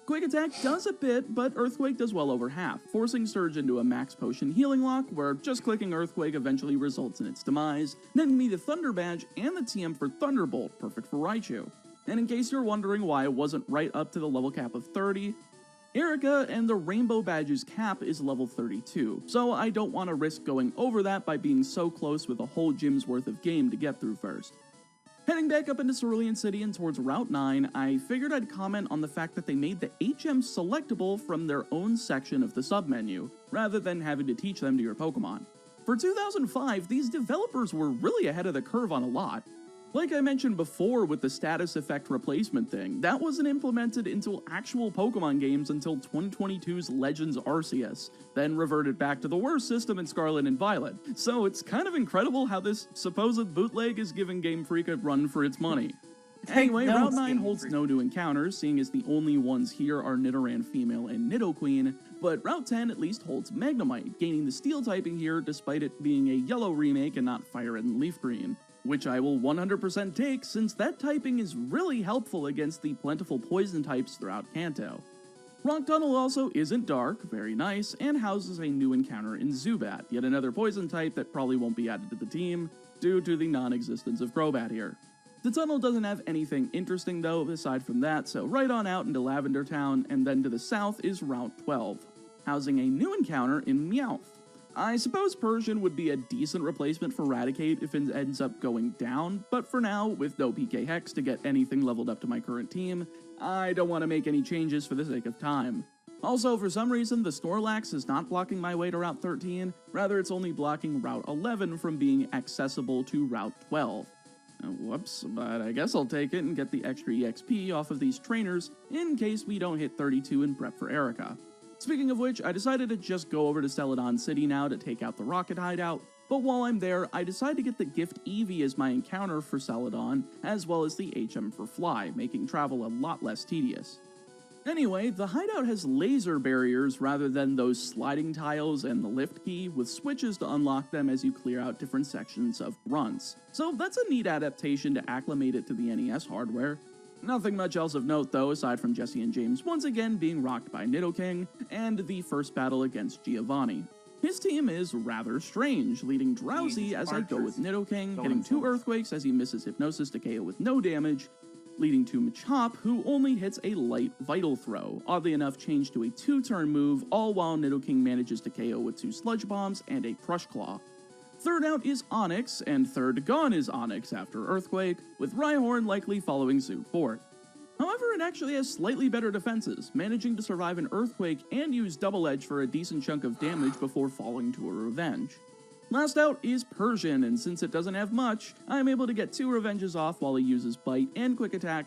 Quick Attack does a bit, but Earthquake does well over half, forcing Surge into a Max Potion Healing Lock, where just clicking Earthquake eventually results in its demise, netting me the Thunder Badge and the TM for Thunderbolt, perfect for Raichu. And in case you're wondering why it wasn't right up to the level cap of 30, Erica and the Rainbow Badge's cap is level 32, so I don't want to risk going over that by being so close with a whole gym's worth of game to get through first. Heading back up into Cerulean City and towards Route 9, I figured I'd comment on the fact that they made the HM selectable from their own section of the submenu, rather than having to teach them to your Pokemon. For 2005, these developers were really ahead of the curve on a lot. Like I mentioned before with the status effect replacement thing, that wasn't implemented into actual Pokemon games until 2022's Legends Arceus, then reverted back to the worst system in Scarlet and Violet. So it's kind of incredible how this supposed bootleg is giving Game Freak a run for its money. Anyway, No, Route it's 9 Game holds Freak. no new encounters, seeing as the only ones here are Nidoran Female and Nidoqueen, but Route 10 at least holds Magnemite, gaining the Steel typing here despite it being a Yellow remake and not Fire Red and Leaf Green, which I will 100% take since that typing is really helpful against the plentiful poison types throughout Kanto. Rock Tunnel also isn't dark, very nice, and houses a new encounter in Zubat, yet another poison type that probably won't be added to the team due to the non-existence of Crobat here. The tunnel doesn't have anything interesting though aside from that, so right on out into Lavender Town, and then to the south is Route 12, housing a new encounter in Meowth. I suppose Persian would be a decent replacement for Raticate if it ends up going down, but for now, with no PK Hex to get anything leveled up to my current team, I don't want to make any changes for the sake of time. Also, for some reason, the Snorlax is not blocking my way to Route 13, rather it's only blocking Route 11 from being accessible to Route 12. Whoops, but I guess I'll take it and get the extra EXP off of these trainers in case we don't hit 32 and prep for Erica. Speaking of which, I decided to just go over to Celadon City now to take out the Rocket Hideout, but while I'm there, I decided to get the Gift Eevee as my encounter for Celadon, as well as the HM for Fly, making travel a lot less tedious. Anyway, the hideout has laser barriers rather than those sliding tiles and the lift key, with switches to unlock them as you clear out different sections of grunts. So that's a neat adaptation to acclimate it to the NES hardware. Nothing much else of note though, aside from Jesse and James once again being rocked by Nidoking, and the first battle against Giovanni. His team is rather strange, leading Drowsy as I go with Nidoking, hitting 2 Earthquakes as he misses Hypnosis to KO with no damage, leading to Machop, who only hits a light Vital Throw, oddly enough changed to a 2-turn move, all while Nidoking manages to KO with 2 Sludge Bombs and a Crush Claw. Third out is Onyx, and third gone is Onyx after Earthquake, with Rhyhorn likely following suit fourth. However, it actually has slightly better defenses, managing to survive an Earthquake and use Double Edge for a decent chunk of damage before falling to a Revenge. Last out is Persian, and since it doesn't have much, I'm able to get 2 Revenges off while he uses Bite and Quick Attack,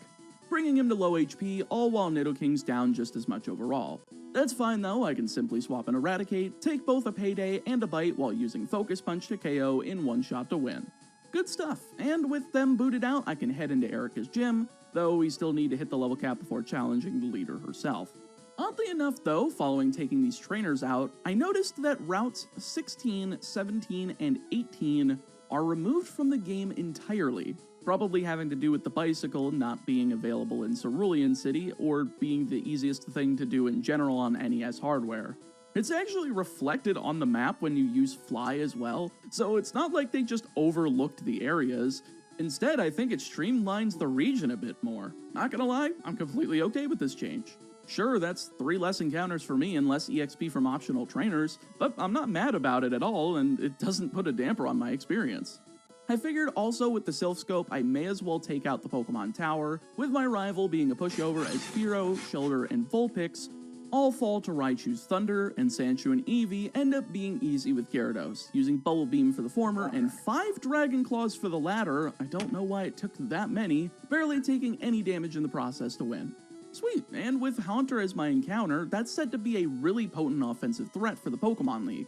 bringing him to low HP, all while Nidoking's down just as much overall. That's fine though, I can simply swap and Eradicate, take both a Payday and a Bite while using Focus Punch to KO in one shot to win. Good stuff, and with them booted out, I can head into Erica's gym, though we still need to hit the level cap before challenging the leader herself. Oddly enough though, following taking these trainers out, I noticed that routes 16, 17, and 18 are removed from the game entirely, probably having to do with the bicycle not being available in Cerulean City or being the easiest thing to do in general on NES hardware. It's actually reflected on the map when you use fly as well, so it's not like they just overlooked the areas. Instead, I think it streamlines the region a bit more. Not gonna lie, I'm completely okay with this change. Sure, that's 3 less encounters for me and less EXP from optional trainers, but I'm not mad about it at all, and it doesn't put a damper on my experience. I figured also with the Sylph Scope, I may as well take out the Pokemon Tower, with my rival being a pushover as Fearow, Shellder, and Vulpix all fall to Raichu's Thunder, and Sandshrew and Eevee end up being easy with Gyarados, using Bubble Beam for the former and 5 Dragon Claws for the latter. I don't know why it took that many, barely taking any damage in the process to win. Sweet, and with Haunter as my encounter, that's said to be a really potent offensive threat for the Pokemon League.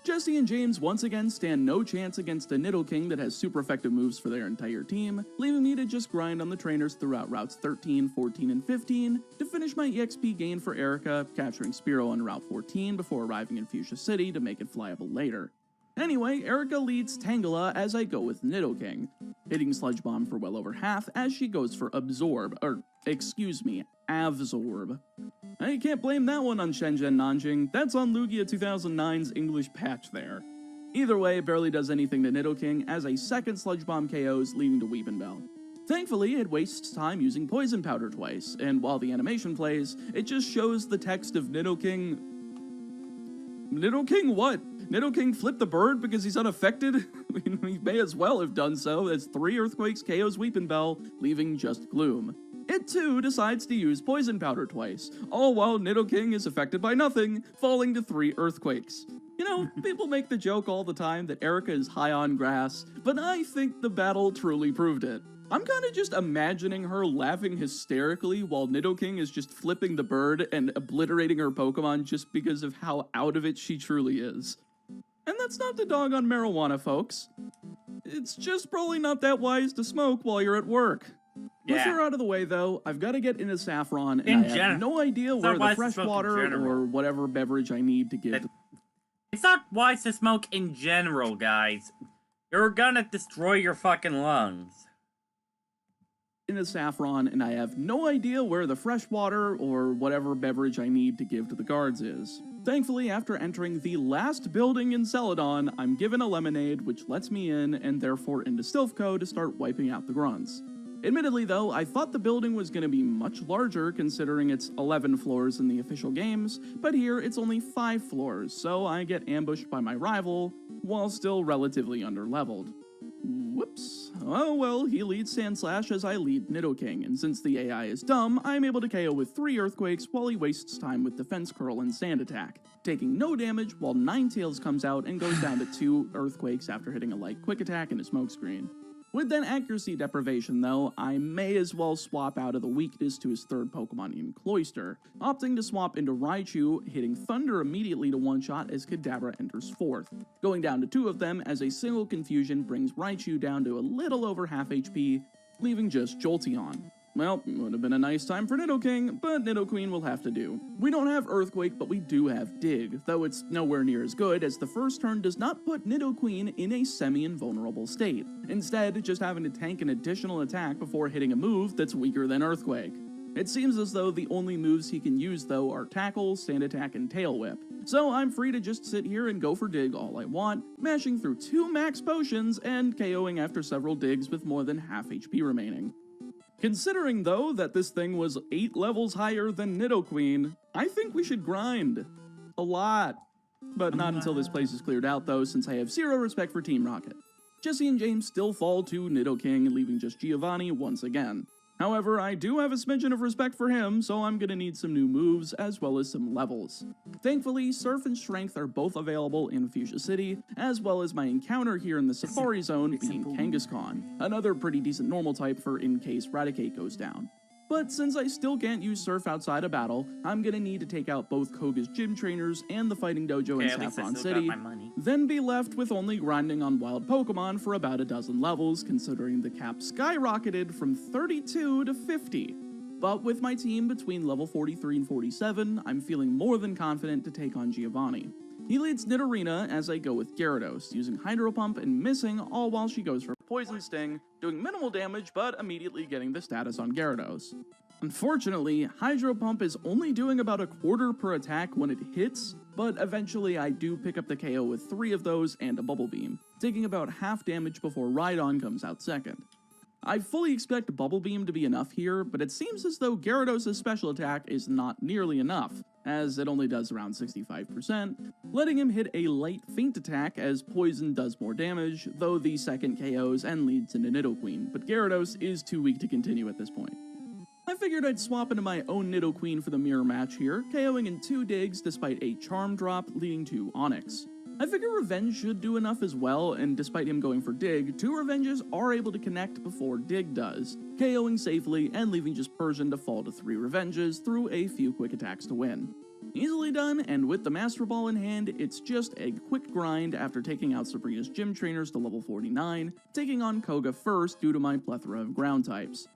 Jesse and James once again stand no chance against a Nidoking that has super effective moves for their entire team, leaving me to just grind on the trainers throughout routes 13, 14, and 15 to finish my EXP gain for Erica, capturing Spearow on route 14 before arriving in Fuchsia City to make it flyable later. Anyway, Erica leads Tangela as I go with Nidoking, hitting Sludge Bomb for well over half as she goes for Absorb, Avsorb. I can't blame that one on Shenzhen Nanjing, that's on Lugia 2009's English patch there. Either way, it barely does anything to Nidoking as a second Sludge Bomb KOs, leading to Weepinbell. Thankfully, it wastes time using Poison Powder twice, and while the animation plays, it just shows the text of Nidoking... Nidoking what? Nidoking flipped the bird because he's unaffected? I mean, he may as well have done so, as 3 Earthquakes KOs Weepinbell, leaving just Gloom. It too decides to use Poison Powder twice, all while Nidoking is affected by nothing, falling to 3 Earthquakes. You know, people make the joke all the time that Erica is high on grass, but I think the battle truly proved it. I'm kinda just imagining her laughing hysterically while Nidoking is just flipping the bird and obliterating her Pokemon just because of how out of it she truly is. And that's not to dog on marijuana, folks. It's just probably not that wise to smoke while you're at work. With her out of the way, though, I've got to get into Saffron, and I have no idea where the fresh water or whatever beverage I need to give. It's not wise to smoke in general, guys. You're gonna destroy your fucking lungs. Into Saffron, and I have no idea where the fresh water or whatever beverage I need to give to the guards is. Thankfully, after entering the last building in Celadon, I'm given a lemonade, which lets me in, and therefore into Sylphco to start wiping out the grunts. Admittedly though, I thought the building was going to be much larger considering it's 11 floors in the official games, but here it's only 5 floors, so I get ambushed by my rival, while still relatively underleveled. Whoops. Oh well, he leads Sandslash as I lead Nidoking, and since the AI is dumb, I'm able to KO with 3 Earthquakes while he wastes time with Defense Curl and Sand Attack, taking no damage while Ninetales comes out and goes down to 2 Earthquakes after hitting a light Quick Attack and a Smokescreen. With that accuracy deprivation though, I may as well swap out of the weakness to his 3rd Pokemon in Cloyster, opting to swap into Raichu, hitting Thunder immediately to one-shot as Kadabra enters 4th, going down to 2 of them as a single confusion brings Raichu down to a little over half HP, leaving just Jolteon. Well, would have been a nice time for Nidoking, but Nidoqueen will have to do. We don't have Earthquake, but we do have Dig, though it's nowhere near as good as the first turn does not put Nidoqueen in a semi-invulnerable state, instead just having to tank an additional attack before hitting a move that's weaker than Earthquake. It seems as though the only moves he can use though are Tackle, Sand Attack, and Tail Whip, so I'm free to just sit here and go for Dig all I want, mashing through 2 max potions and KOing after several digs with more than half HP remaining. Considering, though, that this thing was 8 levels higher than Nidoqueen, I think we should grind. A lot. But not until this place is cleared out, though, since I have 0 respect for Team Rocket. Jesse and James still fall to Nidoking, leaving just Giovanni once again. However, I do have a smidgen of respect for him, so I'm gonna need some new moves, as well as some levels. Thankfully, Surf and Strength are both available in Fuchsia City, as well as my encounter here in the Safari Zone being Kangaskhan, another pretty decent normal type for in case Raticate goes down. But since I still can't use Surf outside of battle, I'm gonna need to take out both Koga's gym trainers and the fighting dojo in Saffron City, then be left with only grinding on wild Pokemon for about a dozen levels, considering the cap skyrocketed from 32 to 50. but with my team between level 43 and 47, I'm feeling more than confident to take on Giovanni. He leads Nidorina as I go with Gyarados, using Hydro Pump and missing, all while she goes for Poison Sting, doing minimal damage but immediately getting the status on Gyarados. Unfortunately, Hydro Pump is only doing about a quarter per attack when it hits, but eventually I do pick up the KO with 3 of those and a Bubble Beam, taking about half damage before Rhydon comes out second. I fully expect Bubble Beam to be enough here, but it seems as though Gyarados' special attack is not nearly enough, as it only does around 65%, letting him hit a light feint attack as Poison does more damage, though the second KOs and leads into Nidoqueen, but Gyarados is too weak to continue at this point. I figured I'd swap into my own Nidoqueen for the mirror match here, KOing in 2 digs despite a Charm Drop leading to Onix. I figure Revenge should do enough as well, and despite him going for Dig, 2 Revenges are able to connect before Dig does, KOing safely and leaving just Persian to fall to 3 Revenges through a few quick attacks to win. Easily done, and with the Master Ball in hand, it's just a quick grind after taking out Sabrina's gym trainers to level 49, taking on Koga first due to my plethora of ground types.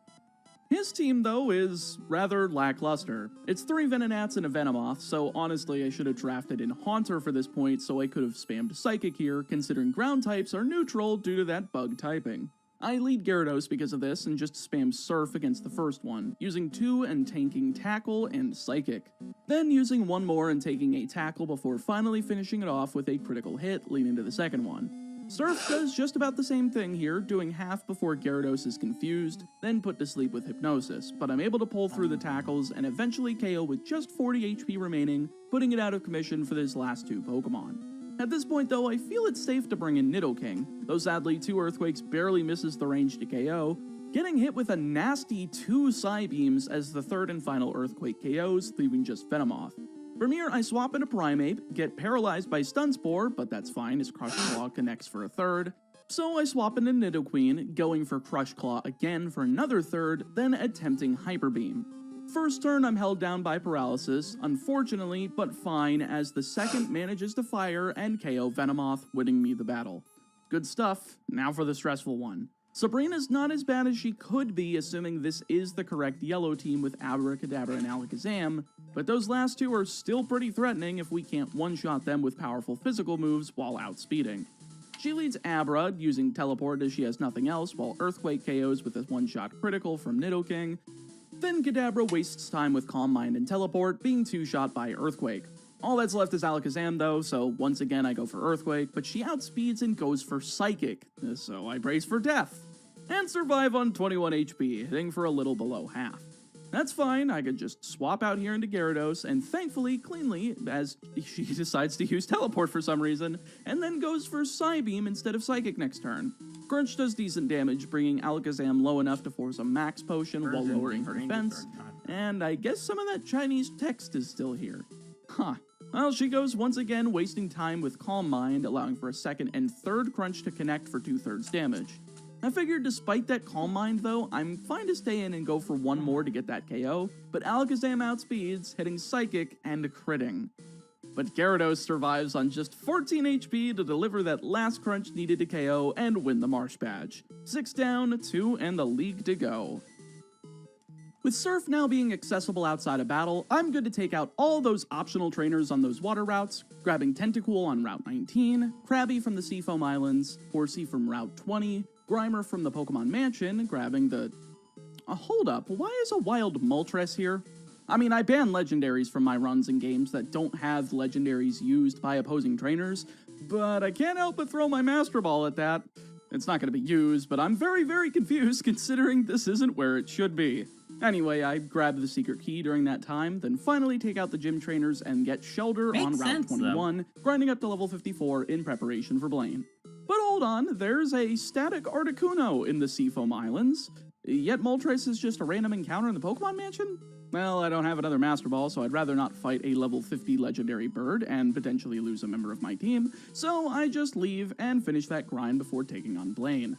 His team, though, is rather lackluster. It's 3 Venonats and a Venomoth, so honestly I should have drafted in Haunter for this point so I could have spammed Psychic here, considering ground types are neutral due to that bug typing. I lead Gyarados because of this and just spam Surf against the first one, using 2 and tanking Tackle and Psychic. Then using 1 more and taking a Tackle before finally finishing it off with a critical hit leading to the second one. Surf does just about the same thing here, doing half before Gyarados is confused, then put to sleep with Hypnosis, but I'm able to pull through the tackles and eventually KO with just 40 HP remaining, putting it out of commission for this last 2 Pokemon. At this point though, I feel it's safe to bring in Nidoking, though sadly 2 Earthquakes barely misses the range to KO, getting hit with a nasty 2 Psybeams as the 3rd and final Earthquake KOs, leaving just Venomoth. From here, I swap into Primeape, get paralyzed by Stun Spore, but that's fine as Crush Claw connects for a 3rd. So I swap into Nidoqueen, going for Crush Claw again for another 3rd, then attempting Hyper Beam. First turn I'm held down by Paralysis, unfortunately, but fine as the second manages to fire and KO Venomoth, winning me the battle. Good stuff, now for the stressful one. Sabrina's not as bad as she could be, assuming this is the correct yellow team with Abracadabra and Alakazam, but those last 2 are still pretty threatening if we can't one-shot them with powerful physical moves while outspeeding. She leads Abra, using Teleport as she has nothing else, while Earthquake KOs with a one-shot critical from Nidoking. Then Kadabra wastes time with Calm Mind and Teleport, being 2-shot by Earthquake. All that's left is Alakazam though, so once again I go for Earthquake, but she outspeeds and goes for Psychic, so I brace for death. And survive on 21 HP, hitting for a little below half. That's fine, I could just swap out here into Gyarados, and thankfully, cleanly, as she decides to use Teleport for some reason, and then goes for Psybeam instead of Psychic next turn. Crunch does decent damage, bringing Alakazam low enough to force a Max Potion while lowering her defense, and I guess some of that Chinese text is still here. Huh. Well, she goes once again, wasting time with Calm Mind, allowing for a 2nd and 3rd Crunch to connect for 2/3 damage. I figured despite that Calm Mind though, I'm fine to stay in and go for 1 more to get that KO, but Alakazam outspeeds, hitting Psychic and critting. But Gyarados survives on just 14 HP to deliver that last crunch needed to KO and win the Marsh Badge. 6 down, 2 and the league to go. With Surf now being accessible outside of battle, I'm good to take out all those optional trainers on those water routes, grabbing Tentacool on Route 19, Krabby from the Seafoam Islands, Horsey from Route 20, Grimer from the Pokemon Mansion, grabbing the... hold up, why is a wild Moltres here? I mean, I ban legendaries from my runs in games that don't have legendaries used by opposing trainers, but I can't help but throw my Master Ball at that. It's not going to be used, but I'm very, very confused considering this isn't where it should be. Anyway, I grab the secret key during that time, then finally take out the gym trainers and get Shelter on Route 21, grinding up to level 54 in preparation for Blaine. But hold on, there's a static Articuno in the Seafoam Islands, yet Moltres is just a random encounter in the Pokemon Mansion? Well, I don't have another Master Ball, so I'd rather not fight a level 50 legendary bird and potentially lose a member of my team, so I just leave and finish that grind before taking on Blaine.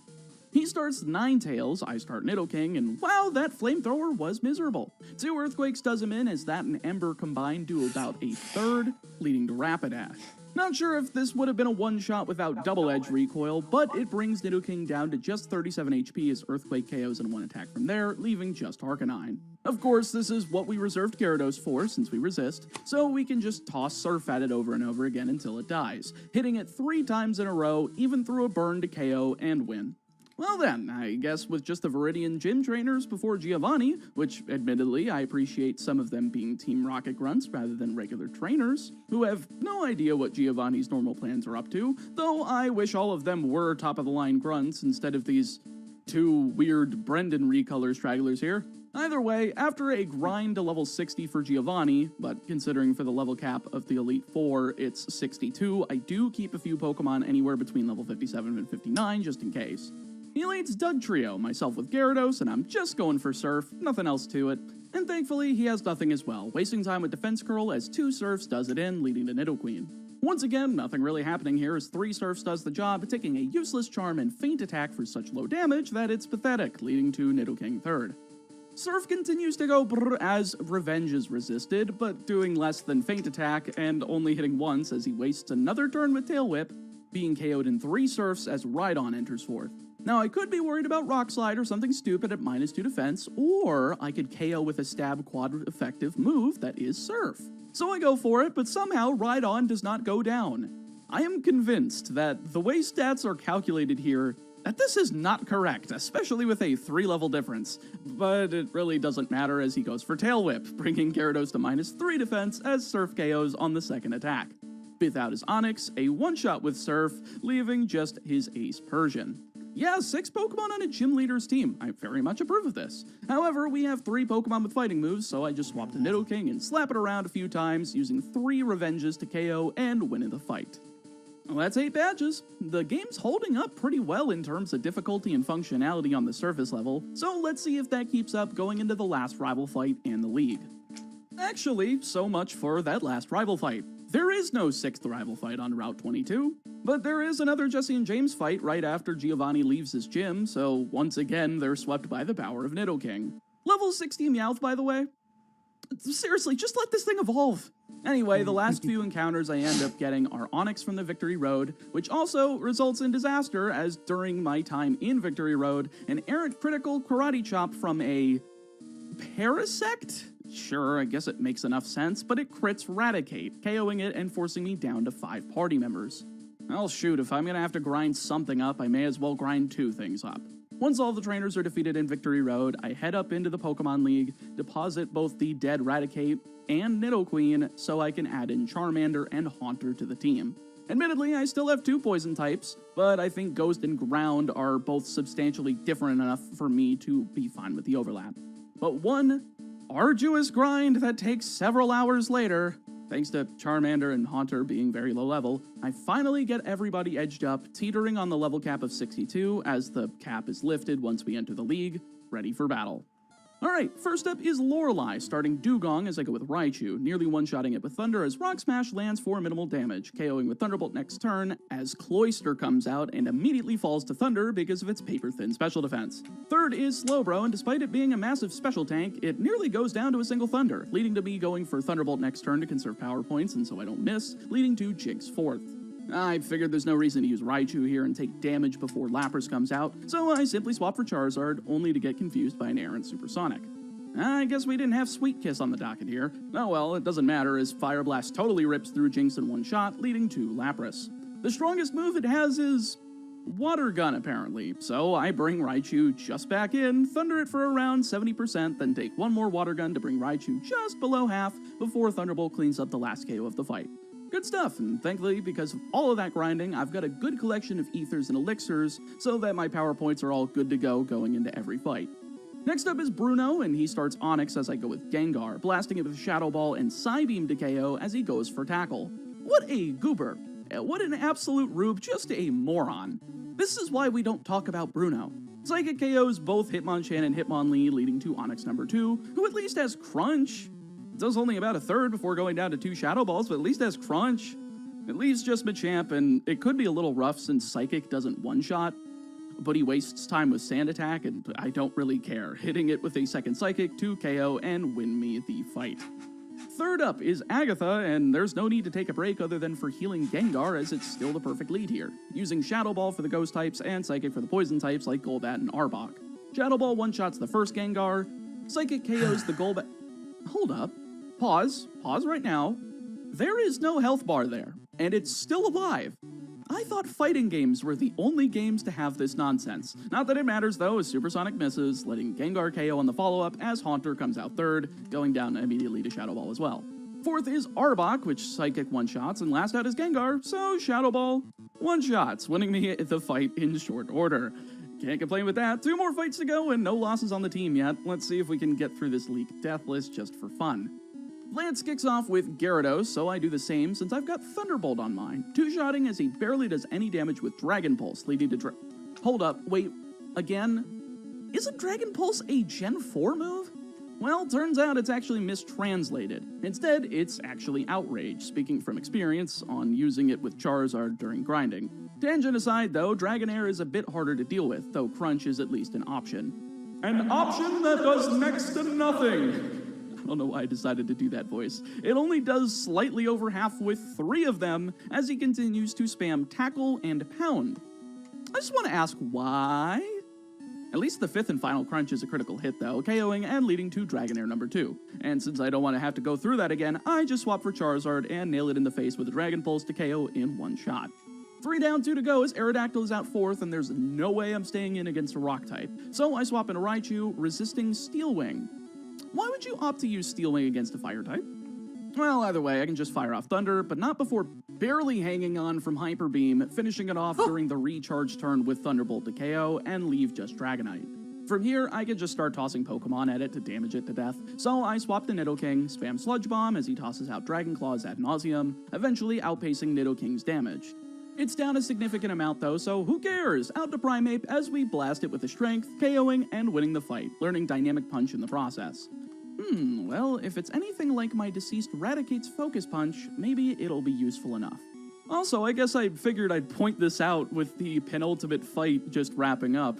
He starts Ninetales, I start Nidoking, and wow, that Flamethrower was miserable. 2 Earthquakes does him in as that and Ember combined do about a 3rd, leading to Rapidash. Not sure if this would have been a one-shot without double-edge recoil, but it brings Nidoking down to just 37 HP as Earthquake KOs in one attack from there, leaving just Arcanine. Of course, this is what we reserved Gyarados for, since we resist, so we can just toss Surf at it over and over again until it dies, hitting it 3 times in a row, even through a burn to KO and win. Well then, I guess with just the Viridian gym trainers before Giovanni, which admittedly I appreciate some of them being Team Rocket grunts rather than regular trainers, who have no idea what Giovanni's normal plans are up to, though I wish all of them were top-of-the-line grunts instead of these 2 weird Brendan recolor stragglers here. Either way, after a grind to level 60 for Giovanni, but considering for the level cap of the Elite Four it's 62, I do keep a few Pokemon anywhere between level 57 and 59 just in case. He leads Doug Trio, myself with Gyarados, and I'm just going for Surf, nothing else to it. And thankfully, he has nothing as well, wasting time with Defense Curl as 2 Surfs does it in, leading to Nidoqueen. Once again, nothing really happening here as 3 Surfs does the job, taking a useless Charm and Feint attack for such low damage that it's pathetic, leading to Nidoking 3rd. Surf continues to go brr as Revenge is resisted, but doing less than Feint attack and only hitting once as he wastes another turn with Tail Whip, being KO'd in 3 Surfs as Rhydon enters 4th. Now, I could be worried about Rock Slide or something stupid at -2 defense, or I could KO with a stab quad effective move that is Surf. So I go for it, but somehow Rhydon does not go down. I am convinced that the way stats are calculated here, that this is not correct, especially with a 3-level difference. But it really doesn't matter as he goes for Tail Whip, bringing Gyarados to -3 defense as Surf KOs on the 2nd attack. Without his Onix, a one-shot with Surf, leaving just his Ace Persian. Yeah, 6 Pokemon on a gym leader's team. I very much approve of this. However, we have 3 Pokemon with fighting moves, so I just swap to Nidoking and slap it around a few times, using 3 Revenges to KO and win in the fight. Well, that's 8 badges. The game's holding up pretty well in terms of difficulty and functionality on the surface level, so let's see if that keeps up going into the last rival fight in the league. Actually, so much for that last rival fight. There is no 6th rival fight on Route 22, but there is another Jesse and James fight right after Giovanni leaves his gym, so once again they're swept by the power of Nidoking. Level 60 Meowth, by the way. Seriously, just let this thing evolve. Anyway, the last few encounters I end up getting are Onix from the Victory Road, which also results in disaster as during my time in Victory Road, an errant critical Karate Chop from a Parasect? Sure, I guess it makes enough sense, but it crits Raticate, KOing it and forcing me down to 5 party members. Well, shoot, if I'm gonna have to grind something up, I may as well grind 2 things up. Once all the trainers are defeated in Victory Road, I head up into the Pokemon League, deposit both the dead Raticate and Nidoqueen so I can add in Charmander and Haunter to the team. Admittedly, I still have 2 poison types, but I think Ghost and Ground are both substantially different enough for me to be fine with the overlap. But one arduous grind that takes several hours later, thanks to Charmander and Haunter being very low level, I finally get everybody edged up, teetering on the level cap of 62 as the cap is lifted once we enter the league, ready for battle. Alright, first up is Lorelei, starting Dugong as I go with Raichu, nearly one-shotting it with Thunder as Rock Smash lands for minimal damage, KOing with Thunderbolt next turn as Cloyster comes out and immediately falls to Thunder because of its paper-thin special defense. Third is Slowbro, and despite it being a massive special tank, it nearly goes down to a single Thunder, leading to me going for Thunderbolt next turn to conserve power points and so I don't miss, leading to Jig's 4th. I figured there's no reason to use Raichu here and take damage before Lapras comes out, so I simply swap for Charizard, only to get confused by an errant Supersonic. I guess we didn't have Sweet Kiss on the docket here. Oh well, it doesn't matter as Fire Blast totally rips through Jinx in one shot, leading to Lapras. The strongest move it has is Water Gun, apparently, so I bring Raichu just back in, thunder it for around 70%, then take one more Water Gun to bring Raichu just below half before Thunderbolt cleans up the last KO of the fight. Good stuff, and thankfully, because of all of that grinding, I've got a good collection of Ethers and Elixirs, so that my power points are all good to go going into every fight. Next up is Bruno, and he starts Onix as I go with Gengar, blasting it with Shadow Ball and Psybeam to KO as he goes for Tackle. What a goober. What an absolute rube, just a moron. This is why we don't talk about Bruno. Psychic KOs both Hitmonchan and Hitmonlee, leading to Onix number 2, who at least has Crunch. It does only about a third before going down to 2 Shadow Balls, but at least has Crunch. It leaves just Machamp, and it could be a little rough since Psychic doesn't one-shot, but he wastes time with Sand Attack, and I don't really care, hitting it with a second Psychic to KO and win me the fight. Third up is Agatha, and there's no need to take a break other than for healing Gengar, as it's still the perfect lead here, using Shadow Ball for the Ghost types and Psychic for the Poison types like Golbat and Arbok. Shadow Ball one-shots the first Gengar, Psychic KOs the Golbat... Hold up. Pause right now. There is no health bar there, and it's still alive. I thought fighting games were the only games to have this nonsense. Not that it matters though, as Supersonic misses, letting Gengar KO on the follow-up as Haunter comes out third, going down immediately to Shadow Ball as well. Fourth is Arbok, which Psychic one-shots, and last out is Gengar, so Shadow Ball one-shots, winning me the fight in short order. Can't complain with that. 2 more fights to go and no losses on the team yet. Let's see if we can get through this league deathless just for fun. Lance kicks off with Gyarados, so I do the same since I've got Thunderbolt on mine. Two-shotting as he barely does any damage with Dragon Pulse, leading to Hold up, wait, again? Isn't Dragon Pulse a Gen 4 move? Well, turns out it's actually mistranslated. Instead, it's actually Outrage, speaking from experience on using it with Charizard during grinding. Tangent aside, though, Dragonair is a bit harder to deal with, though Crunch is at least an option. An option that does next to nothing! I don't know why I decided to do that voice. It only does slightly over half with 3 of them as he continues to spam Tackle and Pound. I just want to ask why? At least the 5th and final Crunch is a critical hit though, KOing and leading to Dragonair number 2. And since I don't want to have to go through that again, I just swap for Charizard and nail it in the face with a Dragon Pulse to KO in one shot. 3 down, 2 to go as Aerodactyl is out 4th and there's no way I'm staying in against a Rock type. So I swap into Raichu, resisting Steel Wing. Why would you opt to use Steel Wing against a Fire type? Well, either way, I can just fire off Thunder, but not before barely hanging on from Hyper Beam, finishing it off during the recharge turn with Thunderbolt to KO, and leave just Dragonite. From here, I can just start tossing Pokemon at it to damage it to death, so I swap to Nidoking, spam Sludge Bomb as he tosses out Dragon Claws ad nauseum, eventually outpacing Nidoking's damage. It's down a significant amount though, so who cares? Out to Primeape as we blast it with the Strength, KOing and winning the fight, learning Dynamic Punch in the process. Well, if it's anything like my deceased Raticate's Focus Punch, maybe it'll be useful enough. Also, I guess I figured I'd point this out with the penultimate fight just wrapping up,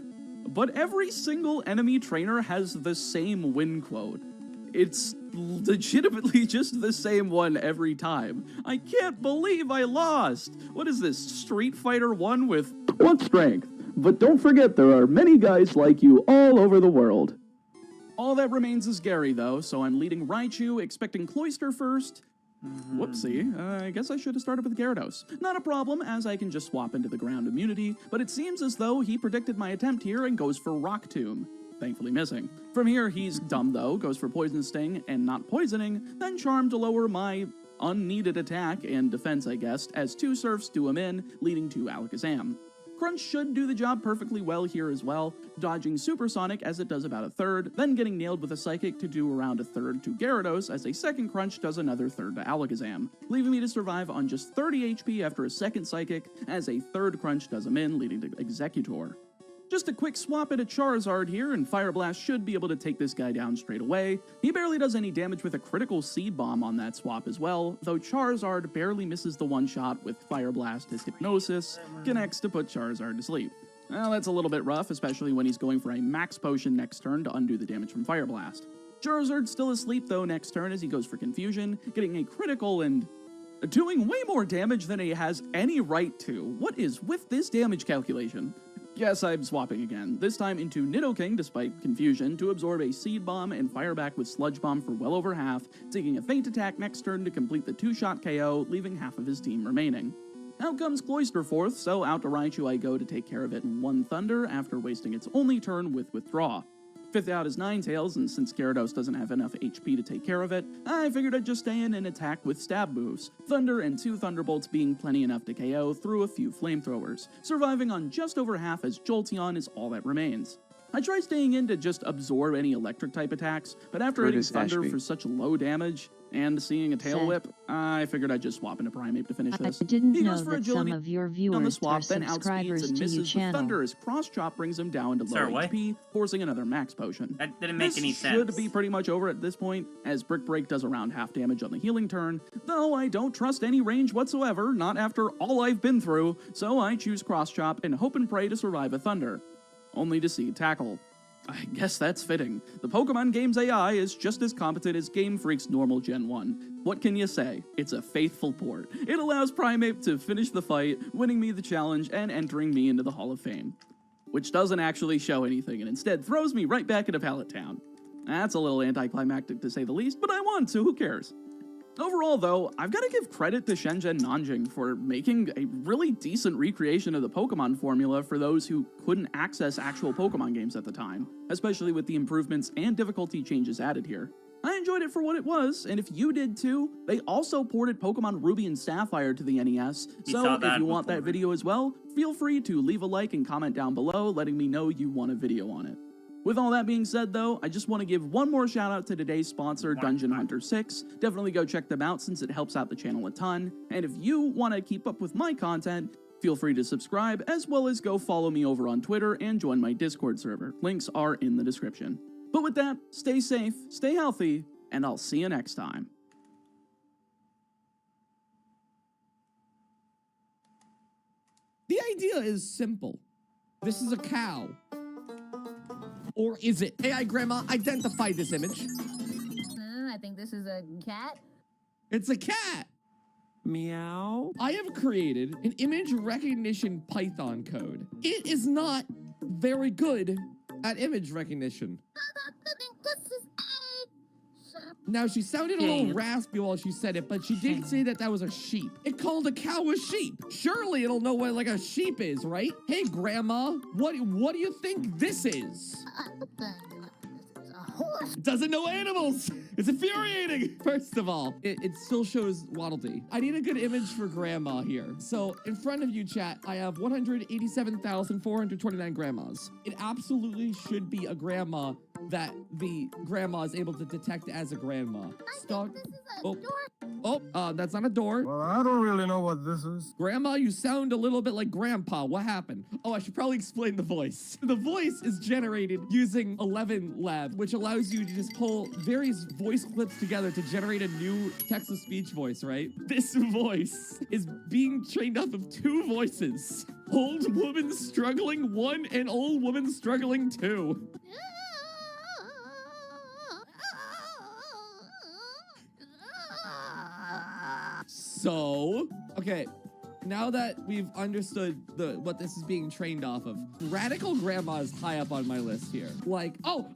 but every single enemy trainer has the same win quote. It's legitimately just the same one every time. I can't believe I lost! What is this, Street Fighter 1 with 1 strength? But don't forget there are many guys like you all over the world. All that remains is Gary, though, so I'm leading Raichu, expecting Cloyster first. Whoopsie, I guess I should have started with Gyarados. Not a problem, as I can just swap into the ground immunity, but it seems as though he predicted my attempt here and goes for Rock Tomb. Thankfully missing. From here, he's dumb though, goes for Poison Sting and not poisoning, then Charm to lower my unneeded attack and defense, I guess, as 2 Surfs do him in, leading to Alakazam. Crunch should do the job perfectly well here as well, dodging Supersonic as it does about a third, then getting nailed with a Psychic to do around a third to Gyarados as a second Crunch does another third to Alakazam, leaving me to survive on just 30 HP after a second Psychic as a third Crunch does him in, leading to Executor. Just a quick swap into Charizard here, and Fire Blast should be able to take this guy down straight away. He barely does any damage with a critical Seed Bomb on that swap as well, though Charizard barely misses the one-shot with Fire Blast as Hypnosis connects to put Charizard to sleep. Well, that's a little bit rough, especially when he's going for a Max Potion next turn to undo the damage from Fire Blast. Charizard's still asleep though next turn as he goes for Confusion, getting a critical and doing way more damage than he has any right to. What is with this damage calculation? Yes, I'm swapping again, this time into Nidoking despite Confusion to absorb a Seed Bomb and fire back with Sludge Bomb for well over half, taking a Feint Attack next turn to complete the 2-shot KO, leaving half of his team remaining. Out comes Cloyster 4th, so out to Raichu I go to take care of it in 1 Thunder after wasting its only turn with Withdraw. 5th out is Ninetales, and since Gyarados doesn't have enough HP to take care of it, I figured I'd just stay in and attack with stab moves, Thunder and 2 Thunderbolts being plenty enough to KO through a few Flamethrowers, surviving on just over half as Jolteon is all that remains. I try staying in to just absorb any electric-type attacks, but after hitting Thunder for such low damage, and seeing a Tail Whip, I figured I'd just swap into Primeape to finish this. I didn't He know goes for that Agility some of your on the viewers swap, are then outspeeds subscribers and to misses your with channel. Thunder as Cross Chop brings him down to low Sorry, what? HP, forcing another Max Potion. That didn't make any sense. This should be pretty much over at this point, as Brick Break does around half damage on the healing turn, though I don't trust any range whatsoever, not after all I've been through, so I choose Cross Chop and hope and pray to survive a Thunder, only to see Tackle. I guess that's fitting. The Pokemon game's AI is just as competent as Game Freak's normal Gen 1. What can you say? It's a faithful port. It allows Primeape to finish the fight, winning me the challenge and entering me into the Hall of Fame. Which doesn't actually show anything and instead throws me right back into Pallet Town. That's a little anticlimactic to say the least, but I won, so who cares? Overall, though, I've got to give credit to Shenzhen Nanjing for making a really decent recreation of the Pokemon formula for those who couldn't access actual Pokemon games at the time, especially with the improvements and difficulty changes added here. I enjoyed it for what it was, and if you did too, they also ported Pokemon Ruby and Sapphire to the NES, so if you want that video as well, feel free to leave a like and comment down below letting me know you want a video on it. With all that being said, though, I just want to give one more shout out to today's sponsor, Dungeon Hunter 6. Definitely go check them out since it helps out the channel a ton. And if you want to keep up with my content, feel free to subscribe, as well as go follow me over on Twitter and join my Discord server. Links are in the description. But with that, stay safe, stay healthy, and I'll see you next time. The idea is simple. This is a cow. Or is it? AI Grandma, identify this image. I think this is a cat. It's a cat. Meow. I have created an image recognition Python code. It is not very good at image recognition. Now, she sounded a little raspy while she said it, but she did say that that was a sheep. It called a cow a sheep. Surely it'll know what, like, a sheep is, right? Hey, Grandma, what do you think this is? A horse. It doesn't know animals. It's infuriating. First of all, it still shows Waddle Dee. I need a good image for Grandma here. So in front of you, chat, I have 187,429 grandmas. It absolutely should be a grandma that the grandma is able to detect as a grandma. That's not a door. Well, I don't really know what this is. Grandma, you sound a little bit like Grandpa. What happened? Oh, I should probably explain the voice. The voice is generated using 11 Lab, which allows you to just pull various voice clips together to generate a new text-to-speech voice, right? This voice is being trained off of two voices. Old woman struggling 1 and old woman struggling 2. So, okay, now that we've understood what this is being trained off of, Radical Grandma is high up on my list here. Like, oh,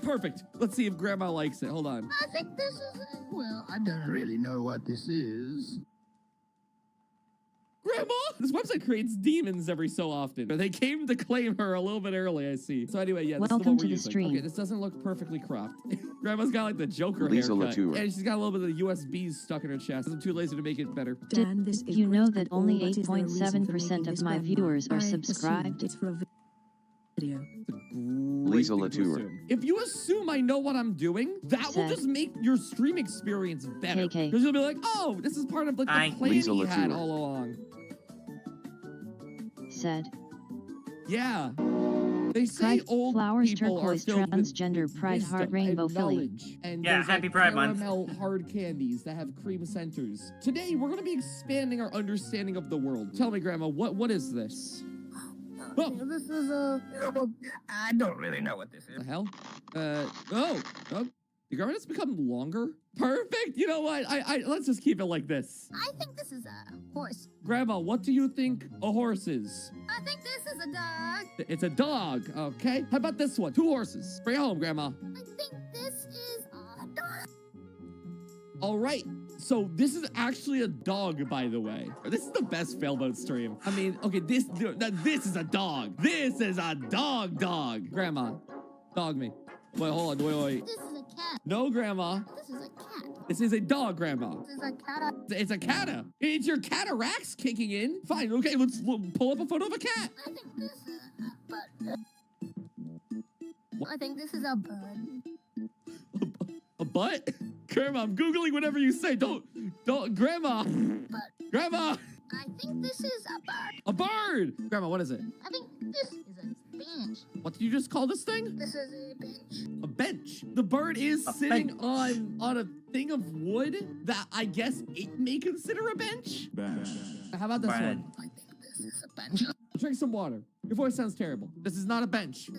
perfect. Let's see if Grandma likes it. Hold on. I think this is Well, I don't really know what this is. Grandma! This website creates demons every so often. They came to claim her a little bit early, I see. So anyway, yeah, this is the one we're using. Okay, this doesn't look perfectly cropped. Grandma's got like the Joker haircut. And she's got a little bit of the USBs stuck in her chest. I'm too lazy to make it better. Dan, this is you know that only 8.7% of my viewers are subscribed? It's for a video. Lisa Latour. If you assume I know what I'm doing, that will just make your stream experience better. Because you'll be like, oh, this is part of like the plan he had all along. Said. Yeah. They say Pride, old flowers, people turquoise, are filled transgender, with pride, wisdom heart, rainbow, and Philly. knowledge. And yeah, there's, happy like, Pride Month. caramel hard candies that have cream centers. Today, we're going to be expanding our understanding of the world. Tell me, Grandma, what is this? Oh. This is I don't really know what this is. The hell? The garment's become longer? Perfect! You know what? I let's just keep it like this. I think this is a horse. Grandma, what do you think a horse is? I think this is a dog. It's a dog, okay? How about this one? 2 horses. Bring it home, Grandma. I think this is a dog. All right. So this is actually a dog, by the way. This is the best Failboat stream. I mean, okay, this is a dog. This is a dog. Grandma, dog me. Wait, hold on, wait. This is a cat. No, Grandma. This is a cat. This is a dog, Grandma. This is a cat. It's a cata. It's your cataracts kicking in. Fine, okay, let's pull up a photo of a cat. I think this is a bird. I think this is a bird. A butt? Grandma, I'm Googling whatever you say. Don't, Grandma. Grandma. I think this is a bird. A bird. Grandma, what is it? I think this is a bench. What did you just call this thing? This is a bench. A bench. The bird is sitting on a thing of wood that I guess it may consider a bench. Bench. How about this one? I think this is a bench. Drink some water. Your voice sounds terrible. This is not a bench.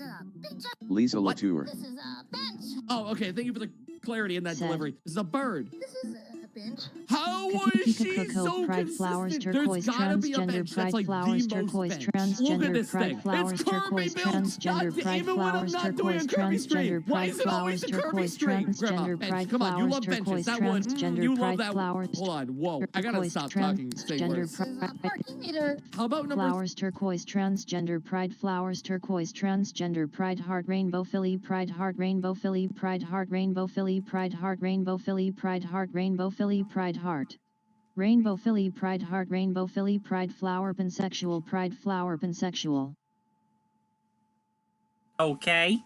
Lisa What? Latour. This is a bench. Oh, okay. Thank you for the clarity in that Said. delivery. This is a bird. This is a bench. How was she so Pride flowers, consistent? turquoise, There's gotta be a transgender, bench that's pride like flowers, the most turquoise, bench. Look at transgender, this pride thing. flowers, It's Kirby turquoise, built. transgender, God pride damn it, when I'm flowers, not doing a turquoise, Kirby stream. transgender, Why pride is it always flowers, a Kirby turquoise, stream? Grandma, transgender, bench. pride Come on, you flowers, love benches. turquoise, That one. transgender, You love pride that. flowers, Hold on. Whoa. I gotta turquoise, stop talking. Say transgender, words. This is a parking meter. How about number flowers, turquoise, transgender, pride flowers, turquoise, transgender, pride heart rainbow Philly, pride heart rainbow Philly, pride heart rainbow Philly, pride heart rainbow Philly, pride heart rainbow Philly, pride heart rainbow Philly, pride heart rainbow Philly, pride flower pansexual, pride flower pansexual. Okay.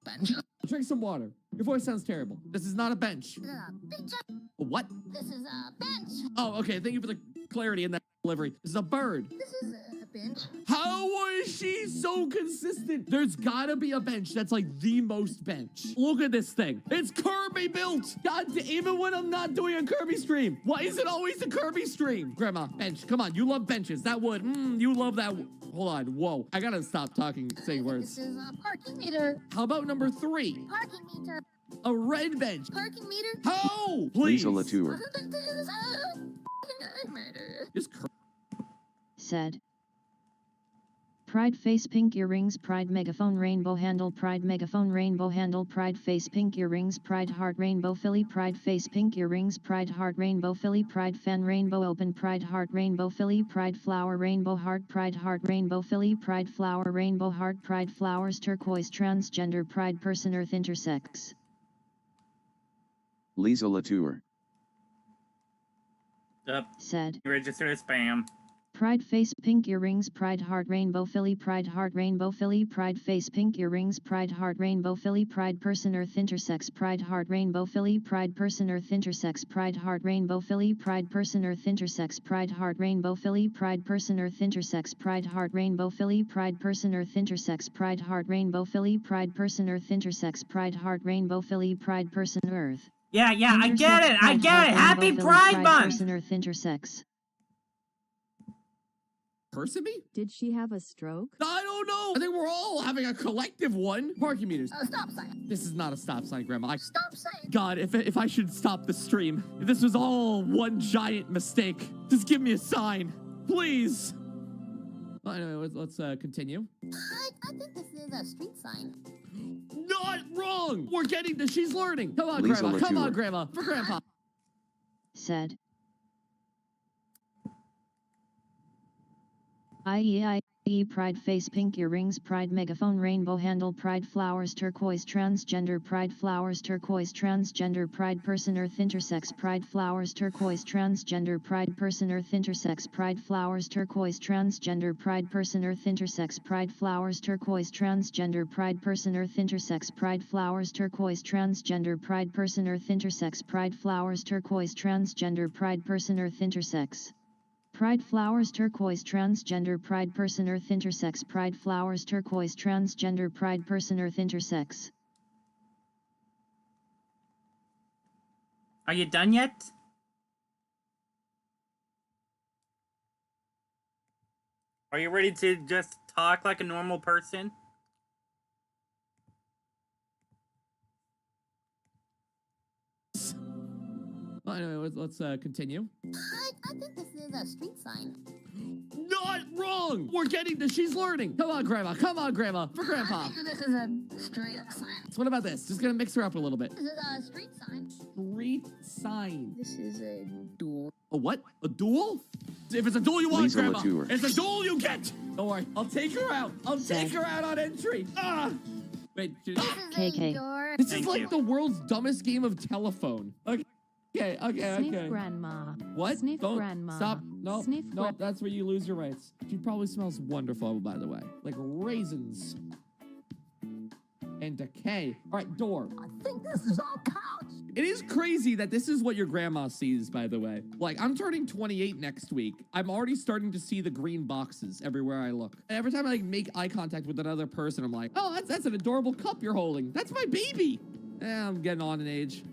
Bench. Drink some water. Your voice sounds terrible. This is not a bench. This is a Pidgeot. What? This is a bench. Oh, okay. Thank you for the clarity in that delivery. This is a bird. This is a bench. How was she so consistent? There's gotta be a bench that's like the most bench. Look at this thing. It's Kirby built. God damn, even when I'm not doing a Kirby stream. Why is it always a Kirby stream? Grandma, bench. Come on, you love benches. That would. You love that. Hold on. Whoa. I gotta stop talking, saying words. This is a parking meter. How about number 3? Parking meter. A red bench. Parking meter. How? Please. Lisa Latour. This is a murder. Just Said. Pride face pink earrings, pride megaphone rainbow handle, pride megaphone rainbow handle, pride face pink earrings, pride heart rainbow Philly, pride face pink earrings, pride heart rainbow Philly, pride fan rainbow open, pride heart rainbow Philly, pride flower rainbow heart, pride heart rainbow Philly, pride flower rainbow heart, pride flowers turquoise, transgender, pride person earth intersex. Lisa Latour. Yep. Said. Register as spam. Pride face pink earrings, pride heart rainbow Philly, pride heart rainbow Philly, pride face pink earrings, pride heart rainbow Philly, pride person earth intersex, pride heart rainbow Philly, pride person earth intersex, pride heart rainbow Philly, pride person earth intersex, pride heart rainbow Philly, pride person earth intersex, pride heart rainbow Philly, pride person earth intersex, pride heart rainbow Philly, pride person earth intersex, pride heart rainbow Philly, pride person earth. Yeah, I Intersex, get it. I pride, get heart, it. rainbow, Happy Philly, Pride Month. Person earth intersex. Percy? Did she have a stroke? I don't know. I think we're all having a collective one. Parking meters. A stop sign. This is not a stop sign, Grandma. Stop sign. God, if I should stop the stream, if this was all one giant mistake, just give me a sign, please. Well, anyway, let's continue. I think this is a street sign. Not wrong. We're getting this. She's learning. Come on, Lisa Grandma. Come on, Latour. Grandma. For Grandpa. Said. IE pride face pink earrings, pride megaphone rainbow handle, pride flowers turquoise, transgender, pride flowers turquoise, transgender, pride person earth intersex, pride flowers turquoise, transgender, pride person earth intersex, pride flowers turquoise, transgender, pride person earth intersex, pride flowers turquoise, transgender, pride person earth intersex, pride flowers turquoise, transgender, pride person earth intersex, pride flowers turquoise, transgender, pride person earth intersex. Pride flowers turquoise, transgender, pride person earth intersex, pride flowers turquoise, transgender, pride person earth intersex. Are you done yet? Are you ready to just talk like a normal person? Well, anyway, let's continue. I think this is a street sign. Not wrong. We're getting this. She's learning. Come on, Grandma. Come on, Grandma. For Grandpa. I think this is a street sign. So what about this? Just gonna mix her up a little bit. This is a street sign. Street sign. This is a door. A what? A duel? If it's a duel you want, Lisa Grandma. Latour. It's a duel you get. Don't worry. I'll take her out. I'll take her out on entry. Ah. Wait. KK. This is like the world's dumbest game of telephone. Okay. Sniff grandma. What? Sniff Don't grandma. stop. No, Sniff no, that's where you lose your rights. She probably smells wonderful, by the way. Like raisins. And decay. All right, door. I think this is our couch. It is crazy that this is what your grandma sees, by the way. Like, I'm turning 28 next week. I'm already starting to see the green boxes everywhere I look. And every time I make eye contact with another person, I'm like, oh, that's an adorable cup you're holding. That's my baby. I'm getting on in age.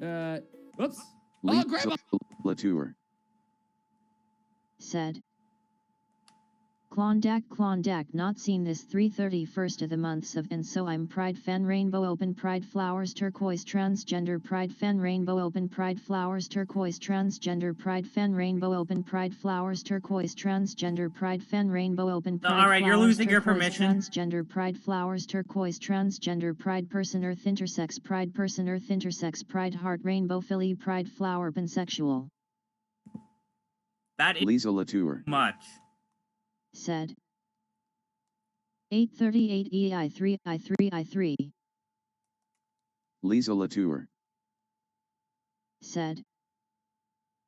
Whoops. Oh, Grandma. Latour. said. Klondike, not seen this 3/31st of the months of, and so I'm Pride Fan Rainbow Open Pride Flowers Turquoise Transgender Pride Fan Rainbow Open Pride Flowers Turquoise Transgender Pride Fan Rainbow Open Pride Flowers Turquoise Transgender Pride Fan Rainbow Open Pride Alright, you're losing your permission. Transgender Pride Flowers Turquoise Transgender Pride Person Earth Intersex Pride Person Earth Intersex Pride Heart Rainbow Philly Pride Flower Pansexual. That is Lisa Latour. much. Said. 838 EI3 Lisa Latour. said.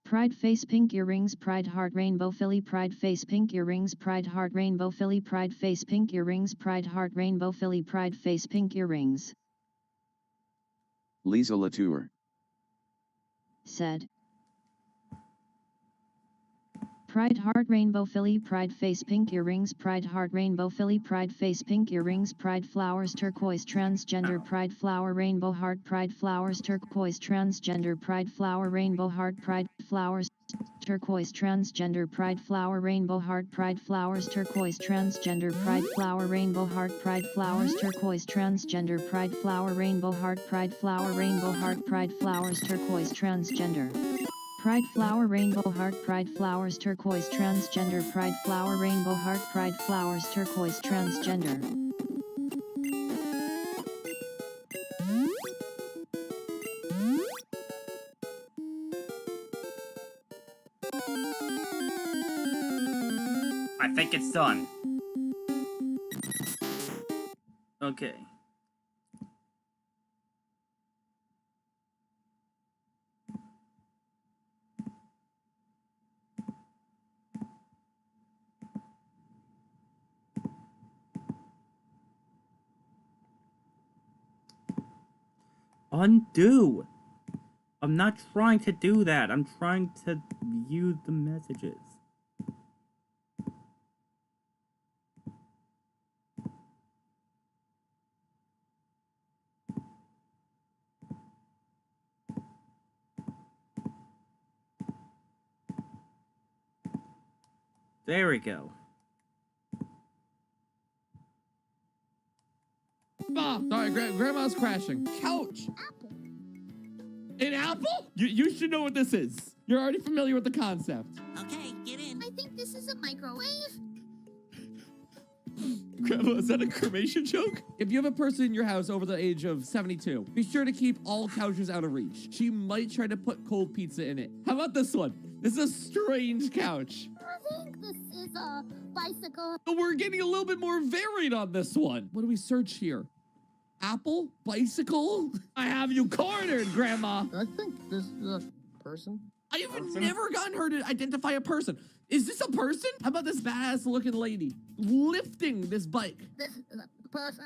Pride face pink earrings Pride heart rainbow Philly Pride face pink earrings Pride heart rainbow Philly Pride face pink earrings Pride heart rainbow Philly Pride face pink earrings. Lisa Latour. Said. Pride heart rainbow Philly Pride face pink earrings Pride heart rainbow Philly Pride face pink earrings Pride flowers turquoise transgender Pride flower rainbow heart Pride flowers turquoise transgender Pride flower rainbow heart Pride flowers turquoise transgender Pride flower rainbow heart Pride flowers turquoise transgender Pride flower rainbow heart Pride flowers turquoise transgender Pride flower rainbow heart Pride flower rainbow heart Pride flowers turquoise transgender Pride flower rainbow heart Pride flowers turquoise transgender Pride flower rainbow heart Pride flowers turquoise transgender. I think it's done. Okay. Undo. I'm not trying to do that. I'm trying to view the messages. There we go. Ah, sorry, Grandma's crashing. Couch. An apple? You should know what this is. You're already familiar with the concept. Okay, get in. I think this is a microwave. Grandma, is that a cremation joke? If you have a person in your house over the age of 72, be sure to keep all couches out of reach. She might try to put cold pizza in it. How about this one? This is a strange couch. I think this is a bicycle. But we're getting a little bit more varied on this one. What do we search here? Apple? Bicycle? I have you cornered, Grandma. I think this is a person. I've never gotten her to identify a person. Is this a person? How about this badass looking lady lifting this bike? This is a person.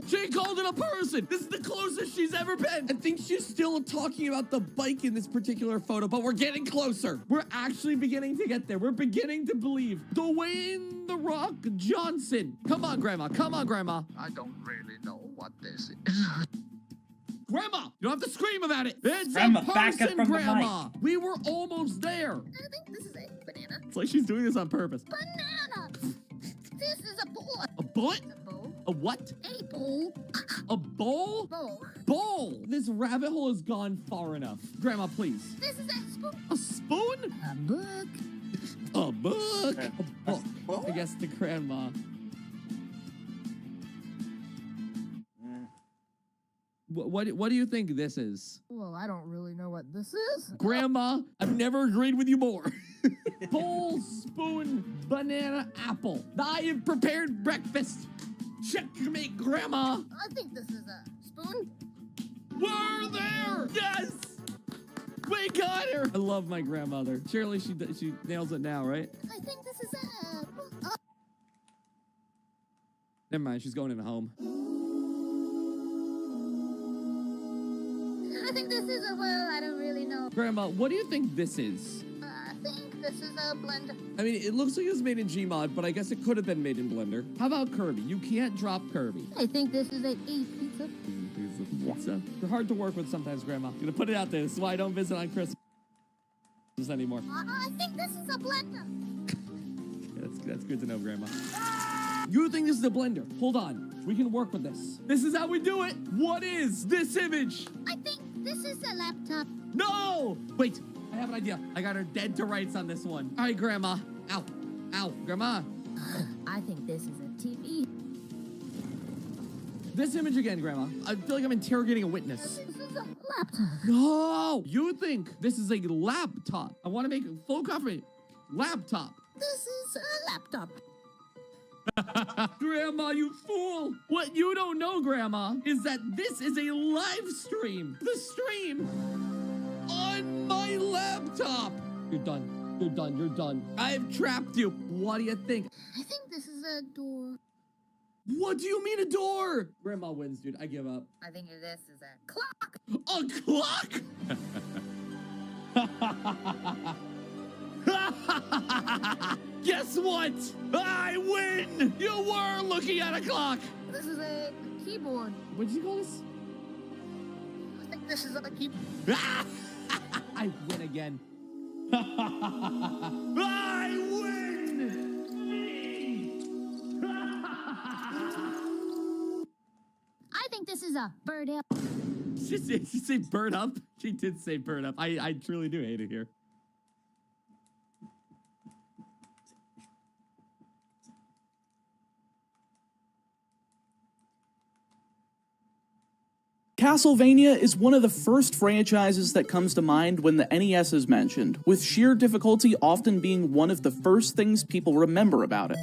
She called it a person. This is the closest she's ever been. I think she's still talking about the bike in this particular photo, but we're getting closer. We're actually beginning to get there. We're beginning to believe. Dwayne The Rock Johnson. Come on, Grandma. Come on, Grandma. I don't really know what this is. Grandma, you don't have to scream about it. It's Grandma, a back up person, from the Grandma. We were almost there. I think this is a banana. It's like she's doing this on purpose. Banana. This is a bullet. A bullet? A bowl. A what? A bowl. A bowl? Bowl. Bowl! This rabbit hole has gone far enough. Grandma, please. This is a spoon. A spoon? A book. A book? A book. I guess to Grandma. What do you think this is? Well, I don't really know what this is. Grandma, I've never agreed with you more. Bowl, spoon, banana, apple. I have prepared breakfast. Checkmate, Grandma. I think this is a spoon. We're there! Yes! We got her! I love my grandmother. Surely she nails it now, right? I think this is a... Never mind, she's going in a home. I think this is a... Well, I don't really know. Grandma, what do you think this is? I think this is a blender. I mean, it looks like it was made in Gmod, but I guess it could have been made in Blender. How about Kirby? You can't drop Kirby. I think this is a pizza. Pizza. You're hard to work with sometimes, Grandma. I'm gonna put it out there. This is why I don't visit on Christmas. this anymore. I think this is a blender. That's good to know, Grandma. You think this is a blender? Hold on. We can work with this. This is how we do it. What is this image? I think this is a laptop. No! Wait, I have an idea. I got her dead to rights on this one. All right, Grandma. Ow. Ow, Grandma. I think this is a TV. This image again, Grandma. I feel like I'm interrogating a witness. This is a laptop. No! You think this is a laptop. I want to make full confidence. Laptop. This is a laptop. Grandma, you fool! What you don't know, Grandma, is that this is a live stream. The stream on my laptop. You're done. You're done. You're done. I have trapped you. What do you think? I think this is a door. What do you mean a door? Grandma wins, dude. I give up. I think this is a clock. A clock? Guess what? I win! You were looking at a clock! This is a keyboard. What did you call this? I think this is a keyboard. I win again. I win! I think this is a bird up. Did she say bird up? She did say bird up. I truly do hate it here. Castlevania is one of the first franchises that comes to mind when the NES is mentioned, with sheer difficulty often being one of the first things people remember about it.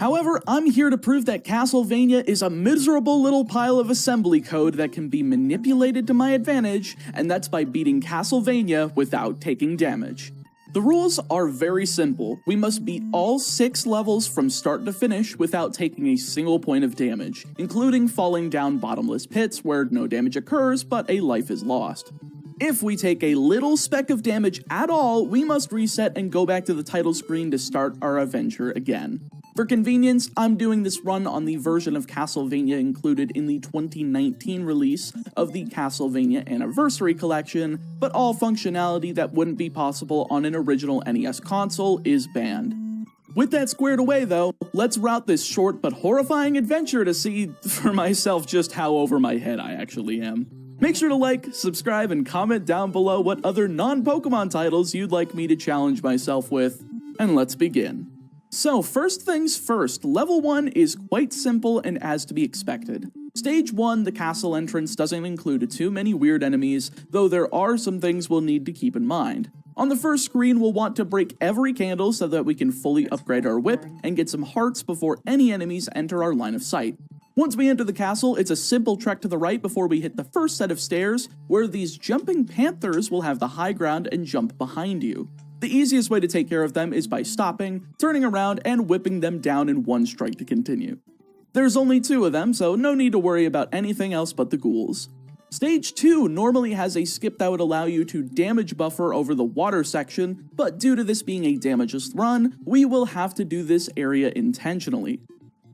However, I'm here to prove that Castlevania is a miserable little pile of assembly code that can be manipulated to my advantage, and that's by beating Castlevania without taking damage. The rules are very simple. We must beat all 6 levels from start to finish without taking a single point of damage, including falling down bottomless pits where no damage occurs but a life is lost. If we take a little speck of damage at all, we must reset and go back to the title screen to start our adventure again. For convenience, I'm doing this run on the version of Castlevania included in the 2019 release of the Castlevania Anniversary Collection, but all functionality that wouldn't be possible on an original NES console is banned. With that squared away though, let's route this short but horrifying adventure to see for myself just how over my head I actually am. Make sure to like, subscribe, and comment down below what other non-Pokemon titles you'd like me to challenge myself with, and let's begin. So first things first, level 1 is quite simple and as to be expected. Stage 1, the castle entrance, doesn't include too many weird enemies, though there are some things we'll need to keep in mind. On the first screen, we'll want to break every candle so that we can fully upgrade our whip and get some hearts before any enemies enter our line of sight. Once we enter the castle, it's a simple trek to the right before we hit the first set of stairs, where these jumping panthers will have the high ground and jump behind you. The easiest way to take care of them is by stopping, turning around, and whipping them down in one strike to continue. There's only 2 of them, so no need to worry about anything else but the ghouls. Stage 2 normally has a skip that would allow you to damage buffer over the water section, but due to this being a damageless run, we will have to do this area intentionally.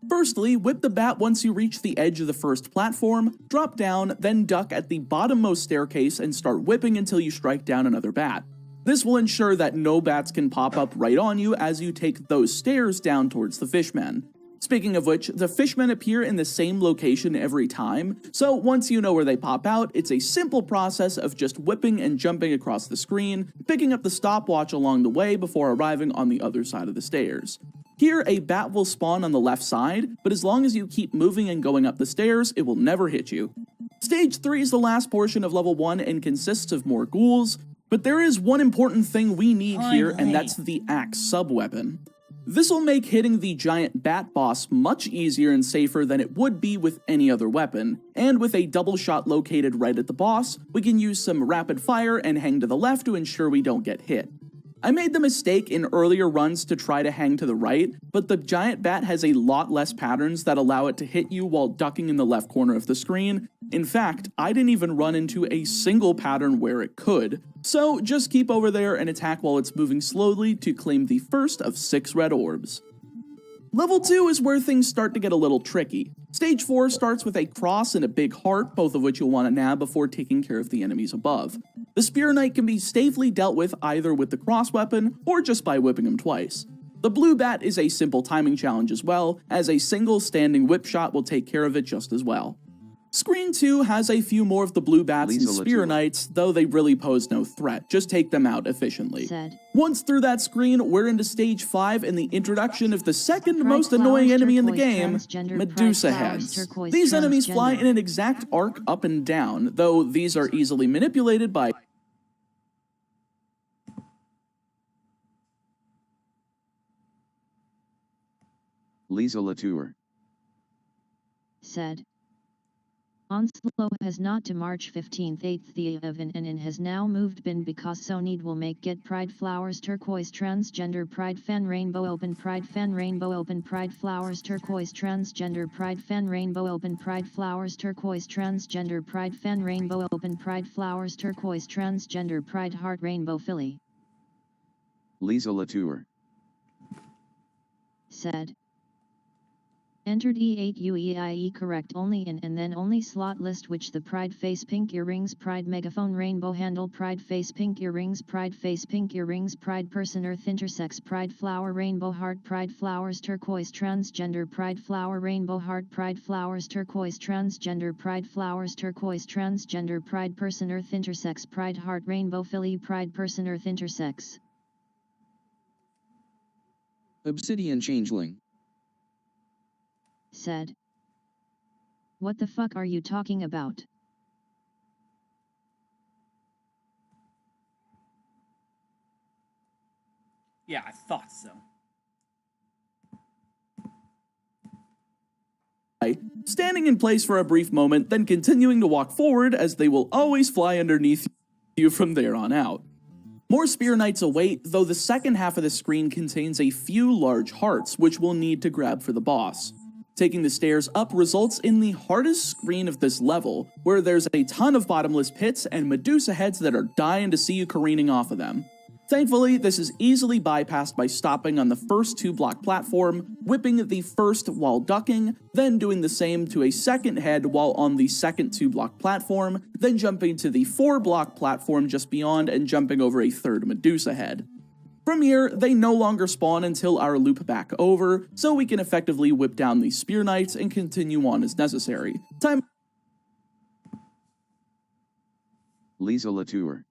Firstly, whip the bat once you reach the edge of the first platform, drop down, then duck at the bottommost staircase and start whipping until you strike down another bat. This will ensure that no bats can pop up right on you as you take those stairs down towards the fishmen. Speaking of which, the fishmen appear in the same location every time, so once you know where they pop out, it's a simple process of just whipping and jumping across the screen, picking up the stopwatch along the way before arriving on the other side of the stairs. Here, a bat will spawn on the left side, but as long as you keep moving and going up the stairs, it will never hit you. Stage 3 is the last portion of level 1 and consists of more ghouls, but there is one important thing we need here, and that's the axe sub-weapon. This will make hitting the giant bat boss much easier and safer than it would be with any other weapon, and with a double shot located right at the boss, we can use some rapid fire and hang to the left to ensure we don't get hit. I made the mistake in earlier runs to try to hang to the right, but the giant bat has a lot less patterns that allow it to hit you while ducking in the left corner of the screen. In fact, I didn't even run into a single pattern where it could. So just keep over there and attack while it's moving slowly to claim the first of 6 red orbs. Level 2 is where things start to get a little tricky. Stage 4 starts with a cross and a big heart, both of which you'll want to nab before taking care of the enemies above. The Spear Knight can be safely dealt with either with the cross weapon or just by whipping him twice. The blue bat is a simple timing challenge as well, as a single standing whip shot will take care of it just as well. Screen 2 has a few more of the blue bats and Spear Knights, though they really pose no threat, just take them out efficiently. Once through that screen, we're into Stage 5 and the introduction of the second most annoying enemy in the game, Medusa heads. These enemies fly in an exact arc up and down, though these are easily manipulated by Lisa Latour said. Onslow has not to March 15th 8th the event and has now moved bin because so need will make get Pride Flowers Turquoise Transgender Pride Fan Rainbow Open Pride Fan Rainbow Open Pride Flowers Turquoise Transgender Pride Fan Rainbow Open Pride Flowers Turquoise Transgender Pride Fan Rainbow Open Pride Flowers Turquoise Transgender Pride Heart Rainbow Philly Lisa Latour said. Entered E8 UEIE correct only in and then only slot list which the Pride Face Pink Earrings Pride Megaphone Rainbow Handle Pride Face Pink Earrings Pride Face Pink Earrings Pride Person Earth Intersex Pride Flower Rainbow Heart Pride Flowers Turquoise Transgender Pride Flower Rainbow Heart Pride Flowers Turquoise Transgender Pride Flowers Turquoise Transgender Pride Person Earth Intersex Pride Heart Rainbow Philly Pride Person Earth Intersex Obsidian Changeling said. What the fuck are you talking about? Yeah, I thought so. Standing in place for a brief moment, then continuing to walk forward as they will always fly underneath you from there on out. More Spear Knights await, though the second half of the screen contains a few large hearts, which we'll need to grab for the boss. Taking the stairs up results in the hardest screen of this level, where there's a ton of bottomless pits and Medusa heads that are dying to see you careening off of them. Thankfully, this is easily bypassed by stopping on the first 2-block platform, whipping the first while ducking, then doing the same to a second head while on the second 2-block platform, then jumping to the 4-block platform just beyond and jumping over a third Medusa head. From here, they no longer spawn until our loop back over, so we can effectively whip down the Spear Knights and continue on as necessary. Lisa Latour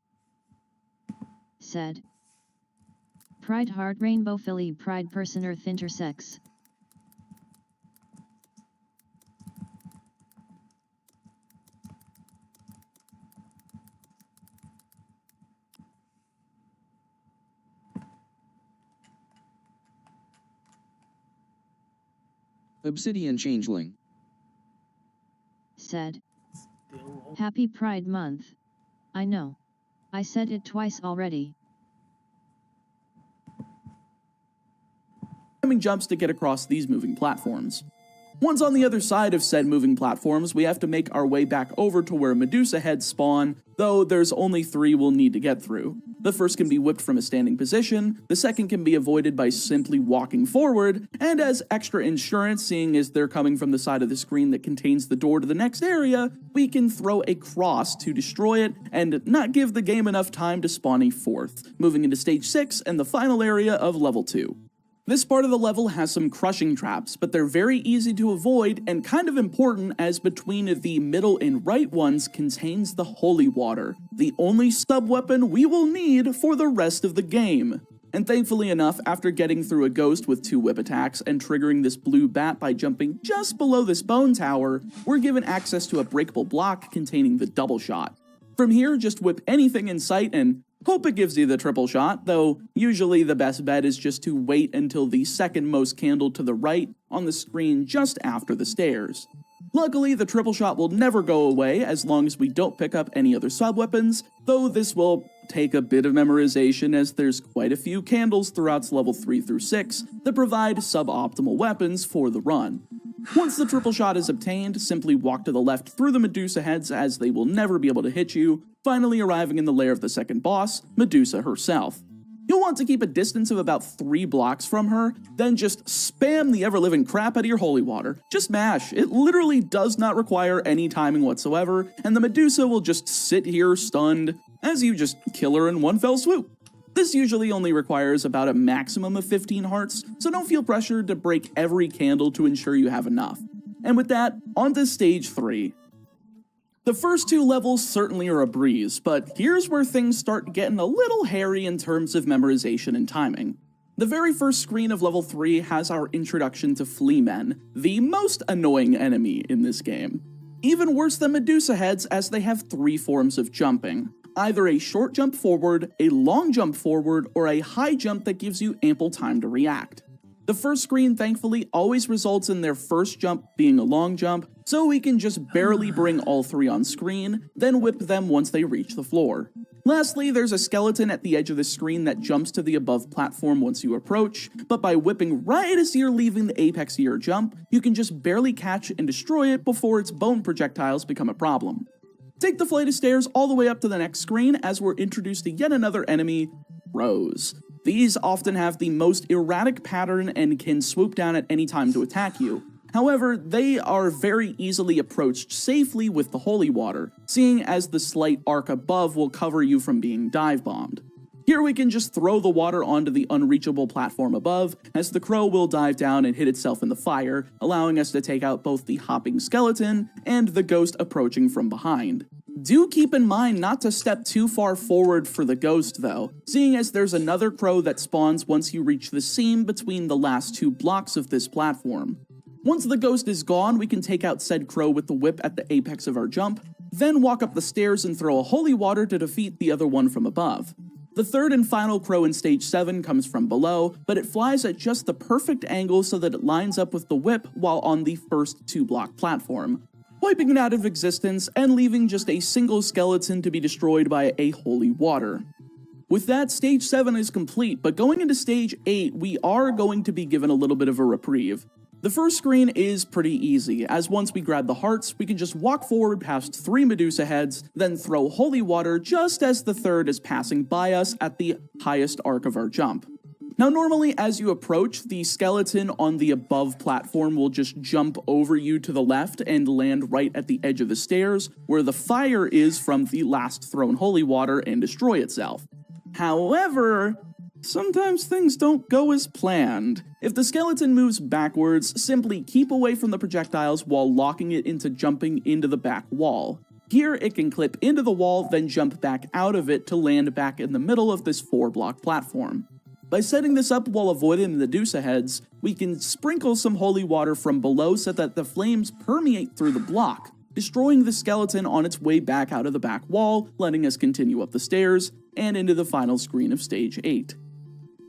said. Pride Heart Rainbow Philly Pride Person Earth Intersex Obsidian Changeling said. Happy Pride Month. I know. I said it twice already. Jumps to get across these moving platforms. Once on the other side of said moving platforms, we have to make our way back over to where Medusa heads spawn, though there's only 3 we'll need to get through. The first can be whipped from a standing position, the second can be avoided by simply walking forward, and as extra insurance, seeing as they're coming from the side of the screen that contains the door to the next area, we can throw a cross to destroy it and not give the game enough time to spawn a 4th, moving into stage 6 and the final area of level 2. This part of the level has some crushing traps, but they're very easy to avoid and kind of important as between the middle and right ones contains the Holy Water, the only sub-weapon we will need for the rest of the game. And thankfully enough, after getting through a ghost with 2 whip attacks and triggering this blue bat by jumping just below this bone tower, we're given access to a breakable block containing the double shot. From here, just whip anything in sight and hope it gives you the triple shot, though usually the best bet is just to wait until the second most candle to the right on the screen just after the stairs. Luckily, the triple shot will never go away as long as we don't pick up any other sub-weapons, though this will take a bit of memorization as there's quite a few candles throughout level 3 through 6 that provide suboptimal weapons for the run. Once the triple shot is obtained, simply walk to the left through the Medusa heads as they will never be able to hit you, finally arriving in the lair of the second boss, Medusa herself. You'll want to keep a distance of about 3 blocks from her, then just spam the ever-living crap out of your holy water. Just mash. It literally does not require any timing whatsoever, and the Medusa will just sit here stunned as you just kill her in one fell swoop. This usually only requires about a maximum of 15 hearts, so don't feel pressured to break every candle to ensure you have enough. And with that, on to stage 3. The first 2 levels certainly are a breeze, but here's where things start getting a little hairy in terms of memorization and timing. The very first screen of level 3 has our introduction to Fleamen, the most annoying enemy in this game. Even worse than Medusa heads, as they have 3 forms of jumping. Either a short jump forward, a long jump forward, or a high jump that gives you ample time to react. The first screen thankfully always results in their first jump being a long jump, so we can just barely bring all 3 on screen, then whip them once they reach the floor. Lastly, there's a skeleton at the edge of the screen that jumps to the above platform once you approach, but by whipping right as you're leaving the apex of your jump, you can just barely catch and destroy it before its bone projectiles become a problem. Take the flight of stairs all the way up to the next screen as we're introduced to yet another enemy, Crows. These often have the most erratic pattern and can swoop down at any time to attack you. However, they are very easily approached safely with the holy water, seeing as the slight arc above will cover you from being dive bombed. Here we can just throw the water onto the unreachable platform above, as the crow will dive down and hit itself in the fire, allowing us to take out both the hopping skeleton and the ghost approaching from behind. Do keep in mind not to step too far forward for the ghost though, seeing as there's another crow that spawns once you reach the seam between the last 2 blocks of this platform. Once the ghost is gone, we can take out said crow with the whip at the apex of our jump, then walk up the stairs and throw a holy water to defeat the other one from above. The third and final crow in stage 7 comes from below, but it flies at just the perfect angle so that it lines up with the whip while on the first 2-block platform, wiping it out of existence and leaving just a single skeleton to be destroyed by a holy water. With that, stage 7 is complete, but going into stage 8, we are going to be given a little bit of a reprieve. The first screen is pretty easy, as once we grab the hearts, we can just walk forward past 3 Medusa heads, then throw holy water just as the third is passing by us at the highest arc of our jump. Now normally as you approach, the skeleton on the above platform will just jump over you to the left and land right at the edge of the stairs, where the fire is from the last thrown holy water, and destroy itself. However, sometimes things don't go as planned. If the skeleton moves backwards, simply keep away from the projectiles while locking it into jumping into the back wall. Here it can clip into the wall, then jump back out of it to land back in the middle of this 4-block platform. By setting this up while avoiding the Medusa heads, we can sprinkle some holy water from below so that the flames permeate through the block, destroying the skeleton on its way back out of the back wall, letting us continue up the stairs and into the final screen of stage 8.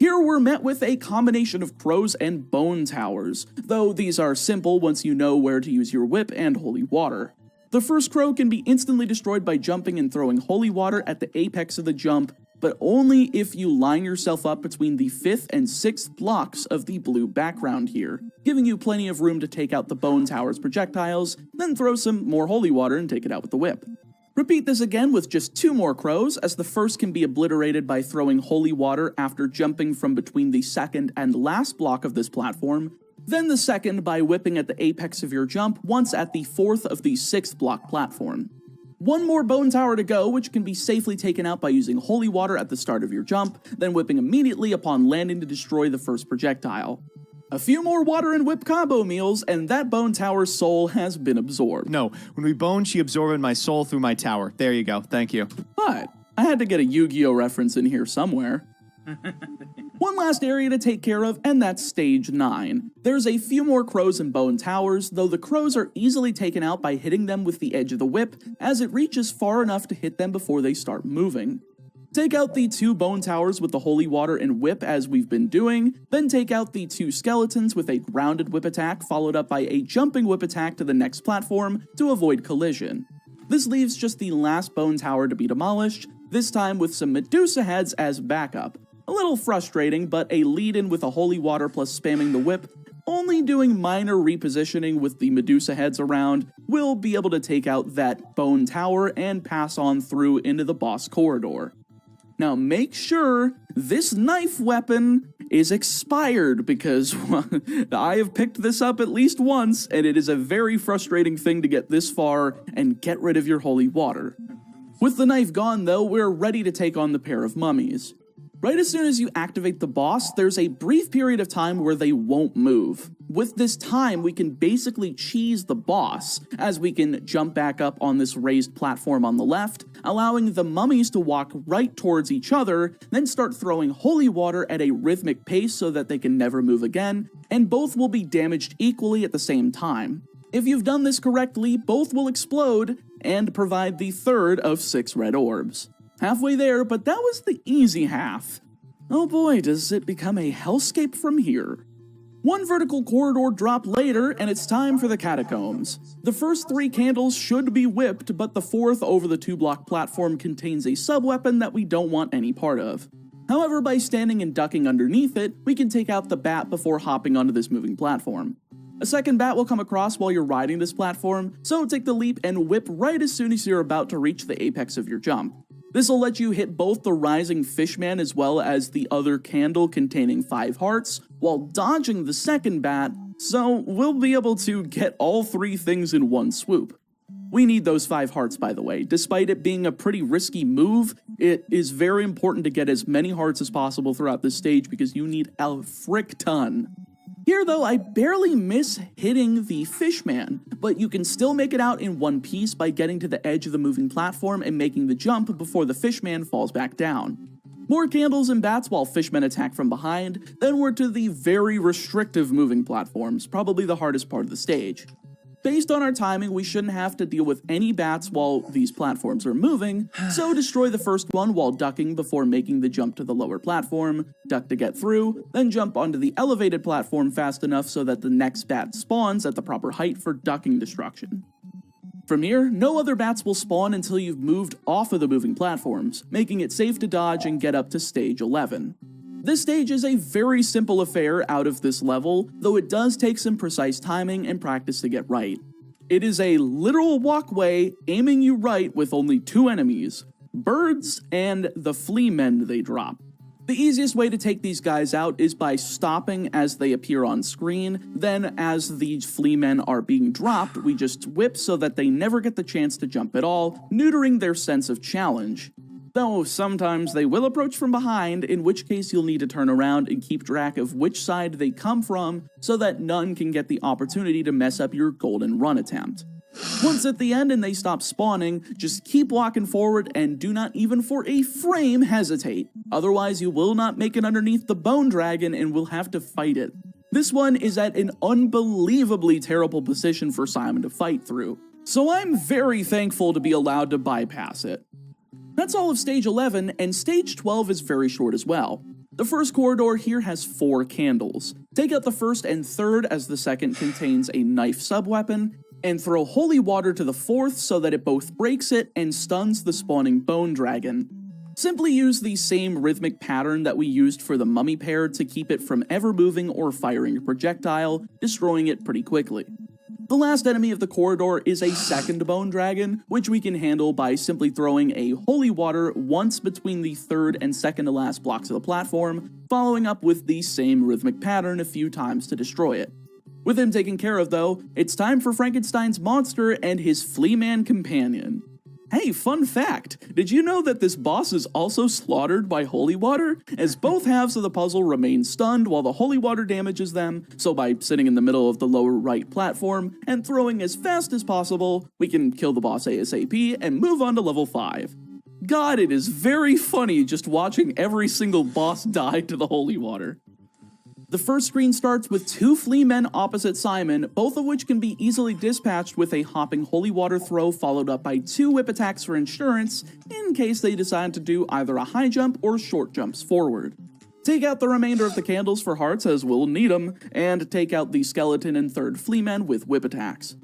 Here we're met with a combination of crows and bone towers, though these are simple once you know where to use your whip and holy water. The first crow can be instantly destroyed by jumping and throwing holy water at the apex of the jump, but only if you line yourself up between the 5th and 6th blocks of the blue background here, giving you plenty of room to take out the bone tower's projectiles, then throw some more holy water and take it out with the whip. Repeat this again with just 2 more crows, as the first can be obliterated by throwing holy water after jumping from between the 2nd and last block of this platform, then the second by whipping at the apex of your jump once at the 4th of the 6th block platform. 1 more bone tower to go, which can be safely taken out by using holy water at the start of your jump, then whipping immediately upon landing to destroy the first projectile. A few more water and whip combo meals, and that bone tower's soul has been absorbed. No, when we boned, she absorbed my soul through my tower. There you go, thank you. But I had to get a Yu-Gi-Oh reference in here somewhere. One last area to take care of, and that's stage 9. There's a few more crows and bone towers, though the crows are easily taken out by hitting them with the edge of the whip, as it reaches far enough to hit them before they start moving. Take out the 2 bone towers with the holy water and whip as we've been doing, then take out the 2 skeletons with a grounded whip attack followed up by a jumping whip attack to the next platform to avoid collision. This leaves just the last bone tower to be demolished, this time with some Medusa heads as backup. A little frustrating, but a lead-in with a holy water plus spamming the whip, only doing minor repositioning with the Medusa heads around, will be able to take out that bone tower and pass on through into the boss corridor. Now make sure this knife weapon is expired because I have picked this up at least once and it is a very frustrating thing to get this far and get rid of your holy water. With the knife gone though, we're ready to take on the pair of mummies. Right as soon as you activate the boss, there's a brief period of time where they won't move. With this time, we can basically cheese the boss, as we can jump back up on this raised platform on the left, allowing the mummies to walk right towards each other, then start throwing holy water at a rhythmic pace so that they can never move again, and both will be damaged equally at the same time. If you've done this correctly, both will explode and provide the third of 6 red orbs. Halfway there, but that was the easy half. Oh boy, does it become a hellscape from here. One vertical corridor drop later, and it's time for the catacombs. The first 3 candles should be whipped, but the 4th over the 2-block platform contains a sub-weapon that we don't want any part of. However, by standing and ducking underneath it, we can take out the bat before hopping onto this moving platform. A second bat will come across while you're riding this platform, so take the leap and whip right as soon as you're about to reach the apex of your jump. This will let you hit both the rising fishman as well as the other candle containing 5 hearts, while dodging the second bat, so we'll be able to get all 3 things in one swoop. We need those 5 hearts, by the way. Despite it being a pretty risky move, it is very important to get as many hearts as possible throughout this stage because you need a frick ton. Here though, I barely miss hitting the fishman, but you can still make it out in one piece by getting to the edge of the moving platform and making the jump before the fishman falls back down. More candles and bats while fishmen attack from behind, then we're to the very restrictive moving platforms, probably the hardest part of the stage. Based on our timing, we shouldn't have to deal with any bats while these platforms are moving, so destroy the first one while ducking before making the jump to the lower platform, duck to get through, then jump onto the elevated platform fast enough so that the next bat spawns at the proper height for ducking destruction. From here, no other bats will spawn until you've moved off of the moving platforms, making it safe to dodge and get up to stage 11. This stage is a very simple affair out of this level, though it does take some precise timing and practice to get right. It is a literal walkway aiming you right with only 2 enemies, birds and the flea men they drop. The easiest way to take these guys out is by stopping as they appear on screen, then as these flea men are being dropped, we just whip so that they never get the chance to jump at all, neutering their sense of challenge. Though sometimes they will approach from behind, in which case you'll need to turn around and keep track of which side they come from so that none can get the opportunity to mess up your golden run attempt. Once at the end and they stop spawning, just keep walking forward and do not even for a frame hesitate. Otherwise you will not make it underneath the bone dragon and will have to fight it. This one is at an unbelievably terrible position for Simon to fight through, so I'm very thankful to be allowed to bypass it. That's all of stage 11, and stage 12 is very short as well. The first corridor here has 4 candles. Take out the first and third as the second contains a knife sub-weapon, and throw holy water to the 4th so that it both breaks it and stuns the spawning bone dragon. Simply use the same rhythmic pattern that we used for the mummy pair to keep it from ever moving or firing a projectile, destroying it pretty quickly. The last enemy of the corridor is a second bone dragon, which we can handle by simply throwing a holy water once between the 3rd and 2nd to last blocks of the platform, following up with the same rhythmic pattern a few times to destroy it. With him taken care of though, it's time for Frankenstein's monster and his flea man companion. Hey, fun fact, did you know that this boss is also slaughtered by holy water, as both halves of the puzzle remain stunned while the holy water damages them, so by sitting in the middle of the lower right platform and throwing as fast as possible, we can kill the boss ASAP and move on to level 5. God, it is very funny just watching every single boss die to the holy water. The first screen starts with 2 flea men opposite Simon, both of which can be easily dispatched with a hopping holy water throw followed up by 2 whip attacks for insurance, in case they decide to do either a high jump or short jumps forward. Take out the remainder of the candles for hearts as we'll need them, and take out the skeleton and 3rd flea men with whip attacks.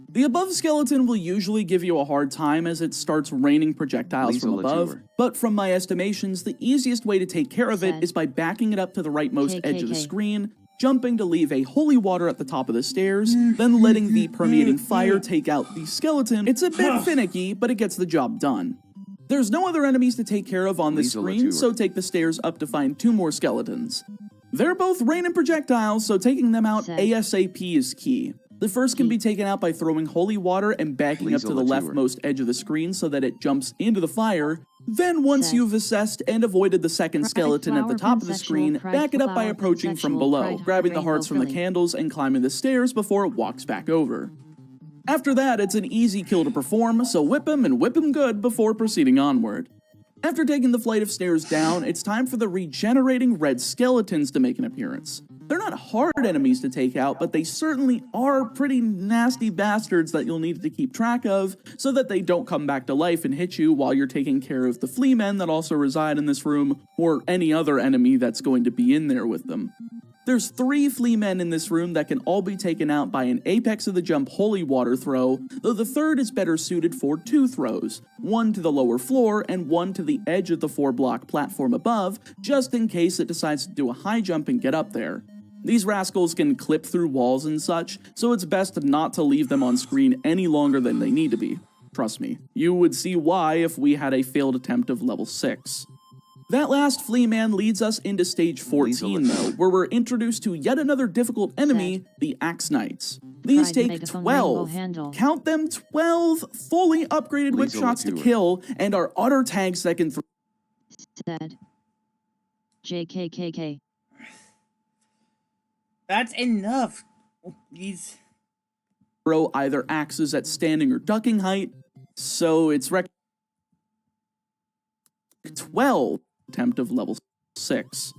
The above skeleton will usually give you a hard time as it starts raining projectiles from above, but from my estimations, the easiest way to take care of it is by backing it up to the rightmost edge of the screen, jumping to leave a holy water at the top of the stairs, then letting the permeating fire take out the skeleton. It's a bit finicky, but it gets the job done. There's no other enemies to take care of on the Lisa screen, Latour. so take the stairs up to find 2 more skeletons. They're both rain and projectiles, so taking them out ASAP is key. The first can be taken out by throwing holy water and backing up Lisa to the Latour. leftmost edge of the screen so that it jumps into the fire. Then once you've assessed and avoided the second skeleton at the top of the screen, back it up by approaching from below, grabbing the hearts from the candles and climbing the stairs before it walks back over. After that, it's an easy kill to perform, so whip him and whip him good before proceeding onward. After taking the flight of stairs down, it's time for the regenerating red skeletons to make an appearance. They're not hard enemies to take out, but they certainly are pretty nasty bastards that you'll need to keep track of so that they don't come back to life and hit you while you're taking care of the flea men that also reside in this room, or any other enemy that's going to be in there with them. There's 3 flea men in this room that can all be taken out by an apex of the jump holy water throw, though the third is better suited for 2 throws, one to the lower floor and one to the edge of the 4-block platform above, just in case it decides to do a high jump and get up there. These rascals can clip through walls and such, so it's best not to leave them on screen any longer than they need to be. Trust me, you would see why if we had a failed attempt of level 6. That last flea man leads us into stage 14 though, where we're introduced to yet another difficult enemy, the Axe Knights. These take 12, count them 12, fully upgraded whip shots to kill, and are auto tags that can Said. JKKK. That's enough. These throw either axes at standing or ducking height, so it's 12 attempt of level 6.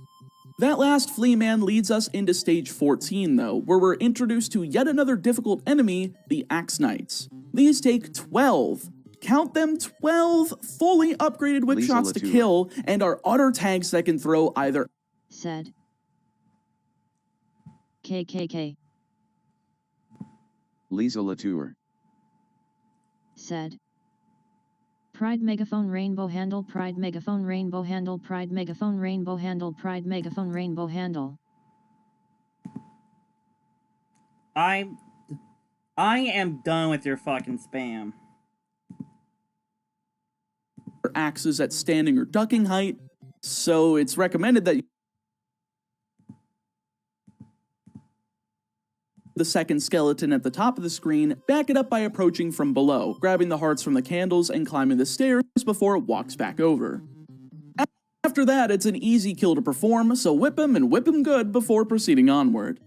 That last flea man leads us into stage 14 though, where we're introduced to yet another difficult enemy, the Axe Knights. These take 12, count them 12, fully upgraded whip shots to kill, and are auto tags that can throw either Said. KKK. Lisa Latour. Said. Pride megaphone rainbow handle, pride megaphone rainbow handle, pride megaphone rainbow handle, pride megaphone rainbow handle. I am done with your fucking spam. axes at standing or ducking height, so it's recommended that the second skeleton at the top of the screen, back it up by approaching from below, grabbing the hearts from the candles and climbing the stairs before it walks back over. After that, it's an easy kill to perform, so whip him and whip him good before proceeding onward.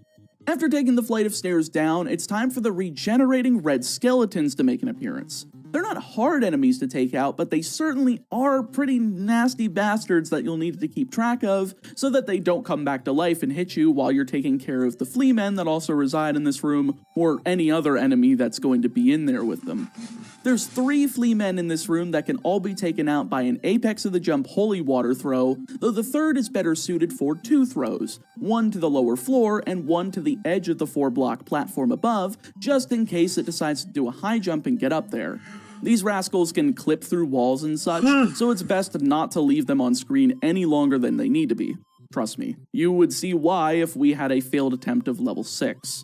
After taking the flight of stairs down, it's time for the regenerating red skeletons to make an appearance. They're not hard enemies to take out, but they certainly are pretty nasty bastards that you'll need to keep track of so that they don't come back to life and hit you while you're taking care of the flea men that also reside in this room, or any other enemy that's going to be in there with them. There's 3 flea men in this room that can all be taken out by an apex of the jump holy water throw, though the third is better suited for 2 throws, one to the lower floor and one to the edge of the 4-block platform above, just in case it decides to do a high jump and get up there. These rascals can clip through walls and such, so it's best not to leave them on screen any longer than they need to be. Trust me, you would see why if we had a failed attempt of level 6.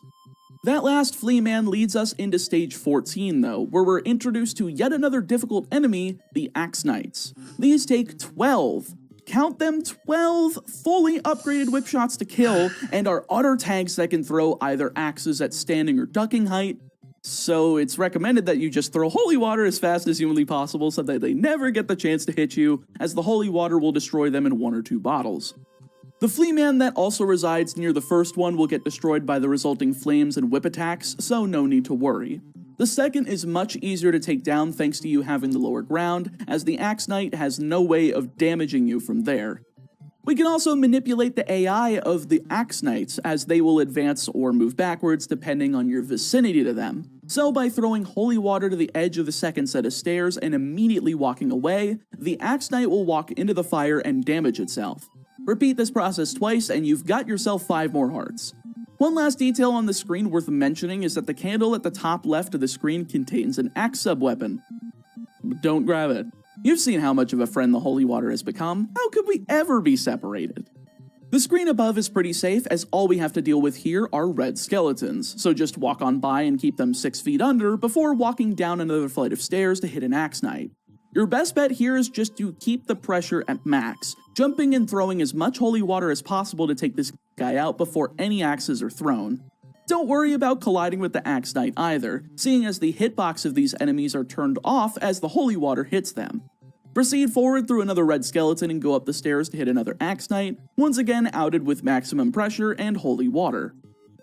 That last flea man leads us into stage 14 though, where we're introduced to yet another difficult enemy, the Axe Knights. These take 12, count them 12, fully upgraded whip shots to kill, and are auto tags that can throw either axes at standing or ducking height, so it's recommended that you just throw holy water as fast as humanly possible so that they never get the chance to hit you, as the holy water will destroy them in 1 or 2 bottles. The flea man that also resides near the first one will get destroyed by the resulting flames and whip attacks, so no need to worry. The second is much easier to take down thanks to you having the lower ground, as the Axe Knight has no way of damaging you from there. We can also manipulate the AI of the Axe Knights as they will advance or move backwards depending on your vicinity to them. So by throwing holy water to the edge of the second set of stairs and immediately walking away, the Axe Knight will walk into the fire and damage itself. Repeat this process twice and you've got yourself 5 more hearts. One last detail on the screen worth mentioning is that the candle at the top left of the screen contains an axe sub-weapon. Don't grab it. You've seen how much of a friend the holy water has become. How could we ever be separated? The screen above is pretty safe, as all we have to deal with here are red skeletons, so just walk on by and keep them 6 feet under before walking down another flight of stairs to hit an Axe Knight. Your best bet here is just to keep the pressure at max, jumping and throwing as much holy water as possible to take this guy out before any axes are thrown. Don't worry about colliding with the Axe Knight either, seeing as the hitbox of these enemies are turned off as the holy water hits them. Proceed forward through another red skeleton and go up the stairs to hit another Axe Knight, once again outed with maximum pressure and holy water.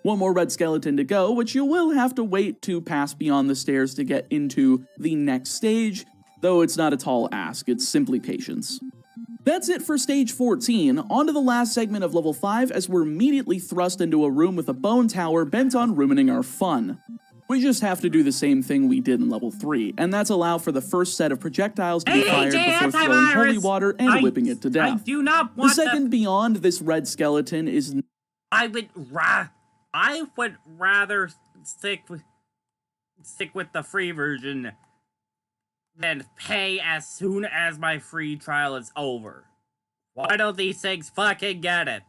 One more red skeleton to go, which you will have to wait to pass beyond the stairs to get into the next stage, though it's not a tall ask, it's simply patience. That's it for stage 14, on to the last segment of level 5 as we're immediately thrust into a room with a bone tower bent on ruining our fun. We just have to do the same thing we did in level 3, and that's allow for the first set of projectiles to be fired before throwing holy water and whipping it to death. I do not want the second beyond this red skeleton is... I would rather stick with the free version than pay as soon as my free trial is over. Why don't these things fucking get it?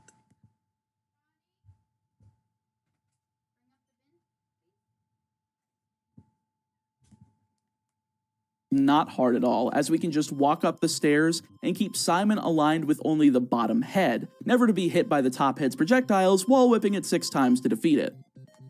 Not hard at all, as we can just walk up the stairs and keep Simon aligned with only the bottom head, never to be hit by the top head's projectiles while whipping it 6 times to defeat it.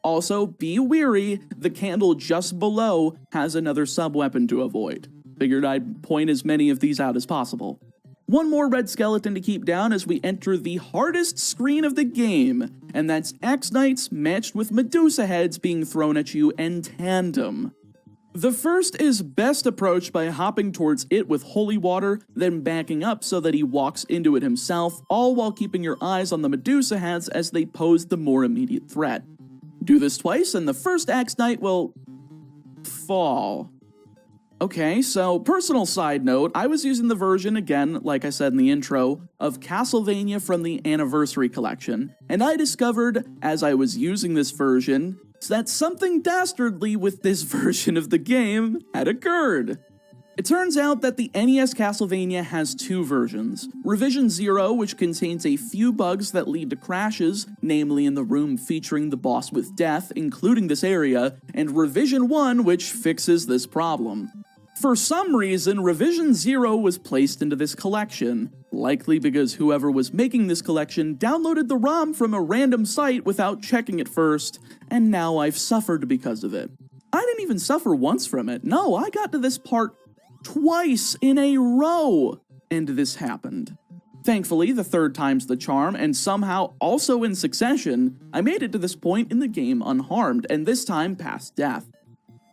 Also, be wary, the candle just below has another sub-weapon to avoid. Figured I'd point as many of these out as possible. One more red skeleton to keep down as we enter the hardest screen of the game, and that's Axe Knights matched with Medusa heads being thrown at you in tandem. The first is best approached by hopping towards it with holy water, then backing up so that he walks into it himself, all while keeping your eyes on the Medusa heads as they pose the more immediate threat. Do this twice and the first Axe Knight will... fall. Okay, so personal side note, I was using the version, again, like I said in the intro, of Castlevania from the Anniversary Collection, and I discovered, as I was using this version, that something dastardly with this version of the game had occurred. It turns out that the NES Castlevania has 2 versions. Revision 0, which contains a few bugs that lead to crashes, namely in the room featuring the boss with death, including this area, and Revision 1, which fixes this problem. For some reason, Revision 0 was placed into this collection, likely because whoever was making this collection downloaded the ROM from a random site without checking it first, and now I've suffered because of it. I didn't even suffer once from it. No, I got to this part twice in a row, and this happened. Thankfully, the third time's the charm, and somehow, also in succession, I made it to this point in the game unharmed, and this time past death.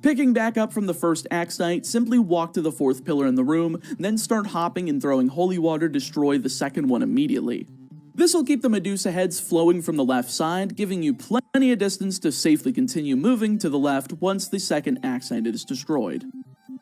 Picking back up from the first Axe Knight, simply walk to the 4th pillar in the room, then start hopping and throwing holy water to destroy the second one immediately. This will keep the Medusa heads flowing from the left side, giving you plenty of distance to safely continue moving to the left once the second Axe Knight is destroyed.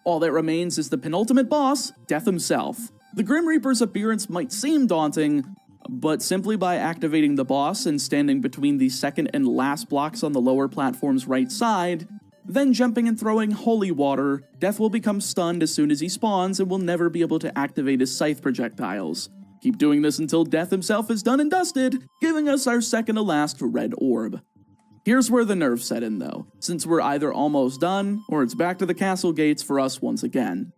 All that remains is the penultimate boss, Death himself. The Grim Reaper's appearance might seem daunting, but simply by activating the boss and standing between the second and last blocks on the lower platform's right side, then jumping and throwing holy water, Death will become stunned as soon as he spawns and will never be able to activate his scythe projectiles. Keep doing this until Death himself is done and dusted, giving us our second to last red orb. Here's where the nerves set in though, since we're either almost done, or it's back to the castle gates for us once again.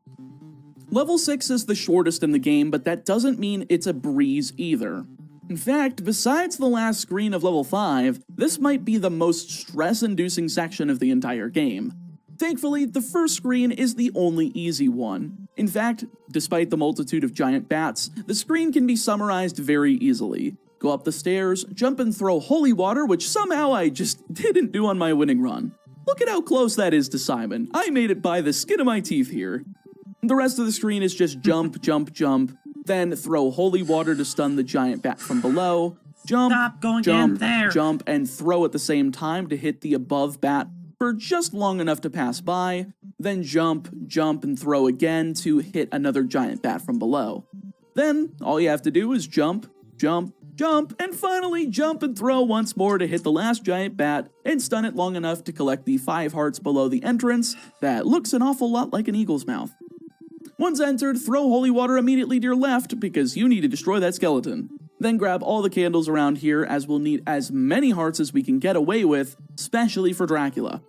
Level 6 is the shortest in the game, but that doesn't mean it's a breeze either. In fact, besides the last screen of level 5, this might be the most stress-inducing section of the entire game. Thankfully, the first screen is the only easy one. In fact, despite the multitude of giant bats, the screen can be summarized very easily. Go up the stairs, jump and throw holy water, which somehow I just didn't do on my winning run. Look at how close that is to Simon. I made it by the skin of my teeth here. The rest of the screen is just jump, jump, jump, then throw holy water to stun the giant bat from below, jump, jump, and throw at the same time to hit the above bat for just long enough to pass by, then jump, jump, and throw again to hit another giant bat from below. Then, all you have to do is jump, jump, jump, and finally jump and throw once more to hit the last giant bat and stun it long enough to collect the 5 hearts below the entrance that looks an awful lot like an eagle's mouth. Once entered, throw holy water immediately to your left because you need to destroy that skeleton. Then grab all the candles around here as we'll need as many hearts as we can get away with, especially for Dracula.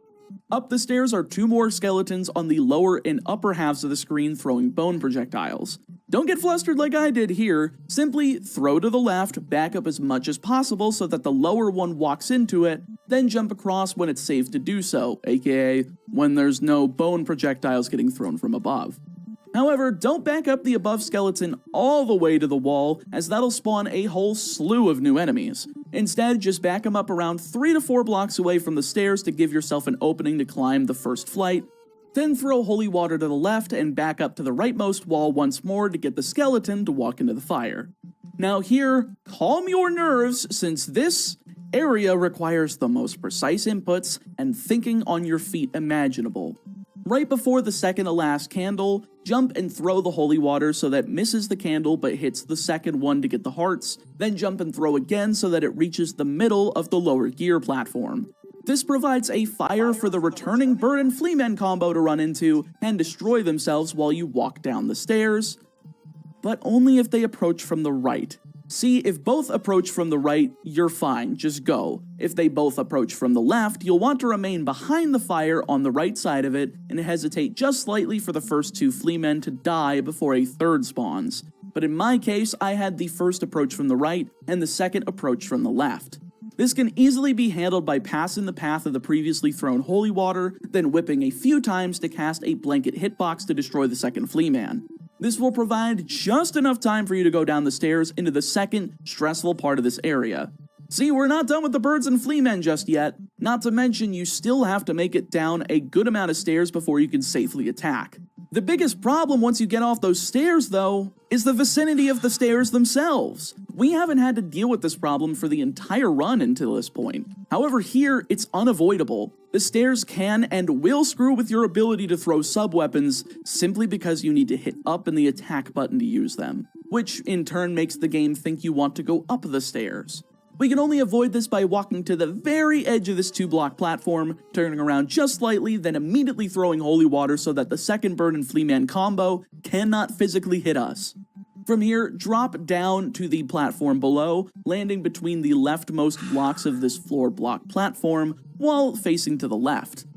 Up the stairs are 2 more skeletons on the lower and upper halves of the screen throwing bone projectiles. Don't get flustered like I did here, simply throw to the left, back up as much as possible so that the lower one walks into it, then jump across when it's safe to do so, aka when there's no bone projectiles getting thrown from above. However, don't back up the above skeleton all the way to the wall, as that'll spawn a whole slew of new enemies. Instead, just back them up around 3 to 4 blocks away from the stairs to give yourself an opening to climb the first flight, then throw holy water to the left and back up to the rightmost wall once more to get the skeleton to walk into the fire. Now here, calm your nerves, since this area requires the most precise inputs and thinking on your feet imaginable. Right before the second to last candle, jump and throw the holy water so that it misses the candle but hits the second one to get the hearts, then jump and throw again so that it reaches the middle of the lower gear platform. This provides a fire for the returning bird and fleamen combo to run into and destroy themselves while you walk down the stairs, but only if they approach from the right. See, if both approach from the right, you're fine, just go. If they both approach from the left, you'll want to remain behind the fire on the right side of it and hesitate just slightly for the first 2 fleamen to die before a third spawns. But in my case, I had the first approach from the right and the second approach from the left. This can easily be handled by passing the path of the previously thrown holy water, then whipping a few times to cast a blanket hitbox to destroy the second fleaman. This will provide just enough time for you to go down the stairs into the second stressful part of this area. See, we're not done with the birds and fleamen just yet, not to mention you still have to make it down a good amount of stairs before you can safely attack. The biggest problem once you get off those stairs, though, is the vicinity of the stairs themselves. We haven't had to deal with this problem for the entire run until this point. However, here, it's unavoidable. The stairs can and will screw with your ability to throw sub-weapons simply because you need to hit up in the attack button to use them, which in turn makes the game think you want to go up the stairs. We can only avoid this by walking to the very edge of this 2-block platform, turning around just slightly, then immediately throwing holy water so that the second bird and fleaman combo cannot physically hit us. From here, drop down to the platform below, landing between the leftmost blocks of this floor block platform, while facing to the left.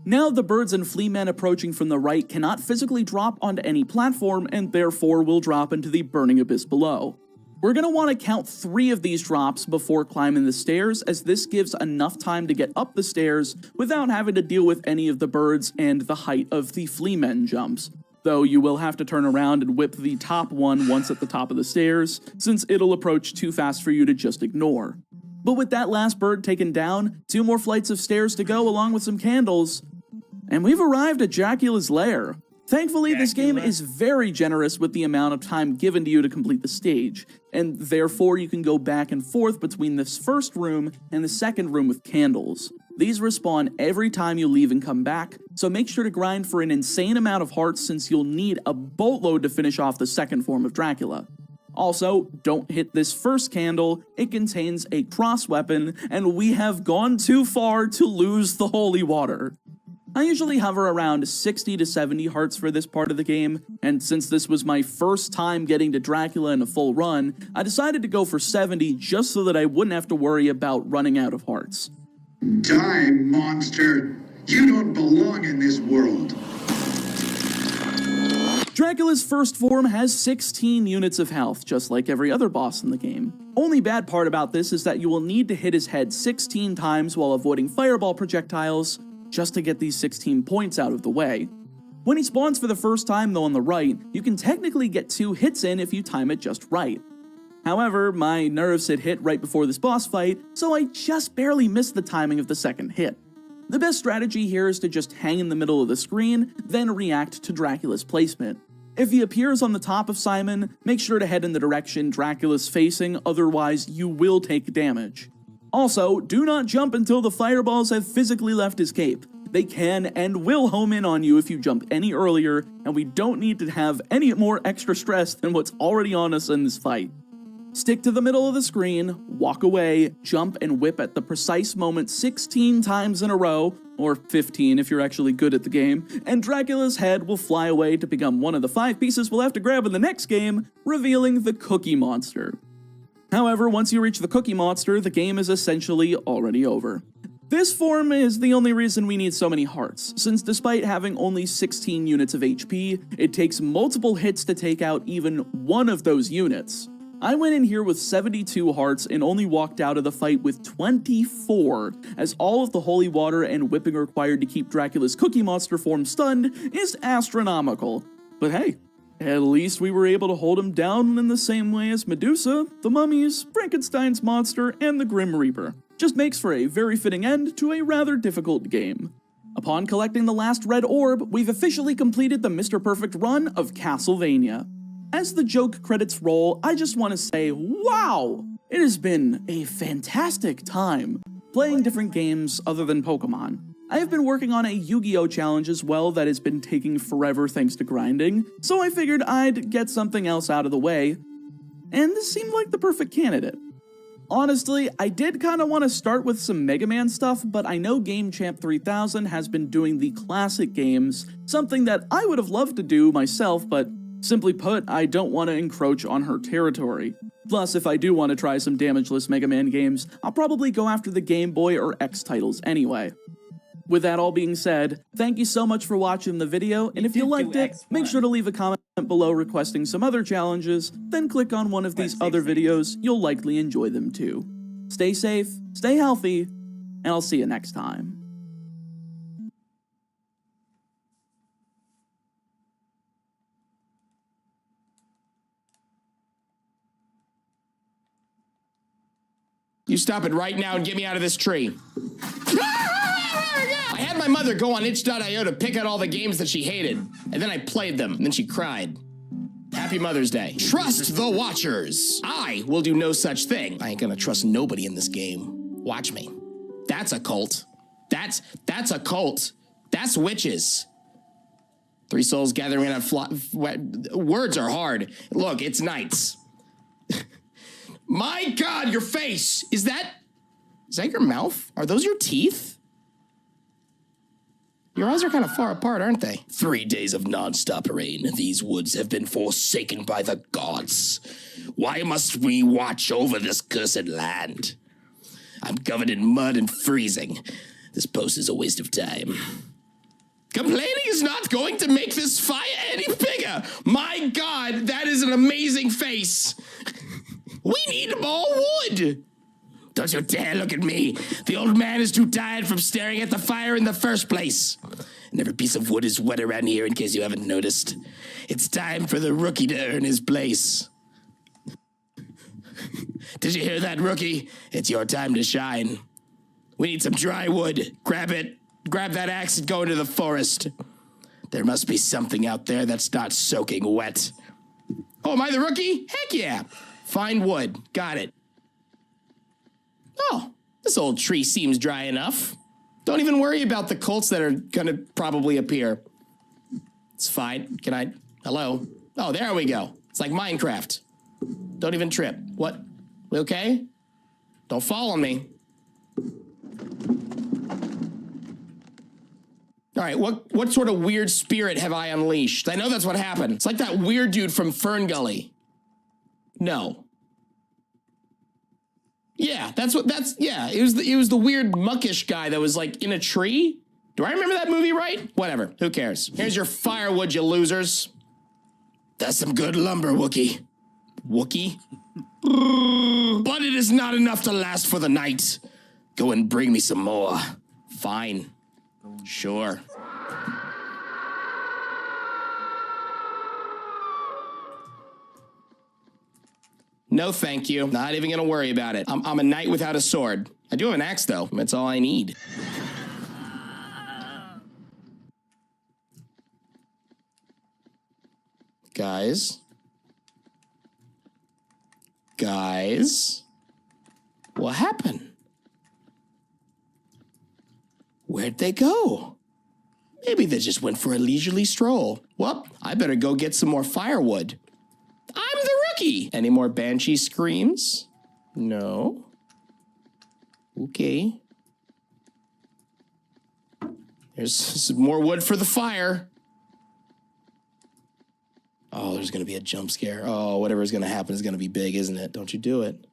Now the birds and fleamen approaching from the right cannot physically drop onto any platform and therefore will drop into the burning abyss below. We're going to want to count 3 of these drops before climbing the stairs, as this gives enough time to get up the stairs without having to deal with any of the birds and the height of the fleamen jumps. Though you will have to turn around and whip the top one once at the top of the stairs, since it'll approach too fast for you to just ignore. But with that last bird taken down, 2 more flights of stairs to go along with some candles, and we've arrived at Dracula's lair. Thankfully, this game is very generous with the amount of time given to you to complete the stage, and therefore you can go back and forth between this first room and the second room with candles. These respawn every time you leave and come back, so make sure to grind for an insane amount of hearts since you'll need a boatload to finish off the second form of Dracula. Also, don't hit this first candle, it contains a cross weapon, and we have gone too far to lose the holy water. I usually hover around 60 to 70 hearts for this part of the game, and since this was my first time getting to Dracula in a full run, I decided to go for 70 just so that I wouldn't have to worry about running out of hearts. Die, monster! You don't belong in this world! Dracula's first form has 16 units of health, just like every other boss in the game. Only bad part about this is that you will need to hit his head 16 times while avoiding fireball projectiles, just to get these 16 points out of the way. When he spawns for the first time though on the right, you can technically get 2 hits in if you time it just right. However, my nerves had hit right before this boss fight, so I just barely missed the timing of the second hit. The best strategy here is to just hang in the middle of the screen, then react to Dracula's placement. If he appears on the top of Simon, make sure to head in the direction Dracula's facing, otherwise you will take damage. Also, do not jump until the fireballs have physically left his cape. They can and will home in on you if you jump any earlier, and we don't need to have any more extra stress than what's already on us in this fight. Stick to the middle of the screen, walk away, jump and whip at the precise moment 16 times in a row, or 15 if you're actually good at the game, and Dracula's head will fly away to become one of the 5 pieces we'll have to grab in the next game, revealing the Cookie Monster. However, once you reach the Cookie Monster, the game is essentially already over. This form is the only reason we need so many hearts, since despite having only 16 units of HP, it takes multiple hits to take out even one of those units. I went in here with 72 hearts and only walked out of the fight with 24, as all of the holy water and whipping required to keep Dracula's Cookie Monster form stunned is astronomical. But hey, at least we were able to hold him down in the same way as Medusa, the mummies, Frankenstein's monster, and the Grim Reaper. Just makes for a very fitting end to a rather difficult game. Upon collecting the last red orb, we've officially completed the Mr. Perfect run of Castlevania. As the joke credits roll, I just want to say, wow! It has been a fantastic time playing different games other than Pokemon. I have been working on a Yu-Gi-Oh! Challenge as well that has been taking forever thanks to grinding, so I figured I'd get something else out of the way, and this seemed like the perfect candidate. Honestly, I did kind of want to start with some Mega Man stuff, but I know Game Champ 3000 has been doing the classic games, something that I would have loved to do myself, but simply put, I don't want to encroach on her territory. Plus, if I do want to try some damageless Mega Man games, I'll probably go after the Game Boy or X titles anyway. With that all being said, thank you so much for watching the video, and if you liked it, make sure to leave a comment below requesting some other challenges, then click on one of these other videos, you'll likely enjoy them too. Stay safe, stay healthy, and I'll see you next time. You stop it right now and get me out of this tree. I had my mother go on itch.io to pick out all the games that she hated, and then I played them, and then she cried. Happy Mother's Day. Trust the watchers. I will do no such thing. I ain't gonna trust nobody in this game. Watch me. That's a cult. That's a cult. That's witches. Three souls gathering in a words are hard. Look, it's knights. My God, your face! Is that your mouth? Are those your teeth? Your eyes are kind of far apart, aren't they? 3 days of non-stop rain. These woods have been forsaken by the gods. Why must we watch over this cursed land? I'm covered in mud and freezing. This post is a waste of time. Complaining is not going to make this fire any bigger. My God, that is an amazing face. We need more wood! Don't you dare look at me. The old man is too tired from staring at the fire in the first place. And every piece of wood is wet around here in case you haven't noticed. It's time for the rookie to earn his place. Did you hear that, rookie? It's your time to shine. We need some dry wood. Grab it. Grab that axe and go into the forest. There must be something out there that's not soaking wet. Oh, am I the rookie? Heck yeah. Find wood. Got it. Oh, this old tree seems dry enough. Don't even worry about the cults that are gonna probably appear. It's fine. Can I? Hello? Oh, there we go. It's like Minecraft. Don't even trip. What? We okay? Don't fall on me. All right, what sort of weird spirit have I unleashed? I know that's what happened. It's like that weird dude from Fern Gully. No. Yeah, it was the weird muckish guy that was like in a tree. Do I remember that movie right? Whatever, who cares? Here's your firewood, you losers. That's some good lumber, Wookie. Wookie? But it is not enough to last for the night. Go and bring me some more. Fine. Sure. No, thank you. Not even gonna worry about it. I'm a knight without a sword. I do have an axe, though. That's all I need. Guys? What happened? Where'd they go? Maybe they just went for a leisurely stroll. Well, I better go get some more firewood. I'm the rookie! Any more banshee screams? No. Okay. There's some more wood for the fire. Oh, there's gonna be a jump scare. Oh, whatever's gonna happen is gonna be big, isn't it? Don't you do it.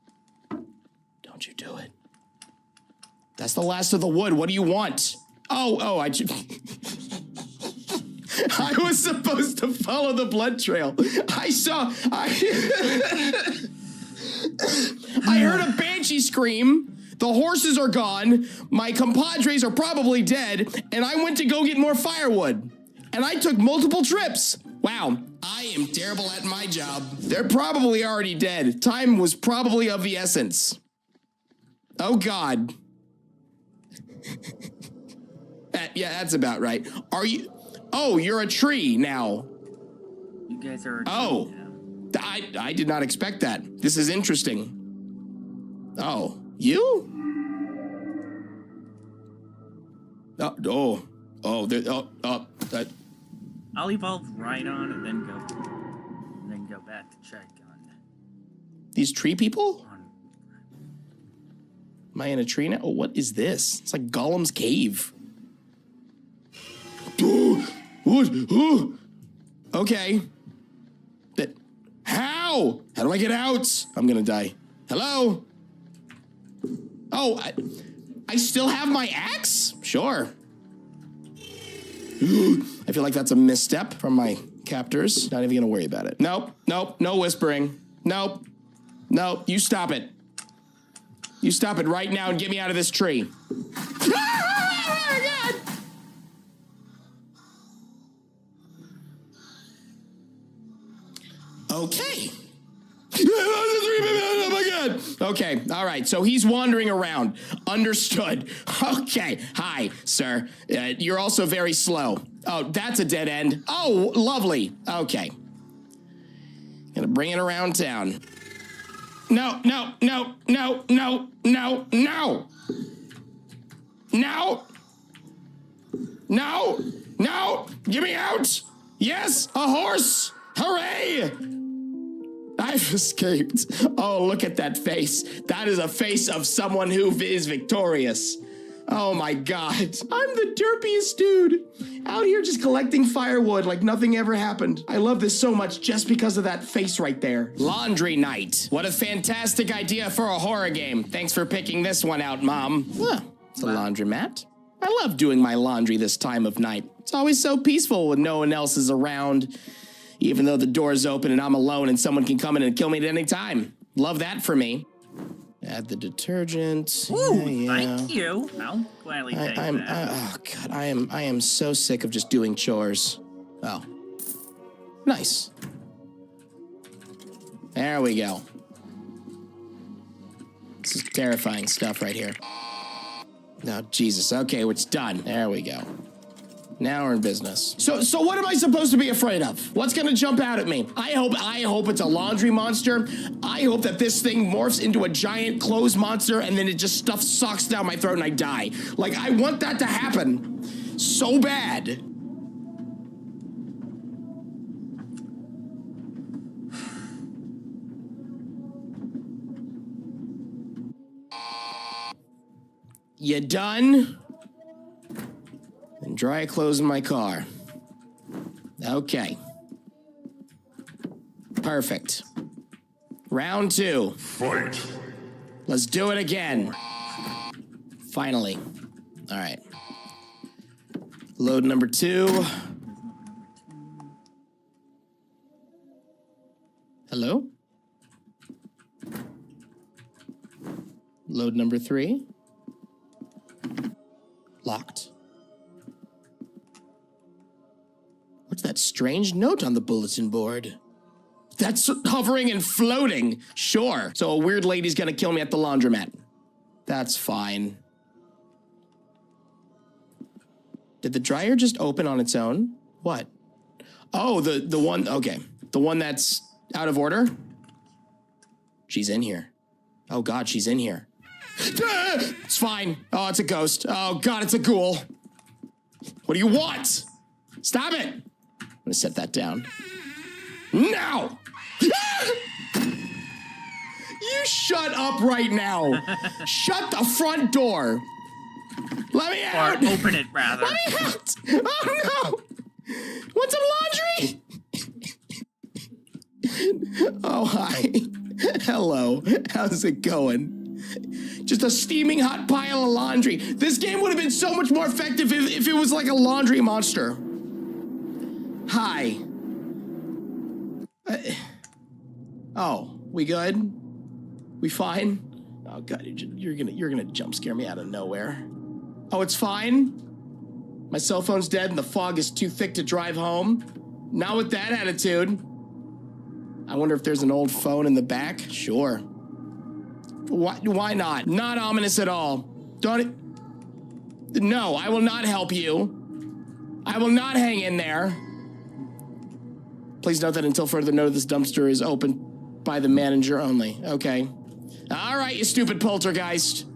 Don't you do it. That's the last of the wood. What do you want? I was supposed to follow the blood trail. I heard a banshee scream. The horses are gone. My compadres are probably dead. And I went to go get more firewood. And I took multiple trips. Wow, I am terrible at my job. They're probably already dead. Time was probably of the essence. Oh, God. Yeah, that's about right. Are you... Oh, you're a tree now. You guys are a tree now. I did not expect that. This is interesting. Oh, you? I'll evolve right on and then go back to check on these tree people? Am I in a tree now? Oh, what is this? It's like Gollum's cave. Okay. How? How do I get out? I'm gonna die. Hello? Oh, I still have my axe? Sure. I feel like that's a misstep from my captors. Not even gonna worry about it. Nope, no whispering. Nope, you stop it. You stop it right now and get me out of this tree. Oh, God. Okay. Oh my God. Okay, all right, so he's wandering around. Understood. Okay, hi, sir. You're also very slow. Oh, that's a dead end. Oh, lovely. Okay. Gonna bring it around town. No. Get me out. Yes, a horse. Hooray. I've escaped. Oh, look at that face. That is a face of someone who is victorious. Oh my God. I'm the derpiest dude. Out here just collecting firewood like nothing ever happened. I love this so much just because of that face right there. Laundry night. What a fantastic idea for a horror game. Thanks for picking this one out, Mom. Well, it's a laundromat. I love doing my laundry this time of night. It's always so peaceful when no one else is around. Even though the door's open and I'm alone and someone can come in and kill me at any time. Love that for me. Add the detergent. Ooh, thank you. I'll gladly take that. Oh God, I am so sick of just doing chores. Oh, nice. There we go. This is terrifying stuff right here. No, Jesus. Okay, it's done. There we go. Now we're in business. So what am I supposed to be afraid of? What's gonna jump out at me? I hope it's a laundry monster. I hope that this thing morphs into a giant clothes monster and then it just stuffs socks down my throat and I die. Like, I want that to happen so bad. You done? And dry clothes in my car. Okay. Perfect. Round 2. Fight. Let's do it again. Finally. All right. Load number 2. Hello? Load number 3. Locked. What's that strange note on the bulletin board? That's hovering and floating. Sure. So a weird lady's gonna kill me at the laundromat. That's fine. Did the dryer just open on its own? What? Oh, the one, okay. The one that's out of order? She's in here. Oh God, she's in here. It's fine. Oh, it's a ghost. Oh God, it's a ghoul. What do you want? Stop it. I'm gonna set that down. Now! You shut up right now. Shut the front door. Let me out. Or open it, rather. Let me out. Oh no. Want some laundry? Oh, hi. Hello. How's it going? Just a steaming hot pile of laundry. This game would have been so much more effective if it was like a laundry monster. Hi. Oh, we good? We fine? Oh god, you're gonna jump scare me out of nowhere. Oh, it's fine? My cell phone's dead and the fog is too thick to drive home? Not with that attitude. I wonder if there's an old phone in the back? Sure. Why not? Not ominous at all. No, I will not help you. I will not hang in there. Please note that until further notice, this dumpster is open by the manager only. Okay. All right, you stupid poltergeist.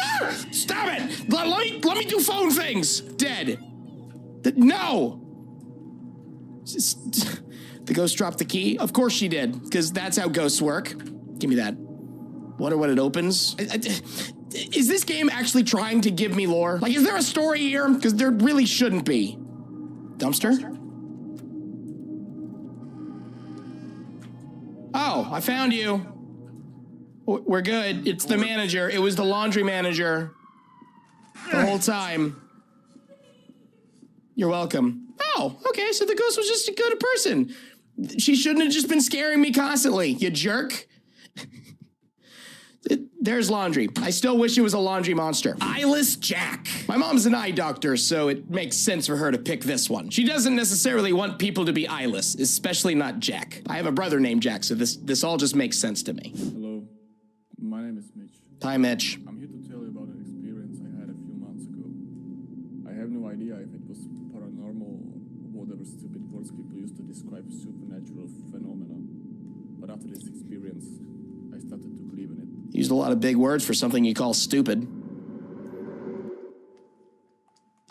Ah! Stop it! Let me do phone things. Dead. No. The ghost dropped the key. Of course she did, because that's how ghosts work. Give me that. Wonder what it opens. Is this game actually trying to give me lore? Like, is there a story here? Because there really shouldn't be. Dumpster? Oh, I found you. We're good. It's the manager. It was the laundry manager. The whole time. You're welcome. Oh, okay, so the ghost was just a good person. She shouldn't have just been scaring me constantly, you jerk. There's laundry. I still wish it was a laundry monster. Eyeless Jack. My mom's an eye doctor, so it makes sense for her to pick this one. She doesn't necessarily want people to be eyeless, especially not Jack. I have a brother named Jack, so this all just makes sense to me. Hello, my name is Mitch. Hi, Mitch. I'm here to tell you about an experience I had a few months ago. I have no idea if it was paranormal or whatever stupid words people use to describe supernatural phenomena. But after this experience, I started to believe in it. Used a lot of big words for something you call stupid.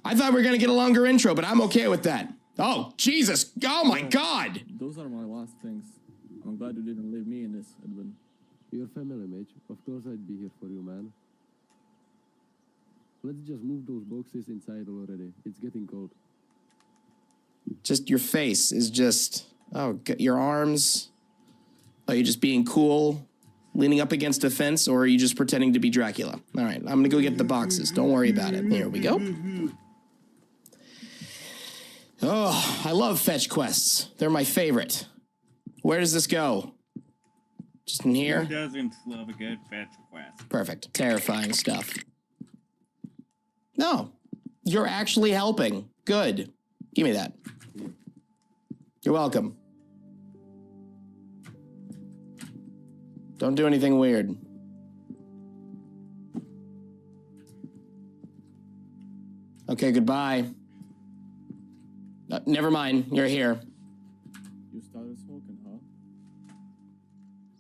I thought we were gonna get a longer intro, but I'm okay with that. Oh, Jesus. Oh, my God. Those are my last things. I'm glad you didn't leave me in this, Edwin. Your family, Mitch. Of course I'd be here for you, man. Let's just move those boxes inside already. It's getting cold. Just your face is just... Oh, your arms. Are you just being cool? Leaning up against a fence, or are you just pretending to be Dracula? All right, I'm gonna go get the boxes. Don't worry about it. Here we go. Oh, I love fetch quests. They're my favorite. Where does this go? Just in here? Who doesn't love a good fetch quest? Perfect. Terrifying stuff. No, you're actually helping. Good. Give me that. You're welcome. Don't do anything weird. Okay, goodbye. Never mind, you're here. You started smoking, huh?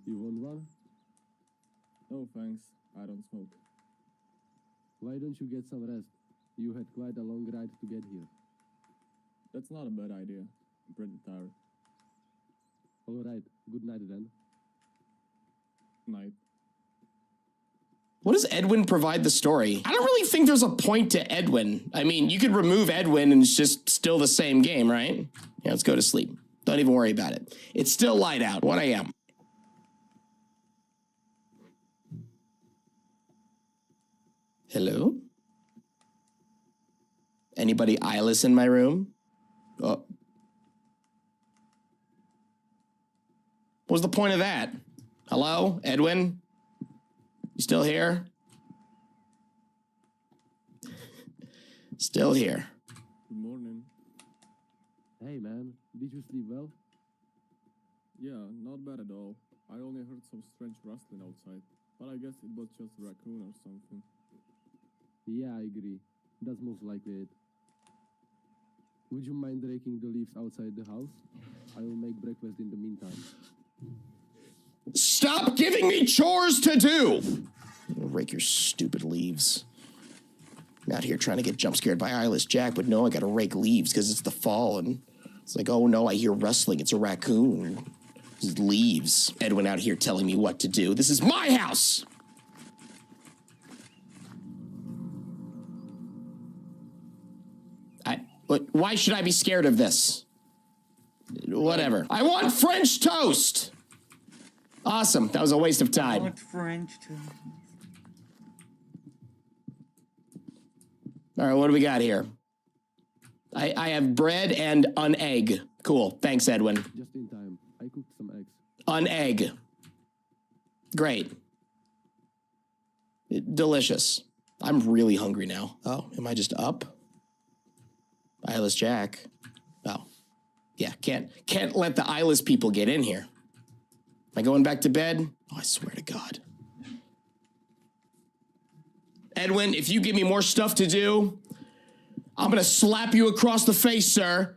You want one? No, thanks. I don't smoke. Why don't you get some rest? You had quite a long ride to get here. That's not a bad idea. I'm pretty tired. All right, good night then. Night. What does Edwin provide the story? I don't really think there's a point to Edwin. I mean, you could remove Edwin and it's just still the same game, right? Yeah, let's go to sleep. Don't even worry about it. It's still light out, 1 a.m. Hello? Anybody eyeless in my room? Oh. What was the point of that? Hello, Edwin? You still here? Still here. Good morning. Hey man, did you sleep well? Yeah, not bad at all. I only heard some strange rustling outside, but I guess it was just a raccoon or something. Yeah, I agree. That's most likely it. Would you mind raking the leaves outside the house? I will make breakfast in the meantime. Stop giving me chores to do! Rake your stupid leaves. I'm out here trying to get jump scared by Eyeless Jack, but no, I gotta rake leaves because it's the fall and it's like, oh no, I hear rustling. It's a raccoon. It's leaves. Edwin out here telling me what to do. This is my house! Why should I be scared of this? Whatever. I want French toast! Awesome. That was a waste of time. I want French toast. All right, what do we got here? I have bread and an egg. Cool. Thanks, Edwin. Just in time. I cooked some eggs. An egg. Great. Delicious. I'm really hungry now. Oh, am I just up? Eyeless Jack. Oh. Yeah, can't let the eyeless people get in here. Am I going back to bed? Oh, I swear to God. Edwin, if you give me more stuff to do, I'm gonna slap you across the face, sir.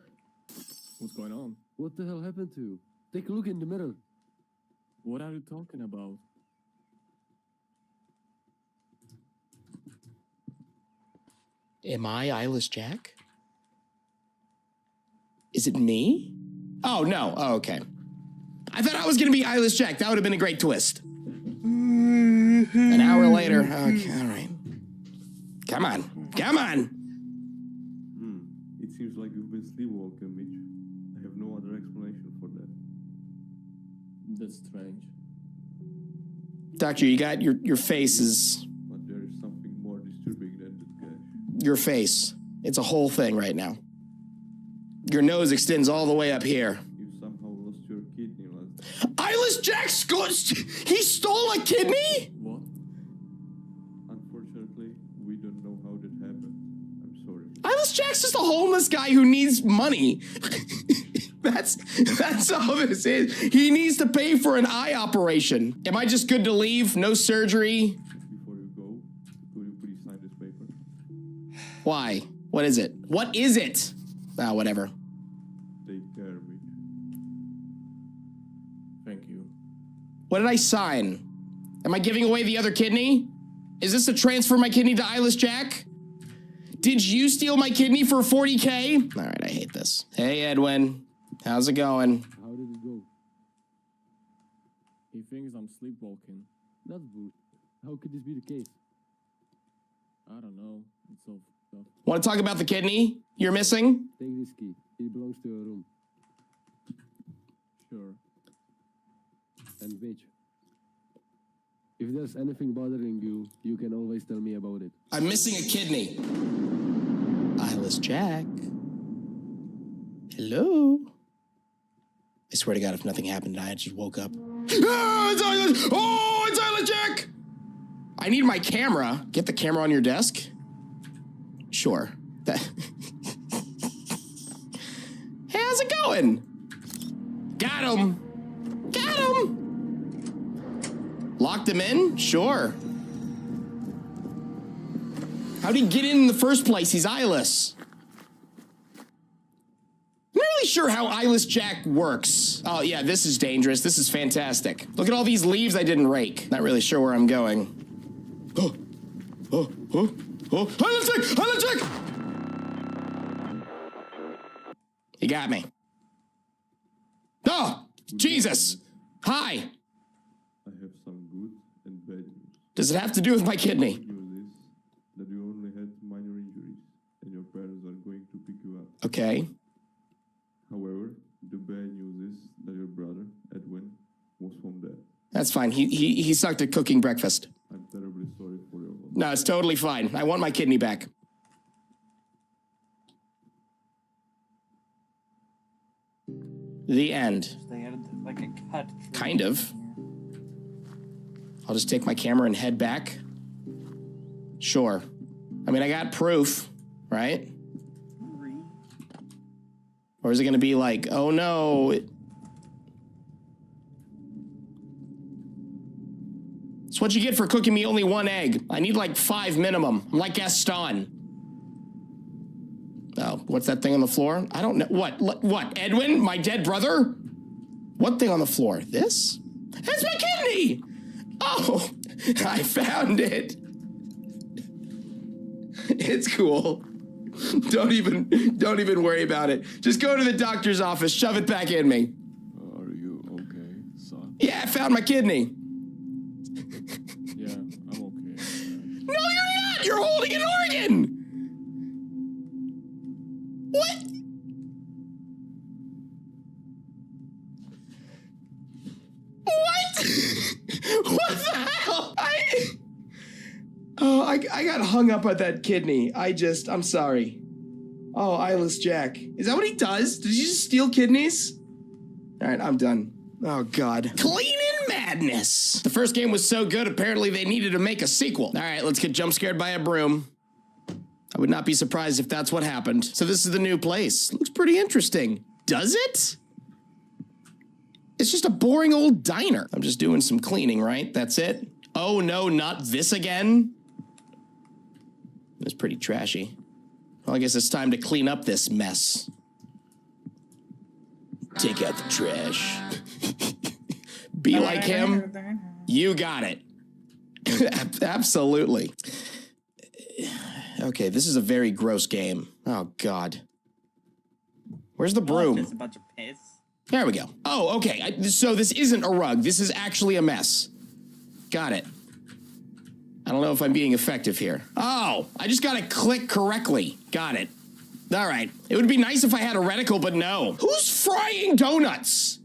What's going on? What the hell happened to you? Take a look in the mirror. What are you talking about? Am I Eyeless Jack? Is it me? Oh, no. Oh, okay. I thought I was going to be Eyeless Jack. That would have been a great twist. An hour later. Okay, all right. Come on. Come on. It seems like you've been sleepwalking, Mitch. I have no other explanation for that. That's strange. Doctor, you got your face is... But there is something more disturbing than the cash. Your face. It's a whole thing right now. Your nose extends all the way up here. You somehow lost your kidney last night. Eyeless Jack he stole a kidney? What? Unfortunately, we don't know how that happened. I'm sorry. Eyeless Jack's just a homeless guy who needs money. That's all this is. He needs to pay for an eye operation. Am I just good to leave? No surgery? Before you go, could you please sign this paper? Why? What is it? What is it? Ah, whatever. Take care, Mitch. Thank you. What did I sign? Am I giving away the other kidney? Is this a transfer my kidney to Eyeless Jack? Did you steal my kidney for 40K? All right, I hate this. Hey, Edwin. How's it going? How did it go? He thinks I'm sleepwalking. That's bullshit. How could this be the case? I don't know. It's all stuff. Want to talk about the kidney you're missing? Take this key. It belongs to your room. Sure. And Mitch, if there's anything bothering you, you can always tell me about it. I'm missing a kidney. Eyeless Jack. Hello? I swear to God, if nothing happened and I just woke up. Ah, it's Eyeless! Oh, it's Eyeless Jack! I need my camera. Get the camera on your desk? Sure. Hey, how's it going? Got him. Got him. Locked him in? Sure. How'd he get in the first place? He's eyeless. I'm not really sure how Eyeless Jack works. Oh, yeah, this is dangerous. This is fantastic. Look at all these leaves I didn't rake. Not really sure where I'm going. Oh. Eyeless Jack! Eyeless Jack! He got me. Oh, Jesus. Hi. I have some good and bad news. Does it have to do with my kidney? The good news is that you only had minor injuries, and your parents are going to pick you up. Okay. However, the bad news is that your brother, Edwin, was found dead. That's fine. He sucked at cooking breakfast. I'm terribly sorry for your loss. No, it's totally fine. I want my kidney back. The end. They added like a cut. Kind of. I'll just take my camera and head back. Sure. I mean, I got proof, right? Or is it going to be like, oh no. It's what you get for cooking me only one egg. I need like 5 minimum. I'm like Gaston. Oh, what's that thing on the floor? I don't know. What? Edwin? My dead brother? What thing on the floor? This? That's my kidney! Oh, I found it. It's cool. Don't even worry about it. Just go to the doctor's office, shove it back in me. Are you okay, son? Yeah, I found my kidney. Yeah, I'm okay. No, you're not! You're holding an organ! What? What? What the hell? I got hung up on that kidney. I'm sorry. Oh, Eyeless Jack. Is that what he does? Did he just steal kidneys? All right, I'm done. Oh, God. Cleaning madness. The first game was so good, apparently they needed to make a sequel. All right, let's get jump scared by a broom. I would not be surprised if that's what happened. So this is the new place. Looks pretty interesting. Does it? It's just a boring old diner. I'm just doing some cleaning, right? That's it? Oh no, not this again? It's pretty trashy. Well, I guess it's time to clean up this mess. Take out the trash. Be like him. You got it. Absolutely. Okay, this is a very gross game. Oh, God. Where's the broom? Just a bunch of piss. There we go. Oh, okay. So this isn't a rug. This is actually a mess. Got it. I don't know if I'm being effective here. Oh, I just gotta click correctly. Got it. All right. It would be nice if I had a reticle, but no. Who's frying donuts?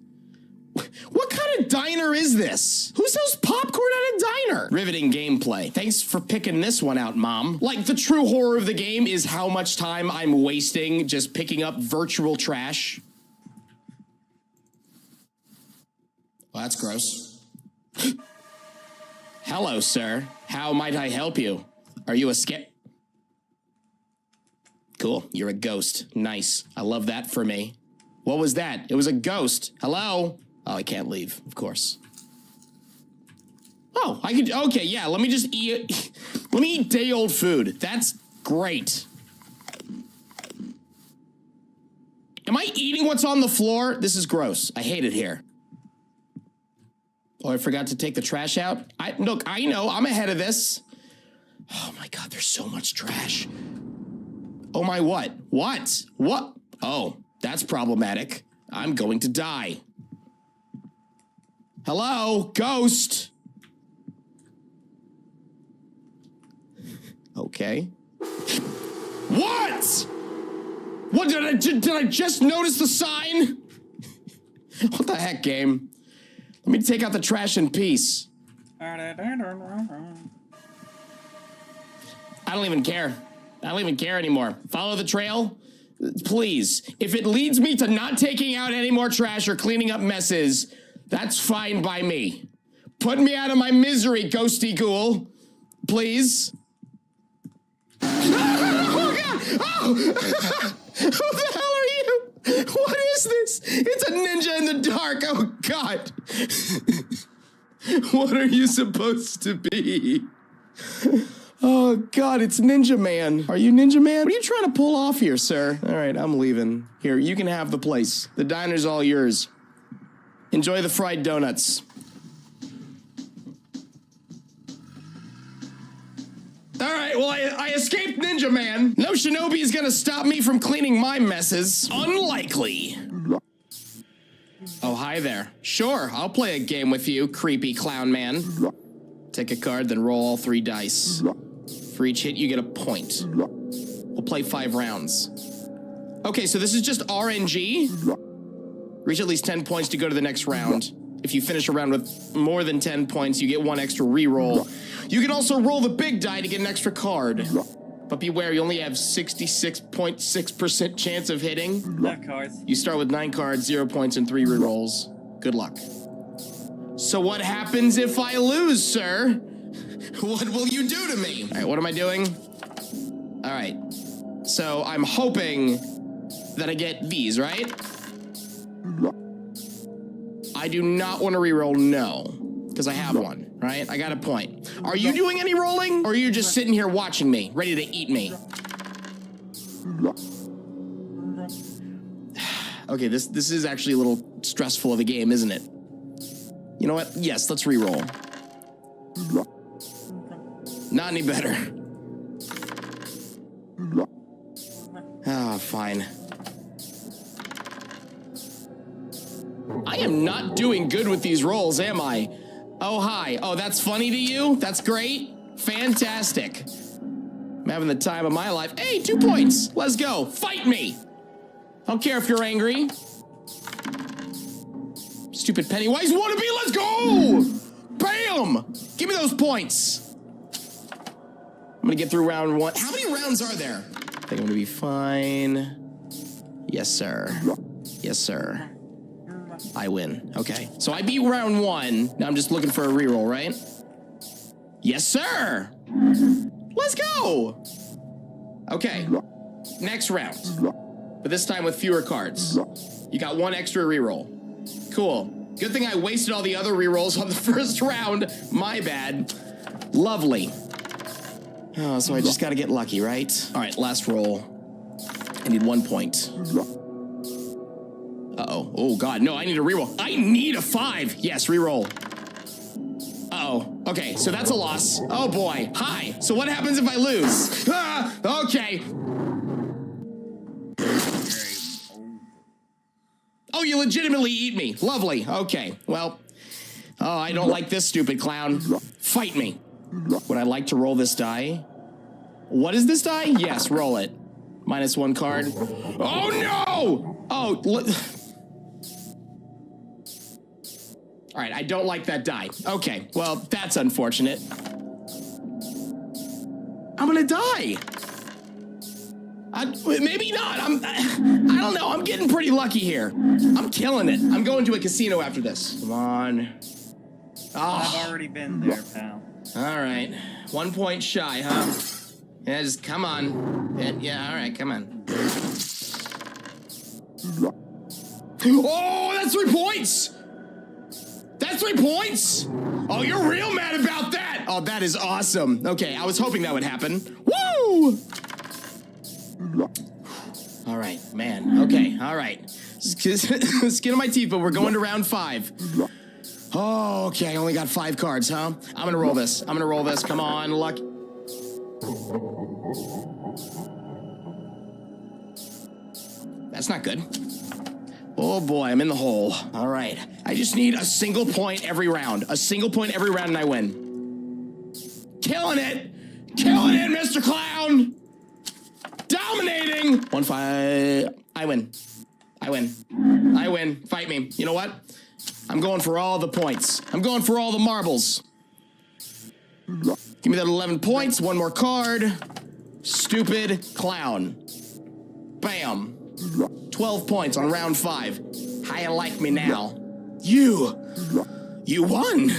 What kind of diner is this? Who sells popcorn at a diner? Riveting gameplay. Thanks for picking this one out, Mom. Like, the true horror of the game is how much time I'm wasting just picking up virtual trash. Well, that's gross. Hello, sir. How might I help you? Are you a Cool, you're a ghost. Nice. I love that for me. What was that? It was a ghost. Hello? Oh, I can't leave, of course. Oh, I could, okay, yeah, let me just eat, let me eat day-old food. That's great. Am I eating what's on the floor? This is gross. I hate it here. Oh, I forgot to take the trash out. Look, I know, I'm ahead of this. Oh my God, there's so much trash. Oh my what? What? What? Oh, that's problematic. I'm going to die. Hello, ghost. Okay. What? What, did I just notice the sign? What the heck, game? Let me take out the trash in peace. I don't even care. I don't even care anymore. Follow the trail, please. If it leads me to not taking out any more trash or cleaning up messes, that's fine by me. Put me out of my misery, ghosty ghoul. Please. Oh, God! Oh! Who the hell are you? What is this? It's a ninja in the dark. Oh, God. What are you supposed to be? Oh, God, it's Ninja Man. Are you Ninja Man? What are you trying to pull off here, sir? All right, I'm leaving. Here, you can have the place. The diner's all yours. Enjoy the fried donuts. All right, well, I escaped Ninja Man. No shinobi is gonna stop me from cleaning my messes. Unlikely. Oh, hi there. Sure, I'll play a game with you, creepy clown man. Take a card, then roll all 3 dice. For each hit, you get a point. We'll play 5 rounds. Okay, so this is just RNG. Reach at least 10 points to go to the next round. If you finish a round with more than 10 points, you get 1 extra reroll. You can also roll the big die to get an extra card. But beware, you only have 66.6% chance of hitting. Cards. You start with 9 cards, 0 points, and 3 rerolls. Good luck. So what happens if I lose, sir? What will you do to me? All right, what am I doing? All right. So I'm hoping that I get these, right? I do not want to reroll, no. Because I have one, right? I got a point. Are you doing any rolling? Or are you just sitting here watching me, ready to eat me? Okay, this is actually a little stressful of a game, isn't it? You know what? Yes, let's reroll. Not any better. Ah, fine. I am not doing good with these rolls, am I? Oh, hi. Oh, that's funny to you? That's great? Fantastic. I'm having the time of my life. Hey, 2 points. Let's go. Fight me. I don't care if you're angry. Stupid Pennywise wannabe, let's go! Bam! Give me those points. gonna get through round 1. How many rounds are there? I think I'm gonna be fine. Yes, sir. Yes, sir. I win. Okay. So I beat round 1. Now I'm just looking for a reroll, right? Yes, sir. Let's go. Okay. Next round. But this time with fewer cards. You got 1 extra reroll. Cool. Good thing I wasted all the other rerolls on the first round. My bad. Lovely. Oh, so I just gotta get lucky, right? All right, last roll. I need 1 point. Uh-oh. Oh, God. No, I need a reroll. I need a 5. Yes, reroll. Uh-oh. Okay, so that's a loss. Oh, boy. Hi. So what happens if I lose? Ah, okay. Oh, you legitimately eat me. Lovely. Okay, well. Oh, I don't like this stupid clown. Fight me. Would I like to roll this die? What is this die? Yes, roll it. -1 card. Oh, no! Oh, all right, I don't like that die. Okay, well, that's unfortunate. I'm gonna die. Maybe not. I don't know. I'm getting pretty lucky here. I'm killing it. I'm going to a casino after this. Come on. Oh. I've already been there, pal. All right. 1 point shy, huh? Yeah, just come on. Yeah, all right, come on. Oh, that's 3 points! That's 3 points! Oh, you're real mad about that! Oh, that is awesome. Okay, I was hoping that would happen. Woo! All right, man. Okay, all right. Skin on my teeth, but we're going to round 5. Oh, okay, I only got 5 cards, huh? I'm gonna roll this. I'm gonna roll this. Come on, luck. That's not good. Oh boy, I'm in the hole. All right. I just need a single point every round. A single point every round and I win. Killing it! Killing it, Mr. Clown! Dominating! 1-5. I win. I win. I win. Fight me. You know what? I'm going for all the points. I'm going for all the marbles. Give me that 11 points. 1 more card. Stupid clown. Bam. 12 points on round 5. How you like me now? You won.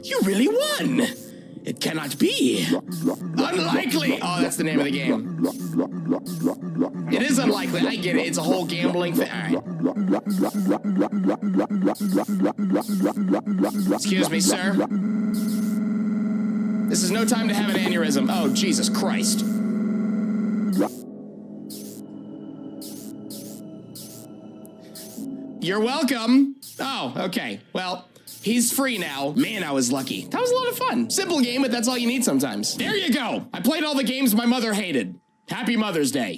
You really won. It cannot be. Unlikely. Oh, that's the name of the game. It is unlikely. I get it. It's a whole gambling thing. All right. Excuse me, sir. This is no time to have an aneurysm. Oh, Jesus Christ. You're welcome. Oh, okay. Well, he's free now. Man, I was lucky. That was a lot of fun. Simple game, but that's all you need sometimes. There you go. I played all the games my mother hated. Happy Mother's Day.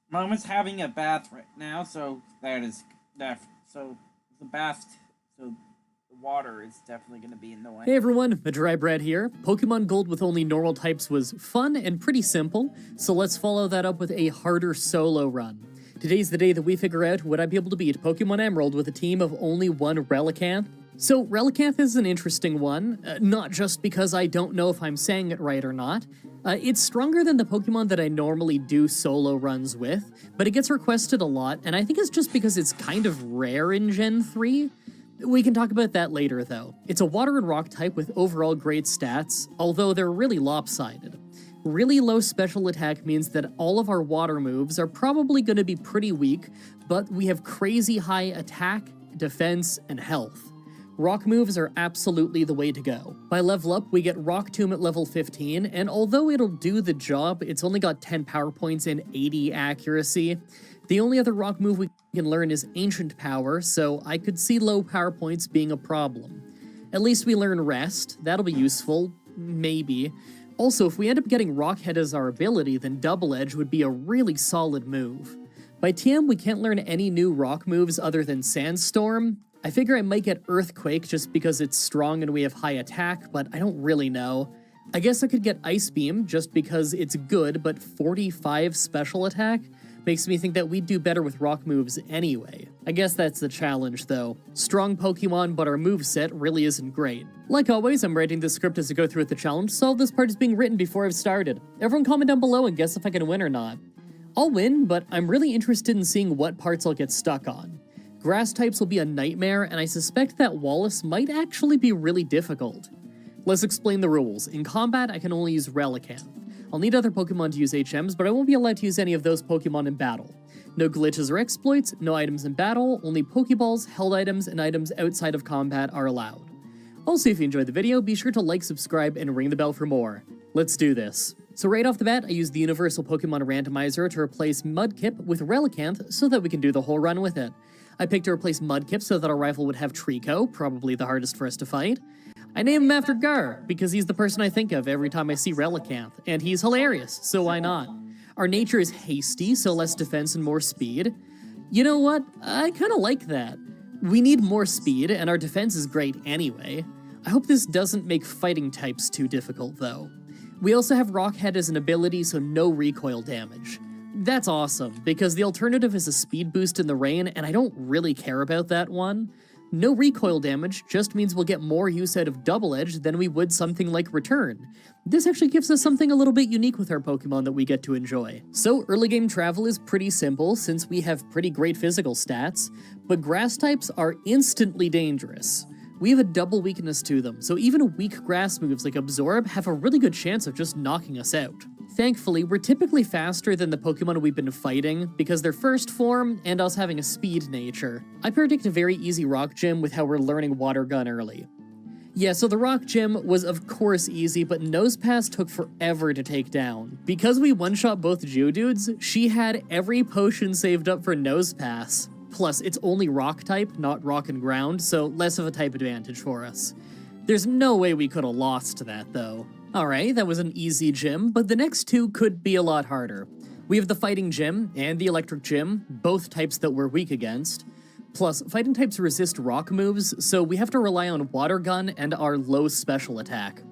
Mama's having a bath right now, so so the water is definitely going to be annoying. Hey everyone, Dry Bread here. Pokemon Gold with only normal types was fun and pretty simple, so let's follow that up with a harder solo run. Today's the day that we figure out would I be able to beat Pokemon Emerald with a team of only 1 Relicanth. So Relicanth is an interesting one, not just because I don't know if I'm saying it right or not. It's stronger than the Pokemon that I normally do solo runs with, but it gets requested a lot, and I think it's just because it's kind of rare in Gen 3. We can talk about that later, though. It's a water and rock type with overall great stats, although they're really lopsided. Really low special attack means that all of our water moves are probably going to be pretty weak, but we have crazy high attack, defense, and health. Rock moves are absolutely the way to go. By level up, we get Rock Tomb at level 15, and although it'll do the job, it's only got 10 power points and 80 accuracy. The only other rock move we can learn is Ancient Power, so I could see low power points being a problem. At least we learn Rest, that'll be useful, maybe. Also, if we end up getting Rock Head as our ability, then Double Edge would be a really solid move. By TM, we can't learn any new rock moves other than Sandstorm. I figure I might get Earthquake just because it's strong and we have high attack, but I don't really know. I guess I could get Ice Beam just because it's good, but 45 special attack. Makes me think that we'd do better with rock moves anyway. I guess that's the challenge though. Strong Pokemon, but our moveset really isn't great. Like always, I'm writing the script as I go through with the challenge, so all this part is being written before I've started. Everyone comment down below and guess if I can win or not. I'll win, but I'm really interested in seeing what parts I'll get stuck on. Grass types will be a nightmare, and I suspect that Wallace might actually be really difficult. Let's explain the rules. In combat, I can only use Relicanth. I'll need other Pokemon to use HMs, but I won't be allowed to use any of those Pokemon in battle. No glitches or exploits, no items in battle, only Pokeballs, held items, and items outside of combat are allowed. Also, if you enjoyed the video, be sure to like, subscribe, and ring the bell for more. Let's do this. So right off the bat, I used the Universal Pokemon Randomizer to replace Mudkip with Relicanth so that we can do the whole run with it. I picked to replace Mudkip so that our rival would have Trico, probably the hardest for us to fight. I named him after Gar, because he's the person I think of every time I see Relicanth, and he's hilarious, so why not? Our nature is hasty, so less defense and more speed. You know what? I kinda like that. We need more speed, and our defense is great anyway. I hope this doesn't make fighting types too difficult, though. We also have Rockhead as an ability, so no recoil damage. That's awesome, because the alternative is a speed boost in the rain, and I don't really care about that one. No recoil damage just means we'll get more use out of Double Edge than we would something like Return. This actually gives us something a little bit unique with our Pokemon that we get to enjoy. So early game travel is pretty simple since we have pretty great physical stats, but grass types are instantly dangerous. We have a double weakness to them, so even weak grass moves like Absorb have a really good chance of just knocking us out. Thankfully, we're typically faster than the Pokemon we've been fighting because they're first form and us having a speed nature. I predict a very easy Rock Gym with how we're learning Water Gun early. Yeah, so the Rock Gym was of course easy, but Nosepass took forever to take down. Because we one-shot both Geodudes, she had every potion saved up for Nosepass. Plus, it's only Rock type, not Rock and Ground, so less of a type advantage for us. There's no way we could have lost that, though. Alright, that was an easy gym, but the next two could be a lot harder. We have the Fighting Gym and the Electric Gym, both types that we're weak against. Plus, fighting types resist rock moves, so we have to rely on Water Gun and our low special attack.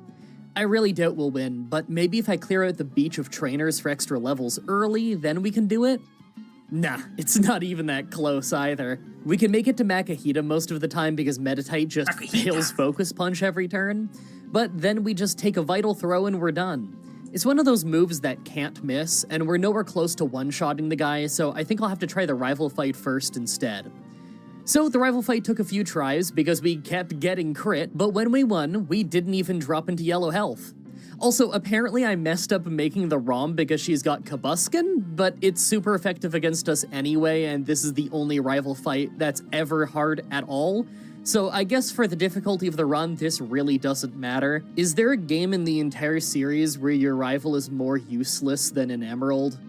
I really doubt we'll win, but maybe if I clear out the beach of trainers for extra levels early, then we can do it? Nah, it's not even that close either. We can make it to Makahita most of the time because Meditite just fails Focus Punch every turn, but then we just take a Vital Throw and we're done. It's one of those moves that can't miss, and we're nowhere close to one-shotting the guy, so I think I'll have to try the Rival Fight first instead. So the Rival Fight took a few tries because we kept getting crit, but when we won, we didn't even drop into yellow health. Also, apparently I messed up making the ROM because she's got Kabuskin, but it's super effective against us anyway, and this is the only Rival Fight that's ever hard at all. So I guess for the difficulty of the run, this really doesn't matter. Is there a game in the entire series where your rival is more useless than an Emerald?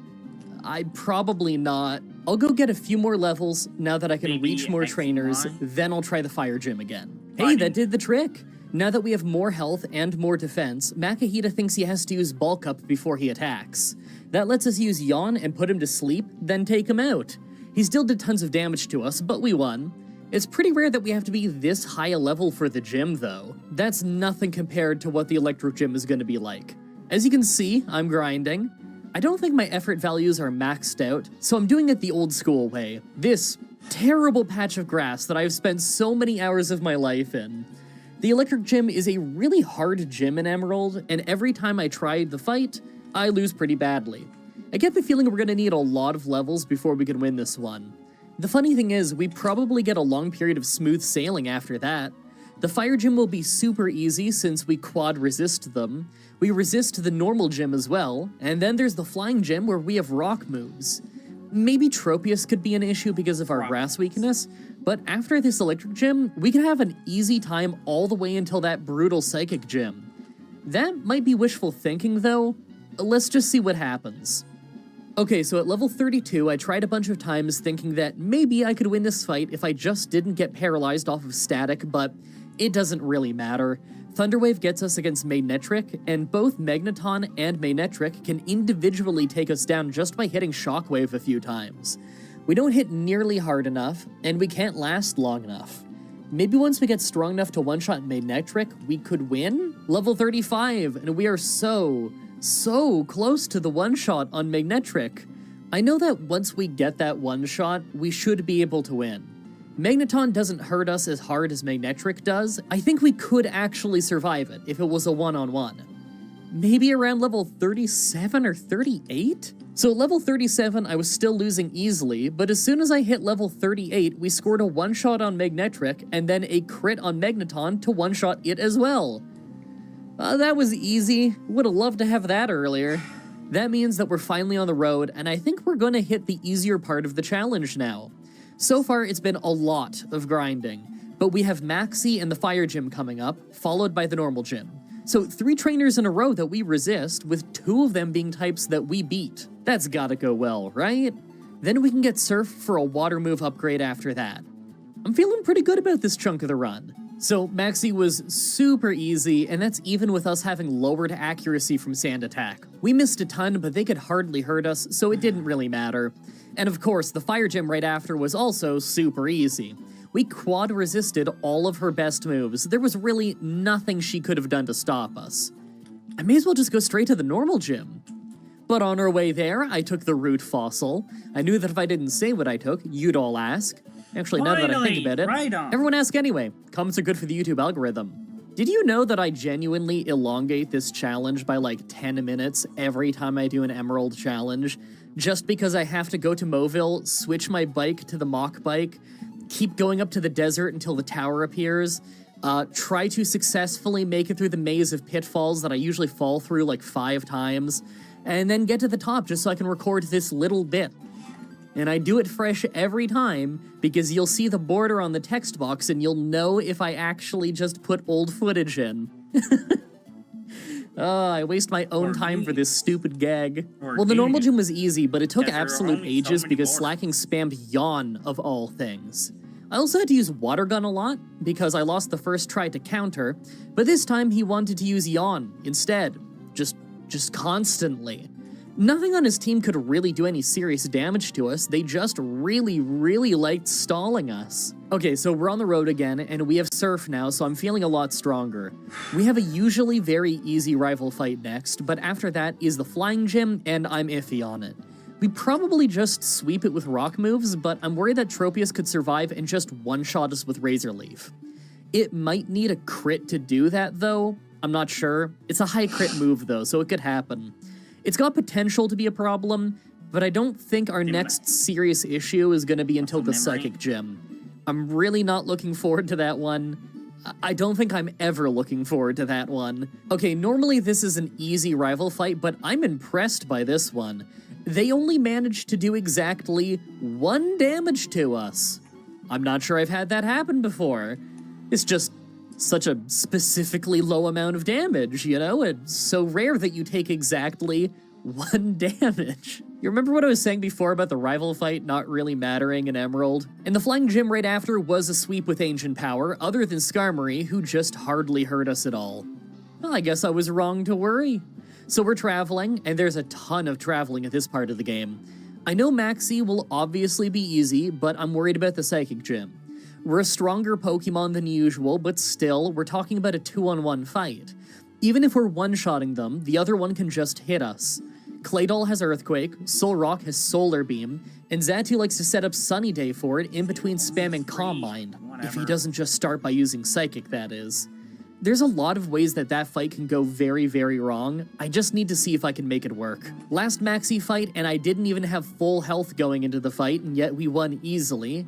Probably not. I'll go get a few more levels now that I can reach more trainers, then I'll try the Fire Gym again. Hey, that did the trick! Now that we have more health and more defense, Makahita thinks he has to use Bulk Up before he attacks. That lets us use Yawn and put him to sleep, then take him out. He still did tons of damage to us, but we won. It's pretty rare that we have to be this high a level for the gym, though. That's nothing compared to what the Electric Gym is going to be like. As you can see, I'm grinding. I don't think my effort values are maxed out, so I'm doing it the old school way. This terrible patch of grass that I've spent so many hours of my life in. The Electric Gym is a really hard gym in Emerald, and every time I try the fight, I lose pretty badly. I get the feeling we're going to need a lot of levels before we can win this one. The funny thing is, we probably get a long period of smooth sailing after that. The Fire Gym will be super easy since we quad resist them. We resist the normal gym as well, and then there's the Flying Gym where we have rock moves. Maybe Tropius could be an issue because of our grass weakness, but after this Electric Gym, we can have an easy time all the way until that brutal Psychic Gym. That might be wishful thinking though. Let's just see what happens. Okay, so at level 32, I tried a bunch of times thinking that maybe I could win this fight if I just didn't get paralyzed off of static, but it doesn't really matter. Thunderwave gets us against Magnetric, and both Magneton and Magnetric can individually take us down just by hitting Shockwave a few times. We don't hit nearly hard enough, and we can't last long enough. Maybe once we get strong enough to one-shot Magnetric, we could win? Level 35, and we are so close to the one-shot on Magnetric. I know that once we get that one shot, we should be able to win. Magneton doesn't hurt us as hard as Magnetric does. I think we could actually survive it if it was a one-on-one. Maybe around level 37 or 38? So at level 37, I was still losing easily, but as soon as I hit level 38, we scored a one-shot on Magnetric, and then a crit on Magneton to one-shot it as well. That was easy. Would have loved to have that earlier. That means that we're finally on the road, and I think we're going to hit the easier part of the challenge now. So far, it's been a lot of grinding, but we have Maxie and the Fire Gym coming up, followed by the normal gym. So 3 trainers in a row that we resist, with 2 of them being types that we beat. That's gotta go well, right? Then we can get Surf for a water move upgrade after that. I'm feeling pretty good about this chunk of the run. So Maxie was super easy, and that's even with us having lowered accuracy from Sand Attack. We missed a ton, but they could hardly hurt us, so it didn't really matter. And of course, the Fire Gym right after was also super easy. We quad resisted all of her best moves. There was really nothing she could have done to stop us. I may as well just go straight to the normal gym. But on our way there, I took the root fossil. I knew that if I didn't say what I took, you'd all ask. Actually, now that I think about it, right on. Everyone ask anyway. Comments are good for the YouTube algorithm. Did you know that I genuinely elongate this challenge by like 10 minutes every time I do an Emerald challenge? Just because I have to go to Moville, switch my bike to the Mach bike, keep going up to the desert until the tower appears, try to successfully make it through the maze of pitfalls that I usually fall through like 5 times, and then get to the top just so I can record this little bit. And I do it fresh every time, because you'll see the border on the text box and you'll know if I actually just put old footage in. I waste my own time for this stupid gag. Well, the normal gym was easy, but it took absolute ages because Slacking spammed Yawn of all things. I also had to use Water Gun a lot, because I lost the first try to counter, but this time he wanted to use Yawn instead. Just constantly. Nothing on his team could really do any serious damage to us, they just really liked stalling us. Okay, so we're on the road again, and we have Surf now, so I'm feeling a lot stronger. We have a usually very easy rival fight next, but after that is the Flying Gym, and I'm iffy on it. We probably just sweep it with rock moves, but I'm worried that Tropius could survive and just one-shot us with Razor Leaf. It might need a crit to do that, though. I'm not sure. It's a high crit move, though, so it could happen. It's got potential to be a problem, but I don't think our next serious issue is going to be until the Psychic Gym. I'm really not looking forward to that one. I don't think I'm ever looking forward to that one. Okay, normally this is an easy rival fight, but I'm impressed by this one. They only managed to do exactly 1 damage to us. I'm not sure I've had that happen before. It's just such a specifically low amount of damage, you know? It's so rare that you take exactly 1 damage. You remember what I was saying before about the rival fight not really mattering in Emerald? And the Flying Gym right after was a sweep with Ancient Power, other than Skarmory, who just hardly hurt us at all. Well, I guess I was wrong to worry. So we're traveling, and there's a ton of traveling at this part of the game. I know Maxie will obviously be easy, but I'm worried about the Psychic Gym. We're a stronger Pokemon than usual, but still, we're talking about a 2-on-1 fight. Even if we're one-shotting them, the other one can just hit us. Claydol has Earthquake, Solrock has Solar Beam, and Xatu likes to set up Sunny Day for it in between spamming Calm Mind. If he doesn't just start by using Psychic, that is. There's a lot of ways that fight can go very wrong. I just need to see if I can make it work. Last Maxie fight, and I didn't even have full health going into the fight, and yet we won easily.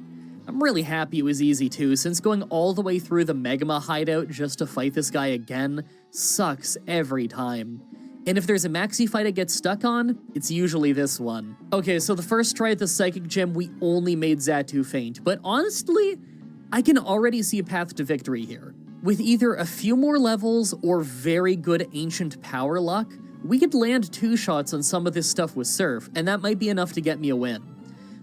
I'm really happy it was easy too, since going all the way through the Megama hideout just to fight this guy again sucks every time. And if there's a Maxie fight I get stuck on, it's usually this one. Okay, so the first try at the Psychic Gym, we only made Xatu faint, but honestly, I can already see a path to victory here. With either a few more levels or very good Ancient Power luck, we could land 2 shots on some of this stuff with Surf, and that might be enough to get me a win.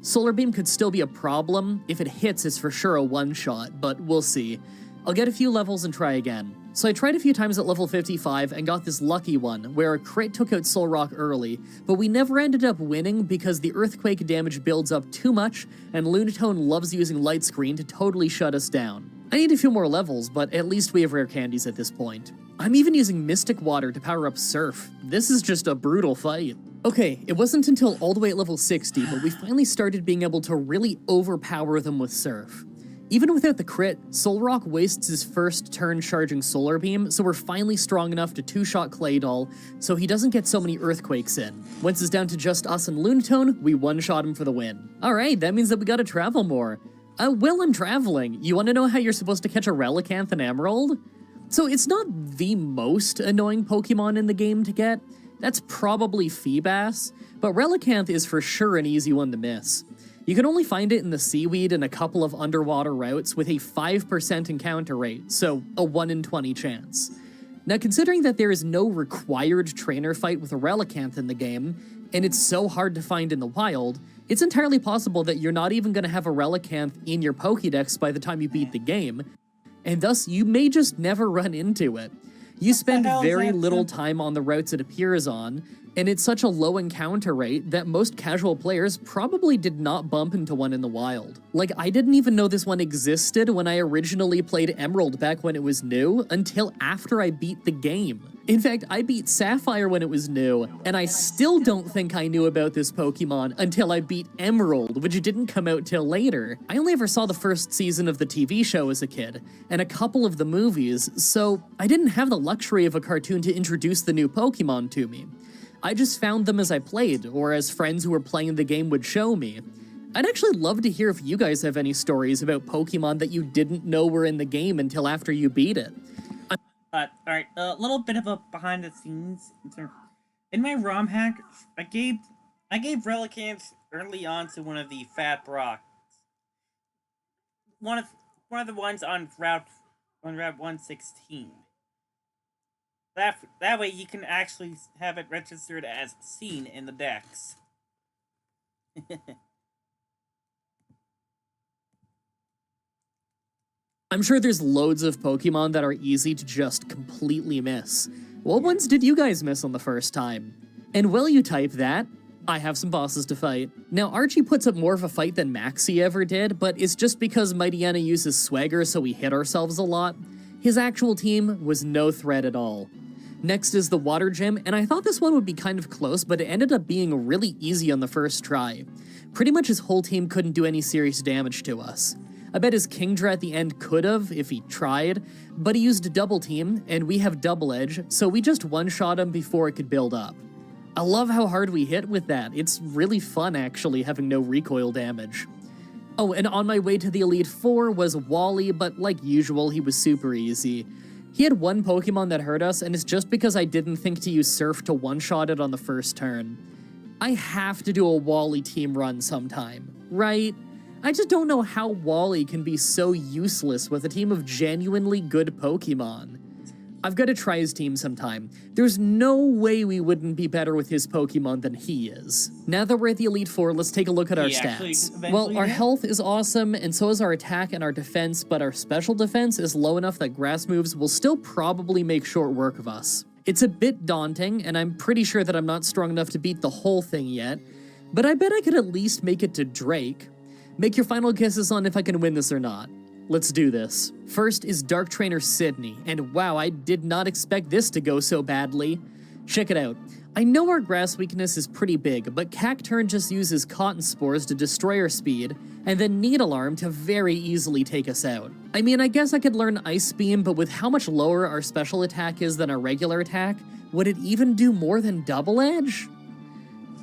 Solar Beam could still be a problem. If it hits, it's for sure a one-shot, but we'll see. I'll get a few levels and try again. So I tried a few times at level 55 and got this lucky one, where a crit took out Solrock early, but we never ended up winning because the Earthquake damage builds up too much, and Lunatone loves using Light Screen to totally shut us down. I need a few more levels, but at least we have rare candies at this point. I'm even using Mystic Water to power up Surf. This is just a brutal fight. Okay, it wasn't until all the way at level 60, but we finally started being able to really overpower them with Surf. Even without the crit, Solrock wastes his first turn charging Solar Beam, so we're finally strong enough to two-shot Claydol, so he doesn't get so many Earthquakes in. Once it's down to just us and Lunatone, we one-shot him for the win. Alright, that means that we gotta travel more. Well, I'm traveling. You wanna know how you're supposed to catch a Relicanth and Emerald? So it's not the most annoying Pokemon in the game to get. That's probably Feebas, but Relicanth is for sure an easy one to miss. You can only find it in the seaweed and a couple of underwater routes with a 5% encounter rate, so a 1 in 20 chance. Now, considering that there is no required trainer fight with a Relicanth in the game, and it's so hard to find in the wild, it's entirely possible that you're not even going to have a Relicanth in your Pokédex by the time you beat the game, and thus you may just never run into it. You spend very little time on the routes it appears on, and it's such a low encounter rate that most casual players probably did not bump into one in the wild. Like, I didn't even know this one existed when I originally played Emerald back when it was new, until after I beat the game. In fact, I beat Sapphire when it was new, and I still don't think I knew about this Pokemon until I beat Emerald, which didn't come out till later. I only ever saw the first season of the TV show as a kid, and a couple of the movies, so I didn't have the luxury of a cartoon to introduce the new Pokemon to me. I just found them as I played, or as friends who were playing the game would show me. I'd actually love to hear if you guys have any stories about Pokemon that you didn't know were in the game until after you beat it. Alright, a little bit of a behind the scenes. In my ROM hack, I gave Relicanth early on to one of the Fat Brocks. One of the ones on Route 116. That way you can actually have it registered as seen in the Dex. I'm sure there's loads of Pokemon that are easy to just completely miss. What ones did you guys miss on the first time? And while you type that, I have some bosses to fight. Now, Archie puts up more of a fight than Maxie ever did, but it's just because Mightyena uses Swagger, so we hit ourselves a lot. His actual team was no threat at all. Next is the Water Gym, and I thought this one would be kind of close, but it ended up being really easy on the first try. Pretty much his whole team couldn't do any serious damage to us. I bet his Kingdra at the end could've, if he tried, but he used a double team, and we have double edge, so we just one-shot him before it could build up. I love how hard we hit with that. It's really fun, actually, having no recoil damage. Oh, and on my way to the Elite Four was Wally, but like usual, he was super easy. He had one Pokemon that hurt us, and it's just because I didn't think to use Surf to one-shot it on the first turn. I have to do a Wally team run sometime, right? I just don't know how Wally can be so useless with a team of genuinely good Pokemon. I've got to try his team sometime. There's no way we wouldn't be better with his Pokemon than he is. Now that we're at the Elite Four, let's take a look at our stats. Well, our health is awesome, and so is our attack and our defense, but our special defense is low enough that grass moves will still probably make short work of us. It's a bit daunting, and I'm pretty sure that I'm not strong enough to beat the whole thing yet, but I bet I could at least make it to Drake. Make your final guesses on if I can win this or not. Let's do this. First is Dark Trainer Sydney, and wow, I did not expect this to go so badly. Check it out. I know our grass weakness is pretty big, but Cacturn just uses Cotton Spores to destroy our speed, and then Needle Arm to very easily take us out. I mean, I guess I could learn Ice Beam, but with how much lower our special attack is than our regular attack, would it even do more than Double Edge?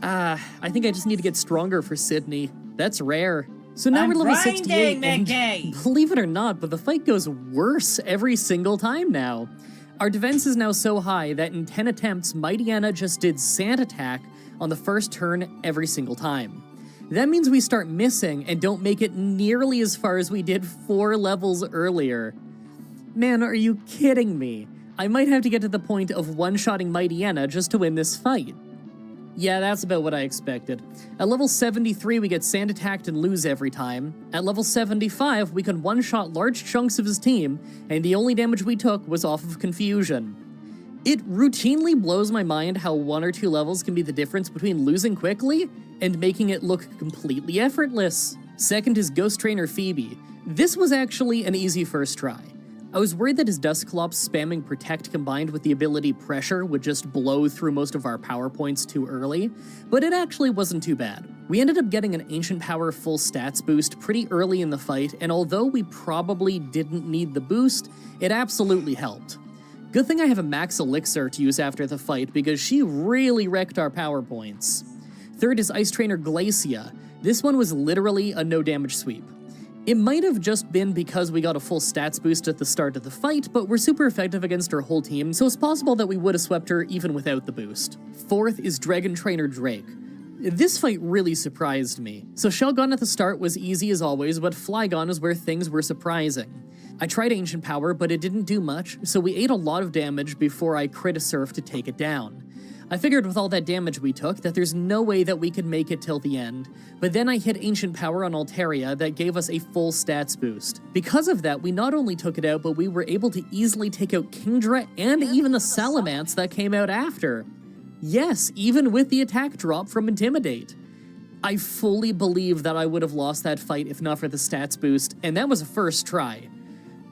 I think I just need to get stronger for Sydney. That's rare. So now we're level 68, and believe it or not, but the fight goes worse every single time now. Our defense is now so high that in 10 attempts, Mightyena just did Sand Attack on the first turn every single time. That means we start missing and don't make it nearly as far as we did 4 levels earlier. Man, are you kidding me? I might have to get to the point of one-shotting Mightyena just to win this fight. Yeah, that's about what I expected. At level 73, we get Sand Attacked and lose every time. At level 75, we can one-shot large chunks of his team, and the only damage we took was off of Confusion. It routinely blows my mind how 1 or 2 levels can be the difference between losing quickly and making it look completely effortless. Second is Ghost Trainer Phoebe. This was actually an easy first try. I was worried that his Dusclops spamming Protect combined with the ability Pressure would just blow through most of our power points too early, but it actually wasn't too bad. We ended up getting an Ancient Power full stats boost pretty early in the fight, and although we probably didn't need the boost, it absolutely helped. Good thing I have a Max Elixir to use after the fight, because she really wrecked our power points. Third is Ice Trainer Glacia. This one was literally a no damage sweep. It might have just been because we got a full stats boost at the start of the fight, but we're super effective against her whole team, so it's possible that we would have swept her even without the boost. Fourth is Dragon Trainer Drake. This fight really surprised me. So Shelgon at the start was easy as always, but Flygon is where things were surprising. I tried Ancient Power, but it didn't do much, so we ate a lot of damage before I crit a Surf to take it down. I figured with all that damage we took that there's no way that we could make it till the end, but then I hit Ancient Power on Altaria that gave us a full stats boost. Because of that, we not only took it out, but we were able to easily take out Kingdra and even the Salamence that came out after. Yes, even with the attack drop from Intimidate. I fully believe that I would have lost that fight if not for the stats boost, and that was a first try.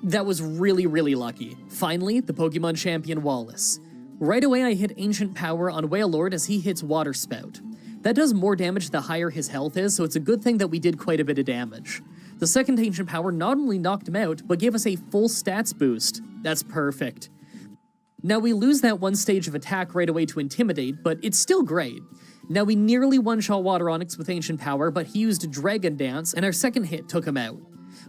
That was really, really lucky. Finally, the Pokemon champion Wallace. Right away I hit Ancient Power on Wailord as he hits Water Spout. That does more damage the higher his health is, so it's a good thing that we did quite a bit of damage. The second Ancient Power not only knocked him out, but gave us a full stats boost. That's perfect. Now we lose that one stage of attack right away to Intimidate, but it's still great. Now we nearly one-shot Water Onix with Ancient Power, but he used Dragon Dance, and our second hit took him out.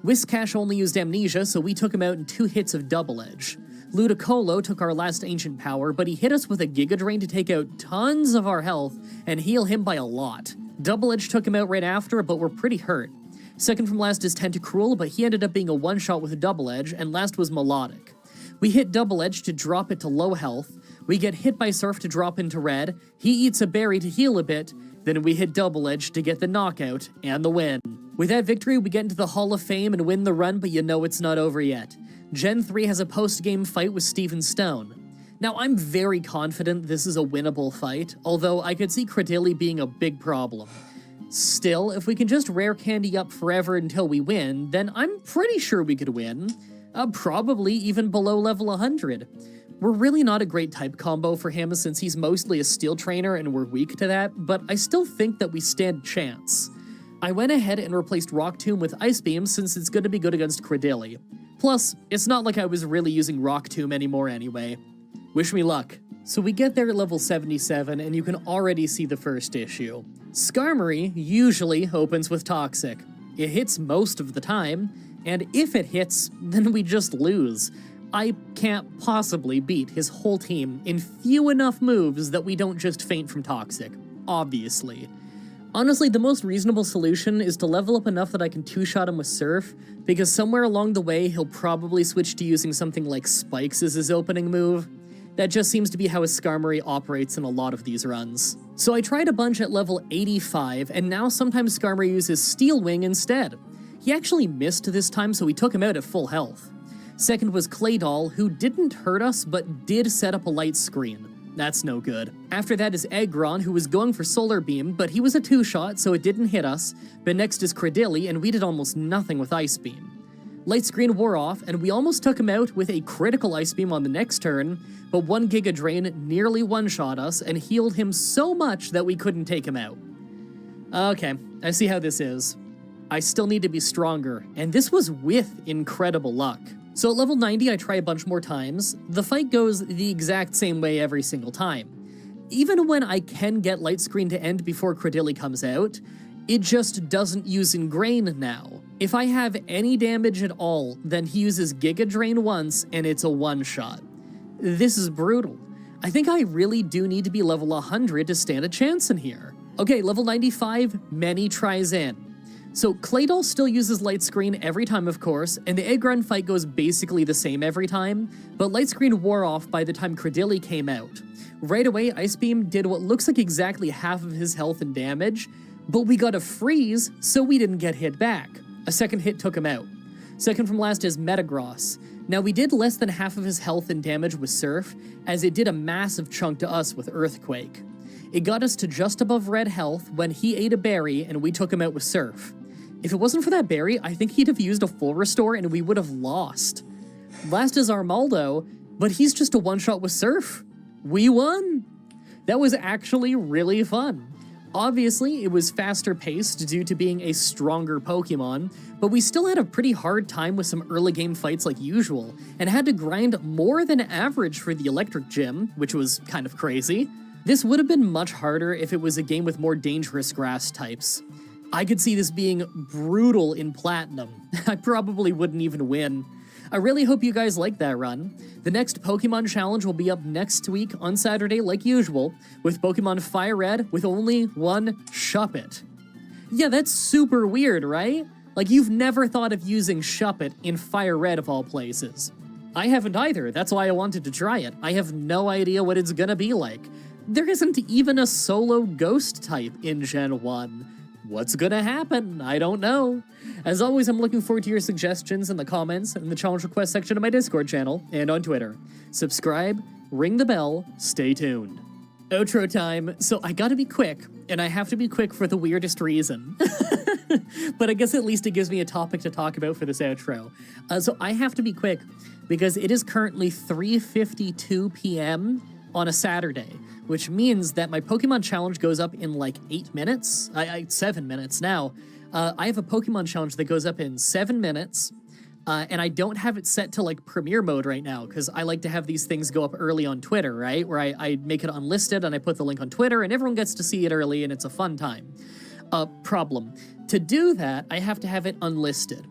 Whiscash only used Amnesia, so we took him out in 2 hits of Double Edge. Ludicolo took our last Ancient Power, but he hit us with a Giga Drain to take out tons of our health and heal him by a lot. Double Edge took him out right after, but we're pretty hurt. Second from last is Tentacruel, but he ended up being a one-shot with a Double Edge, and last was Melodic. We hit Double Edge to drop it to low health, we get hit by Surf to drop into red, he eats a berry to heal a bit, then we hit Double Edge to get the knockout and the win. With that victory, we get into the Hall of Fame and win the run, but you know it's not over yet. Gen 3 has a post-game fight with Steven Stone. Now, I'm very confident this is a winnable fight, although I could see Credilli being a big problem. Still, if we can just rare candy up forever until we win, then I'm pretty sure we could win. Probably even below level 100. We're really not a great type combo for him since he's mostly a Steel Trainer and we're weak to that, but I still think that we stand a chance. I went ahead and replaced Rock Tomb with Ice Beam since it's going to be good against Credilli. Plus, it's not like I was really using Rock Tomb anymore anyway. Wish me luck. So we get there at level 77 and you can already see the first issue. Skarmory usually opens with Toxic. It hits most of the time, and if it hits, then we just lose. I can't possibly beat his whole team in few enough moves that we don't just faint from Toxic, obviously. Honestly, the most reasonable solution is to level up enough that I can two-shot him with Surf, because somewhere along the way he'll probably switch to using something like Spikes as his opening move. That just seems to be how his Skarmory operates in a lot of these runs. So I tried a bunch at level 85, and now sometimes Skarmory uses Steel Wing instead. He actually missed this time, so we took him out at full health. Second was Claydol, who didn't hurt us, but did set up a light screen. That's no good. After that is Aggron, who was going for Solar Beam, but he was a two-shot, so it didn't hit us. But next is Credilli, and we did almost nothing with Ice Beam. Light Screen wore off, and we almost took him out with a critical Ice Beam on the next turn, but one Giga Drain nearly one-shot us and healed him so much that we couldn't take him out. Okay, I see how this is. I still need to be stronger, and this was with incredible luck. So at level 90, I try a bunch more times. The fight goes the exact same way every single time. Even when I can get Light Screen to end before Credilli comes out, it just doesn't use Ingrain now. If I have any damage at all, then he uses Giga Drain once, and it's a one-shot. This is brutal. I think I really do need to be level 100 to stand a chance in here. Okay, level 95, many tries in. So Claydol still uses Light Screen every time, of course, and the Aggron fight goes basically the same every time, but Light Screen wore off by the time Credilli came out. Right away, Ice Beam did what looks like exactly half of his health and damage, but we got a freeze, so we didn't get hit back. A second hit took him out. Second from last is Metagross. Now we did less than half of his health and damage with Surf, as it did a massive chunk to us with Earthquake. It got us to just above red health when he ate a berry and we took him out with Surf. If it wasn't for that berry, I think he'd have used a full restore and we would have lost. Last is Armaldo, but he's just a one-shot with Surf. We won! That was actually really fun. Obviously, it was faster paced due to being a stronger Pokemon, but we still had a pretty hard time with some early game fights like usual, and had to grind more than average for the Electric Gym, which was kind of crazy. This would have been much harder if it was a game with more dangerous grass types. I could see this being brutal in Platinum. I probably wouldn't even win. I really hope you guys like that run. The next Pokemon Challenge will be up next week on Saturday like usual, with Pokemon Fire Red with only one Shuppet. Yeah, that's super weird, right? Like, you've never thought of using Shuppet in Fire Red of all places. I haven't either, that's why I wanted to try it. I have no idea what it's gonna be like. There isn't even a solo ghost type in Gen 1. What's gonna happen? I don't know. As always, I'm looking forward to your suggestions in the comments in the challenge request section of my Discord channel and on Twitter. Subscribe, ring the bell, stay tuned. Outro time. So I gotta be quick, and I have to be quick for the weirdest reason. But I guess at least it gives me a topic to talk about for this outro. So I have to be quick because it is currently 3:52 p.m. on a Saturday, which means that my Pokemon challenge goes up in like 8 minutes. 7 minutes now. I have a Pokemon challenge that goes up in 7 minutes, and I don't have it set to like premiere mode right now because I like to have these things go up early on Twitter, right? Where I make it unlisted and I put the link on Twitter and everyone gets to see it early and it's a fun time. Problem. To do that, I have to have it unlisted.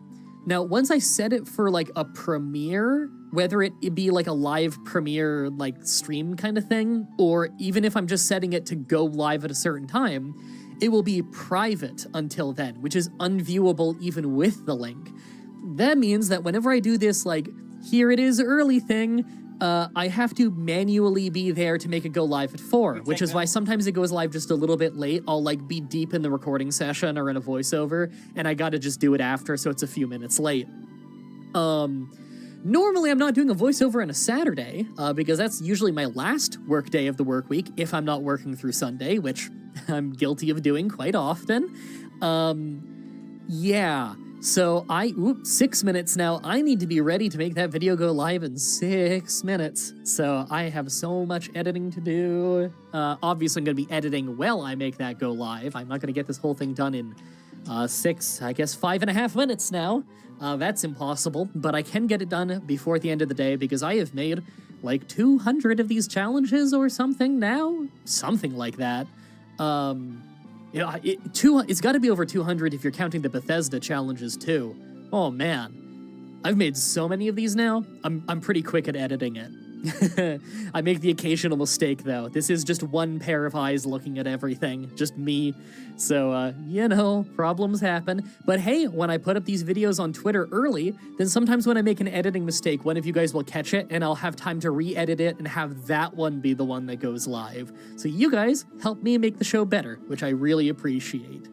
Now, once I set it for like a premiere, whether it be like a live premiere like stream kind of thing, or even if I'm just setting it to go live at a certain time, it will be private until then, which is unviewable even with the link. That means that whenever I do this like, here it is early thing, I have to manually be there to make it go live at 4, which is why sometimes it goes live just a little bit late. I'll like be deep in the recording session or in a voiceover, and I gotta just do it after, so it's a few minutes late. Normally I'm not doing a voiceover on a Saturday, because that's usually my last work day of the work week, if I'm not working through Sunday, which I'm guilty of doing quite often. Yeah. So 6 minutes now. I need to be ready to make that video go live in 6 minutes. So I have so much editing to do. Obviously I'm going to be editing while I make that go live. I'm not going to get this whole thing done in 5.5 minutes now. That's impossible, but I can get it done before the end of the day because I have made like 200 of these challenges or something now. Something like that. It's got to be over 200 if you're counting the Bethesda challenges too. Oh man, I've made so many of these now. I'm pretty quick at editing it. I make the occasional mistake though. This is just one pair of eyes looking at everything, just me. So, problems happen. But hey, when I put up these videos on Twitter early, then sometimes when I make an editing mistake, one of you guys will catch it and I'll have time to re-edit it and have that one be the one that goes live. So you guys help me make the show better, which I really appreciate.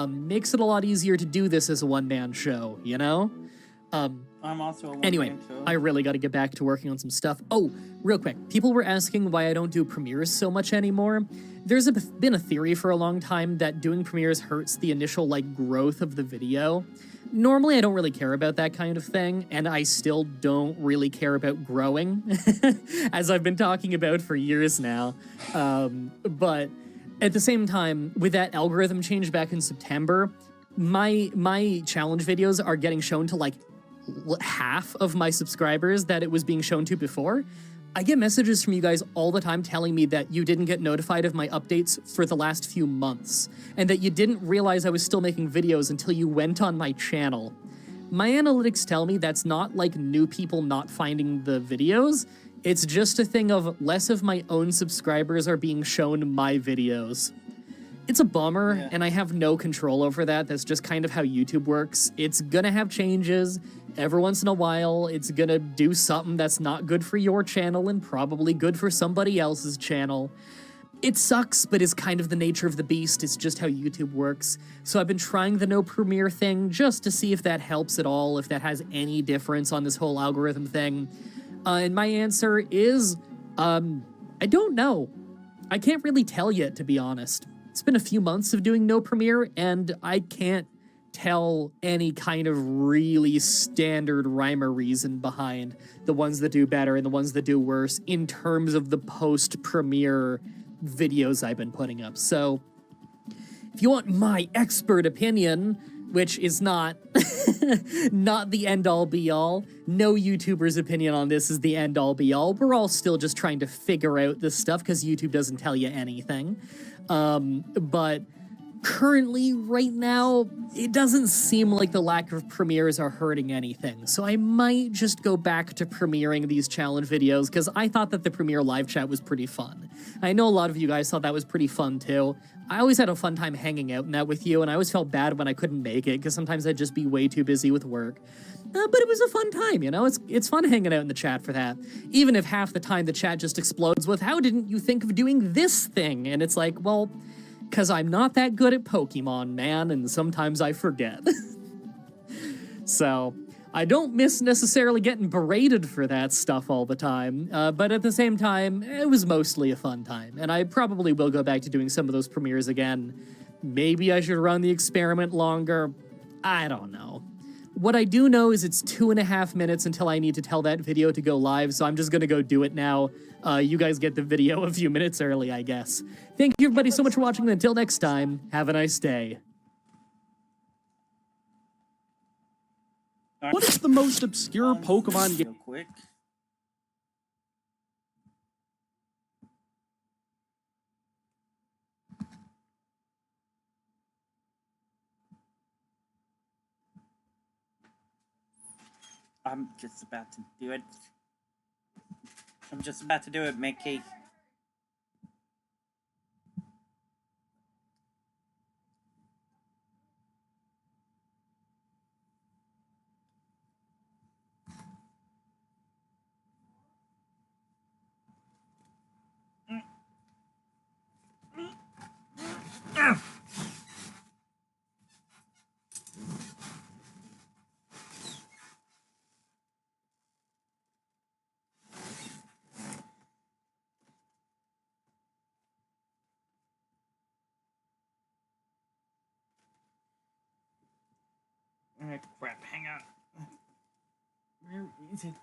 Makes it a lot easier to do this as a one-man show, you know? I'm also a Anyway, show. I really got to get back to working on some stuff. Oh, real quick. People were asking why I don't do premieres so much anymore. There's been a theory for a long time that doing premieres hurts the initial, growth of the video. Normally, I don't really care about that kind of thing, and I still don't really care about growing, as I've been talking about for years now. But at the same time, with that algorithm change back in September, my challenge videos are getting shown to, half of my subscribers that it was being shown to before. I get messages from you guys all the time telling me that you didn't get notified of my updates for the last few months, and that you didn't realize I was still making videos until you went on my channel. My analytics tell me that's not new people not finding the videos, it's just a thing of less of my own subscribers are being shown my videos. It's a bummer, and I have no control over that. That's just kind of how YouTube works. It's gonna have changes. Every once in a while, it's gonna do something that's not good for your channel and probably good for somebody else's channel. It sucks, but it's kind of the nature of the beast. It's just how YouTube works. So I've been trying the no premiere thing just to see if that helps at all, if that has any difference on this whole algorithm thing. And my answer is, I don't know. I can't really tell yet, to be honest. It's been a few months of doing no premiere, and I can't tell any kind of really standard rhyme or reason behind the ones that do better and the ones that do worse in terms of the post-premiere videos I've been putting up. So if you want my expert opinion, which is not not the end-all be-all, no YouTuber's opinion on this is the end-all be-all. We're all still just trying to figure out this stuff because YouTube doesn't tell you anything. But currently, right now, it doesn't seem like the lack of premieres are hurting anything. So I might just go back to premiering these challenge videos because I thought that the premiere live chat was pretty fun. I know a lot of you guys thought that was pretty fun too. I always had a fun time hanging out in that with you, and I always felt bad when I couldn't make it because sometimes I'd just be way too busy with work. But it was a fun time, you know? It's fun hanging out in the chat for that. Even if half the time the chat just explodes with, how didn't you think of doing this thing? And it's like, well, because I'm not that good at Pokemon, man, and sometimes I forget. So, I don't miss necessarily getting berated for that stuff all the time, but at the same time, it was mostly a fun time, and I probably will go back to doing some of those premieres again. Maybe I should run the experiment longer. I don't know. What I do know is it's 2.5 minutes until I need to tell that video to go live, so I'm just gonna go do it now. You guys get the video a few minutes early, I guess. Thank you everybody so much for watching, and until next time, have a nice day. What is the most obscure Pokemon game? Real quick. I'm just about to do it. I'm just about to do it, Mickey. Crap, hang on. Where is it?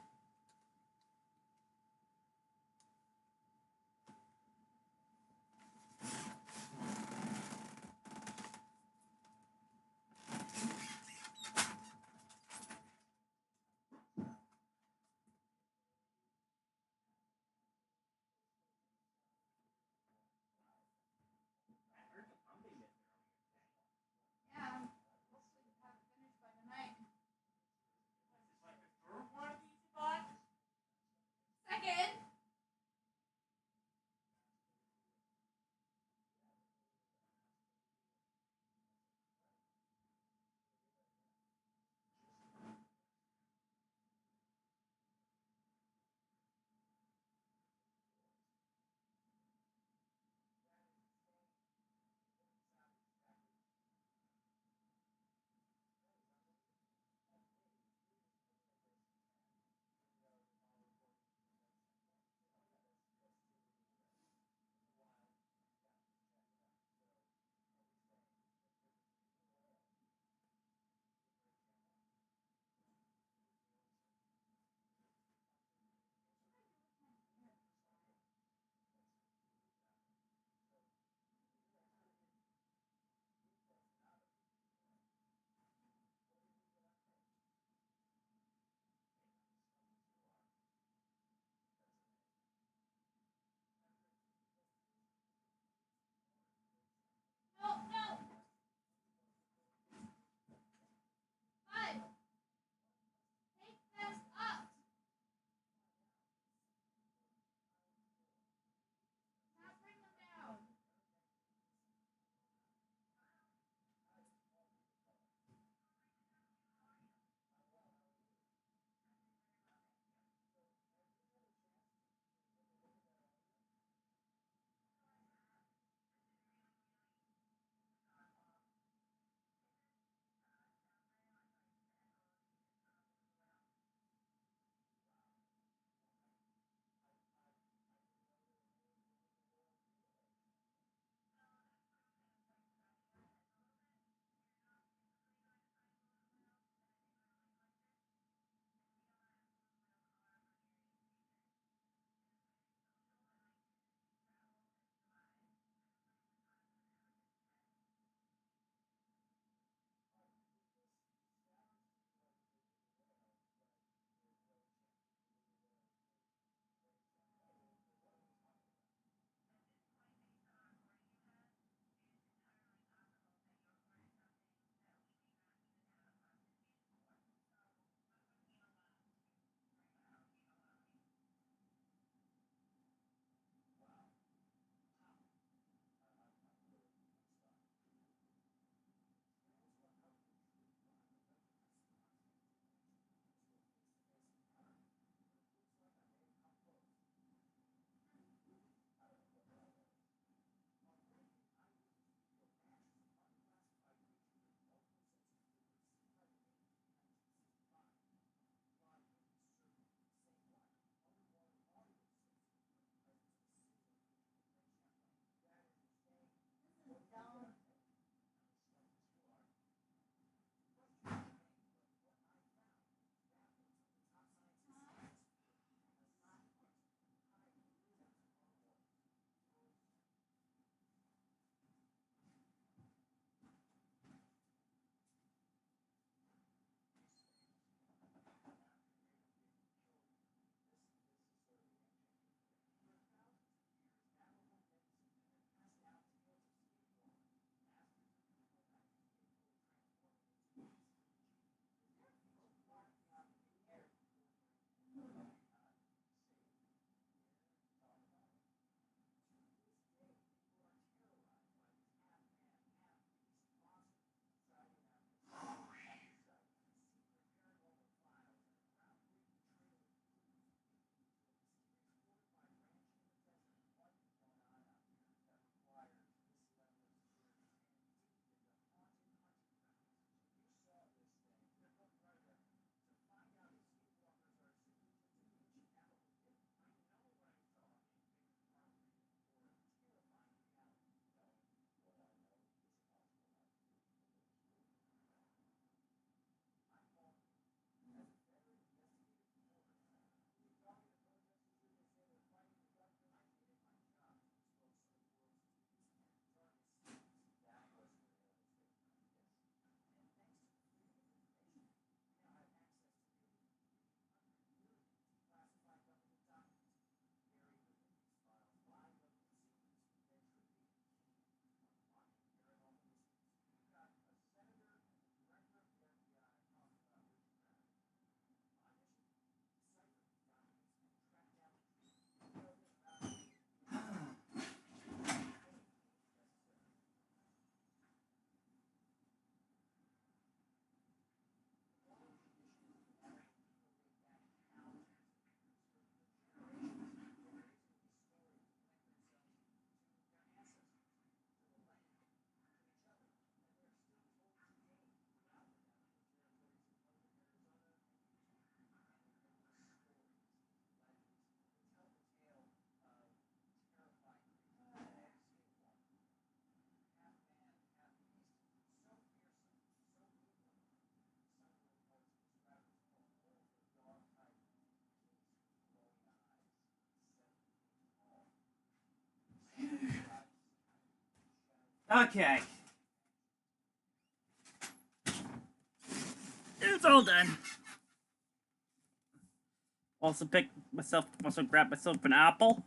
Okay. It's all done. Also grab myself an apple.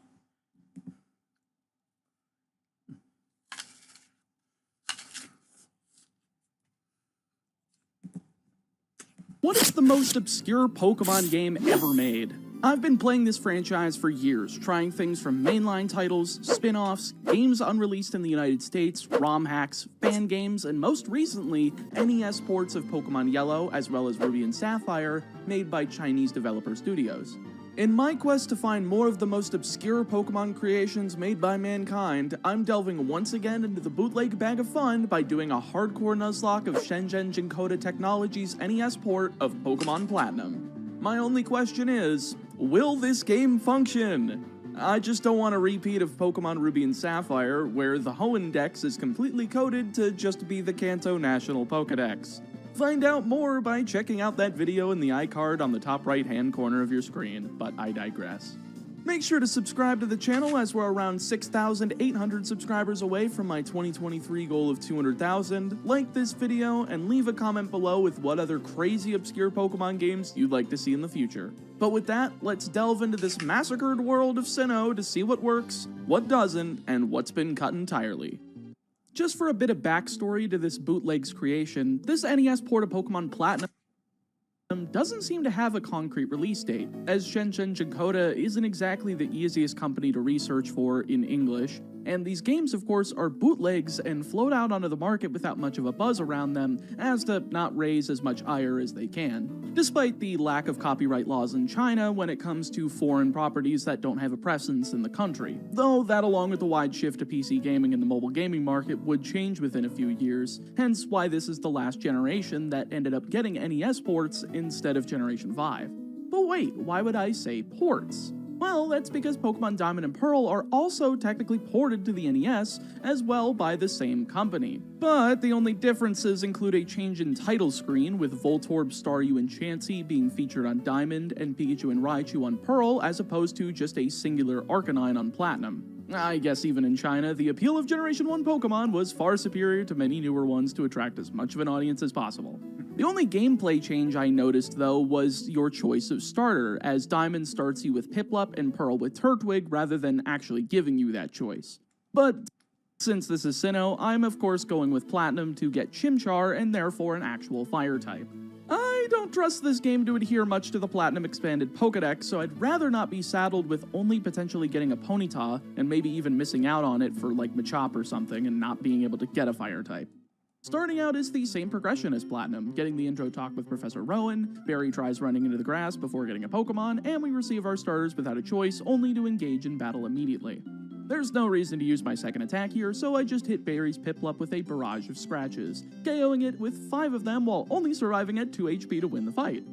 What is the most obscure Pokemon game ever made? I've been playing this franchise for years, trying things from mainline titles, spin-offs, games unreleased in the United States, ROM hacks, fan games, and most recently, NES ports of Pokemon Yellow, as well as Ruby and Sapphire, made by Chinese developer studios. In my quest to find more of the most obscure Pokemon creations made by mankind, I'm delving once again into the bootleg bag of fun by doing a hardcore nuzlocke of Shenzhen Jinkoda Technologies' NES port of Pokemon Platinum. My only question is, will this game function? I just don't want a repeat of Pokemon Ruby and Sapphire, where the Hoenn Dex is completely coded to just be the Kanto National Pokedex. Find out more by checking out that video in the iCard on the top right-hand corner of your screen, but I digress. Make sure to subscribe to the channel as we're around 6,800 subscribers away from my 2023 goal of 200,000. Like this video and leave a comment below with what other crazy obscure Pokemon games you'd like to see in the future. But with that, let's delve into this massacred world of Sinnoh to see what works, what doesn't, and what's been cut entirely. Just for a bit of backstory to this bootleg's creation, this NES port of Pokemon Platinum doesn't seem to have a concrete release date, as Shenzhen Jinkoda isn't exactly the easiest company to research for in English, and these games of course are bootlegs and float out onto the market without much of a buzz around them, as to not raise as much ire as they can, despite the lack of copyright laws in China when it comes to foreign properties that don't have a presence in the country, though that along with the wide shift to PC gaming and the mobile gaming market would change within a few years, hence why this is the last generation that ended up getting NES ports instead of Generation 5. But wait, why would I say ports? Well, that's because Pokemon Diamond and Pearl are also technically ported to the NES as well by the same company. But the only differences include a change in title screen, with Voltorb, Staryu, and Chansey being featured on Diamond and Pikachu and Raichu on Pearl, as opposed to just a singular Arcanine on Platinum. I guess even in China, the appeal of Generation 1 Pokemon was far superior to many newer ones to attract as much of an audience as possible. The only gameplay change I noticed, though, was your choice of starter, as Diamond starts you with Piplup and Pearl with Turtwig rather than actually giving you that choice. But since this is Sinnoh, I'm of course going with Platinum to get Chimchar and therefore an actual fire type. I don't trust this game to adhere much to the Platinum expanded Pokedex, so I'd rather not be saddled with only potentially getting a Ponyta and maybe even missing out on it for like Machop or something and not being able to get a fire type. Starting out is the same progression as Platinum, getting the intro talk with Professor Rowan, Barry tries running into the grass before getting a Pokemon, and we receive our starters without a choice, only to engage in battle immediately. There's no reason to use my second attack here, so I just hit Barry's Piplup with a barrage of scratches, KOing it with 5 of them while only surviving at 2 HP to win the fight.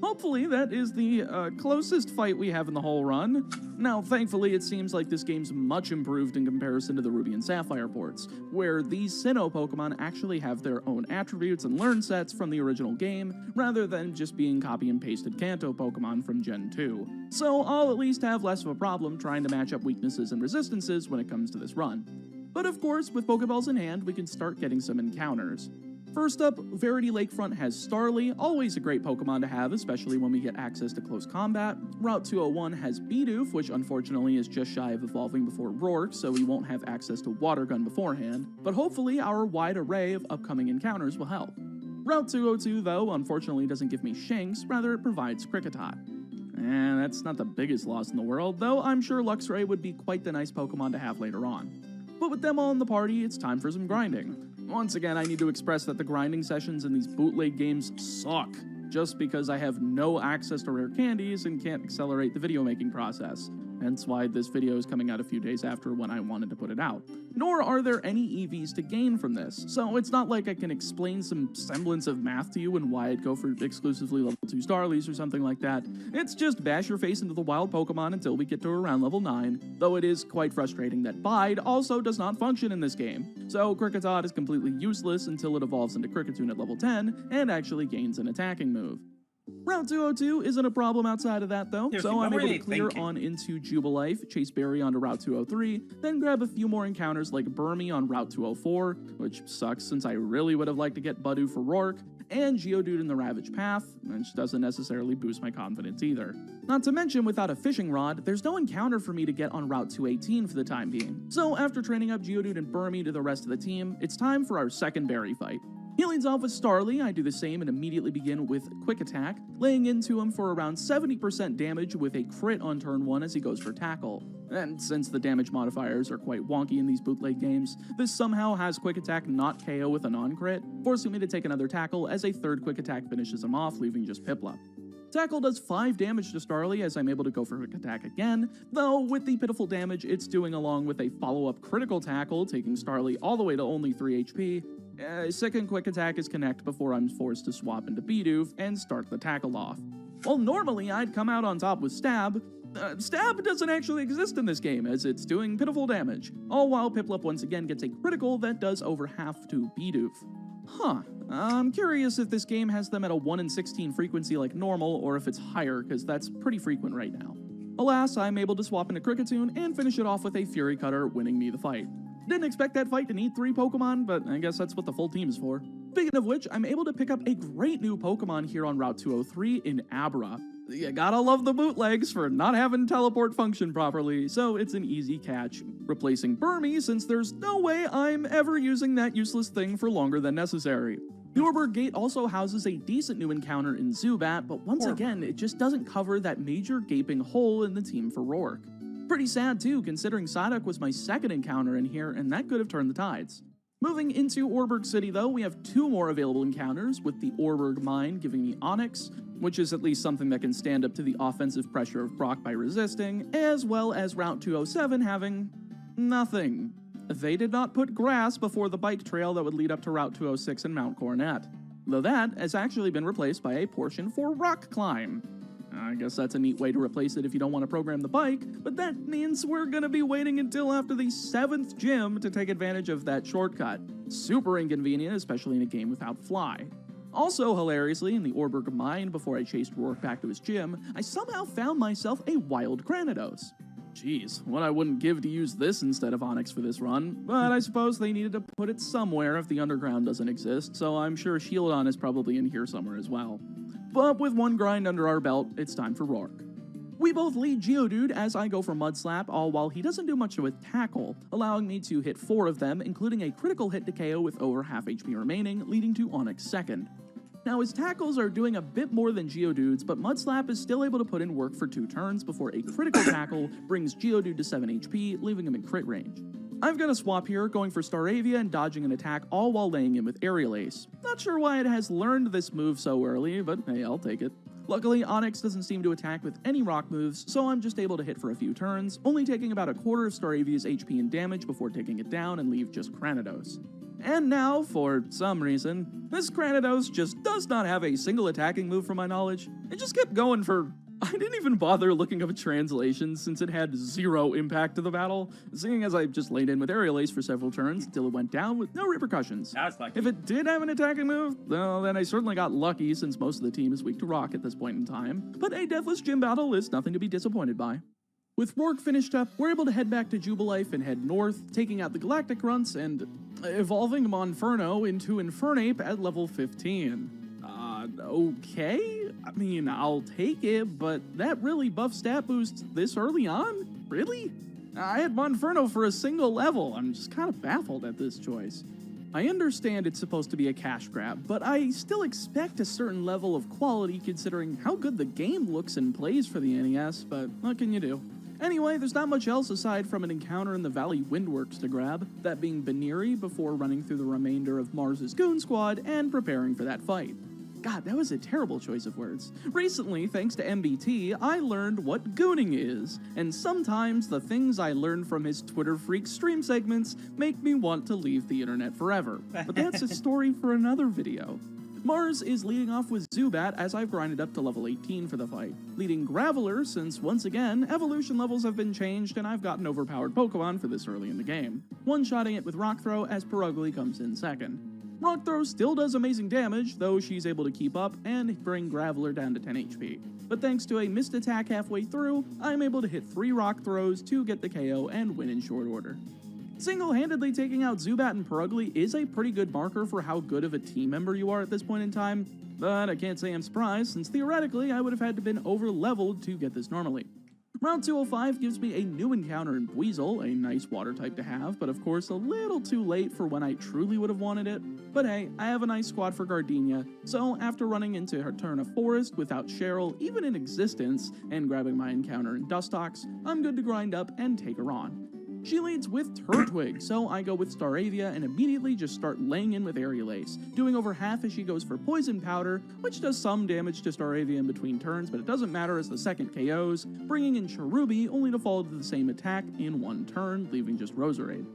Hopefully that is the closest fight we have in the whole run. Now, thankfully, it seems like this game's much improved in comparison to the Ruby and Sapphire ports, where these Sinnoh Pokemon actually have their own attributes and learn sets from the original game, rather than just being copy and pasted Kanto Pokemon from Gen 2. So I'll at least have less of a problem trying to match up weaknesses and resistances when it comes to this run. But of course, with Pokeballs in hand, we can start getting some encounters. First up, Verity Lakefront has Starly, always a great Pokemon to have, especially when we get access to close combat. Route 201 has Bidoof, which unfortunately is just shy of evolving before Rourke, so we won't have access to Water Gun beforehand, but hopefully our wide array of upcoming encounters will help. Route 202, though, unfortunately doesn't give me Shinx, rather it provides Kricketot. And that's not the biggest loss in the world, though I'm sure Luxray would be quite the nice Pokemon to have later on. But with them all in the party, it's time for some grinding. Once again, I need to express that the grinding sessions in these bootleg games suck, just because I have no access to rare candies and can't accelerate the video making process. Hence why this video is coming out a few days after when I wanted to put it out. Nor are there any EVs to gain from this, so it's not like I can explain some semblance of math to you and why I'd go for exclusively level 2 Starlies or something like that. It's just bash your face into the wild Pokemon until we get to around level 9, though it is quite frustrating that Bide also does not function in this game. So Kricketot is completely useless until it evolves into Kricketune at level 10 and actually gains an attacking move. Route 202 isn't a problem outside of that though, Seriously, so what I'm were able to they clear thinking? on into Jubilife, chase Berry onto Route 203, then grab a few more encounters like Burmy on Route 204, which sucks since I really would have liked to get Budu for Rourke, and Geodude in the Ravage Path, which doesn't necessarily boost my confidence either. Not to mention, without a fishing rod, there's no encounter for me to get on Route 218 for the time being. So after training up Geodude and Burmy to the rest of the team, it's time for our second berry fight. He leads off with Starly. I do the same and immediately begin with Quick Attack, laying into him for around 70% damage with a crit on turn 1 as he goes for Tackle. And since the damage modifiers are quite wonky in these bootleg games, this somehow has Quick Attack not KO with a non-crit, forcing me to take another Tackle as a third Quick Attack finishes him off, leaving just Piplup. Tackle does 5 damage to Starly as I'm able to go for Quick Attack again, though with the pitiful damage it's doing along with a follow-up critical tackle, taking Starly all the way to only 3 HP, second Quick Attack is connect before I'm forced to swap into Bidoof and start the tackle off. Well, normally I'd come out on top with Stab. Stab doesn't actually exist in this game as it's doing pitiful damage, all while Piplup once again gets a critical that does over half to Bidoof. Huh, I'm curious if this game has them at a 1 in 16 frequency like normal or if it's higher, because that's pretty frequent right now. Alas, I'm able to swap into Kricketune and finish it off with a Fury Cutter, winning me the fight. Didn't expect that fight to need 3 Pokemon, but I guess that's what the full team is for. Speaking of which, I'm able to pick up a great new Pokemon here on Route 203 in Abra. You gotta love the bootlegs for not having teleport function properly, so it's an easy catch, replacing Burmy since there's no way I'm ever using that useless thing for longer than necessary. The Orberg Gate also houses a decent new encounter in Zubat, but once again, it just doesn't cover that major gaping hole in the team for Rourke. Pretty sad too, considering Psyduck was my second encounter in here, and that could have turned the tides. Moving into Orberg City though, we have 2 more available encounters, with the Orberg Mine giving me Onix, which is at least something that can stand up to the offensive pressure of Brock by resisting, as well as Route 207 having nothing. They did not put grass before the bike trail that would lead up to Route 206 and Mount Coronet, though that has actually been replaced by a portion for Rock Climb. I guess that's a neat way to replace it if you don't want to program the bike, but that means we're gonna be waiting until after the 7th gym to take advantage of that shortcut. Super inconvenient, especially in a game without Fly. Also, hilariously, in the Orberg Mine before I chased Rourke back to his gym, I somehow found myself a wild Granados. Jeez, what I wouldn't give to use this instead of Onix for this run, but I suppose they needed to put it somewhere if the underground doesn't exist, so I'm sure Shieldon is probably in here somewhere as well. But with 1 grind under our belt, it's time for Rourke. We both lead Geodude as I go for Mud Slap, all while he doesn't do much with Tackle, allowing me to hit 4 of them, including a critical hit to KO with over half HP remaining, leading to Onix second. Now his tackles are doing a bit more than Geodude's, but Mud Slap is still able to put in work for 2 turns before a critical tackle brings Geodude to 7 HP, leaving him in crit range. I've got a swap here, going for Staravia and dodging an attack, all while laying in with Aerial Ace. Not sure why it has learned this move so early, but hey, I'll take it. Luckily, Onix doesn't seem to attack with any rock moves, so I'm just able to hit for a few turns, only taking about a quarter of Staravia's HP and damage before taking it down and leave just Granados. And now, for some reason, this Granados just does not have a single attacking move from my knowledge. It just kept going for... I didn't even bother looking up a translation since it had 0 impact to the battle, seeing as I just laid in with Aerial Ace for several turns until it went down with no repercussions. That's lucky. If it did have an attacking move, well, then I certainly got lucky since most of the team is weak to rock at this point in time, but a deathless gym battle is nothing to be disappointed by. With Rourke finished up, we're able to head back to Jubilife and head north, taking out the Galactic Grunts and evolving Monferno into Infernape at level 15. Okay? I mean, I'll take it, but that really buff stat boost this early on? Really? I had Monferno for a single level. I'm just kind of baffled at this choice. I understand it's supposed to be a cash grab, but I still expect a certain level of quality considering how good the game looks and plays for the NES, but what can you do? Anyway, there's not much else aside from an encounter in the Valley Windworks to grab, that being Baniri before running through the remainder of Mars's Goon Squad and preparing for that fight. God, that was a terrible choice of words. Recently, thanks to MBT, I learned what gooning is, and sometimes the things I learned from his Twitter Freak stream segments make me want to leave the internet forever. But that's a story for another video. Mars is leading off with Zubat as I've grinded up to level 18 for the fight, leading Graveler since, once again, evolution levels have been changed and I've got an overpowered Pokemon for this early in the game, one-shotting it with Rock Throw as Perugly comes in second. Rock Throw still does amazing damage, though she's able to keep up and bring Graveler down to 10 HP. But thanks to a missed attack halfway through, I'm able to hit 3 Rock Throws to get the KO and win in short order. Single-handedly taking out Zubat and Perugly is a pretty good marker for how good of a team member you are at this point in time, but I can't say I'm surprised, since theoretically I would have had to been over-leveled to get this normally. Route 205 gives me a new encounter in Weasel, a nice water type to have, but of course a little too late for when I truly would have wanted it. But hey, I have a nice squad for Gardenia, so after running into Haterna Forest without Cheryl even in existence, and grabbing my encounter in Dustox, I'm good to grind up and take her on. She leads with Turtwig, so I go with Staravia and immediately just start laying in with Aerial Ace, doing over half as she goes for Poison Powder, which does some damage to Staravia in between turns, but it doesn't matter as the second KOs, bringing in Cherubi only to fall to the same attack in one turn, leaving just Roserade.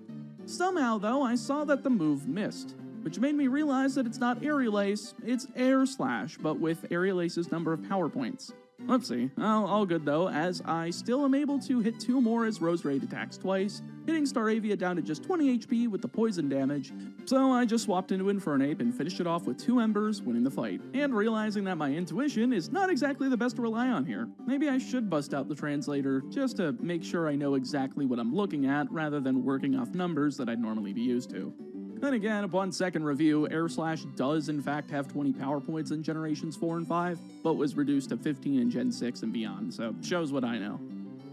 Somehow, though, I saw that the move missed, which made me realize that it's not Aerial Ace, it's Air Slash, but with Aerial Ace's number of power points. Whoopsie. Oh, all good though, as I still am able to hit 2 more as Roserade attacks twice, hitting Staravia down to just 20 HP with the poison damage, so I just swapped into Infernape and finished it off with 2 Embers, winning the fight, and realizing that my intuition is not exactly the best to rely on here. Maybe I should bust out the translator, just to make sure I know exactly what I'm looking at, rather than working off numbers that I'd normally be used to. Then again, upon second review, Air Slash does in fact have 20 power points in Generations 4 and 5, but was reduced to 15 in Gen 6 and beyond, so shows what I know.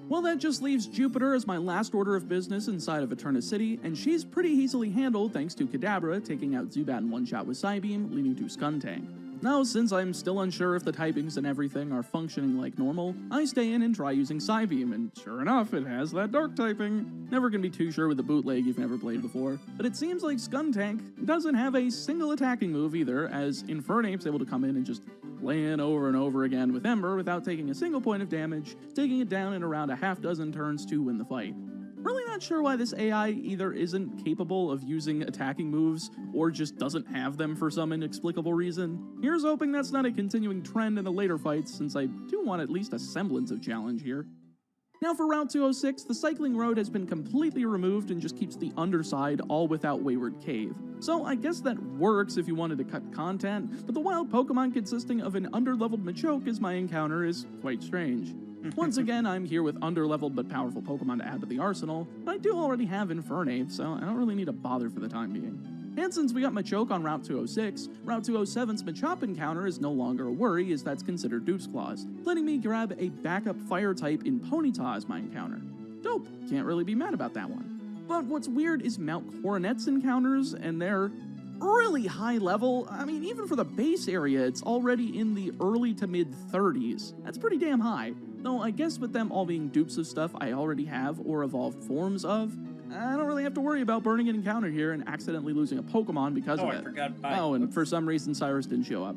Well, that just leaves Jupiter as my last order of business inside of Eterna City, and she's pretty easily handled thanks to Kadabra taking out Zubat in one shot with Psybeam, leading to Skuntank. Now, since I'm still unsure if the typings and everything are functioning like normal, I stay in and try using Psybeam, and sure enough, it has that dark typing. Never can be too sure with a bootleg you've never played before, but it seems like Skuntank doesn't have a single attacking move either, as Infernape's able to come in and just lay in over and over again with Ember without taking a single point of damage, taking it down in around a half dozen turns to win the fight. Really not sure why this AI either isn't capable of using attacking moves or just doesn't have them for some inexplicable reason. Here's hoping that's not a continuing trend in the later fights, since I do want at least a semblance of challenge here. Now for Route 206, the cycling road has been completely removed and just keeps the underside all without Wayward Cave. So I guess that works if you wanted to cut content, but the wild Pokemon consisting of an underleveled Machoke as my encounter is quite strange. Once again, I'm here with underleveled but powerful Pokemon to add to the arsenal, but I do already have Infernape, so I don't really need to bother for the time being. And since we got Machoke on Route 206, Route 207's Machop encounter is no longer a worry, as that's considered Duke's Claws, letting me grab a backup fire type in Ponyta as my encounter. Dope, can't really be mad about that one. But what's weird is Mount Coronet's encounters, and they're really high level. I mean, even for the base area, it's already in the early to mid 30s. That's pretty damn high. Though I guess with them all being dupes of stuff I already have or evolved forms of, I don't really have to worry about burning an encounter here and accidentally losing a Pokemon because of it. I forgot. And for some reason Cyrus didn't show up.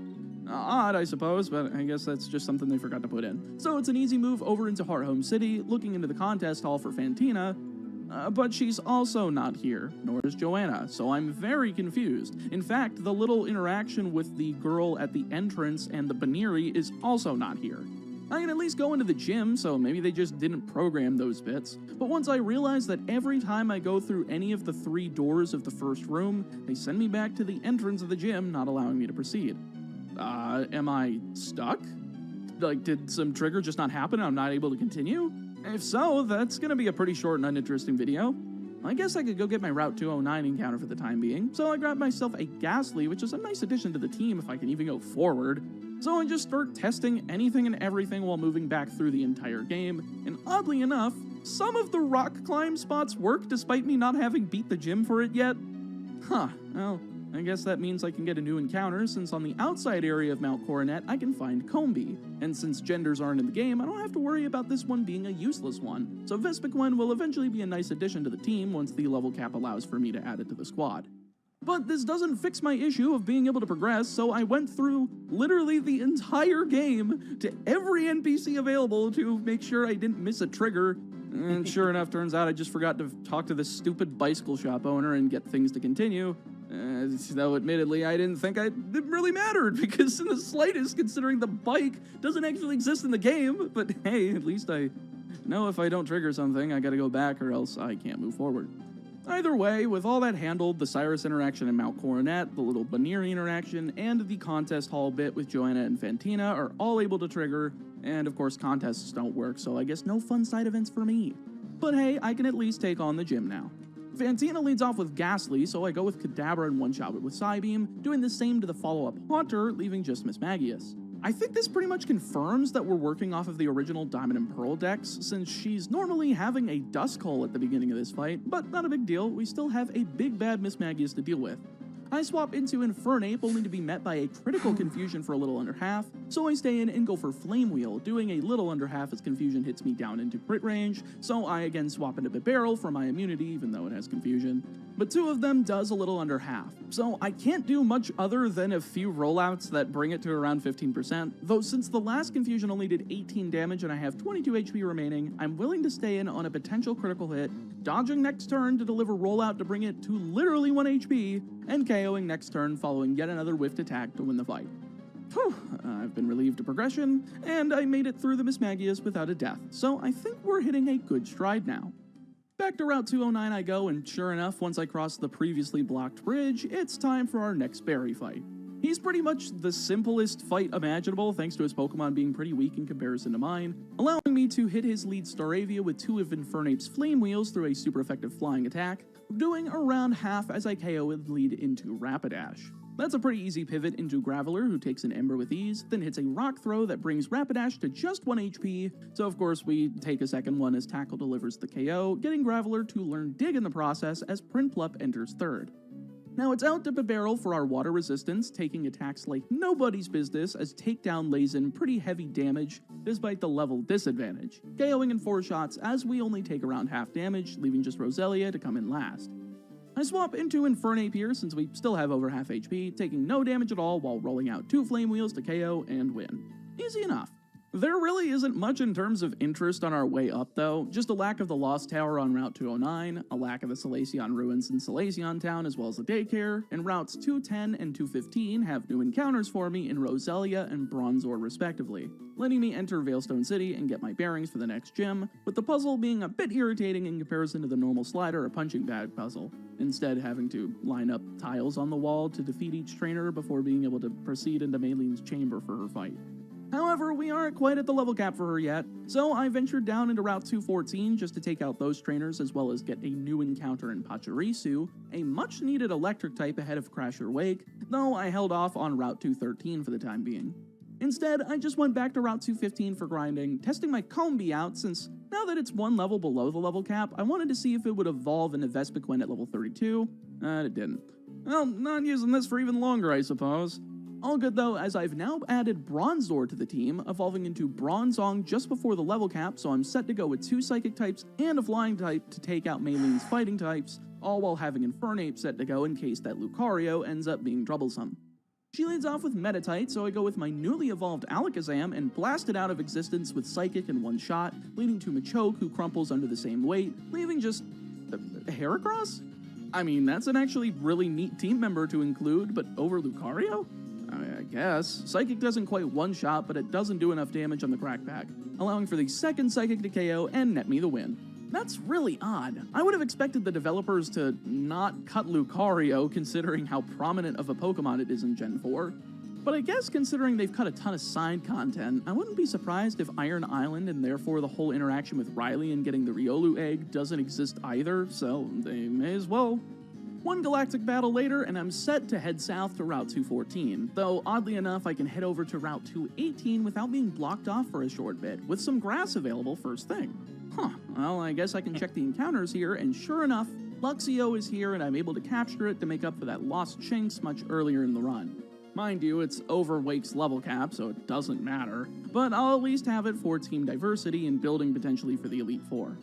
Odd, I suppose, but I guess that's just something they forgot to put in. So it's an easy move over into Hearthome City, looking into the contest hall for Fantina, but she's also not here, nor is Joanna, so I'm very confused. In fact, the little interaction with the girl at the entrance and the Baneri is also not here. I can at least go into the gym, so maybe they just didn't program those bits. But once I realize that every time I go through any of the 3 doors of the first room, they send me back to the entrance of the gym, not allowing me to proceed. Am I stuck? Like, did some trigger just not happen and I'm not able to continue? If so, that's gonna be a pretty short and uninteresting video. I guess I could go get my Route 209 encounter for the time being, so I grabbed myself a Ghastly, which is a nice addition to the team if I can even go forward. So I just start testing anything and everything while moving back through the entire game, and oddly enough, some of the rock climb spots work despite me not having beat the gym for it yet. Huh, well, I guess that means I can get a new encounter, since on the outside area of Mount Coronet I can find Combee, and since genders aren't in the game, I don't have to worry about this one being a useless one, so Vespiquen will eventually be a nice addition to the team once the level cap allows for me to add it to the squad. But this doesn't fix my issue of being able to progress, so I went through literally the entire game to every NPC available to make sure I didn't miss a trigger. And sure enough, turns out I just forgot to talk to this stupid bicycle shop owner and get things to continue. Though admittedly, I didn't think it really mattered, because in the slightest, considering the bike doesn't actually exist in the game. But hey, at least I know if I don't trigger something, I gotta go back or else I can't move forward. Either way, with all that handled, the Cyrus interaction in Mount Coronet, the little Baneri interaction, and the contest hall bit with Joanna and Fantina are all able to trigger, and of course contests don't work, so I guess no fun side events for me. But hey, I can at least take on the gym now. Fantina leads off with Ghastly, so I go with Kadabra and one-shot it with Psybeam, doing the same to the follow-up Haunter, leaving just Mismagius. I think this pretty much confirms that we're working off of the original Diamond and Pearl decks, since she's normally having a Duskull at the beginning of this fight, but not a big deal, we still have a big bad Mismagius to deal with. I swap into Infernape only to be met by a critical Confusion for a little under half, so I stay in and go for Flame Wheel, doing a little under half as Confusion hits me down into crit range, so I again swap into Bibarel for my immunity even though it has Confusion. But two of them does a little under half, so I can't do much other than a few rollouts that bring it to around 15%, though since the last Confusion only did 18 damage and I have 22 HP remaining, I'm willing to stay in on a potential critical hit, dodging next turn to deliver rollout to bring it to literally 1 HP, and KOing next turn following yet another whiffed attack to win the fight. Whew, I've been relieved of progression, and I made it through the Mismagius without a death, so I think we're hitting a good stride now. Back to Route 209 I go, and sure enough, once I cross the previously blocked bridge, it's time for our next Barry fight. He's pretty much the simplest fight imaginable thanks to his Pokemon being pretty weak in comparison to mine, allowing me to hit his lead Staravia with 2 of Infernape's Flame Wheels through a super effective flying attack, doing around half as I KO and lead into Rapidash. That's a pretty easy pivot into Graveler, who takes an Ember with ease, then hits a Rock Throw that brings Rapidash to just 1 HP, so of course we take a second one as Tackle delivers the KO, getting Graveler to learn Dig in the process as Prinplup enters third. Now it's out to Bibarel for our water resistance, taking attacks like nobody's business as Takedown lays in pretty heavy damage despite the level disadvantage, KOing in 4 shots as we only take around half damage, leaving just Roselia to come in last. I swap into Infernape here since we still have over half HP, taking no damage at all while rolling out 2 Flame Wheels to KO and win. Easy enough. There really isn't much in terms of interest on our way up though, just a lack of the Lost Tower on Route 209, a lack of the Salacion Ruins in Salacion Town as well as the daycare, and routes 210 and 215 have new encounters for me in Roselia and Bronzor respectively, letting me enter Veilstone City and get my bearings for the next gym, with the puzzle being a bit irritating in comparison to the normal slider or punching bag puzzle, instead having to line up tiles on the wall to defeat each trainer before being able to proceed into Maylene's chamber for her fight. However, we aren't quite at the level cap for her yet, so I ventured down into Route 214 just to take out those trainers as well as get a new encounter in Pachirisu, a much needed electric type ahead of Crasher Wake, though I held off on Route 213 for the time being. Instead, I just went back to Route 215 for grinding, testing my Combi out since now that it's 1 level below the level cap, I wanted to see if it would evolve into Vespiquen at level 32, and it didn't. Well, not using this for even longer, I suppose. All good though, as I've now added Bronzor to the team, evolving into Bronzong just before the level cap, so I'm set to go with 2 Psychic types and a Flying type to take out Maylene's fighting types, all while having Infernape set to go in case that Lucario ends up being troublesome. She leads off with Metatite, so I go with my newly evolved Alakazam and blast it out of existence with Psychic in 1 shot, leading to Machoke who crumples under the same weight, leaving just Heracross? I mean, that's an actually really neat team member to include, but over Lucario? I guess. Psychic doesn't quite one-shot, but it doesn't do enough damage on the Crackback, allowing for the second Psychic to KO and net me the win. That's really odd. I would have expected the developers to not cut Lucario considering how prominent of a Pokemon it is in Gen 4. But I guess considering they've cut a ton of side content, I wouldn't be surprised if Iron Island and therefore the whole interaction with Riley and getting the Riolu egg doesn't exist either, so they may as well. 1 galactic battle later, and I'm set to head south to Route 214, though oddly enough I can head over to Route 218 without being blocked off for a short bit, with some grass available first thing. Well, I guess I can check the encounters here, and sure enough, Luxio is here and I'm able to capture it to make up for that lost Shinx much earlier in the run. Mind you, it's over Wake's level cap, so it doesn't matter, but I'll at least have it for team diversity and building potentially for the Elite Four.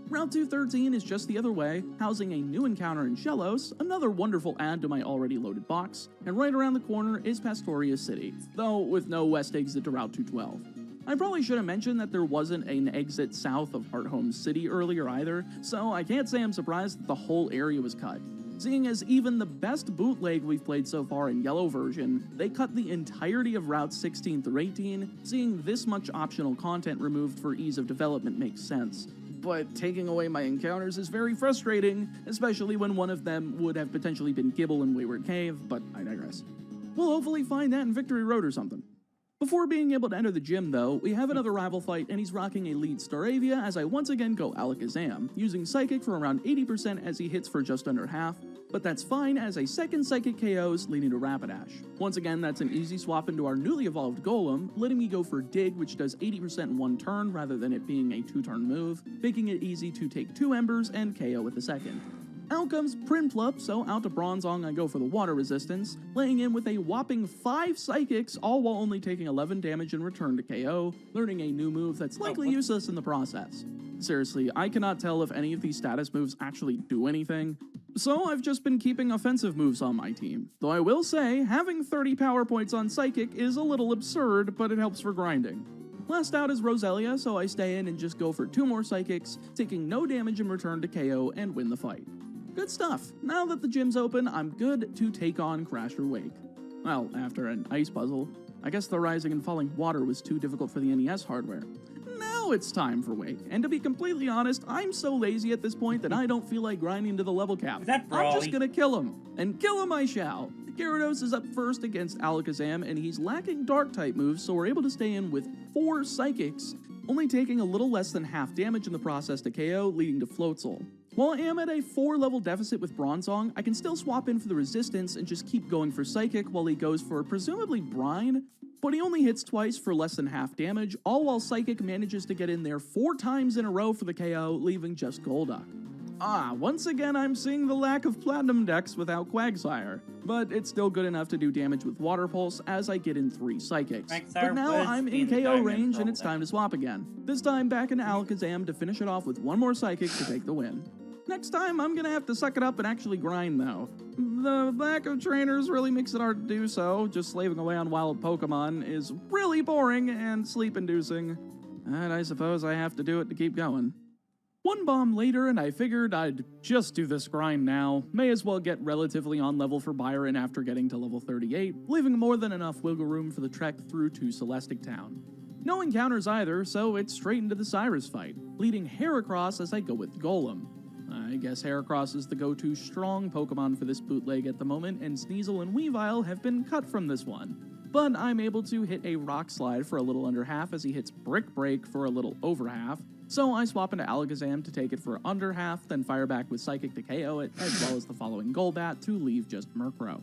Route 213 is just the other way, housing a new encounter in Shellos, another wonderful add to my already loaded box, and right around the corner is Pastoria City, though with no west exit to Route 212. I probably should have mentioned that there wasn't an exit south of Hearthome City earlier either, so I can't say I'm surprised that the whole area was cut. Seeing as even the best bootleg we've played so far in Yellow version, they cut the entirety of routes 16 through 18, seeing this much optional content removed for ease of development makes sense. but taking away my encounters is very frustrating, especially when one of them would have potentially been Gibble in Wayward Cave, but I digress. We'll hopefully find that in Victory Road or something. Before being able to enter the gym, though, we have another rival fight, and he's rocking a lead Staravia as I once again go Alakazam, using Psychic for around 80% as he hits for just under half, but that's fine as a second Psychic KOs leading to Rapidash. Once again, that's an easy swap into our newly evolved Golem, letting me go for Dig, which does 80% in one turn rather than it being a 2-turn move, making it easy to take 2 Embers and KO with the second. Out comes Prinplup, so out to Bronzong I go for the water resistance, laying in with a whopping 5 Psychics, all while only taking 11 damage in return to KO, learning a new move that's likely useless in the process. Seriously, I cannot tell if any of these status moves actually do anything, so I've just been keeping offensive moves on my team. Though I will say, having 30 power points on Psychic is a little absurd, but it helps for grinding. Last out is Roselia, so I stay in and just go for 2 more Psychics, taking no damage in return to KO and win the fight. Good stuff. Now that the gym's open, I'm good to take on Crasher Wake. Well, after an ice puzzle, I guess the rising and falling water was too difficult for the NES hardware. Now it's time for Wake, and to be completely honest, I'm so lazy at this point that I don't feel like grinding to the level cap. I'm just gonna kill him, and kill him I shall. Gyarados is up first against Alakazam, and he's lacking Dark-type moves, so we're able to stay in with 4 Psychics, only taking a little less than half damage in the process to KO, leading to Floatzel. While I am at a 4-level deficit with Bronzong, I can still swap in for the resistance and just keep going for Psychic while he goes for presumably Brine, but he only hits twice for less than half damage, all while Psychic manages to get in there 4 times in a row for the KO, leaving just Golduck. Once again I'm seeing the lack of Platinum decks without Quagsire, but it's still good enough to do damage with Water Pulse as I get in 3 Psychics. But now I'm in KO range and it's time to swap again, this time back into Alakazam to finish it off with 1 more Psychic to take the win. Next time, I'm gonna have to suck it up and actually grind, though. The lack of trainers really makes it hard to do so. Just slaving away on wild Pokemon is really boring and sleep-inducing. And I suppose I have to do it to keep going. 1 bomb later, and I figured I'd just do this grind now. May as well get relatively on level for Byron after getting to level 38, leaving more than enough wiggle room for the trek through to Celestic Town. No encounters either, so it's straight into the Cyrus fight, leading Heracross as I go with Golem. I guess Heracross is the go-to strong Pokemon for this bootleg at the moment, and Sneasel and Weavile have been cut from this one. But I'm able to hit a Rock Slide for a little under half as he hits Brick Break for a little over half, so I swap into Alakazam to take it for under half, then fire back with Psychic to KO it, as well as the following Golbat to leave just Murkrow.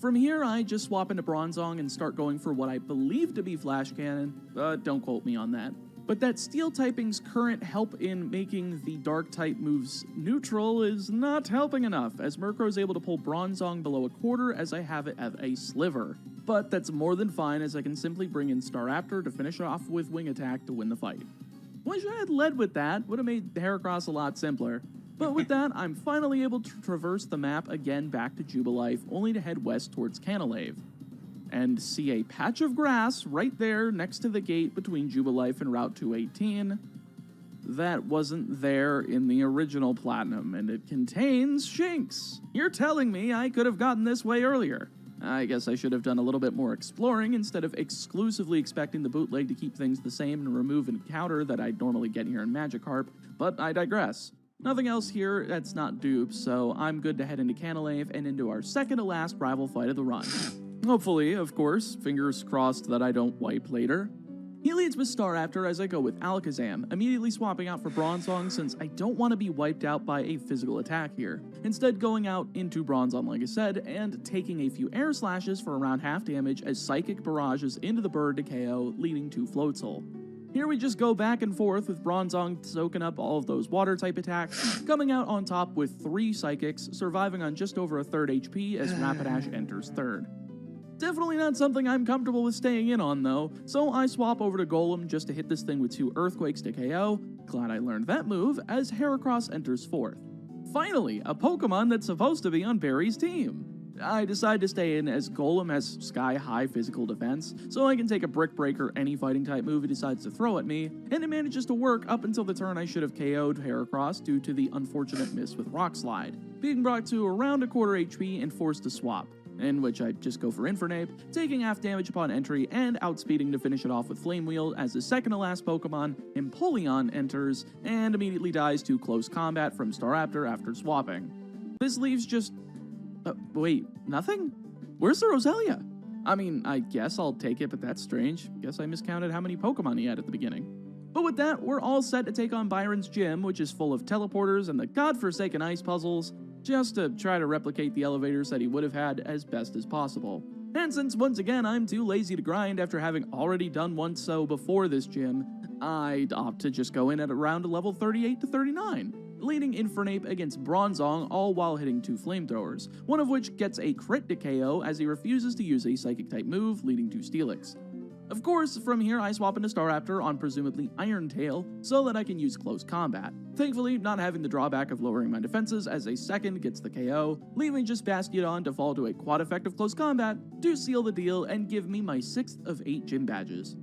From here, I just swap into Bronzong and start going for what I believe to be Flash Cannon, but don't quote me on that. But that Steel typing's current help in making the Dark type moves neutral is not helping enough, as Murkrow's able to pull Bronzong below a quarter as I have it at a sliver. But that's more than fine as I can simply bring in Staraptor to finish off with Wing Attack to win the fight. Wish I had led with that, would have made Heracross a lot simpler. But with that, I'm finally able to traverse the map again back to Jubilife, only to head west towards Canalave, and see a patch of grass right there next to the gate between Jubilife and Route 218 that wasn't there in the original Platinum, and it contains Shinx. You're telling me I could have gotten this way earlier. I guess I should have done a little bit more exploring instead of exclusively expecting the bootleg to keep things the same and remove an encounter that I'd normally get here in Magikarp, but I digress. Nothing else here that's not dupes, so I'm good to head into Canalave and into our second to last rival fight of the run. Hopefully, of course, fingers crossed that I don't wipe later. He leads with Staraptor as I go with Alakazam, immediately swapping out for Bronzong since I don't want to be wiped out by a physical attack here. Instead going out into Bronzong like I said, and taking a few air slashes for around half damage as Psychic barrages into the bird to KO, leading to Floatzel. Here we just go back and forth with Bronzong soaking up all of those water type attacks, coming out on top with 3 Psychics, surviving on just over a third HP as Rapidash enters third. Definitely not something I'm comfortable with staying in on though, so I swap over to Golem just to hit this thing with 2 Earthquakes to KO, glad I learned that move, as Heracross enters fourth. Finally, a Pokemon that's supposed to be on Barry's team. I decide to stay in as Golem has sky-high physical defense, so I can take a Brick Break or any fighting type move he decides to throw at me, and it manages to work up until the turn I should have KO'd Heracross due to the unfortunate miss with Rock Slide, being brought to around a quarter HP and forced to swap. in which I just go for Infernape, taking half damage upon entry and outspeeding to finish it off with Flame Wheel as the second to last Pokemon, Empoleon, enters and immediately dies to close combat from Staraptor after swapping. This leaves just... wait, nothing? Where's the Roselia? I mean, I guess I'll take it, but that's strange. Guess I miscounted how many Pokemon he had at the beginning. But with that, we're all set to take on Byron's gym, which is full of teleporters and the godforsaken ice puzzles, just to try to replicate the elevators that he would have had as best as possible. And since once again I'm too lazy to grind after having already done one so before this gym, I'd opt to just go in at around level 38 to 39, leading Infernape against Bronzong, all while hitting 2 flamethrowers, one of which gets a crit to KO as he refuses to use a Psychic-type move, leading to Steelix. Of course, from here I swap into Staraptor on presumably Iron Tail so that I can use close combat, thankfully not having the drawback of lowering my defenses as a second gets the KO, leaving just Bastiodon to fall to a quad effect of close combat to seal the deal and give me my 6th of 8 gym badges.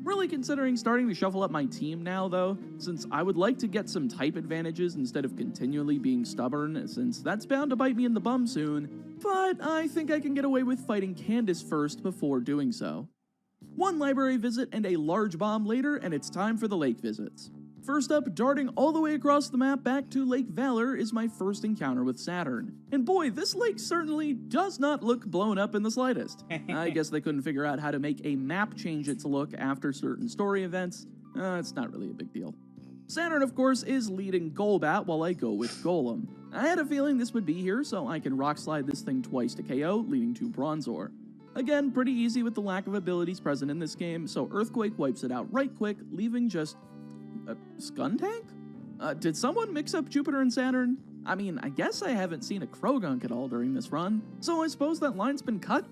Really considering starting to shuffle up my team now though, since I would like to get some type advantages instead of continually being stubborn, since that's bound to bite me in the bum soon, but I think I can get away with fighting Candace first before doing so. One library visit and a large bomb later, and it's time for the lake visits. First up, darting all the way across the map back to Lake Valor is my first encounter with Saturn. And boy, this lake certainly does not look blown up in the slightest. I guess they couldn't figure out how to make a map change its look after certain story events. It's not really a big deal. Saturn, of course, is leading Golbat while I go with Golem. I had a feeling this would be here, so I can rock slide this thing twice to KO, leading to Bronzor. Again, pretty easy with the lack of abilities present in this game, so Earthquake wipes it out right quick, leaving just a Skuntank? Did someone mix up Jupiter and Saturn? I mean, I guess I haven't seen a Krogunk at all during this run, so I suppose that line's been cut?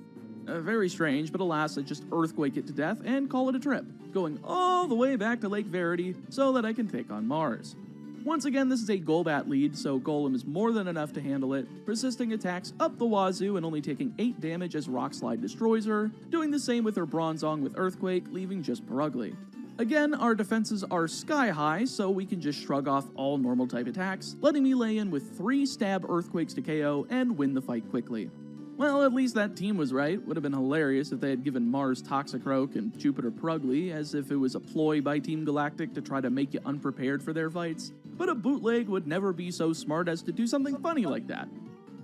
Very strange, but alas, I just Earthquake it to death and call it a trip, going all the way back to Lake Verity so that I can take on Mars. Once again, this is a Golbat lead, so Golem is more than enough to handle it, persisting attacks up the wazoo and only taking 8 damage as Rock Slide destroys her, doing the same with her Bronzong with Earthquake, leaving just Purugly. Again, our defenses are sky high, so we can just shrug off all normal type attacks, letting me lay in with 3 stab Earthquakes to KO and win the fight quickly. Well, at least that team was right. Would have been hilarious if they had given Mars Toxicroak and Jupiter Purugly as if it was a ploy by Team Galactic to try to make you unprepared for their fights. But a bootleg would never be so smart as to do something funny like that.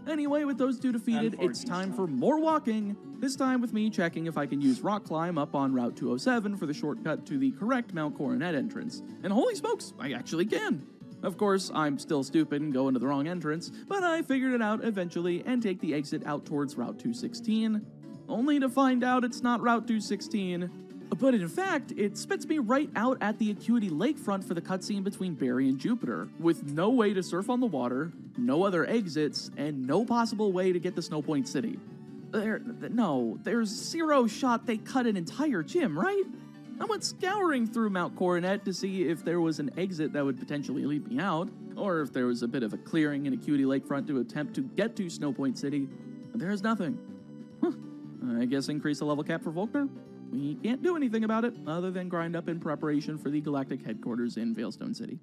Anyway, with those 2 defeated, it's time for more walking, this time with me checking if I can use Rock Climb up on Route 207 for the shortcut to the correct Mount Coronet entrance. And holy smokes, I actually can! Of course, I'm still stupid and go into the wrong entrance, but I figured it out eventually and take the exit out towards Route 216, only to find out it's not Route 216, but in fact, it spits me right out at the Acuity Lakefront for the cutscene between Barry and Jupiter, with no way to surf on the water, no other exits, and no possible way to get to Snowpoint City. There's zero shot they cut an entire gym, right? I went scouring through Mount Coronet to see if there was an exit that would potentially lead me out, or if there was a bit of a clearing in Acuity Lakefront to attempt to get to Snowpoint City, but there's nothing. I guess increase the level cap for Volkner? We can't do anything about it, other than grind up in preparation for the Galactic headquarters in Veilstone City.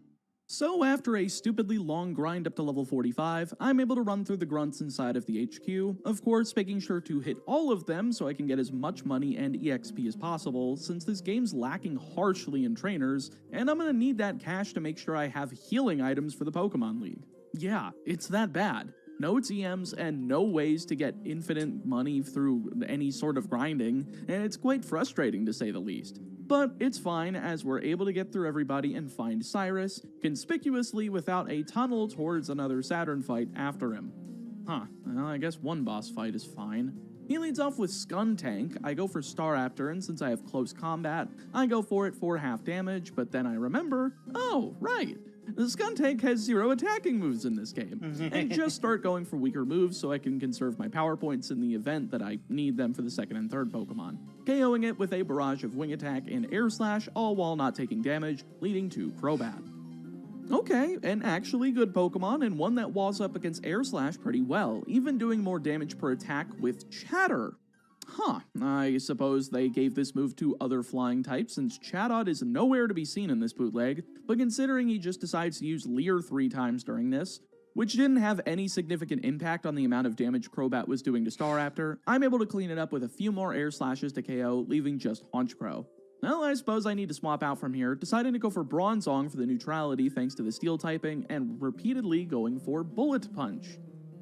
So after a stupidly long grind up to level 45, I'm able to run through the grunts inside of the HQ, of course making sure to hit all of them so I can get as much money and EXP as possible, since this game's lacking harshly in trainers, and I'm gonna need that cash to make sure I have healing items for the Pokemon League. Yeah, it's that bad. No TMs and no ways to get infinite money through any sort of grinding, and it's quite frustrating to say the least. But it's fine as we're able to get through everybody and find Cyrus, conspicuously without a tunnel towards another Saturn fight after him. Well, I guess one boss fight is fine. He leads off with Skuntank. I go for Staraptor, and since I have close combat, I go for it for half damage, but then I remember, oh, right, the Skuntank has 0 attacking moves in this game, and just start going for weaker moves so I can conserve my power points in the event that I need them for the second and third Pokemon, KOing it with a barrage of Wing Attack and Air Slash, all while not taking damage, leading to Crobat. Okay, an actually good Pokemon, and one that walls up against Air Slash pretty well, even doing more damage per attack with Chatter. I suppose they gave this move to other flying types, since Chatot is nowhere to be seen in this bootleg, but considering he just decides to use Leer 3 times during this, which didn't have any significant impact on the amount of damage Crobat was doing to Staraptor. I'm able to clean it up with a few more air slashes to KO, leaving just Honchkrow. Well, I suppose I need to swap out from here, deciding to go for Bronzong for the neutrality thanks to the steel typing, and repeatedly going for Bullet Punch.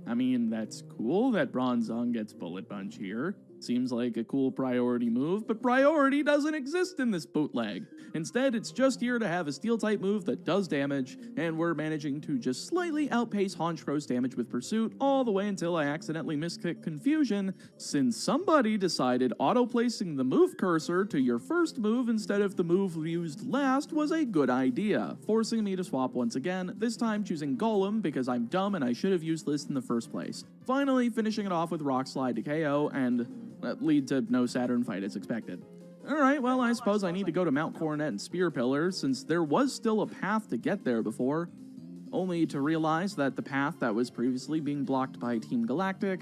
I mean, that's cool that Bronzong gets Bullet Punch here. Seems like a cool priority move, but priority doesn't exist in this bootleg. Instead, it's just here to have a steel-type move that does damage, and we're managing to just slightly outpace Honchkrow's damage with Pursuit all the way until I accidentally misclicked Confusion, since somebody decided auto-placing the move cursor to your first move instead of the move used last was a good idea, forcing me to swap once again, this time choosing Golem because I'm dumb and I should have used this in the first place. Finally, finishing it off with Rock Slide to KO, and lead to no Saturn fight as expected. Alright, well, I suppose I need to go to Mount Coronet and Spear Pillar, since there was still a path to get there before, only to realize that the path that was previously being blocked by Team Galactic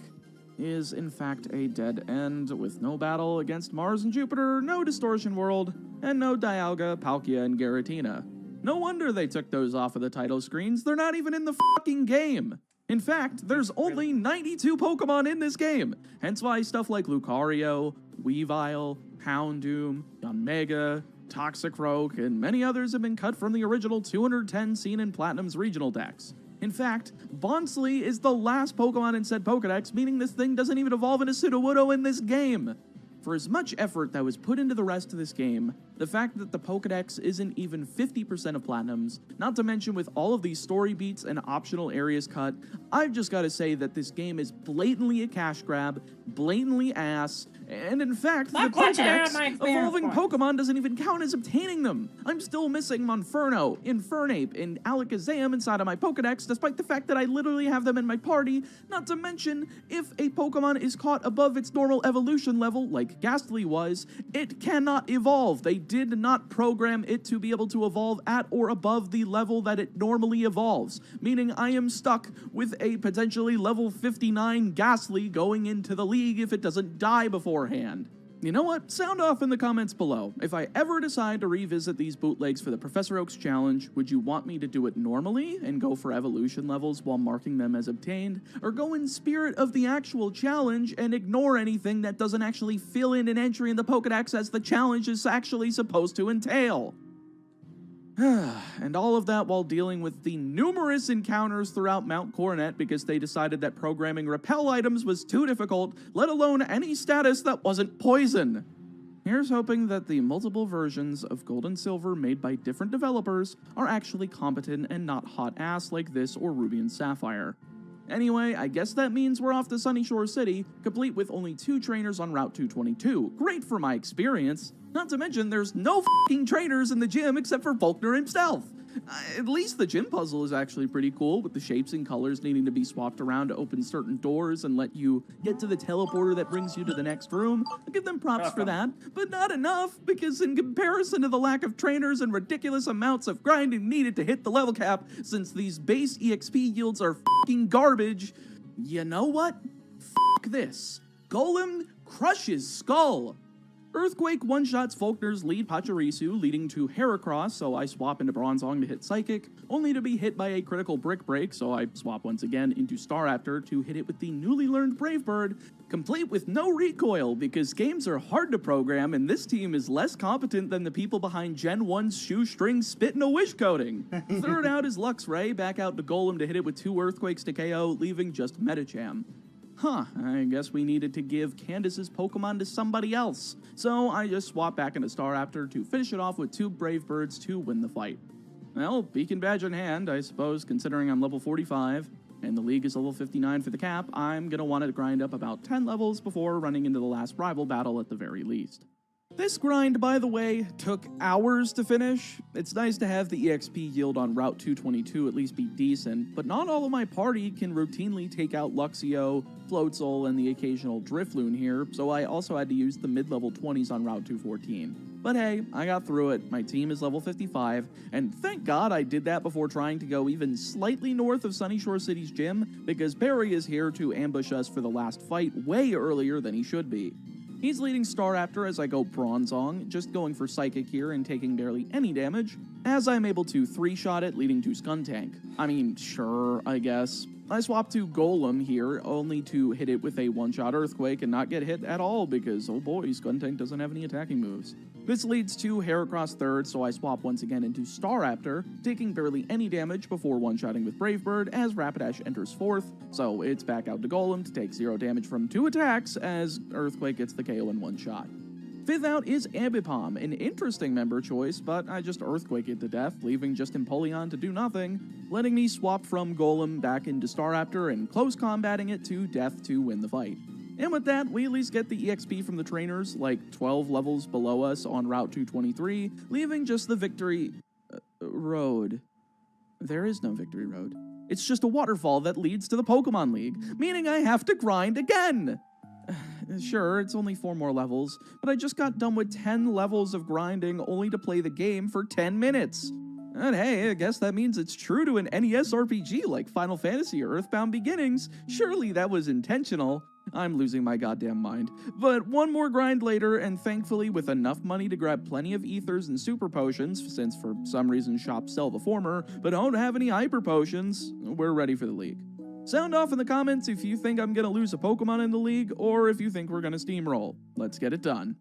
is in fact a dead end, with no battle against Mars and Jupiter, no Distortion World, and no Dialga, Palkia, and Giratina. No wonder they took those off of the title screens, they're not even in the fucking game! In fact, there's only 92 Pokemon in this game, hence why stuff like Lucario, Weavile, Houndoom, Yanmega, Toxicroak, and many others have been cut from the original 210 seen in Platinum's regional decks. In fact, Bonsly is the last Pokemon in said Pokedex, meaning this thing doesn't even evolve into Sudowoodo in this game. For as much effort that was put into the rest of this game, the fact that the Pokedex isn't even 50% of Platinum's, not to mention with all of these story beats and optional areas cut, I've just got to say that this game is blatantly a cash grab, blatantly ass, and in fact, the Pokedex evolving Pokemon doesn't even count as obtaining them. I'm still missing Monferno, Infernape, and Alakazam inside of my Pokedex, despite the fact that I literally have them in my party, not to mention, if a Pokemon is caught above its normal evolution level, like Ghastly was, it cannot evolve. They did not program it to be able to evolve at or above the level that it normally evolves, meaning I am stuck with a potentially level 59 Ghastly going into the league if it doesn't die beforehand. You know what? Sound off in the comments below. If I ever decide to revisit these bootlegs for the Professor Oaks challenge, would you want me to do it normally and go for evolution levels while marking them as obtained, or go in spirit of the actual challenge and ignore anything that doesn't actually fill in an entry in the Pokedex as the challenge is actually supposed to entail? And all of that while dealing with the numerous encounters throughout Mount Coronet because they decided that programming repel items was too difficult, let alone any status that wasn't poison. Here's hoping that the multiple versions of Gold and Silver made by different developers are actually competent and not hot ass like this or Ruby and Sapphire. Anyway, I guess that means we're off to Sunny Shore City, complete with only 2 trainers on Route 222. Great for my experience. Not to mention, there's no f***ing trainers in the gym except for Volkner himself. At least the gym puzzle is actually pretty cool, with the shapes and colors needing to be swapped around to open certain doors and let you get to the teleporter that brings you to the next room. I'll give them props for that, but not enough, because in comparison to the lack of trainers and ridiculous amounts of grinding needed to hit the level cap, since these base EXP yields are f***ing garbage, you know what? F*** this. Golem crushes Skull. Earthquake one-shots Volkner's lead Pachirisu, leading to Heracross, so I swap into Bronzong to hit Psychic, only to be hit by a critical Brick Break, so I swap once again into Staraptor to hit it with the newly learned Brave Bird, complete with no recoil, because games are hard to program and this team is less competent than the people behind Gen 1's Shoestring Spit and a Wish coding. Third out is Luxray, back out to Golem to hit it with 2 Earthquakes to KO, leaving just Medicham. I guess we needed to give Candace's Pokemon to somebody else. So I just swapped back into Staraptor to finish it off with 2 Brave Birds to win the fight. Well, Beacon Badge in hand, I suppose, considering I'm level 45, and the league is level 59 for the cap, I'm gonna want to grind up about 10 levels before running into the last rival battle at the very least. This grind, by the way, took hours to finish. It's nice to have the EXP yield on Route 222 at least be decent, but not all of my party can routinely take out Luxio, Floatzel, and the occasional Drifloon here, so I also had to use the mid-level 20s on Route 214. But hey, I got through it, my team is level 55, and thank God I did that before trying to go even slightly north of Sunny Shore City's gym, because Barry is here to ambush us for the last fight way earlier than he should be. He's leading Staraptor as I go Bronzong, just going for Psychic here and taking barely any damage, as I'm able to 3-shot it, leading to Skuntank. I mean, sure, I guess. I swap to Golem here, only to hit it with a 1-shot Earthquake and not get hit at all because, oh boy, Skuntank doesn't have any attacking moves. This leads to Heracross third, so I swap once again into Staraptor, taking barely any damage before 1-shotting with Brave Bird as Rapidash enters fourth, so it's back out to Golem to take 0 damage from 2 attacks as Earthquake gets the KO in 1 shot. Fifth out is Ambipom, an interesting member choice, but I just Earthquake it to death, leaving just Empoleon to do nothing, letting me swap from Golem back into Staraptor and close combating it to death to win the fight. And with that, we at least get the EXP from the trainers, like 12 levels below us on Route 223, leaving just the victory road. There is no victory road. It's just a waterfall that leads to the Pokemon League, meaning I have to grind again! Sure, it's only 4 more levels, but I just got done with 10 levels of grinding only to play the game for 10 minutes. And hey, I guess that means it's true to an NES RPG like Final Fantasy or Earthbound Beginnings. Surely that was intentional. I'm losing my goddamn mind. But 1 more grind later, and thankfully with enough money to grab plenty of ethers and super potions, since for some reason shops sell the former, but don't have any hyper potions, we're ready for the league. Sound off in the comments if you think I'm gonna lose a Pokemon in the league, or if you think we're gonna steamroll. Let's get it done.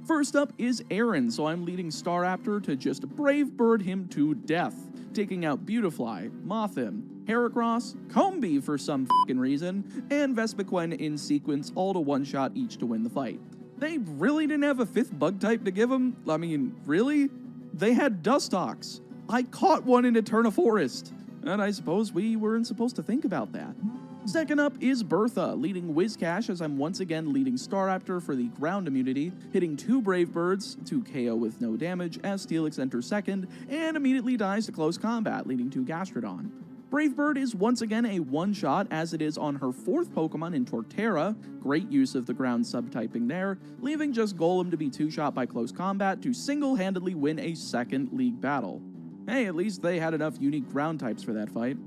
First up is Aaron, so I'm leading Staraptor to just Brave Bird him to death, taking out Beautifly, Mothim, Heracross, Combee for some f***ing reason, and Vespiquen in sequence, all to 1-shot each to win the fight. They really didn't have a 5th bug type to give them? I mean, really? They had Dustox. I caught one in Eterna Forest. And I suppose we weren't supposed to think about that. Second up is Bertha, leading Whiscash as I'm once again leading Staraptor for the ground immunity, hitting 2 Brave Birds to KO with no damage as Steelix enters second and immediately dies to close combat, leading to Gastrodon. Brave Bird is once again a 1-shot as it is on her 4th Pokemon in Torterra, great use of the ground subtyping there, leaving just Golem to be 2-shot by close combat to single-handedly win a 2nd league battle. Hey, at least they had enough unique ground types for that fight.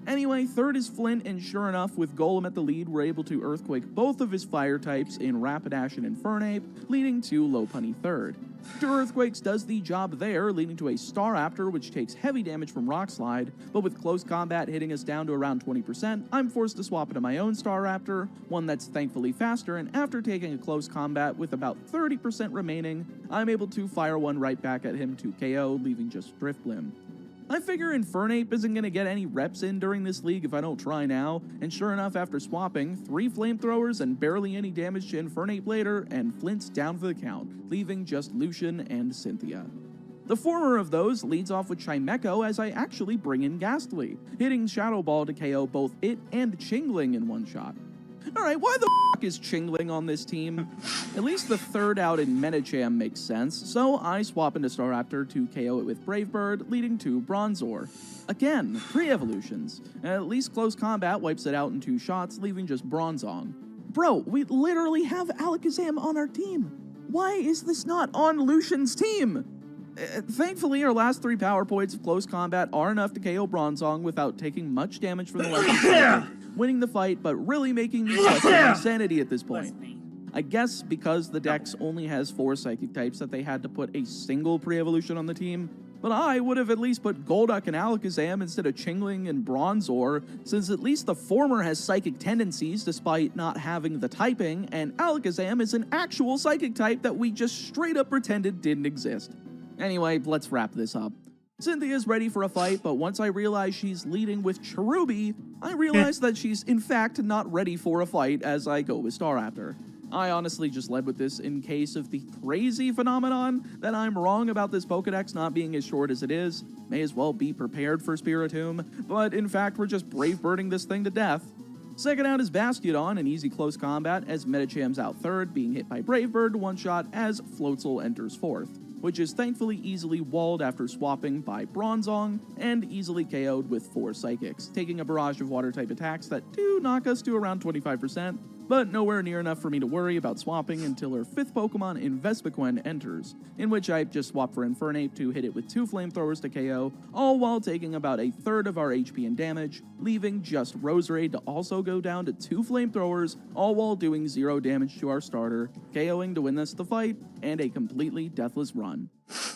Anyway, third is Flint, and sure enough, with Golem at the lead, we're able to Earthquake both of his fire types in Rapidash and Infernape, leading to Lopunny third. 2 Earthquakes does the job there, leading to a Staraptor, which takes heavy damage from Rock Slide, but with close combat hitting us down to around 20%, I'm forced to swap into my own Staraptor, one that's thankfully faster, and after taking a close combat with about 30% remaining, I'm able to fire one right back at him to KO, leaving just Drifblim. I figure Infernape isn't going to get any reps in during this league if I don't try now, and sure enough, after swapping, 3 flamethrowers and barely any damage to Infernape later, and Flint's down for the count, leaving just Lucian and Cynthia. The former of those leads off with Chimecho as I actually bring in Ghastly, hitting Shadow Ball to KO both it and Chingling in 1 shot. Alright, why the f*** is Chingling on this team? At least the third out in Medicham makes sense, so I swap into Staraptor to KO it with Brave Bird, leading to Bronzor. Again, pre-evolutions. At least close combat wipes it out in 2 shots, leaving just Bronzong. Bro, we literally have Alakazam on our team. Why is this not on Lucian's team? Thankfully, our last 3 power points of close combat are enough to KO Bronzong without taking much damage from the weapon, winning the fight, but really making me question my sanity at this point. I guess because the Dex only has 4 Psychic types that they had to put a single pre-evolution on the team, but I would have at least put Golduck and Alakazam instead of Chingling and Bronzor, since at least the former has Psychic tendencies despite not having the typing, and Alakazam is an actual Psychic type that we just straight up pretended didn't exist. Anyway, let's wrap this up. Cynthia's ready for a fight, but once I realize she's leading with Cherubi, I realize that she's in fact not ready for a fight as I go with Staraptor. I honestly just led with this in case of the crazy phenomenon that I'm wrong about this Pokedex not being as short as it is. May as well be prepared for Spiritomb, but in fact we're just brave birding this thing to death. Second out is Bastiodon in easy close combat as Medicham's out third, being hit by Brave Bird to 1-shot as Floatzel enters fourth, which is thankfully easily walled after swapping by Bronzong and easily KO'd with 4 Psychics, taking a barrage of Water-type attacks that do knock us to around 25%, but nowhere near enough for me to worry about swapping until her 5th Pokemon in Vespiquen enters, in which I just swap for Infernape to hit it with 2 flamethrowers to KO, all while taking about a third of our HP and damage, leaving just Roserade to also go down to 2 flamethrowers, all while doing 0 damage to our starter, KOing to win us the fight, and a completely deathless run.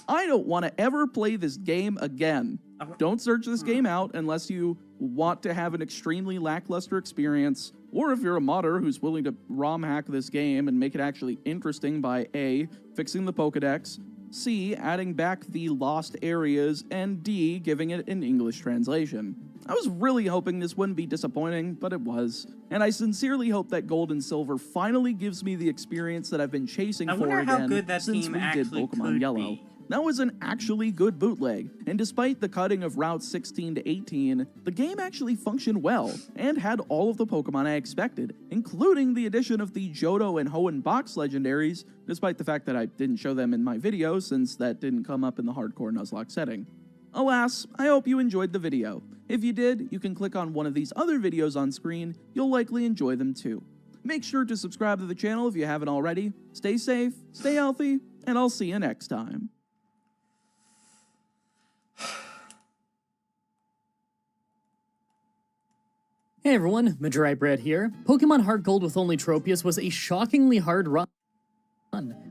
I don't want to ever play this game again. Don't search this game out unless you want to have an extremely lackluster experience, or if you're a modder who's willing to ROM hack this game and make it actually interesting by A, fixing the Pokedex, C, adding back the lost areas, and D, giving it an English translation. I was really hoping this wouldn't be disappointing, but it was. And I sincerely hope that Gold and Silver finally gives me the experience that I've been chasing for again since we did Pokemon Yellow. That was an actually good bootleg, and despite the cutting of routes 16 to 18, the game actually functioned well, and had all of the Pokemon I expected, including the addition of the Johto and Hoenn box legendaries, despite the fact that I didn't show them in my video since that didn't come up in the hardcore Nuzlocke setting. Alas, I hope you enjoyed the video. If you did, you can click on one of these other videos on screen, you'll likely enjoy them too. Make sure to subscribe to the channel if you haven't already, stay safe, stay healthy, and I'll see you next time. Hey everyone, Madurai Bread here. Pokemon Heart Gold with only Tropius was a shockingly hard run.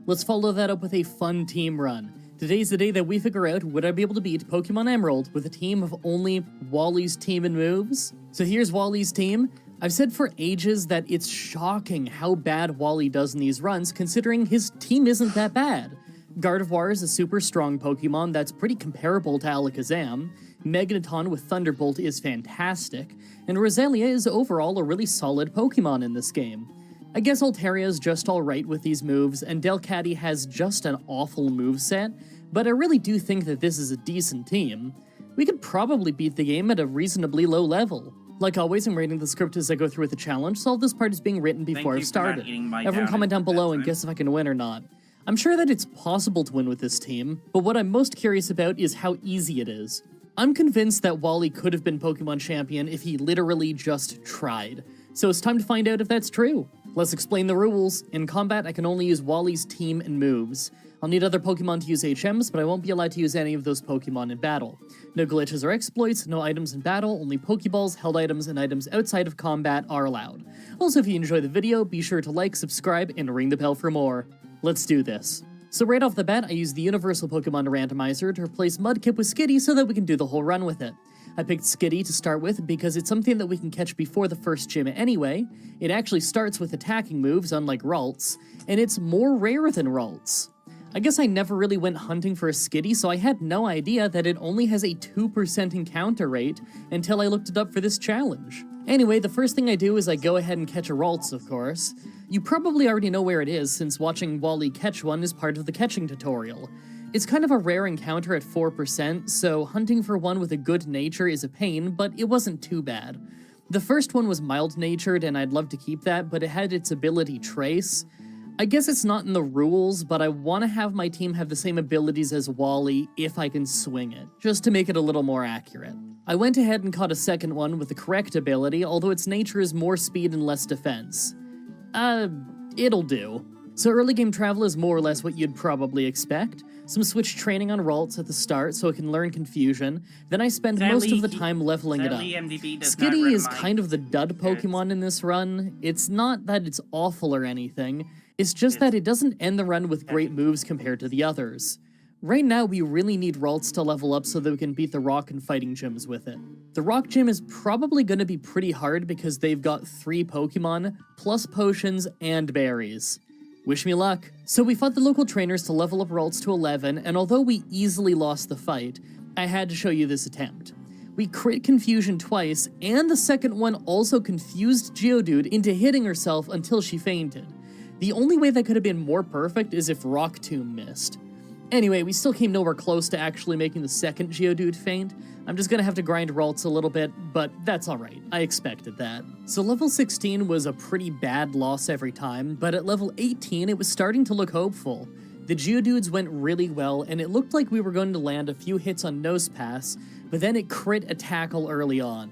Let's follow that up with a fun team run. Today's the day that we figure out would I be able to beat Pokemon Emerald with a team of only Wally's team and moves. So here's Wally's team. I've said for ages that it's shocking how bad Wally does in these runs considering his team isn't that bad. Gardevoir is a super strong Pokemon that's pretty comparable to Alakazam. Magneton with Thunderbolt is fantastic, and Roselia is overall a really solid Pokemon in this game. I guess Altaria is just alright with these moves, and Delcatty has just an awful moveset, but I really do think that this is a decent team. We could probably beat the game at a reasonably low level. Like always, I'm reading the script as I go through with the challenge, so all this part is being written before I've started. Everyone comment down below and guess if I can win or not. I'm sure that it's possible to win with this team, but what I'm most curious about is how easy it is. I'm convinced that Wally could have been Pokemon Champion if he literally just tried. So it's time to find out if that's true. Let's explain the rules. In combat, I can only use Wally's team and moves. I'll need other Pokemon to use HMs, but I won't be allowed to use any of those Pokemon in battle. No glitches or exploits, no items in battle, only Pokeballs, held items, and items outside of combat are allowed. Also, if you enjoy the video, be sure to like, subscribe, and ring the bell for more. Let's do this. So right off the bat, I used the Universal Pokemon Randomizer to replace Mudkip with Skitty so that we can do the whole run with it. I picked Skitty to start with because it's something that we can catch before the first gym anyway. It actually starts with attacking moves, unlike Ralts, and it's more rare than Ralts. I guess I never really went hunting for a Skitty, so I had no idea that it only has a 2% encounter rate until I looked it up for this challenge. Anyway, the first thing I do is I go ahead and catch a Ralts, of course. You probably already know where it is, since watching Wally catch one is part of the catching tutorial. It's kind of a rare encounter at 4%, so hunting for one with a good nature is a pain, but it wasn't too bad. The first one was mild-natured, and I'd love to keep that, but it had its ability Trace. I guess it's not in the rules, but I want to have my team have the same abilities as Wally if I can swing it, just to make it a little more accurate. I went ahead and caught a second one with the correct ability, although its nature is more speed and less defense. It'll do. So early game travel is more or less what you'd probably expect. Some switch training on Ralts at the start so it can learn Confusion, then I spend most of the time leveling it up. Skitty is kind of the dud Pokemon in this run. It's not that it's awful or anything, it's just that it doesn't end the run with great moves compared to the others. Right now, we really need Ralts to level up so that we can beat the Rock and Fighting gyms with it. The Rock gym is probably going to be pretty hard because they've got 3 Pokemon, plus potions and berries. Wish me luck. So we fought the local trainers to level up Ralts to 11, and although we easily lost the fight, I had to show you this attempt. We crit Confusion twice, and the second one also confused Geodude into hitting herself until she fainted. The only way that could have been more perfect is if Rock Tomb missed. Anyway, we still came nowhere close to actually making the second Geodude faint. I'm just gonna have to grind Ralts a little bit, but that's alright. I expected that. So level 16 was a pretty bad loss every time, but at level 18 it was starting to look hopeful. The Geodudes went really well, and it looked like we were going to land a few hits on Nosepass, but then it crit a tackle early on.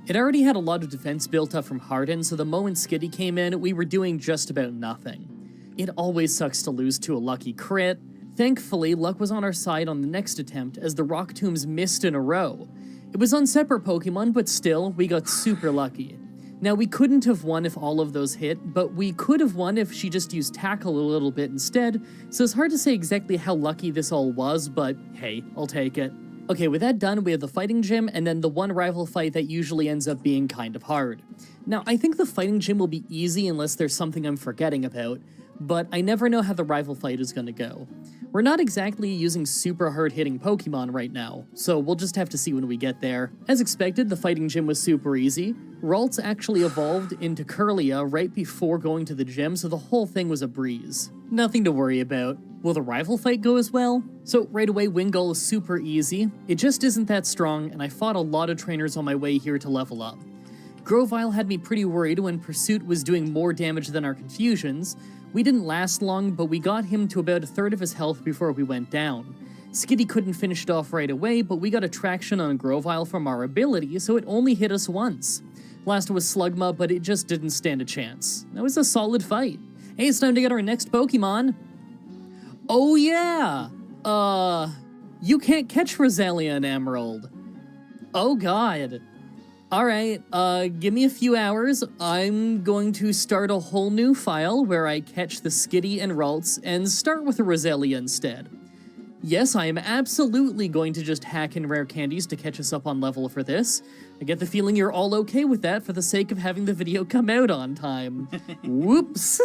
It already had a lot of defense built up from Harden, so the moment Skitty came in, we were doing just about nothing. It always sucks to lose to a lucky crit. Thankfully, luck was on our side on the next attempt as the Rock Tombs missed in a row. It was on separate Pokemon, but still, we got super lucky. Now, we couldn't have won if all of those hit, but we could have won if she just used Tackle a little bit instead, so it's hard to say exactly how lucky this all was, but hey, I'll take it. Okay, with that done, we have the fighting gym, and then the one rival fight that usually ends up being kind of hard. Now, I think the fighting gym will be easy unless there's something I'm forgetting about, but I never know how the rival fight is gonna go. We're not exactly using super hard-hitting Pokemon right now, so we'll just have to see when we get there. As expected, the fighting gym was super easy. Ralts actually evolved into Kirlia right before going to the gym, so the whole thing was a breeze. Nothing to worry about. Will the rival fight go as well? So right away, Wingull is super easy. It just isn't that strong, and I fought a lot of trainers on my way here to level up. Grovyle had me pretty worried when Pursuit was doing more damage than our Confusions. We didn't last long, but we got him to about a third of his health before we went down. Skitty couldn't finish it off right away, but we got a traction on Grovyle from our ability, so it only hit us once. Last was Slugma, but it just didn't stand a chance. That was a solid fight. Hey, it's time to get our next Pokemon. Oh yeah! You can't catch Roselia in Emerald. Oh god. Alright, give me a few hours. I'm going to start a whole new file where I catch the Skitty and Ralts and start with a Roselia instead. Yes, I am absolutely going to just hack in rare candies to catch us up on level for this. I get the feeling you're all okay with that for the sake of having the video come out on time. Whoops.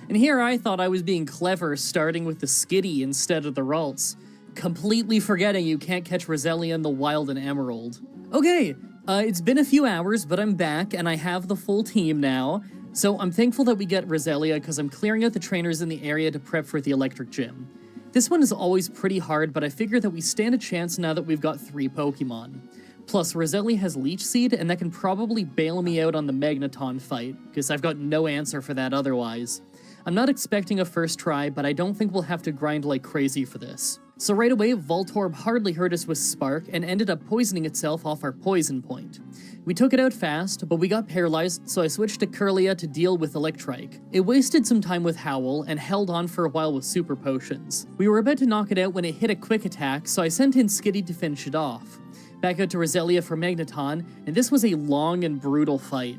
And here I thought I was being clever starting with the Skitty instead of the Ralts, completely forgetting you can't catch Roselia in the wild and Emerald. Okay, it's been a few hours, but I'm back, and I have the full team now, so I'm thankful that we get Roselia because I'm clearing out the trainers in the area to prep for the electric gym. This one is always pretty hard, but I figure that we stand a chance now that we've got 3 Pokemon. Plus, Roselia has Leech Seed, and that can probably bail me out on the Magneton fight, because I've got no answer for that otherwise. I'm not expecting a first try, but I don't think we'll have to grind like crazy for this. So right away, Voltorb hardly hurt us with Spark and ended up poisoning itself off our poison point. We took it out fast, but we got paralyzed, so I switched to Kirlia to deal with Electrike. It wasted some time with Howl and held on for a while with Super Potions. We were about to knock it out when it hit a quick attack, so I sent in Skitty to finish it off. Back out to Roselia for Magneton, and this was a long and brutal fight.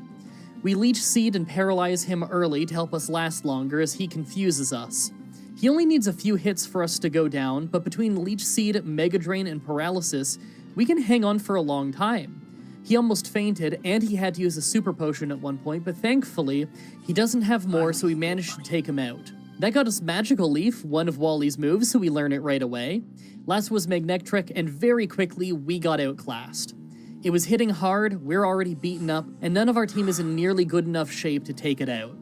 We Leech Seed and paralyze him early to help us last longer as he confuses us. He only needs a few hits for us to go down, but between Leech Seed, Mega Drain, and Paralysis, we can hang on for a long time. He almost fainted, and he had to use a Super Potion at one point, but thankfully, he doesn't have more, so we managed to take him out. That got us Magical Leaf, one of Wally's moves, so we learn it right away. Last was Magnetric, and very quickly, we got outclassed. It was hitting hard, we're already beaten up, and none of our team is in nearly good enough shape to take it out.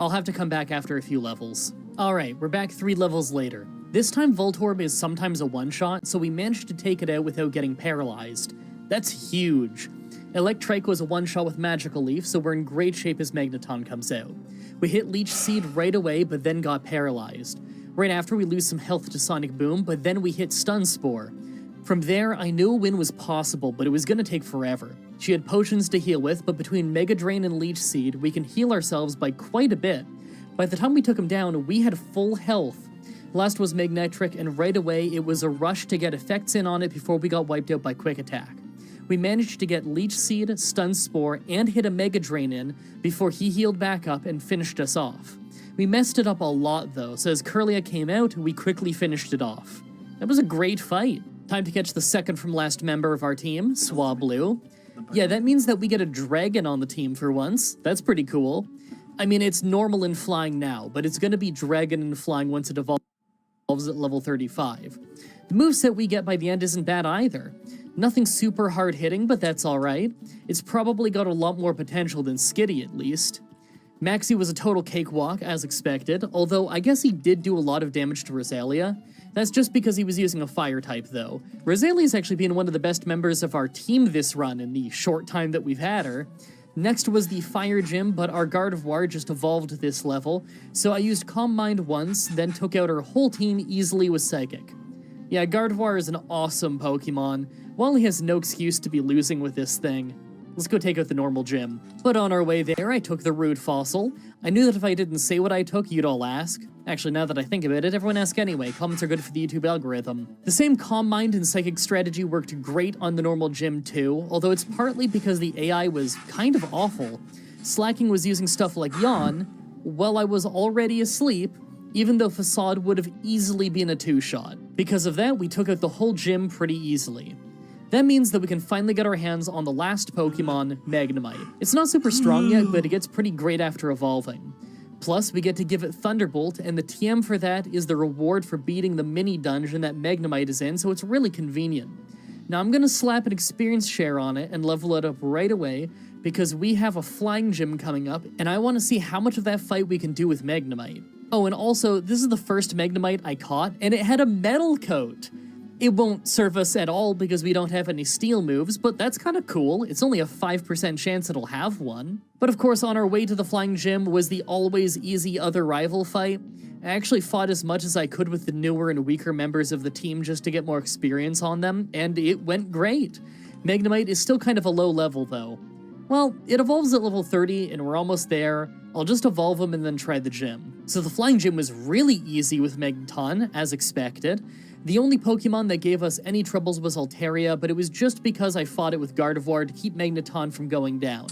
I'll have to come back after a few levels. Alright, we're back 3 levels later. This time Voltorb is sometimes a one-shot, so we managed to take it out without getting paralyzed. That's huge. Electrike was a one-shot with Magical Leaf, so we're in great shape as Magneton comes out. We hit Leech Seed right away, but then got paralyzed. Right after, we lose some health to Sonic Boom, but then we hit Stun Spore. From there, I knew a win was possible, but it was gonna take forever. She had potions to heal with, but between Mega Drain and Leech Seed, we can heal ourselves by quite a bit. By the time we took him down, we had full health. Last was Magnetric, and right away, it was a rush to get effects in on it before we got wiped out by Quick Attack. We managed to get Leech Seed, Stun Spore, and hit a Mega Drain in before he healed back up and finished us off. We messed it up a lot though, so as Kirlia came out, we quickly finished it off. That was a great fight. Time to catch the second from last member of our team, Swablu. Yeah, that means that we get a dragon on the team for once. That's pretty cool. I mean, it's normal in flying now, but it's gonna be dragon and flying once it evolves at level 35. The moveset we get by the end isn't bad either. Nothing super hard hitting, but that's alright. It's probably got a lot more potential than Skitty at least. Maxie was a total cakewalk, as expected, although I guess he did do a lot of damage to Roselia. That's just because he was using a fire type, though. Roselia's actually been one of the best members of our team this run in the short time that we've had her. Next was the Fire Gym, but our Gardevoir just evolved this level, so I used Calm Mind once, then took out our whole team easily with Psychic. Yeah, Gardevoir is an awesome Pokemon. Wally has no excuse to be losing with this thing. Let's go take out the normal gym. But on our way there, I took the rude fossil. I knew that if I didn't say what I took, you'd all ask. Actually, now that I think about it, everyone asks anyway. Comments are good for the YouTube algorithm. The same Calm Mind and Psychic strategy worked great on the normal gym too, although it's partly because the AI was kind of awful. Slacking was using stuff like Yawn, while I was already asleep, even though Facade would have easily been a 2-shot. Because of that, we took out the whole gym pretty easily. That means that we can finally get our hands on the last Pokemon, Magnemite. It's not super strong yet, but it gets pretty great after evolving. Plus, we get to give it Thunderbolt, and the TM for that is the reward for beating the mini dungeon that Magnemite is in, so it's really convenient. Now I'm gonna slap an experience share on it and level it up right away, because we have a flying gym coming up, and I want to see how much of that fight we can do with Magnemite. Oh, and also, this is the first Magnemite I caught, and it had a metal coat! It won't serve us at all because we don't have any steel moves, but that's kind of cool. It's only a 5% chance it'll have one. But of course, on our way to the flying gym was the always easy other rival fight. I actually fought as much as I could with the newer and weaker members of the team just to get more experience on them, and it went great. Magnemite is still kind of a low level though. Well, it evolves at level 30 and we're almost there. I'll just evolve him and then try the gym. So the flying gym was really easy with Magneton, as expected. The only Pokemon that gave us any troubles was Altaria, but it was just because I fought it with Gardevoir to keep Magneton from going down.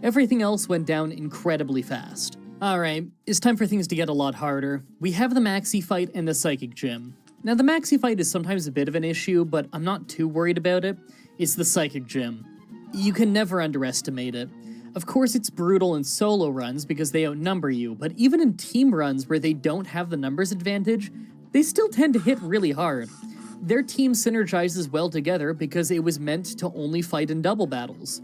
Everything else went down incredibly fast. Alright, it's time for things to get a lot harder. We have the Maxi fight and the Psychic Gym. Now the Maxi fight is sometimes a bit of an issue, but I'm not too worried about it. It's the Psychic Gym. You can never underestimate it. Of course it's brutal in solo runs because they outnumber you, but even in team runs where they don't have the numbers advantage, they still tend to hit really hard. Their team synergizes well together because it was meant to only fight in double battles.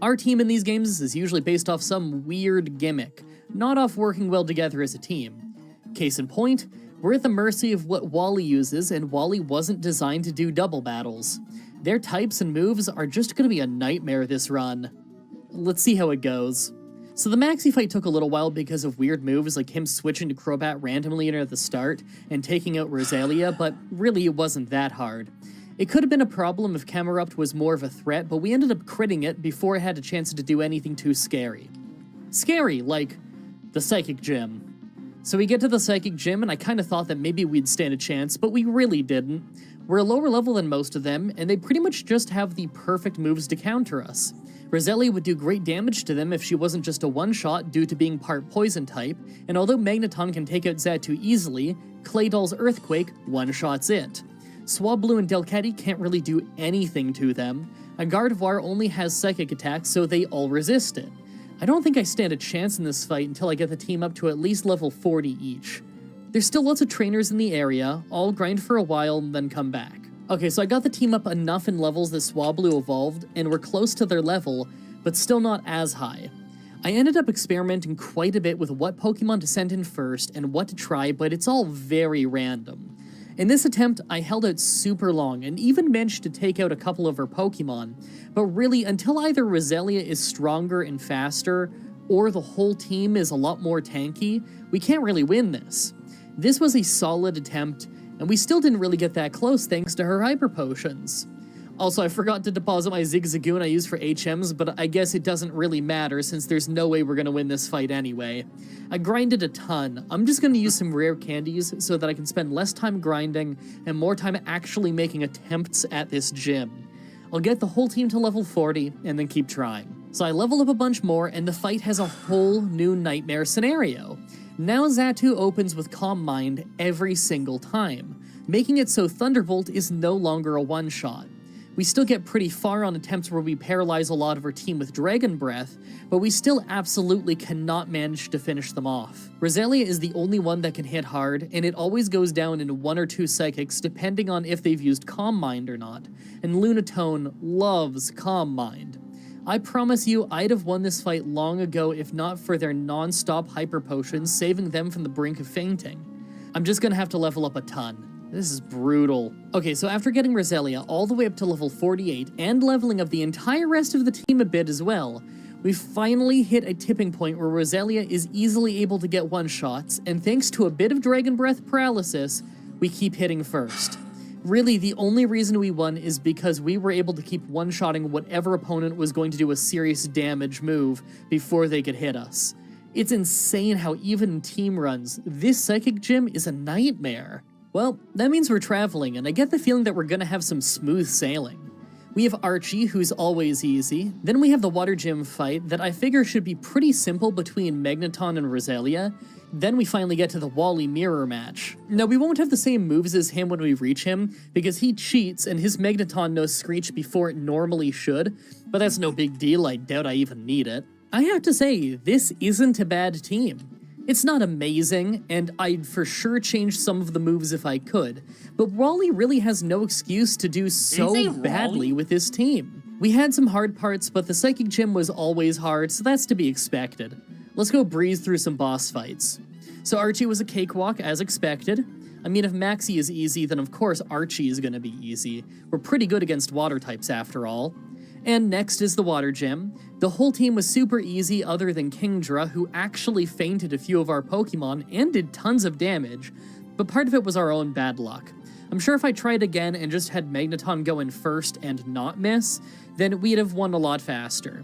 Our team in these games is usually based off some weird gimmick, not off working well together as a team. Case in point, we're at the mercy of what Wally uses, and Wally wasn't designed to do double battles. Their types and moves are just gonna be a nightmare this run. Let's see how it goes. So the Maxi fight took a little while because of weird moves like him switching to Crobat randomly near the start and taking out Roselia, but really it wasn't that hard. It could have been a problem if Camerupt was more of a threat, but we ended up critting it before it had a chance to do anything too scary. Scary, like the Psychic Gym. So we get to the Psychic Gym and I kinda thought that maybe we'd stand a chance, but we really didn't. We're a lower level than most of them, and they pretty much just have the perfect moves to counter us. Roselia would do great damage to them if she wasn't just a one-shot due to being part poison type, and although Magneton can take out Xatu easily, Claydol's Earthquake one-shots it. Swablu and Delcatty can't really do anything to them, and Gardevoir only has psychic attacks, so they all resist it. I don't think I stand a chance in this fight until I get the team up to at least level 40 each. There's still lots of trainers in the area, I'll grind for a while and then come back. Okay, so I got the team up enough in levels that Swablu evolved, and we're close to their level, but still not as high. I ended up experimenting quite a bit with what Pokemon to send in first and what to try, but it's all very random. In this attempt, I held out super long and even managed to take out a couple of her Pokemon, but really, until either Roselia is stronger and faster, or the whole team is a lot more tanky, we can't really win this. This was a solid attempt, and we still didn't really get that close thanks to her Hyper Potions. Also, I forgot to deposit my Zigzagoon I use for HMs, but I guess it doesn't really matter since there's no way we're gonna win this fight anyway. I grinded a ton. I'm just gonna use some rare candies so that I can spend less time grinding and more time actually making attempts at this gym. I'll get the whole team to level 40 and then keep trying. So I level up a bunch more and the fight has a whole new nightmare scenario. Now Xatu opens with Calm Mind every single time, making it so Thunderbolt is no longer a one-shot. We still get pretty far on attempts where we paralyze a lot of our team with Dragon Breath, but we still absolutely cannot manage to finish them off. Roselia is the only one that can hit hard, and it always goes down in 1 or 2 Psychics depending on if they've used Calm Mind or not, and Lunatone loves Calm Mind. I promise you I'd have won this fight long ago if not for their non-stop Hyper Potions saving them from the brink of fainting. I'm just gonna have to level up a ton. This is brutal. Okay, so after getting Roselia all the way up to level 48 and leveling up the entire rest of the team a bit as well, we finally hit a tipping point where Roselia is easily able to get one-shots, and thanks to a bit of Dragon Breath paralysis, we keep hitting first. Really, the only reason we won is because we were able to keep one-shotting whatever opponent was going to do a serious damage move before they could hit us. It's insane how even in team runs, this Psychic Gym is a nightmare. Well, that means we're traveling, and I get the feeling that we're gonna have some smooth sailing. We have Archie, who's always easy. Then we have the Water Gym fight that I figure should be pretty simple between Magneton and Roselia. Then we finally get to the Wally mirror match. Now, we won't have the same moves as him when we reach him, because he cheats and his Magneton knows Screech before it normally should, but that's no big deal, I doubt I even need it. I have to say, this isn't a bad team. It's not amazing, and I'd for sure change some of the moves if I could, but Wally really has no excuse to do so badly with this team. We had some hard parts, but the Psychic Gym was always hard, so that's to be expected. Let's go breeze through some boss fights. So Archie was a cakewalk, as expected. I mean, if Maxie is easy, then of course Archie is gonna be easy. We're pretty good against water types after all. And next is the Water Gym. The whole team was super easy other than Kingdra, who actually fainted a few of our Pokemon and did tons of damage, but part of it was our own bad luck. I'm sure if I tried again and just had Magneton go in first and not miss, then we'd have won a lot faster.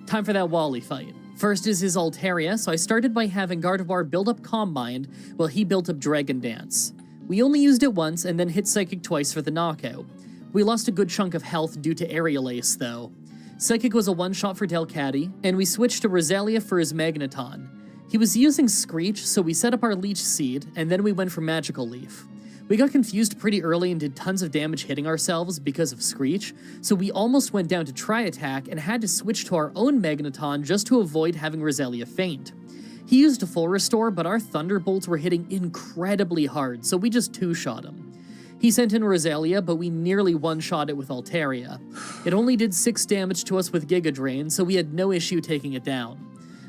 Time for that Wally fight. First is his Altaria, so I started by having Gardevoir build up Calm Mind while he built up Dragon Dance. We only used it once and then hit Psychic twice for the knockout. We lost a good chunk of health due to Aerial Ace though. Psychic was a one-shot for Delcatty, and we switched to Roselia for his Magneton. He was using Screech, so we set up our Leech Seed, and then we went for Magical Leaf. We got confused pretty early and did tons of damage hitting ourselves because of Screech, so we almost went down to Tri-Attack and had to switch to our own Magneton just to avoid having Roselia faint. He used a full restore, but our Thunderbolts were hitting incredibly hard, so we just two-shot him. He sent in Roselia, but we nearly one-shot it with Altaria. It only did 6 damage to us with Giga Drain, so we had no issue taking it down.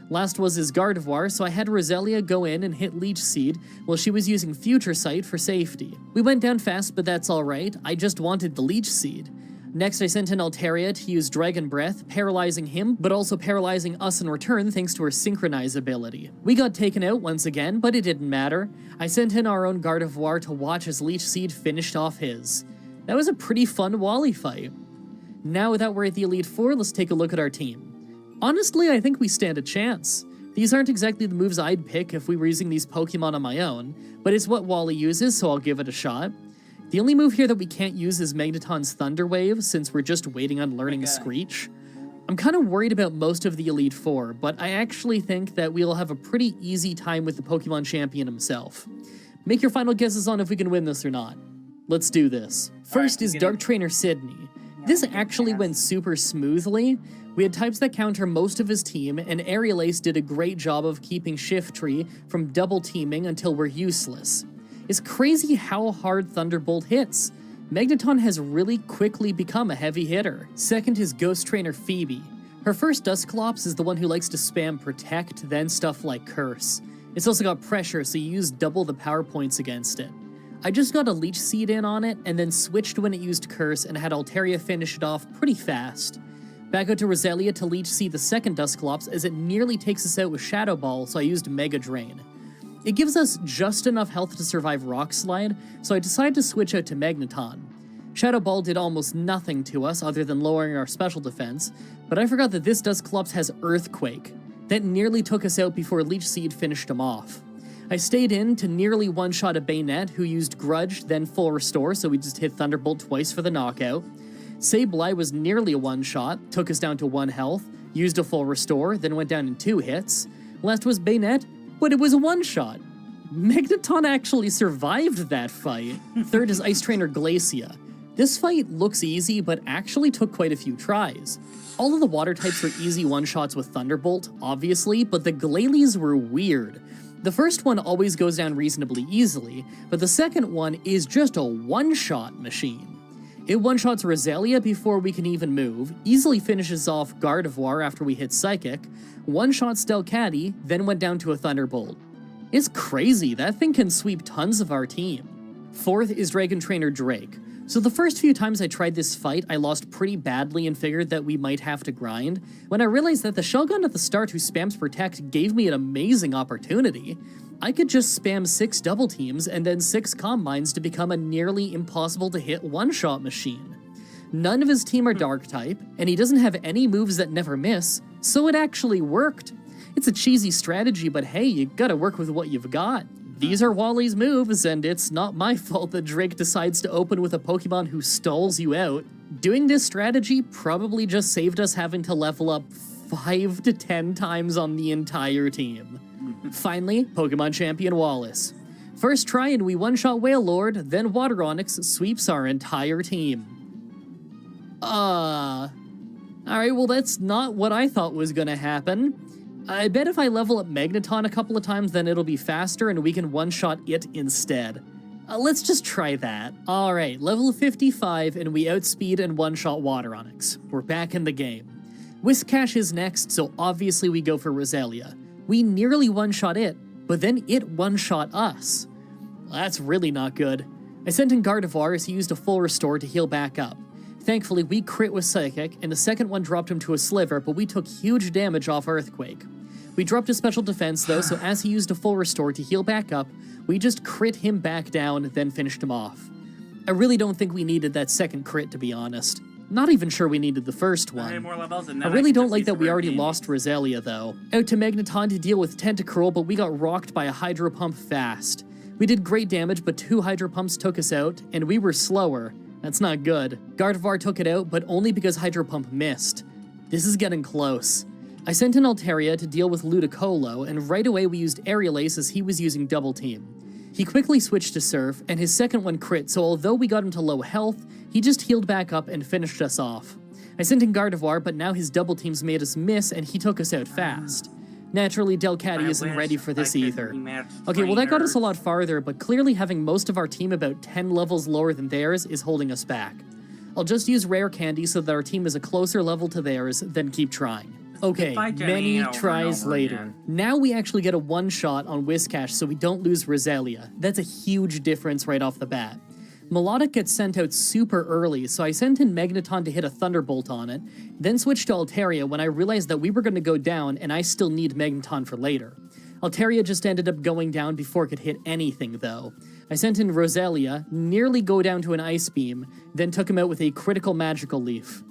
Last was his Gardevoir, so I had Roselia go in and hit Leech Seed while she was using Future Sight for safety. We went down fast, but that's alright, I just wanted the Leech Seed. Next, I sent in Altaria to use Dragon Breath, paralyzing him, but also paralyzing us in return thanks to her Synchronize ability. We got taken out once again, but it didn't matter. I sent in our own Gardevoir to watch as Leech Seed finished off his. That was a pretty fun Wally fight. Now that we're at the Elite Four, let's take a look at our team. Honestly, I think we stand a chance. These aren't exactly the moves I'd pick if we were using these Pokemon on my own, but it's what Wally uses, so I'll give it a shot. The only move here that we can't use is Magneton's Thunder Wave, since we're just waiting on learning Screech. I'm kind of worried about most of the Elite Four, but I actually think that we'll have a pretty easy time with the Pokemon Champion himself. Make your final guesses on if we can win this or not. Let's do this. First is Dark Trainer Sydney. This actually went super smoothly. We had types that counter most of his team, and Aerial Ace did a great job of keeping Shiftry from double teaming until we're useless. It's crazy how hard Thunderbolt hits. Magneton has really quickly become a heavy hitter. Second is Ghost Trainer Phoebe. Her first Dusclops is the one who likes to spam Protect, then stuff like Curse. It's also got Pressure, so you use double the power points against it. I just got a Leech Seed in on it, and then switched when it used Curse and had Altaria finish it off pretty fast. Back out to Roselia to Leech Seed the second Dusclops as it nearly takes us out with Shadow Ball, so I used Mega Drain. It gives us just enough health to survive Rock Slide, so I decided to switch out to Magneton. Shadow Ball did almost nothing to us other than lowering our special defense, but I forgot that this Dusclops has Earthquake. That nearly took us out before Leech Seed finished him off. I stayed in to nearly one-shot a Bayonet, who used Grudge, then Full Restore, so we just hit Thunderbolt twice for the knockout. Sableye was nearly a one-shot, took us down to 1 health, used a Full Restore, then went down in 2 hits. Last was Bayonet, but it was a one-shot. Magneton actually survived that fight. Third is Ice Trainer Glacia. This fight looks easy, but actually took quite a few tries. All of the water types were easy one-shots with Thunderbolt, obviously, but the Glalie were weird. The first one always goes down reasonably easily, but the second one is just a one-shot machine. It one-shots Roselia before we can even move, easily finishes off Gardevoir after we hit Psychic, one-shots Delcatty, then went down to a Thunderbolt. It's crazy, that thing can sweep tons of our team. Fourth is Dragon Trainer Drake. So the first few times I tried this fight, I lost pretty badly and figured that we might have to grind, when I realized that the Shogun at the start who spams Protect gave me an amazing opportunity. I could just spam 6 double teams and then 6 combines to become a nearly impossible to hit one-shot machine. None of his team are dark type, and he doesn't have any moves that never miss, so it actually worked. It's a cheesy strategy, but hey, you gotta work with what you've got. These are Wally's moves, and it's not my fault that Drake decides to open with a Pokemon who stalls you out. Doing this strategy probably just saved us having to level up 5 to 10 times on the entire team. Finally, Pokemon Champion Wallace. First try and we one-shot Whale Lord, then Water Onyx sweeps our entire team. Alright, well that's not what I thought was gonna happen. I bet if I level up Magneton a couple of times, then it'll be faster and we can one-shot it instead. Let's just try that. Alright, level 55 and we outspeed and one-shot Water Onyx. We're back in the game. Whiscash is next, so obviously we go for Roselia. We nearly one-shot it, but then it one-shot us. That's really not good. I sent in Gardevoir as he used a full restore to heal back up. Thankfully, we crit with Psychic, and the second one dropped him to a Sliver, but we took huge damage off Earthquake. We dropped his special defense though, so as he used a full restore to heal back up, we just crit him back down, then finished him off. I really don't think we needed that second crit, to be honest. Not even sure we needed the first one. I really don't like that we already lost Roselia though. Out to Magneton to deal with Tentacruel, but we got rocked by a Hydro Pump fast. We did great damage, but 2 Hydro Pumps took us out, and we were slower. That's not good. Gardevoir took it out, but only because Hydro Pump missed. This is getting close. I sent in Altaria to deal with Ludicolo, and right away we used Aerial Ace as he was using Double Team. He quickly switched to Surf, and his second one crit, so although we got him to low health, he just healed back up and finished us off. I sent in Gardevoir, but now his Double Teams made us miss, and he took us out fast. Naturally, Delcatty isn't ready for this either. Okay, well that got us a lot farther, but clearly having most of our team about 10 levels lower than theirs is holding us back. I'll just use Rare Candy so that our team is a closer level to theirs, then keep trying. Okay, many tries later. Now we actually get a one-shot on Whiscash so we don't lose Roselia. That's a huge difference right off the bat. Melodic gets sent out super early, so I sent in Magneton to hit a Thunderbolt on it, then switched to Altaria when I realized that we were going to go down and I still need Magneton for later. Altaria just ended up going down before it could hit anything though. I sent in Roselia, nearly go down to an Ice Beam, then took him out with a critical Magical Leaf.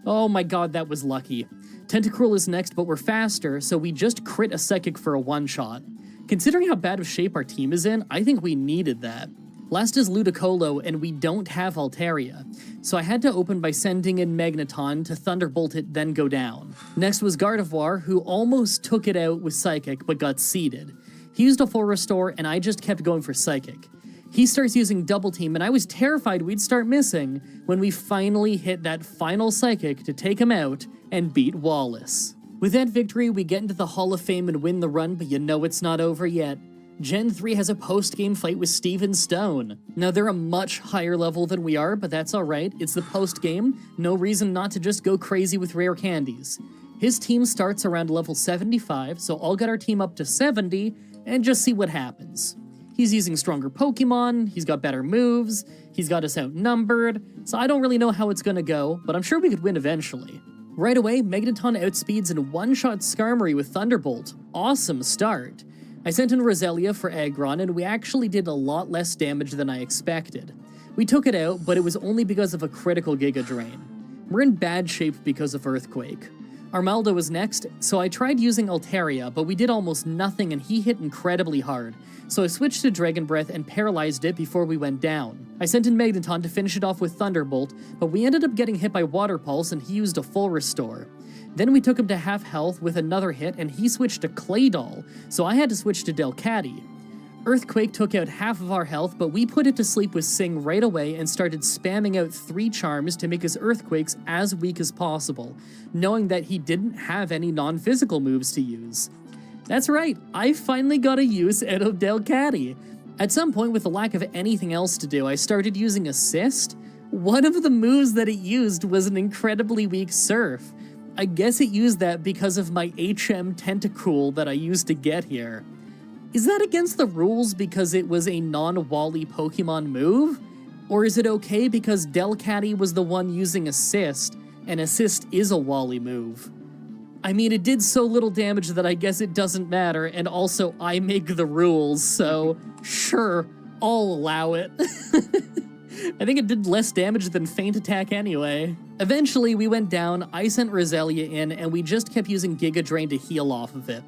Oh my god, that was lucky. Tentacruel is next, but we're faster, so we just crit a Psychic for a one-shot. Considering how bad of shape our team is in, I think we needed that. Last is Ludicolo, and we don't have Altaria, so I had to open by sending in Magneton to Thunderbolt it, then go down. Next was Gardevoir, who almost took it out with Psychic, but got seeded. He used a full restore, and I just kept going for Psychic. He starts using Double Team, and I was terrified we'd start missing when we finally hit that final Psychic to take him out and beat Wallace. With that victory, we get into the Hall of Fame and win the run, but you know it's not over yet. Gen 3 has a post-game fight with Steven Stone. Now, they're a much higher level than we are, but that's alright. It's the post-game. No reason not to just go crazy with rare candies. His team starts around level 75, so I'll get our team up to 70 and just see what happens. He's using stronger Pokemon, he's got better moves, he's got us outnumbered, so I don't really know how it's gonna go, but I'm sure we could win eventually. Right away, Magneton outspeeds and one-shot Skarmory with Thunderbolt. Awesome start. I sent in Roselia for Aggron, and we actually did a lot less damage than I expected. We took it out, but it was only because of a critical Giga Drain. We're in bad shape because of Earthquake. Armaldo was next, so I tried using Altaria, but we did almost nothing and he hit incredibly hard, so I switched to Dragon Breath and paralyzed it before we went down. I sent in Magneton to finish it off with Thunderbolt, but we ended up getting hit by Water Pulse and he used a full restore. Then we took him to half health with another hit and he switched to Claydol, so I had to switch to Delcatty. Earthquake took out half of our health, but we put it to sleep with Sing right away and started spamming out 3 charms to make his Earthquakes as weak as possible, knowing that he didn't have any non-physical moves to use. That's right, I finally got a use out of Delcatty. At some point, with the lack of anything else to do, I started using Assist. One of the moves that it used was an incredibly weak Surf. I guess it used that because of my HM Tentacruel that I used to get here. Is that against the rules because it was a non-Wally Pokemon move? Or is it okay because Delcatty was the one using Assist, and Assist is a Wally move? I mean, it did so little damage that I guess it doesn't matter, and also I make the rules, so sure, I'll allow it. I think it did less damage than Feint Attack anyway. Eventually, we went down, I sent Roselia in, and we just kept using Giga Drain to heal off of it.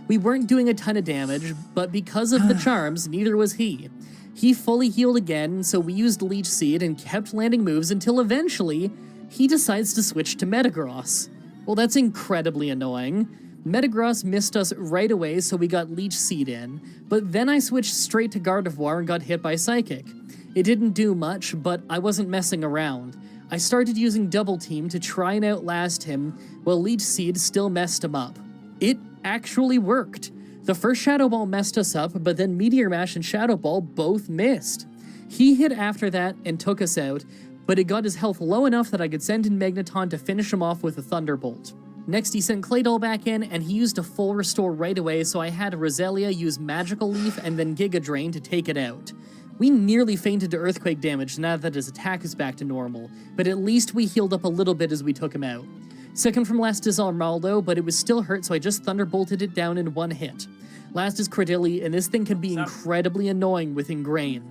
We weren't doing a ton of damage, but because of the charms, neither was he. He fully healed again, so we used Leech Seed and kept landing moves until eventually, he decides to switch to Metagross. Well, that's incredibly annoying. Metagross missed us right away, so we got Leech Seed in, but then I switched straight to Gardevoir and got hit by Psychic. It didn't do much, but I wasn't messing around. I started using Double Team to try and outlast him, while Leech Seed still messed him up. It actually worked. The first Shadow Ball messed us up, but then Meteor Mash and Shadow Ball both missed. He hit after that and took us out, but it got his health low enough that I could send in Magneton to finish him off with a Thunderbolt. Next, he sent Claydol back in, and he used a full restore right away, so I had Roselia use Magical Leaf and then Giga Drain to take it out. We nearly fainted to Earthquake damage now that his attack is back to normal, but at least we healed up a little bit as we took him out. Second from last is Armaldo, but it was still hurt, so I just Thunderbolted it down in one hit. Last is Credilli, and this thing can be incredibly annoying with Ingrain.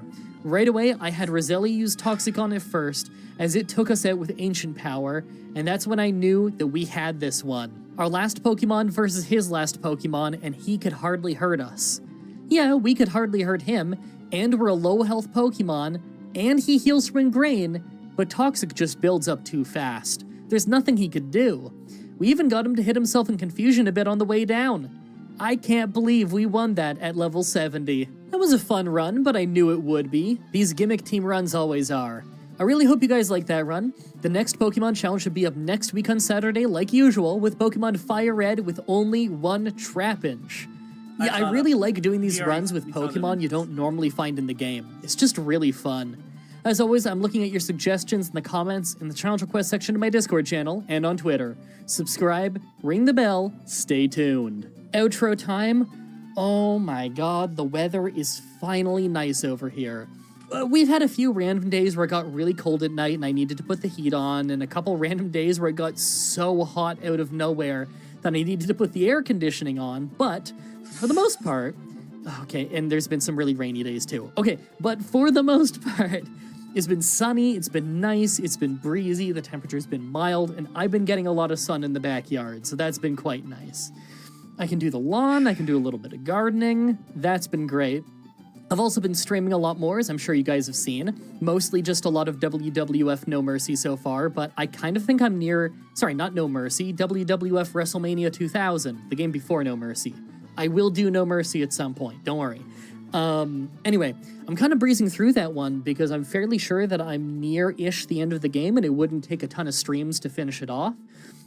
Right away, I had Roselia use Toxic on it first, as it took us out with Ancient Power, and that's when I knew that we had this one. Our last Pokemon versus his last Pokemon, and he could hardly hurt us. Yeah, we could hardly hurt him, and we're a low health Pokemon, and he heals from Ingrain, but Toxic just builds up too fast. There's nothing he could do. We even got him to hit himself in Confusion a bit on the way down. I can't believe we won that at level 70. That was a fun run, but I knew it would be. These gimmick team runs always are. I really hope you guys like that run. The next Pokemon challenge should be up next week on Saturday, like usual, with Pokemon Fire Red with only one Trapinch. Yeah, I really like doing these runs with Pokemon you don't normally find in the game. It's just really fun. As always, I'm looking at your suggestions in the comments in the challenge request section of my Discord channel and on Twitter. Subscribe, ring the bell, stay tuned. Outro time. Oh my god, the weather is finally nice over here. We've had a few random days where it got really cold at night and I needed to put the heat on, and a couple random days where it got so hot out of nowhere that I needed to put the air conditioning on, but for the most part, okay, and there's been some really rainy days too. Okay, but for the most part, it's been sunny, it's been nice, it's been breezy, the temperature's been mild, and I've been getting a lot of sun in the backyard, so that's been quite nice. I can do the lawn, I can do a little bit of gardening, that's been great. I've also been streaming a lot more, as I'm sure you guys have seen. Mostly just a lot of WWF No Mercy so far, but I kind of think I'm near... Sorry, not No Mercy, WWF WrestleMania 2000, the game before No Mercy. I will do No Mercy at some point, don't worry. Anyway, I'm kind of breezing through that one because I'm fairly sure that I'm near-ish the end of the game and it wouldn't take a ton of streams to finish it off.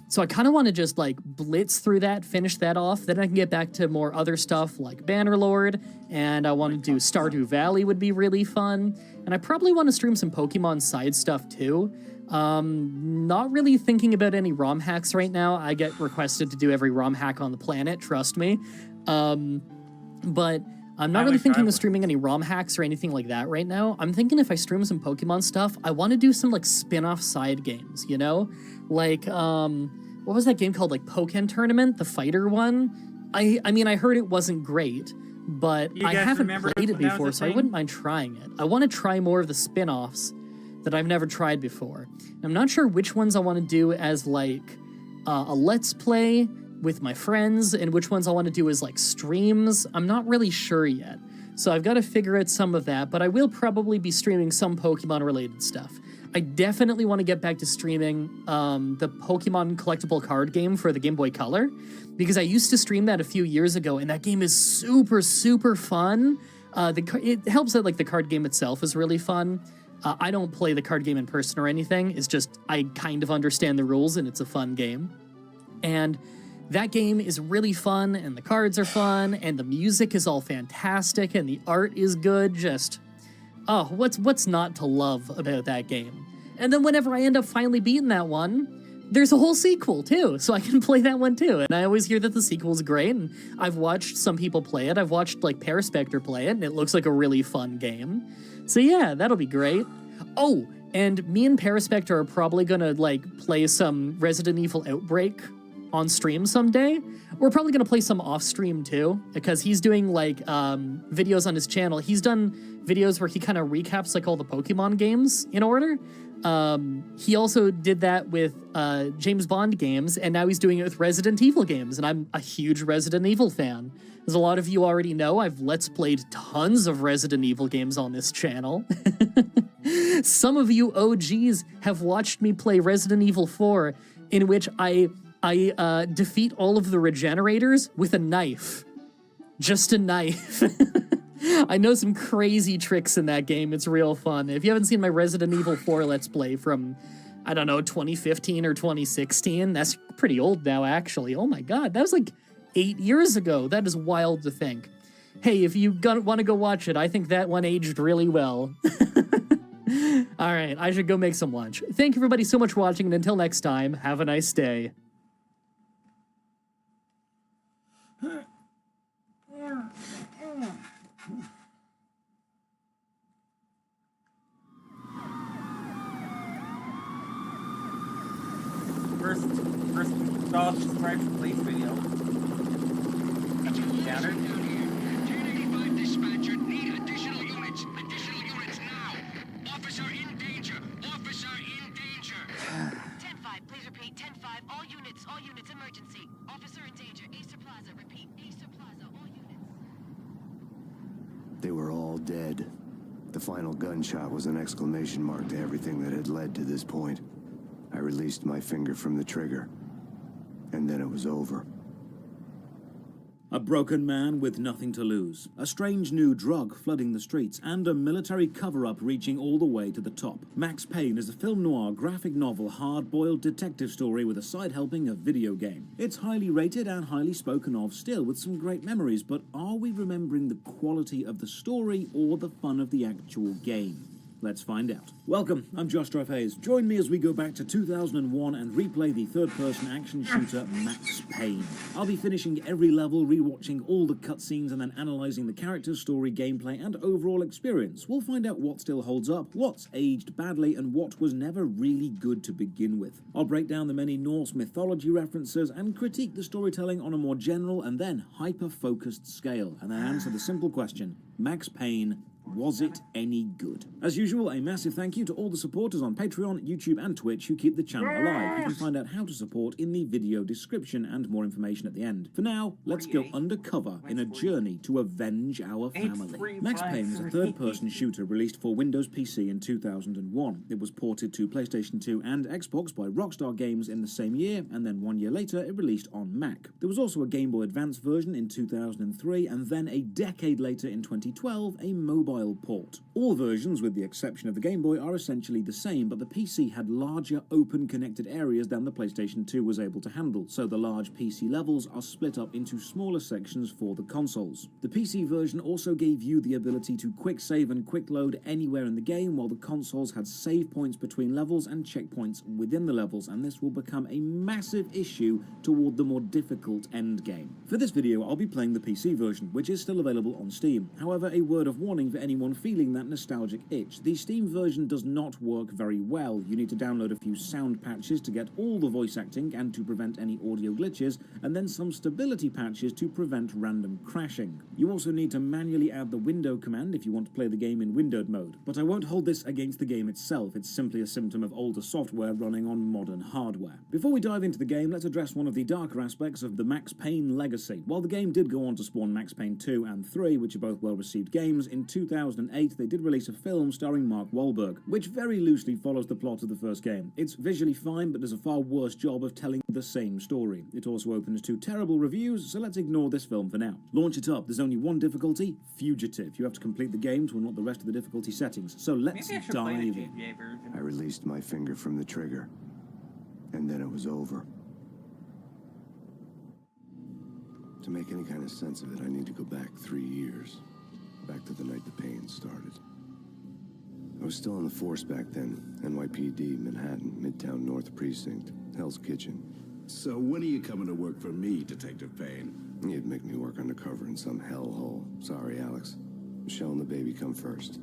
So I kind of want to just, like, blitz through that, finish that off, then I can get back to more other stuff like Bannerlord, and I want to do Stardew Valley would be really fun, and I probably want to stream some Pokemon side stuff too. Not really thinking about any ROM hacks right now. I get requested to do every ROM hack on the planet, trust me. But I'm not really thinking of streaming any ROM hacks or anything like that right now. I'm thinking if I stream some Pokemon stuff, I want to do some, like, spin-off side games, you know? Like, what was that game called? Like, Pokken Tournament? The fighter one? I mean, I heard it wasn't great, but I haven't played it before, so I wouldn't mind trying it. I want to try more of the spin-offs that I've never tried before. I'm not sure which ones I want to do as, like, a Let's Play with my friends, and which ones I want to do as, like, streams. I'm not really sure yet. So I've got to figure out some of that, but I will probably be streaming some Pokemon-related stuff. I definitely want to get back to streaming the Pokemon collectible card game for the Game Boy Color, because I used to stream that a few years ago, and that game is super, super fun. It helps that, like, the card game itself is really fun. I don't play the card game in person or anything. It's just I kind of understand the rules, and it's a fun game. And that game is really fun, and the cards are fun, and the music is all fantastic, and the art is good. Just, oh, what's not to love about that game? And then whenever I end up finally beating that one, there's a whole sequel, too, so I can play that one, too. And I always hear that the sequel's great, and I've watched some people play it. I've watched, like, Paraspector play it, and it looks like a really fun game. So yeah, that'll be great. Oh, and me and Paraspector are probably gonna, like, play some Resident Evil Outbreak on stream someday. We're probably going to play some off stream too, because he's doing like videos on his channel. He's done videos where he kind of recaps like all the Pokemon games in order. He also did that with James Bond games, and now he's doing it with Resident Evil games, and I'm a huge Resident Evil fan. As a lot of you already know, I've Let's Played tons of Resident Evil games on this channel. Some of you OGs have watched me play Resident Evil 4, in which I defeat all of the regenerators with a knife. Just a knife. I know some crazy tricks in that game. It's real fun. If you haven't seen my Resident Evil 4 Let's Play from, I don't know, 2015 or 2016, that's pretty old now, actually. Oh my god, that was like 8 years ago. That is wild to think. Hey, if you want to go watch it, I think that one aged really well. All right, I should go make some lunch. Thank you everybody so much for watching, and until next time, have a nice day. First Josh subscribe to Blaze video. Counter. 1085 dispatcher, need additional units. Additional units now. Officer in danger. Officer in danger. 10-5, please repeat. 10-5, all units, emergency. Officer in danger. Easter Plaza, repeat. Easter Plaza, all units. They were all dead. The final gunshot was an exclamation mark to everything that had led to this point. I released my finger from the trigger, and then it was over. A broken man with nothing to lose, a strange new drug flooding the streets, and a military cover-up reaching all the way to the top. Max Payne is a film noir graphic novel hard-boiled detective story with a side helping of video game. It's highly rated and highly spoken of still, with some great memories, but are we remembering the quality of the story or the fun of the actual game? Let's find out. Welcome, I'm Josh Hayes. Join me as we go back to 2001 and replay the third-person action shooter Max Payne. I'll be finishing every level, rewatching all the cutscenes, and then analysing the character's story, gameplay, and overall experience. We'll find out what still holds up, what's aged badly, and what was never really good to begin with. I'll break down the many Norse mythology references and critique the storytelling on a more general and then hyper-focused scale, and then answer the simple question, Max Payne, was it any good? As usual, a massive thank you to all the supporters on Patreon, YouTube, and Twitch who keep the channel alive. You can find out how to support in the video description and more information at the end. For now, let's go undercover in a journey to avenge our family. Max Payne is a third-person shooter released for Windows PC in 2001. It was ported to PlayStation 2 and Xbox by Rockstar Games in the same year, and then 1 year later it released on Mac. There was also a Game Boy Advance version in 2003, and then a decade later in 2012, a mobile port. All versions, with the exception of the Game Boy, are essentially the same, but the PC had larger open connected areas than the PlayStation 2 was able to handle, so the large PC levels are split up into smaller sections for the consoles. The PC version also gave you the ability to quick save and quick load anywhere in the game, while the consoles had save points between levels and checkpoints within the levels, and this will become a massive issue toward the more difficult end game. For this video, I'll be playing the PC version, which is still available on Steam. However, a word of warning for anyone feeling that nostalgic itch. The Steam version does not work very well. You need to download a few sound patches to get all the voice acting and to prevent any audio glitches, and then some stability patches to prevent random crashing. You also need to manually add the window command if you want to play the game in windowed mode. But I won't hold this against the game itself. It's simply a symptom of older software running on modern hardware. Before we dive into the game, let's address one of the darker aspects of the Max Payne legacy. While the game did go on to spawn Max Payne 2 and 3, which are both well-received games, in 2008 they did release a film starring Mark Wahlberg, which very loosely follows the plot of the first game. It's visually fine, but does a far worse job of telling the same story. It also opens to terrible reviews, so let's ignore this film for now. Launch it up. There's only one difficulty, Fugitive. You have to complete the game to unlock the rest of the difficulty settings, so let's dive in. I released my finger from the trigger, and then it was over. To make any kind of sense of it, I need to go back 3 years. Back to the night the pain started. I was still on the force back then. NYPD, Manhattan, Midtown North Precinct, Hell's Kitchen. So when are you coming to work for me, Detective Payne? You'd make me work undercover in some hellhole. Sorry, Alex. Michelle and the baby come first.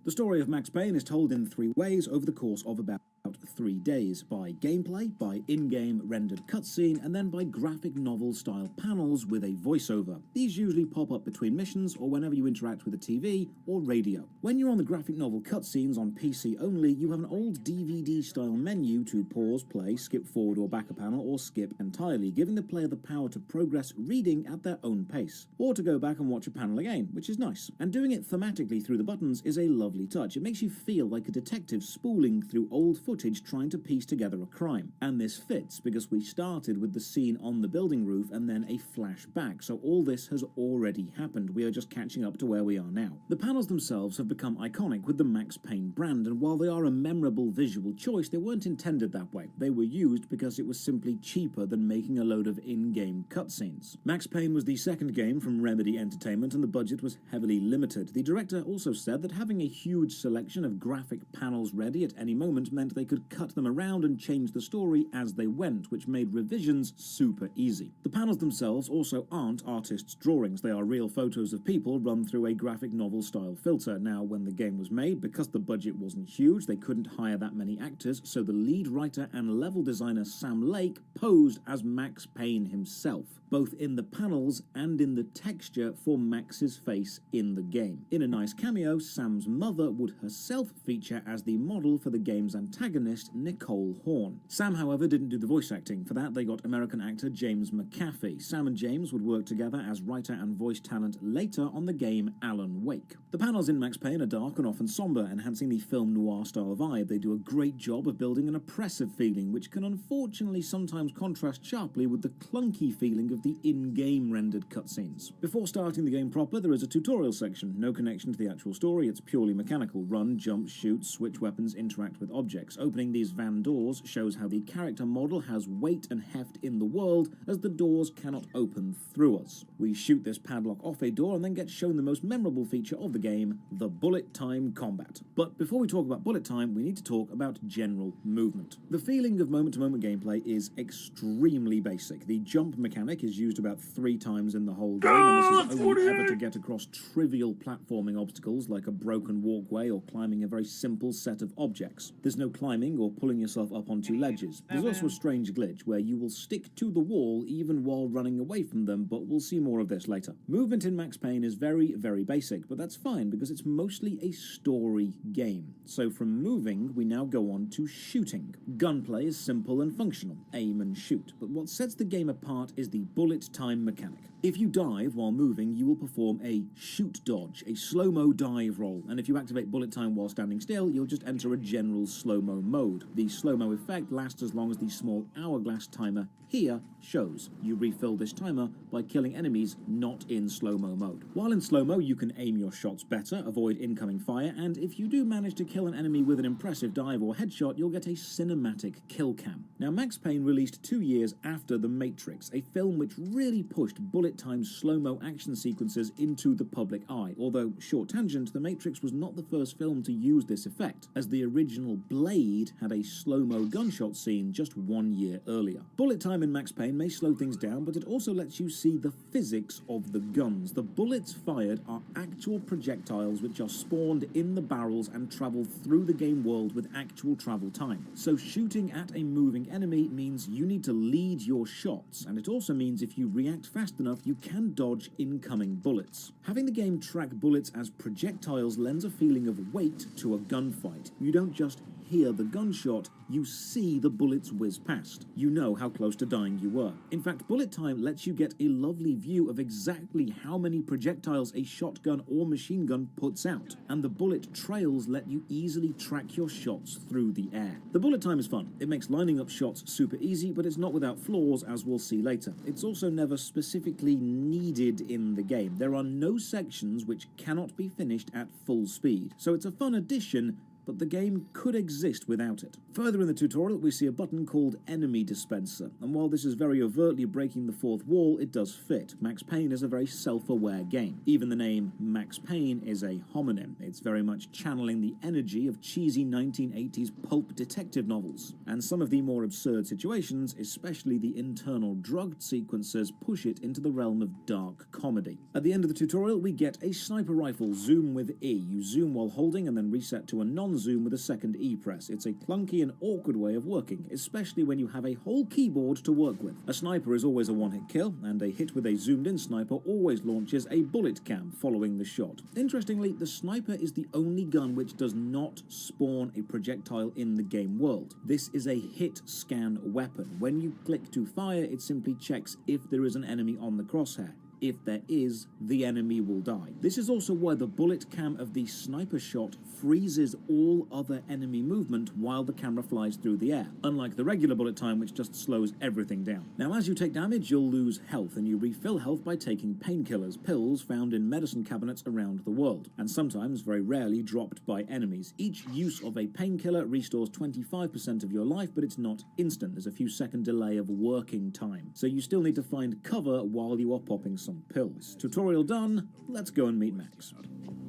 The story of Max Payne is told in 3 ways over the course of about 3 days by gameplay, by in-game rendered cutscene, and then by graphic novel style panels with a voiceover. These usually pop up between missions or whenever you interact with a TV or radio. When you're on the graphic novel cutscenes on PC only, you have an old DVD style menu to pause, play, skip forward or back a panel, or skip entirely, giving the player the power to progress reading at their own pace, or to go back and watch a panel again, which is nice. And doing it thematically through the buttons is a lovely touch. It makes you feel like a detective spooling through old footage trying to piece together a crime. And this fits because we started with the scene on the building roof and then a flashback, so all this has already happened. We are just catching up to where we are now. The panels themselves have become iconic with the Max Payne brand, and while they are a memorable visual choice, they weren't intended that way. They were used because it was simply cheaper than making a load of in-game cutscenes. Max Payne was the second game from Remedy Entertainment and the budget was heavily limited. The director also said that having a huge selection of graphic panels ready at any moment meant they could cut them around and change the story as they went, which made revisions super easy. The panels themselves also aren't artists' drawings. They are real photos of people run through a graphic novel style filter. Now, when the game was made, because the budget wasn't huge, they couldn't hire that many actors, so the lead writer and level designer Sam Lake posed as Max Payne himself, both in the panels and in the texture for Max's face in the game. In a nice cameo, Sam's mother would herself feature as the model for the game's antagonist, Nicole Horn. Sam, however, didn't do the voice acting. For that, they got American actor James McAfee. Sam and James would work together as writer and voice talent later on the game Alan Wake. The panels in Max Payne are dark and often somber, enhancing the film noir style vibe. They do a great job of building an oppressive feeling, which can unfortunately sometimes contrast sharply with the clunky feeling of the in-game rendered cutscenes. Before starting the game proper, there is a tutorial section. No connection to the actual story, it's purely mechanical. Run, jump, shoot, switch weapons, interact with objects. Opening these van doors shows how the character model has weight and heft in the world, as the doors cannot open through us. We shoot this padlock off a door and then get shown the most memorable feature of the game, the bullet time combat. But before we talk about bullet time, we need to talk about general movement. The feeling of moment-to-moment gameplay is extremely basic. The jump mechanic is used about 3 times in the whole game, and this is only ever to get across trivial platforming obstacles like a broken walkway or climbing a very simple set of objects. There's no climbing or pulling yourself up onto ledges. There's also a strange glitch where you will stick to the wall even while running away from them, but we'll see more of this later. Movement in Max Payne is very, very basic, but that's fine because it's mostly a story game. So from moving, we now go on to shooting. Gunplay is simple and functional, aim and shoot, but what sets the game apart is the bullet time mechanic. If you dive while moving, you will perform a shoot dodge, a slow-mo dive roll, and if you activate bullet time while standing still, you'll just enter a general slow-mo mode. The slow-mo effect lasts as long as the small hourglass timer here shows. You refill this timer by killing enemies not in slow-mo mode. While in slow-mo, you can aim your shots better, avoid incoming fire, and if you do manage to kill an enemy with an impressive dive or headshot, you'll get a cinematic kill cam. Now, Max Payne released 2 years after The Matrix, a film which really pushed bullet time slow-mo action sequences into the public eye. Although, short tangent, The Matrix was not the first film to use this effect, as the original Blade had a slow-mo gunshot scene just 1 year earlier. Bullet time in Max Payne may slow things down, but it also lets you see the physics of the guns. The bullets fired are actual projectiles which are spawned in the barrels and travel through the game world with actual travel time. So shooting at a moving enemy means you need to lead your shots, and it also means if you react fast enough, you can dodge incoming bullets. Having the game track bullets as projectiles lends a feeling of weight to a gunfight. You don't just hear the gunshot, you see the bullets whiz past. You know how close to dying you were. In fact, bullet time lets you get a lovely view of exactly how many projectiles a shotgun or machine gun puts out, and the bullet trails let you easily track your shots through the air. The bullet time is fun. It makes lining up shots super easy, but it's not without flaws, as we'll see later. It's also never specifically needed in the game. There are no sections which cannot be finished at full speed, so it's a fun addition, but the game could exist without it. Further in the tutorial, we see a button called Enemy Dispenser, and while this is very overtly breaking the fourth wall, it does fit. Max Payne is a very self-aware game. Even the name Max Payne is a homonym. It's very much channeling the energy of cheesy 1980s pulp detective novels, and some of the more absurd situations, especially the internal drug sequences, push it into the realm of dark comedy. At the end of the tutorial, we get a sniper rifle zoom with E. You zoom while holding and then reset to a non one zoom with a second E press. It's a clunky and awkward way of working, especially when you have a whole keyboard to work with. A sniper is always a one-hit kill, and a hit with a zoomed-in sniper always launches a bullet cam following the shot. Interestingly, the sniper is the only gun which does not spawn a projectile in the game world. This is a hit scan weapon. When you click to fire, it simply checks if there is an enemy on the crosshair. If there is, the enemy will die. This is also why the bullet cam of the sniper shot freezes all other enemy movement while the camera flies through the air, unlike the regular bullet time which just slows everything down. Now as you take damage, you'll lose health, and you refill health by taking painkillers, pills found in medicine cabinets around the world, and sometimes, very rarely, dropped by enemies. Each use of a painkiller restores 25% of your life, but it's not instant. There's a few second delay of working time, so you still need to find cover while you are popping some pills. Tutorial done, let's go and meet Max.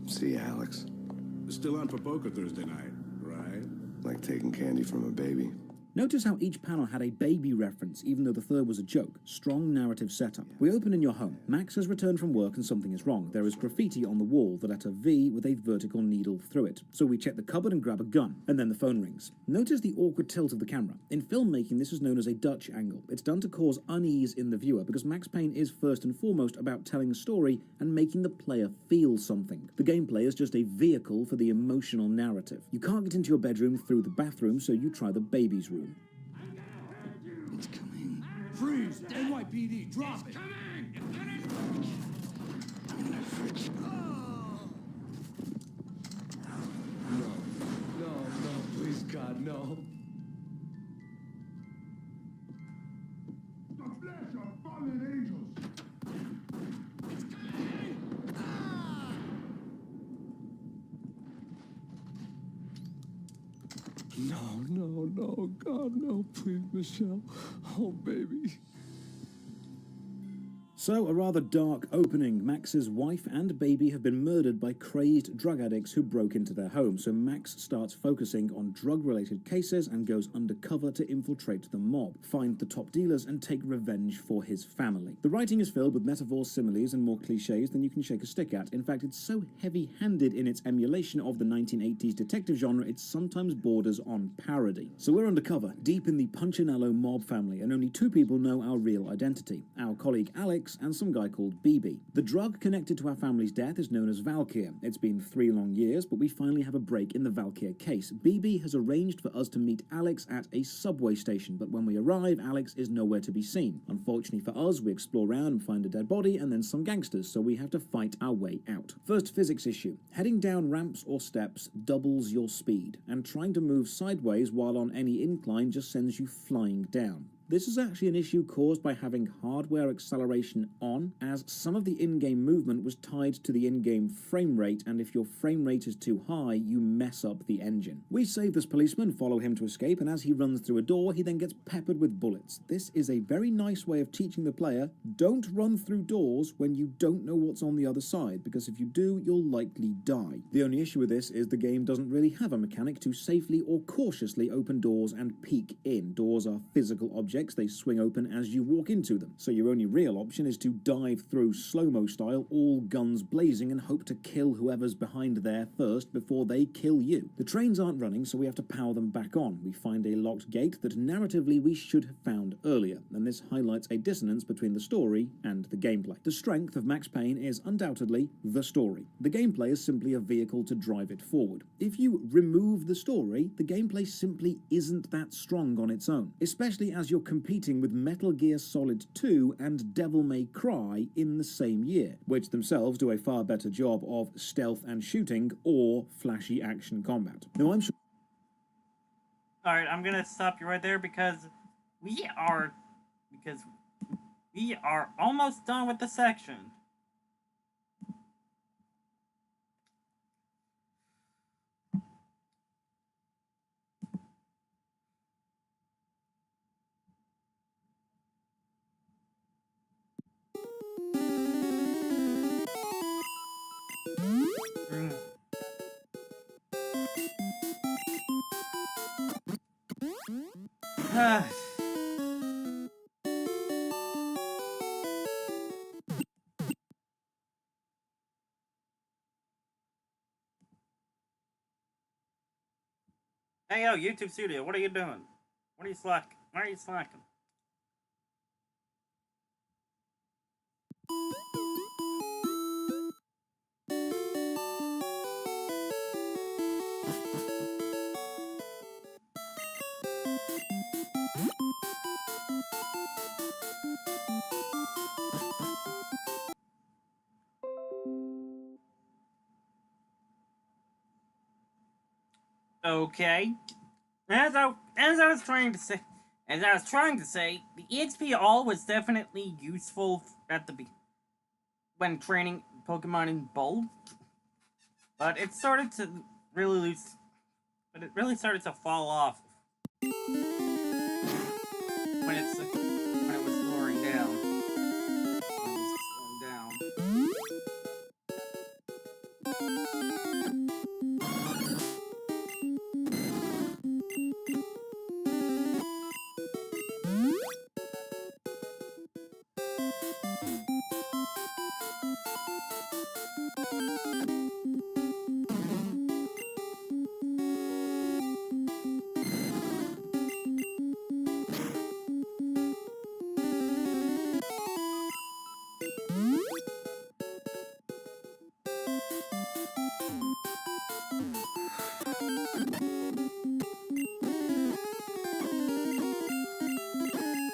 See you, Alex. Still on for poker Thursday night, right? Like taking candy from a baby. Notice how each panel had a baby reference, even though the third was a joke. Strong narrative setup. We open in your home. Max has returned from work and something is wrong. There is graffiti on the wall, the letter V with a vertical needle through it. So we check the cupboard and grab a gun, and then the phone rings. Notice the awkward tilt of the camera. In filmmaking, this is known as a Dutch angle. It's done to cause unease in the viewer, because Max Payne is first and foremost about telling a story and making the player feel something. The gameplay is just a vehicle for the emotional narrative. You can't get into your bedroom through the bathroom, so you try the baby's room. It's coming. Freeze! NYPD, drop it! No, please, God, no. The flesh of fallen angels. No, God, no, please, Michelle. Oh, baby. So, a rather dark opening. Max's wife and baby have been murdered by crazed drug addicts who broke into their home, so Max starts focusing on drug-related cases and goes undercover to infiltrate the mob, find the top dealers, and take revenge for his family. The writing is filled with metaphors, similes, and more cliches than you can shake a stick at. In fact, it's so heavy-handed in its emulation of the 1980s detective genre, it sometimes borders on parody. So we're undercover, deep in the Punchinello mob family, and only two people know our real identity: our colleague Alex and some guy called BB. The drug connected to our family's death is known as Valkyr. It's been 3 long years, but we finally have a break in the Valkyr case. BB has arranged for us to meet Alex at a subway station, but when we arrive, Alex is nowhere to be seen. Unfortunately for us, we explore around and find a dead body and then some gangsters, so we have to fight our way out. First physics issue. Heading down ramps or steps doubles your speed, and trying to move sideways while on any incline just sends you flying down. This is actually an issue caused by having hardware acceleration on, as some of the in-game movement was tied to the in-game frame rate, and if your frame rate is too high, you mess up the engine. We save this policeman, follow him to escape, and as he runs through a door, he then gets peppered with bullets. This is a very nice way of teaching the player, don't run through doors when you don't know what's on the other side, because if you do, you'll likely die. The only issue with this is the game doesn't really have a mechanic to safely or cautiously open doors and peek in. Doors are physical objects. They swing open as you walk into them, so your only real option is to dive through slow-mo style, all guns blazing, and hope to kill whoever's behind there first before they kill you. The trains aren't running, so we have to power them back on. We find a locked gate that narratively we should have found earlier, and this highlights a dissonance between the story and the gameplay. The strength of Max Payne is undoubtedly the story. The gameplay is simply a vehicle to drive it forward. If you remove the story, the gameplay simply isn't that strong on its own, especially as you're competing with Metal Gear Solid 2 and Devil May Cry in the same year, which themselves do a far better job of stealth and shooting or flashy action combat. Now I'm sure... Alright, I'm gonna stop you right there because we are almost done with the section. Hey, yo, YouTube Studio, what are you doing? What are you slacking? Why are you slacking? Okay. As I was trying to say, the EXP all was definitely useful at the when training Pokemon in bulk, but it started to really lose. But it really started to fall off when it was slowing down. When it was slowing down.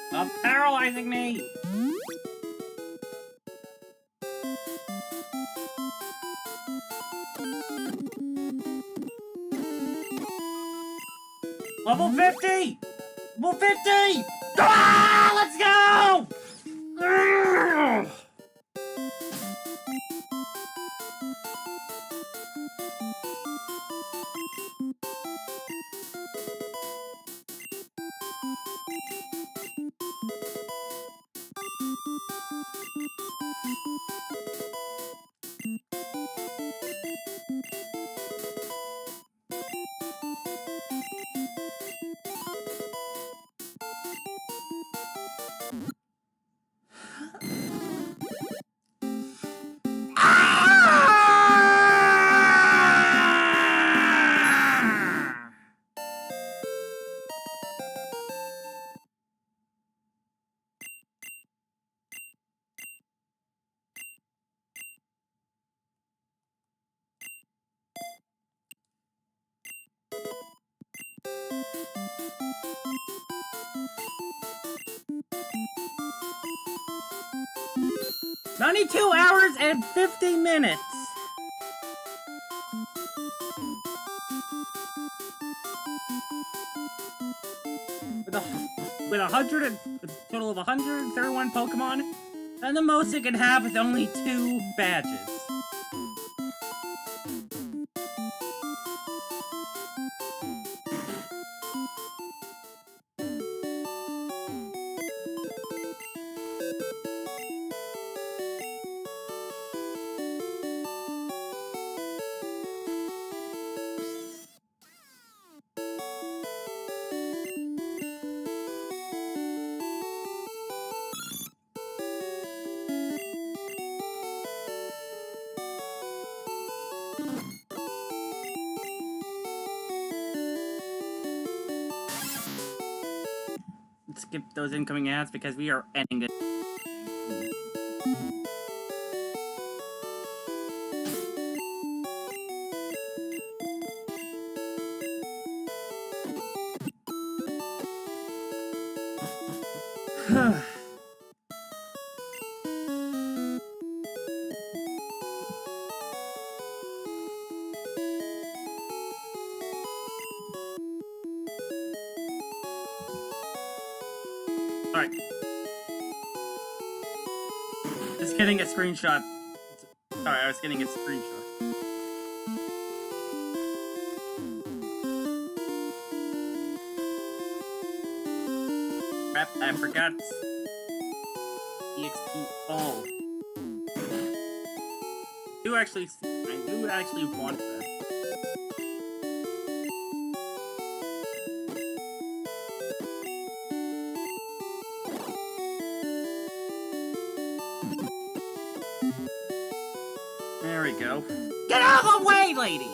Stop paralyzing me! Level 50! Level 50! Ah, let's go! Urgh! "92 hours and 50 minutes!" With a total of 131 Pokemon, and the most it can have with only 2 badges. Skip those incoming ads because we are ending it. Alright. Just getting a screenshot. Sorry, I was getting a screenshot. Crap, I forgot. EXP all. I do actually want that. There we go. Get out of the way, lady!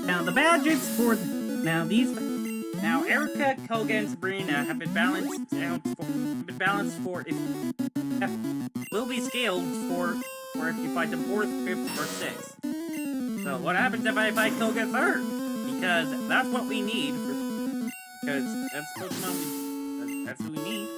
Now the badges for now Erica, Koga, and Sabrina have been balanced will be scaled for if you fight the 4th, 5th, or 6th. So what happens if I fight Koga 3rd? Because that's what we need. Because that's Pokemon. That's what we need.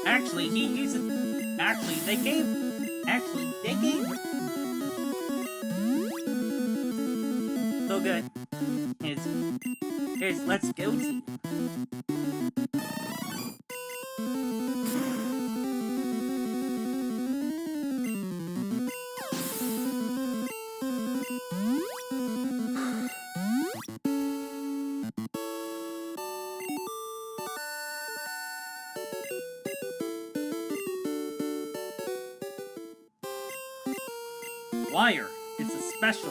Actually, he uses. Actually, they gave. So good. Here's let's go to. Wire. It's a special.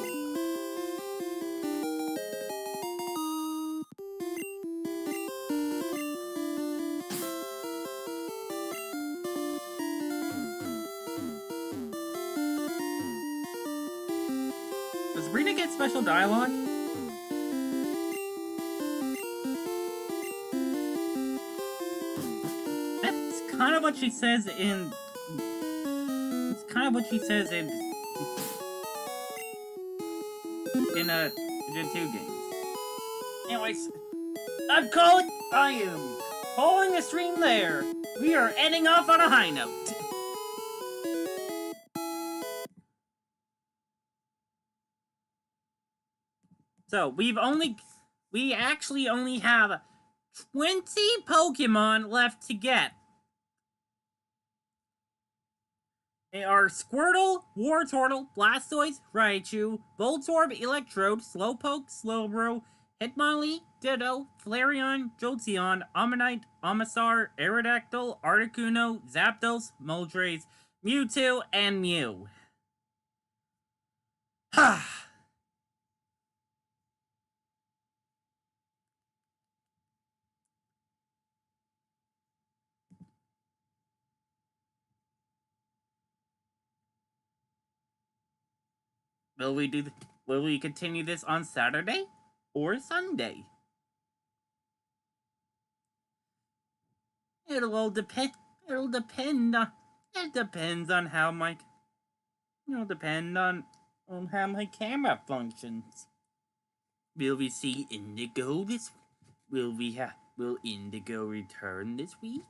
Does Rita get special dialogue? That's kind of what she says in. It's kind of what she says in Gen 2 games. Anyways, I am calling the stream there. We are ending off on a high note. So we actually only have 20 Pokemon left to get. They are Squirtle, Wartortle, Blastoise, Raichu, Voltorb, Electrode, Slowpoke, Slowbro, Hitmonlee, Ditto, Flareon, Jolteon, Ammonite, Omastar, Aerodactyl, Articuno, Zapdos, Moltres, Mewtwo, and Mew. Ha! Will we continue this on Saturday or Sunday? It'll depend on how my how my camera functions. Will we see Indigo this will Indigo return this week?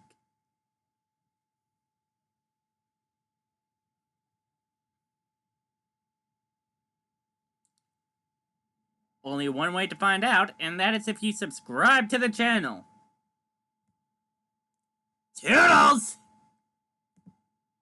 Only one way to find out, and that is if you subscribe to the channel. Toodles!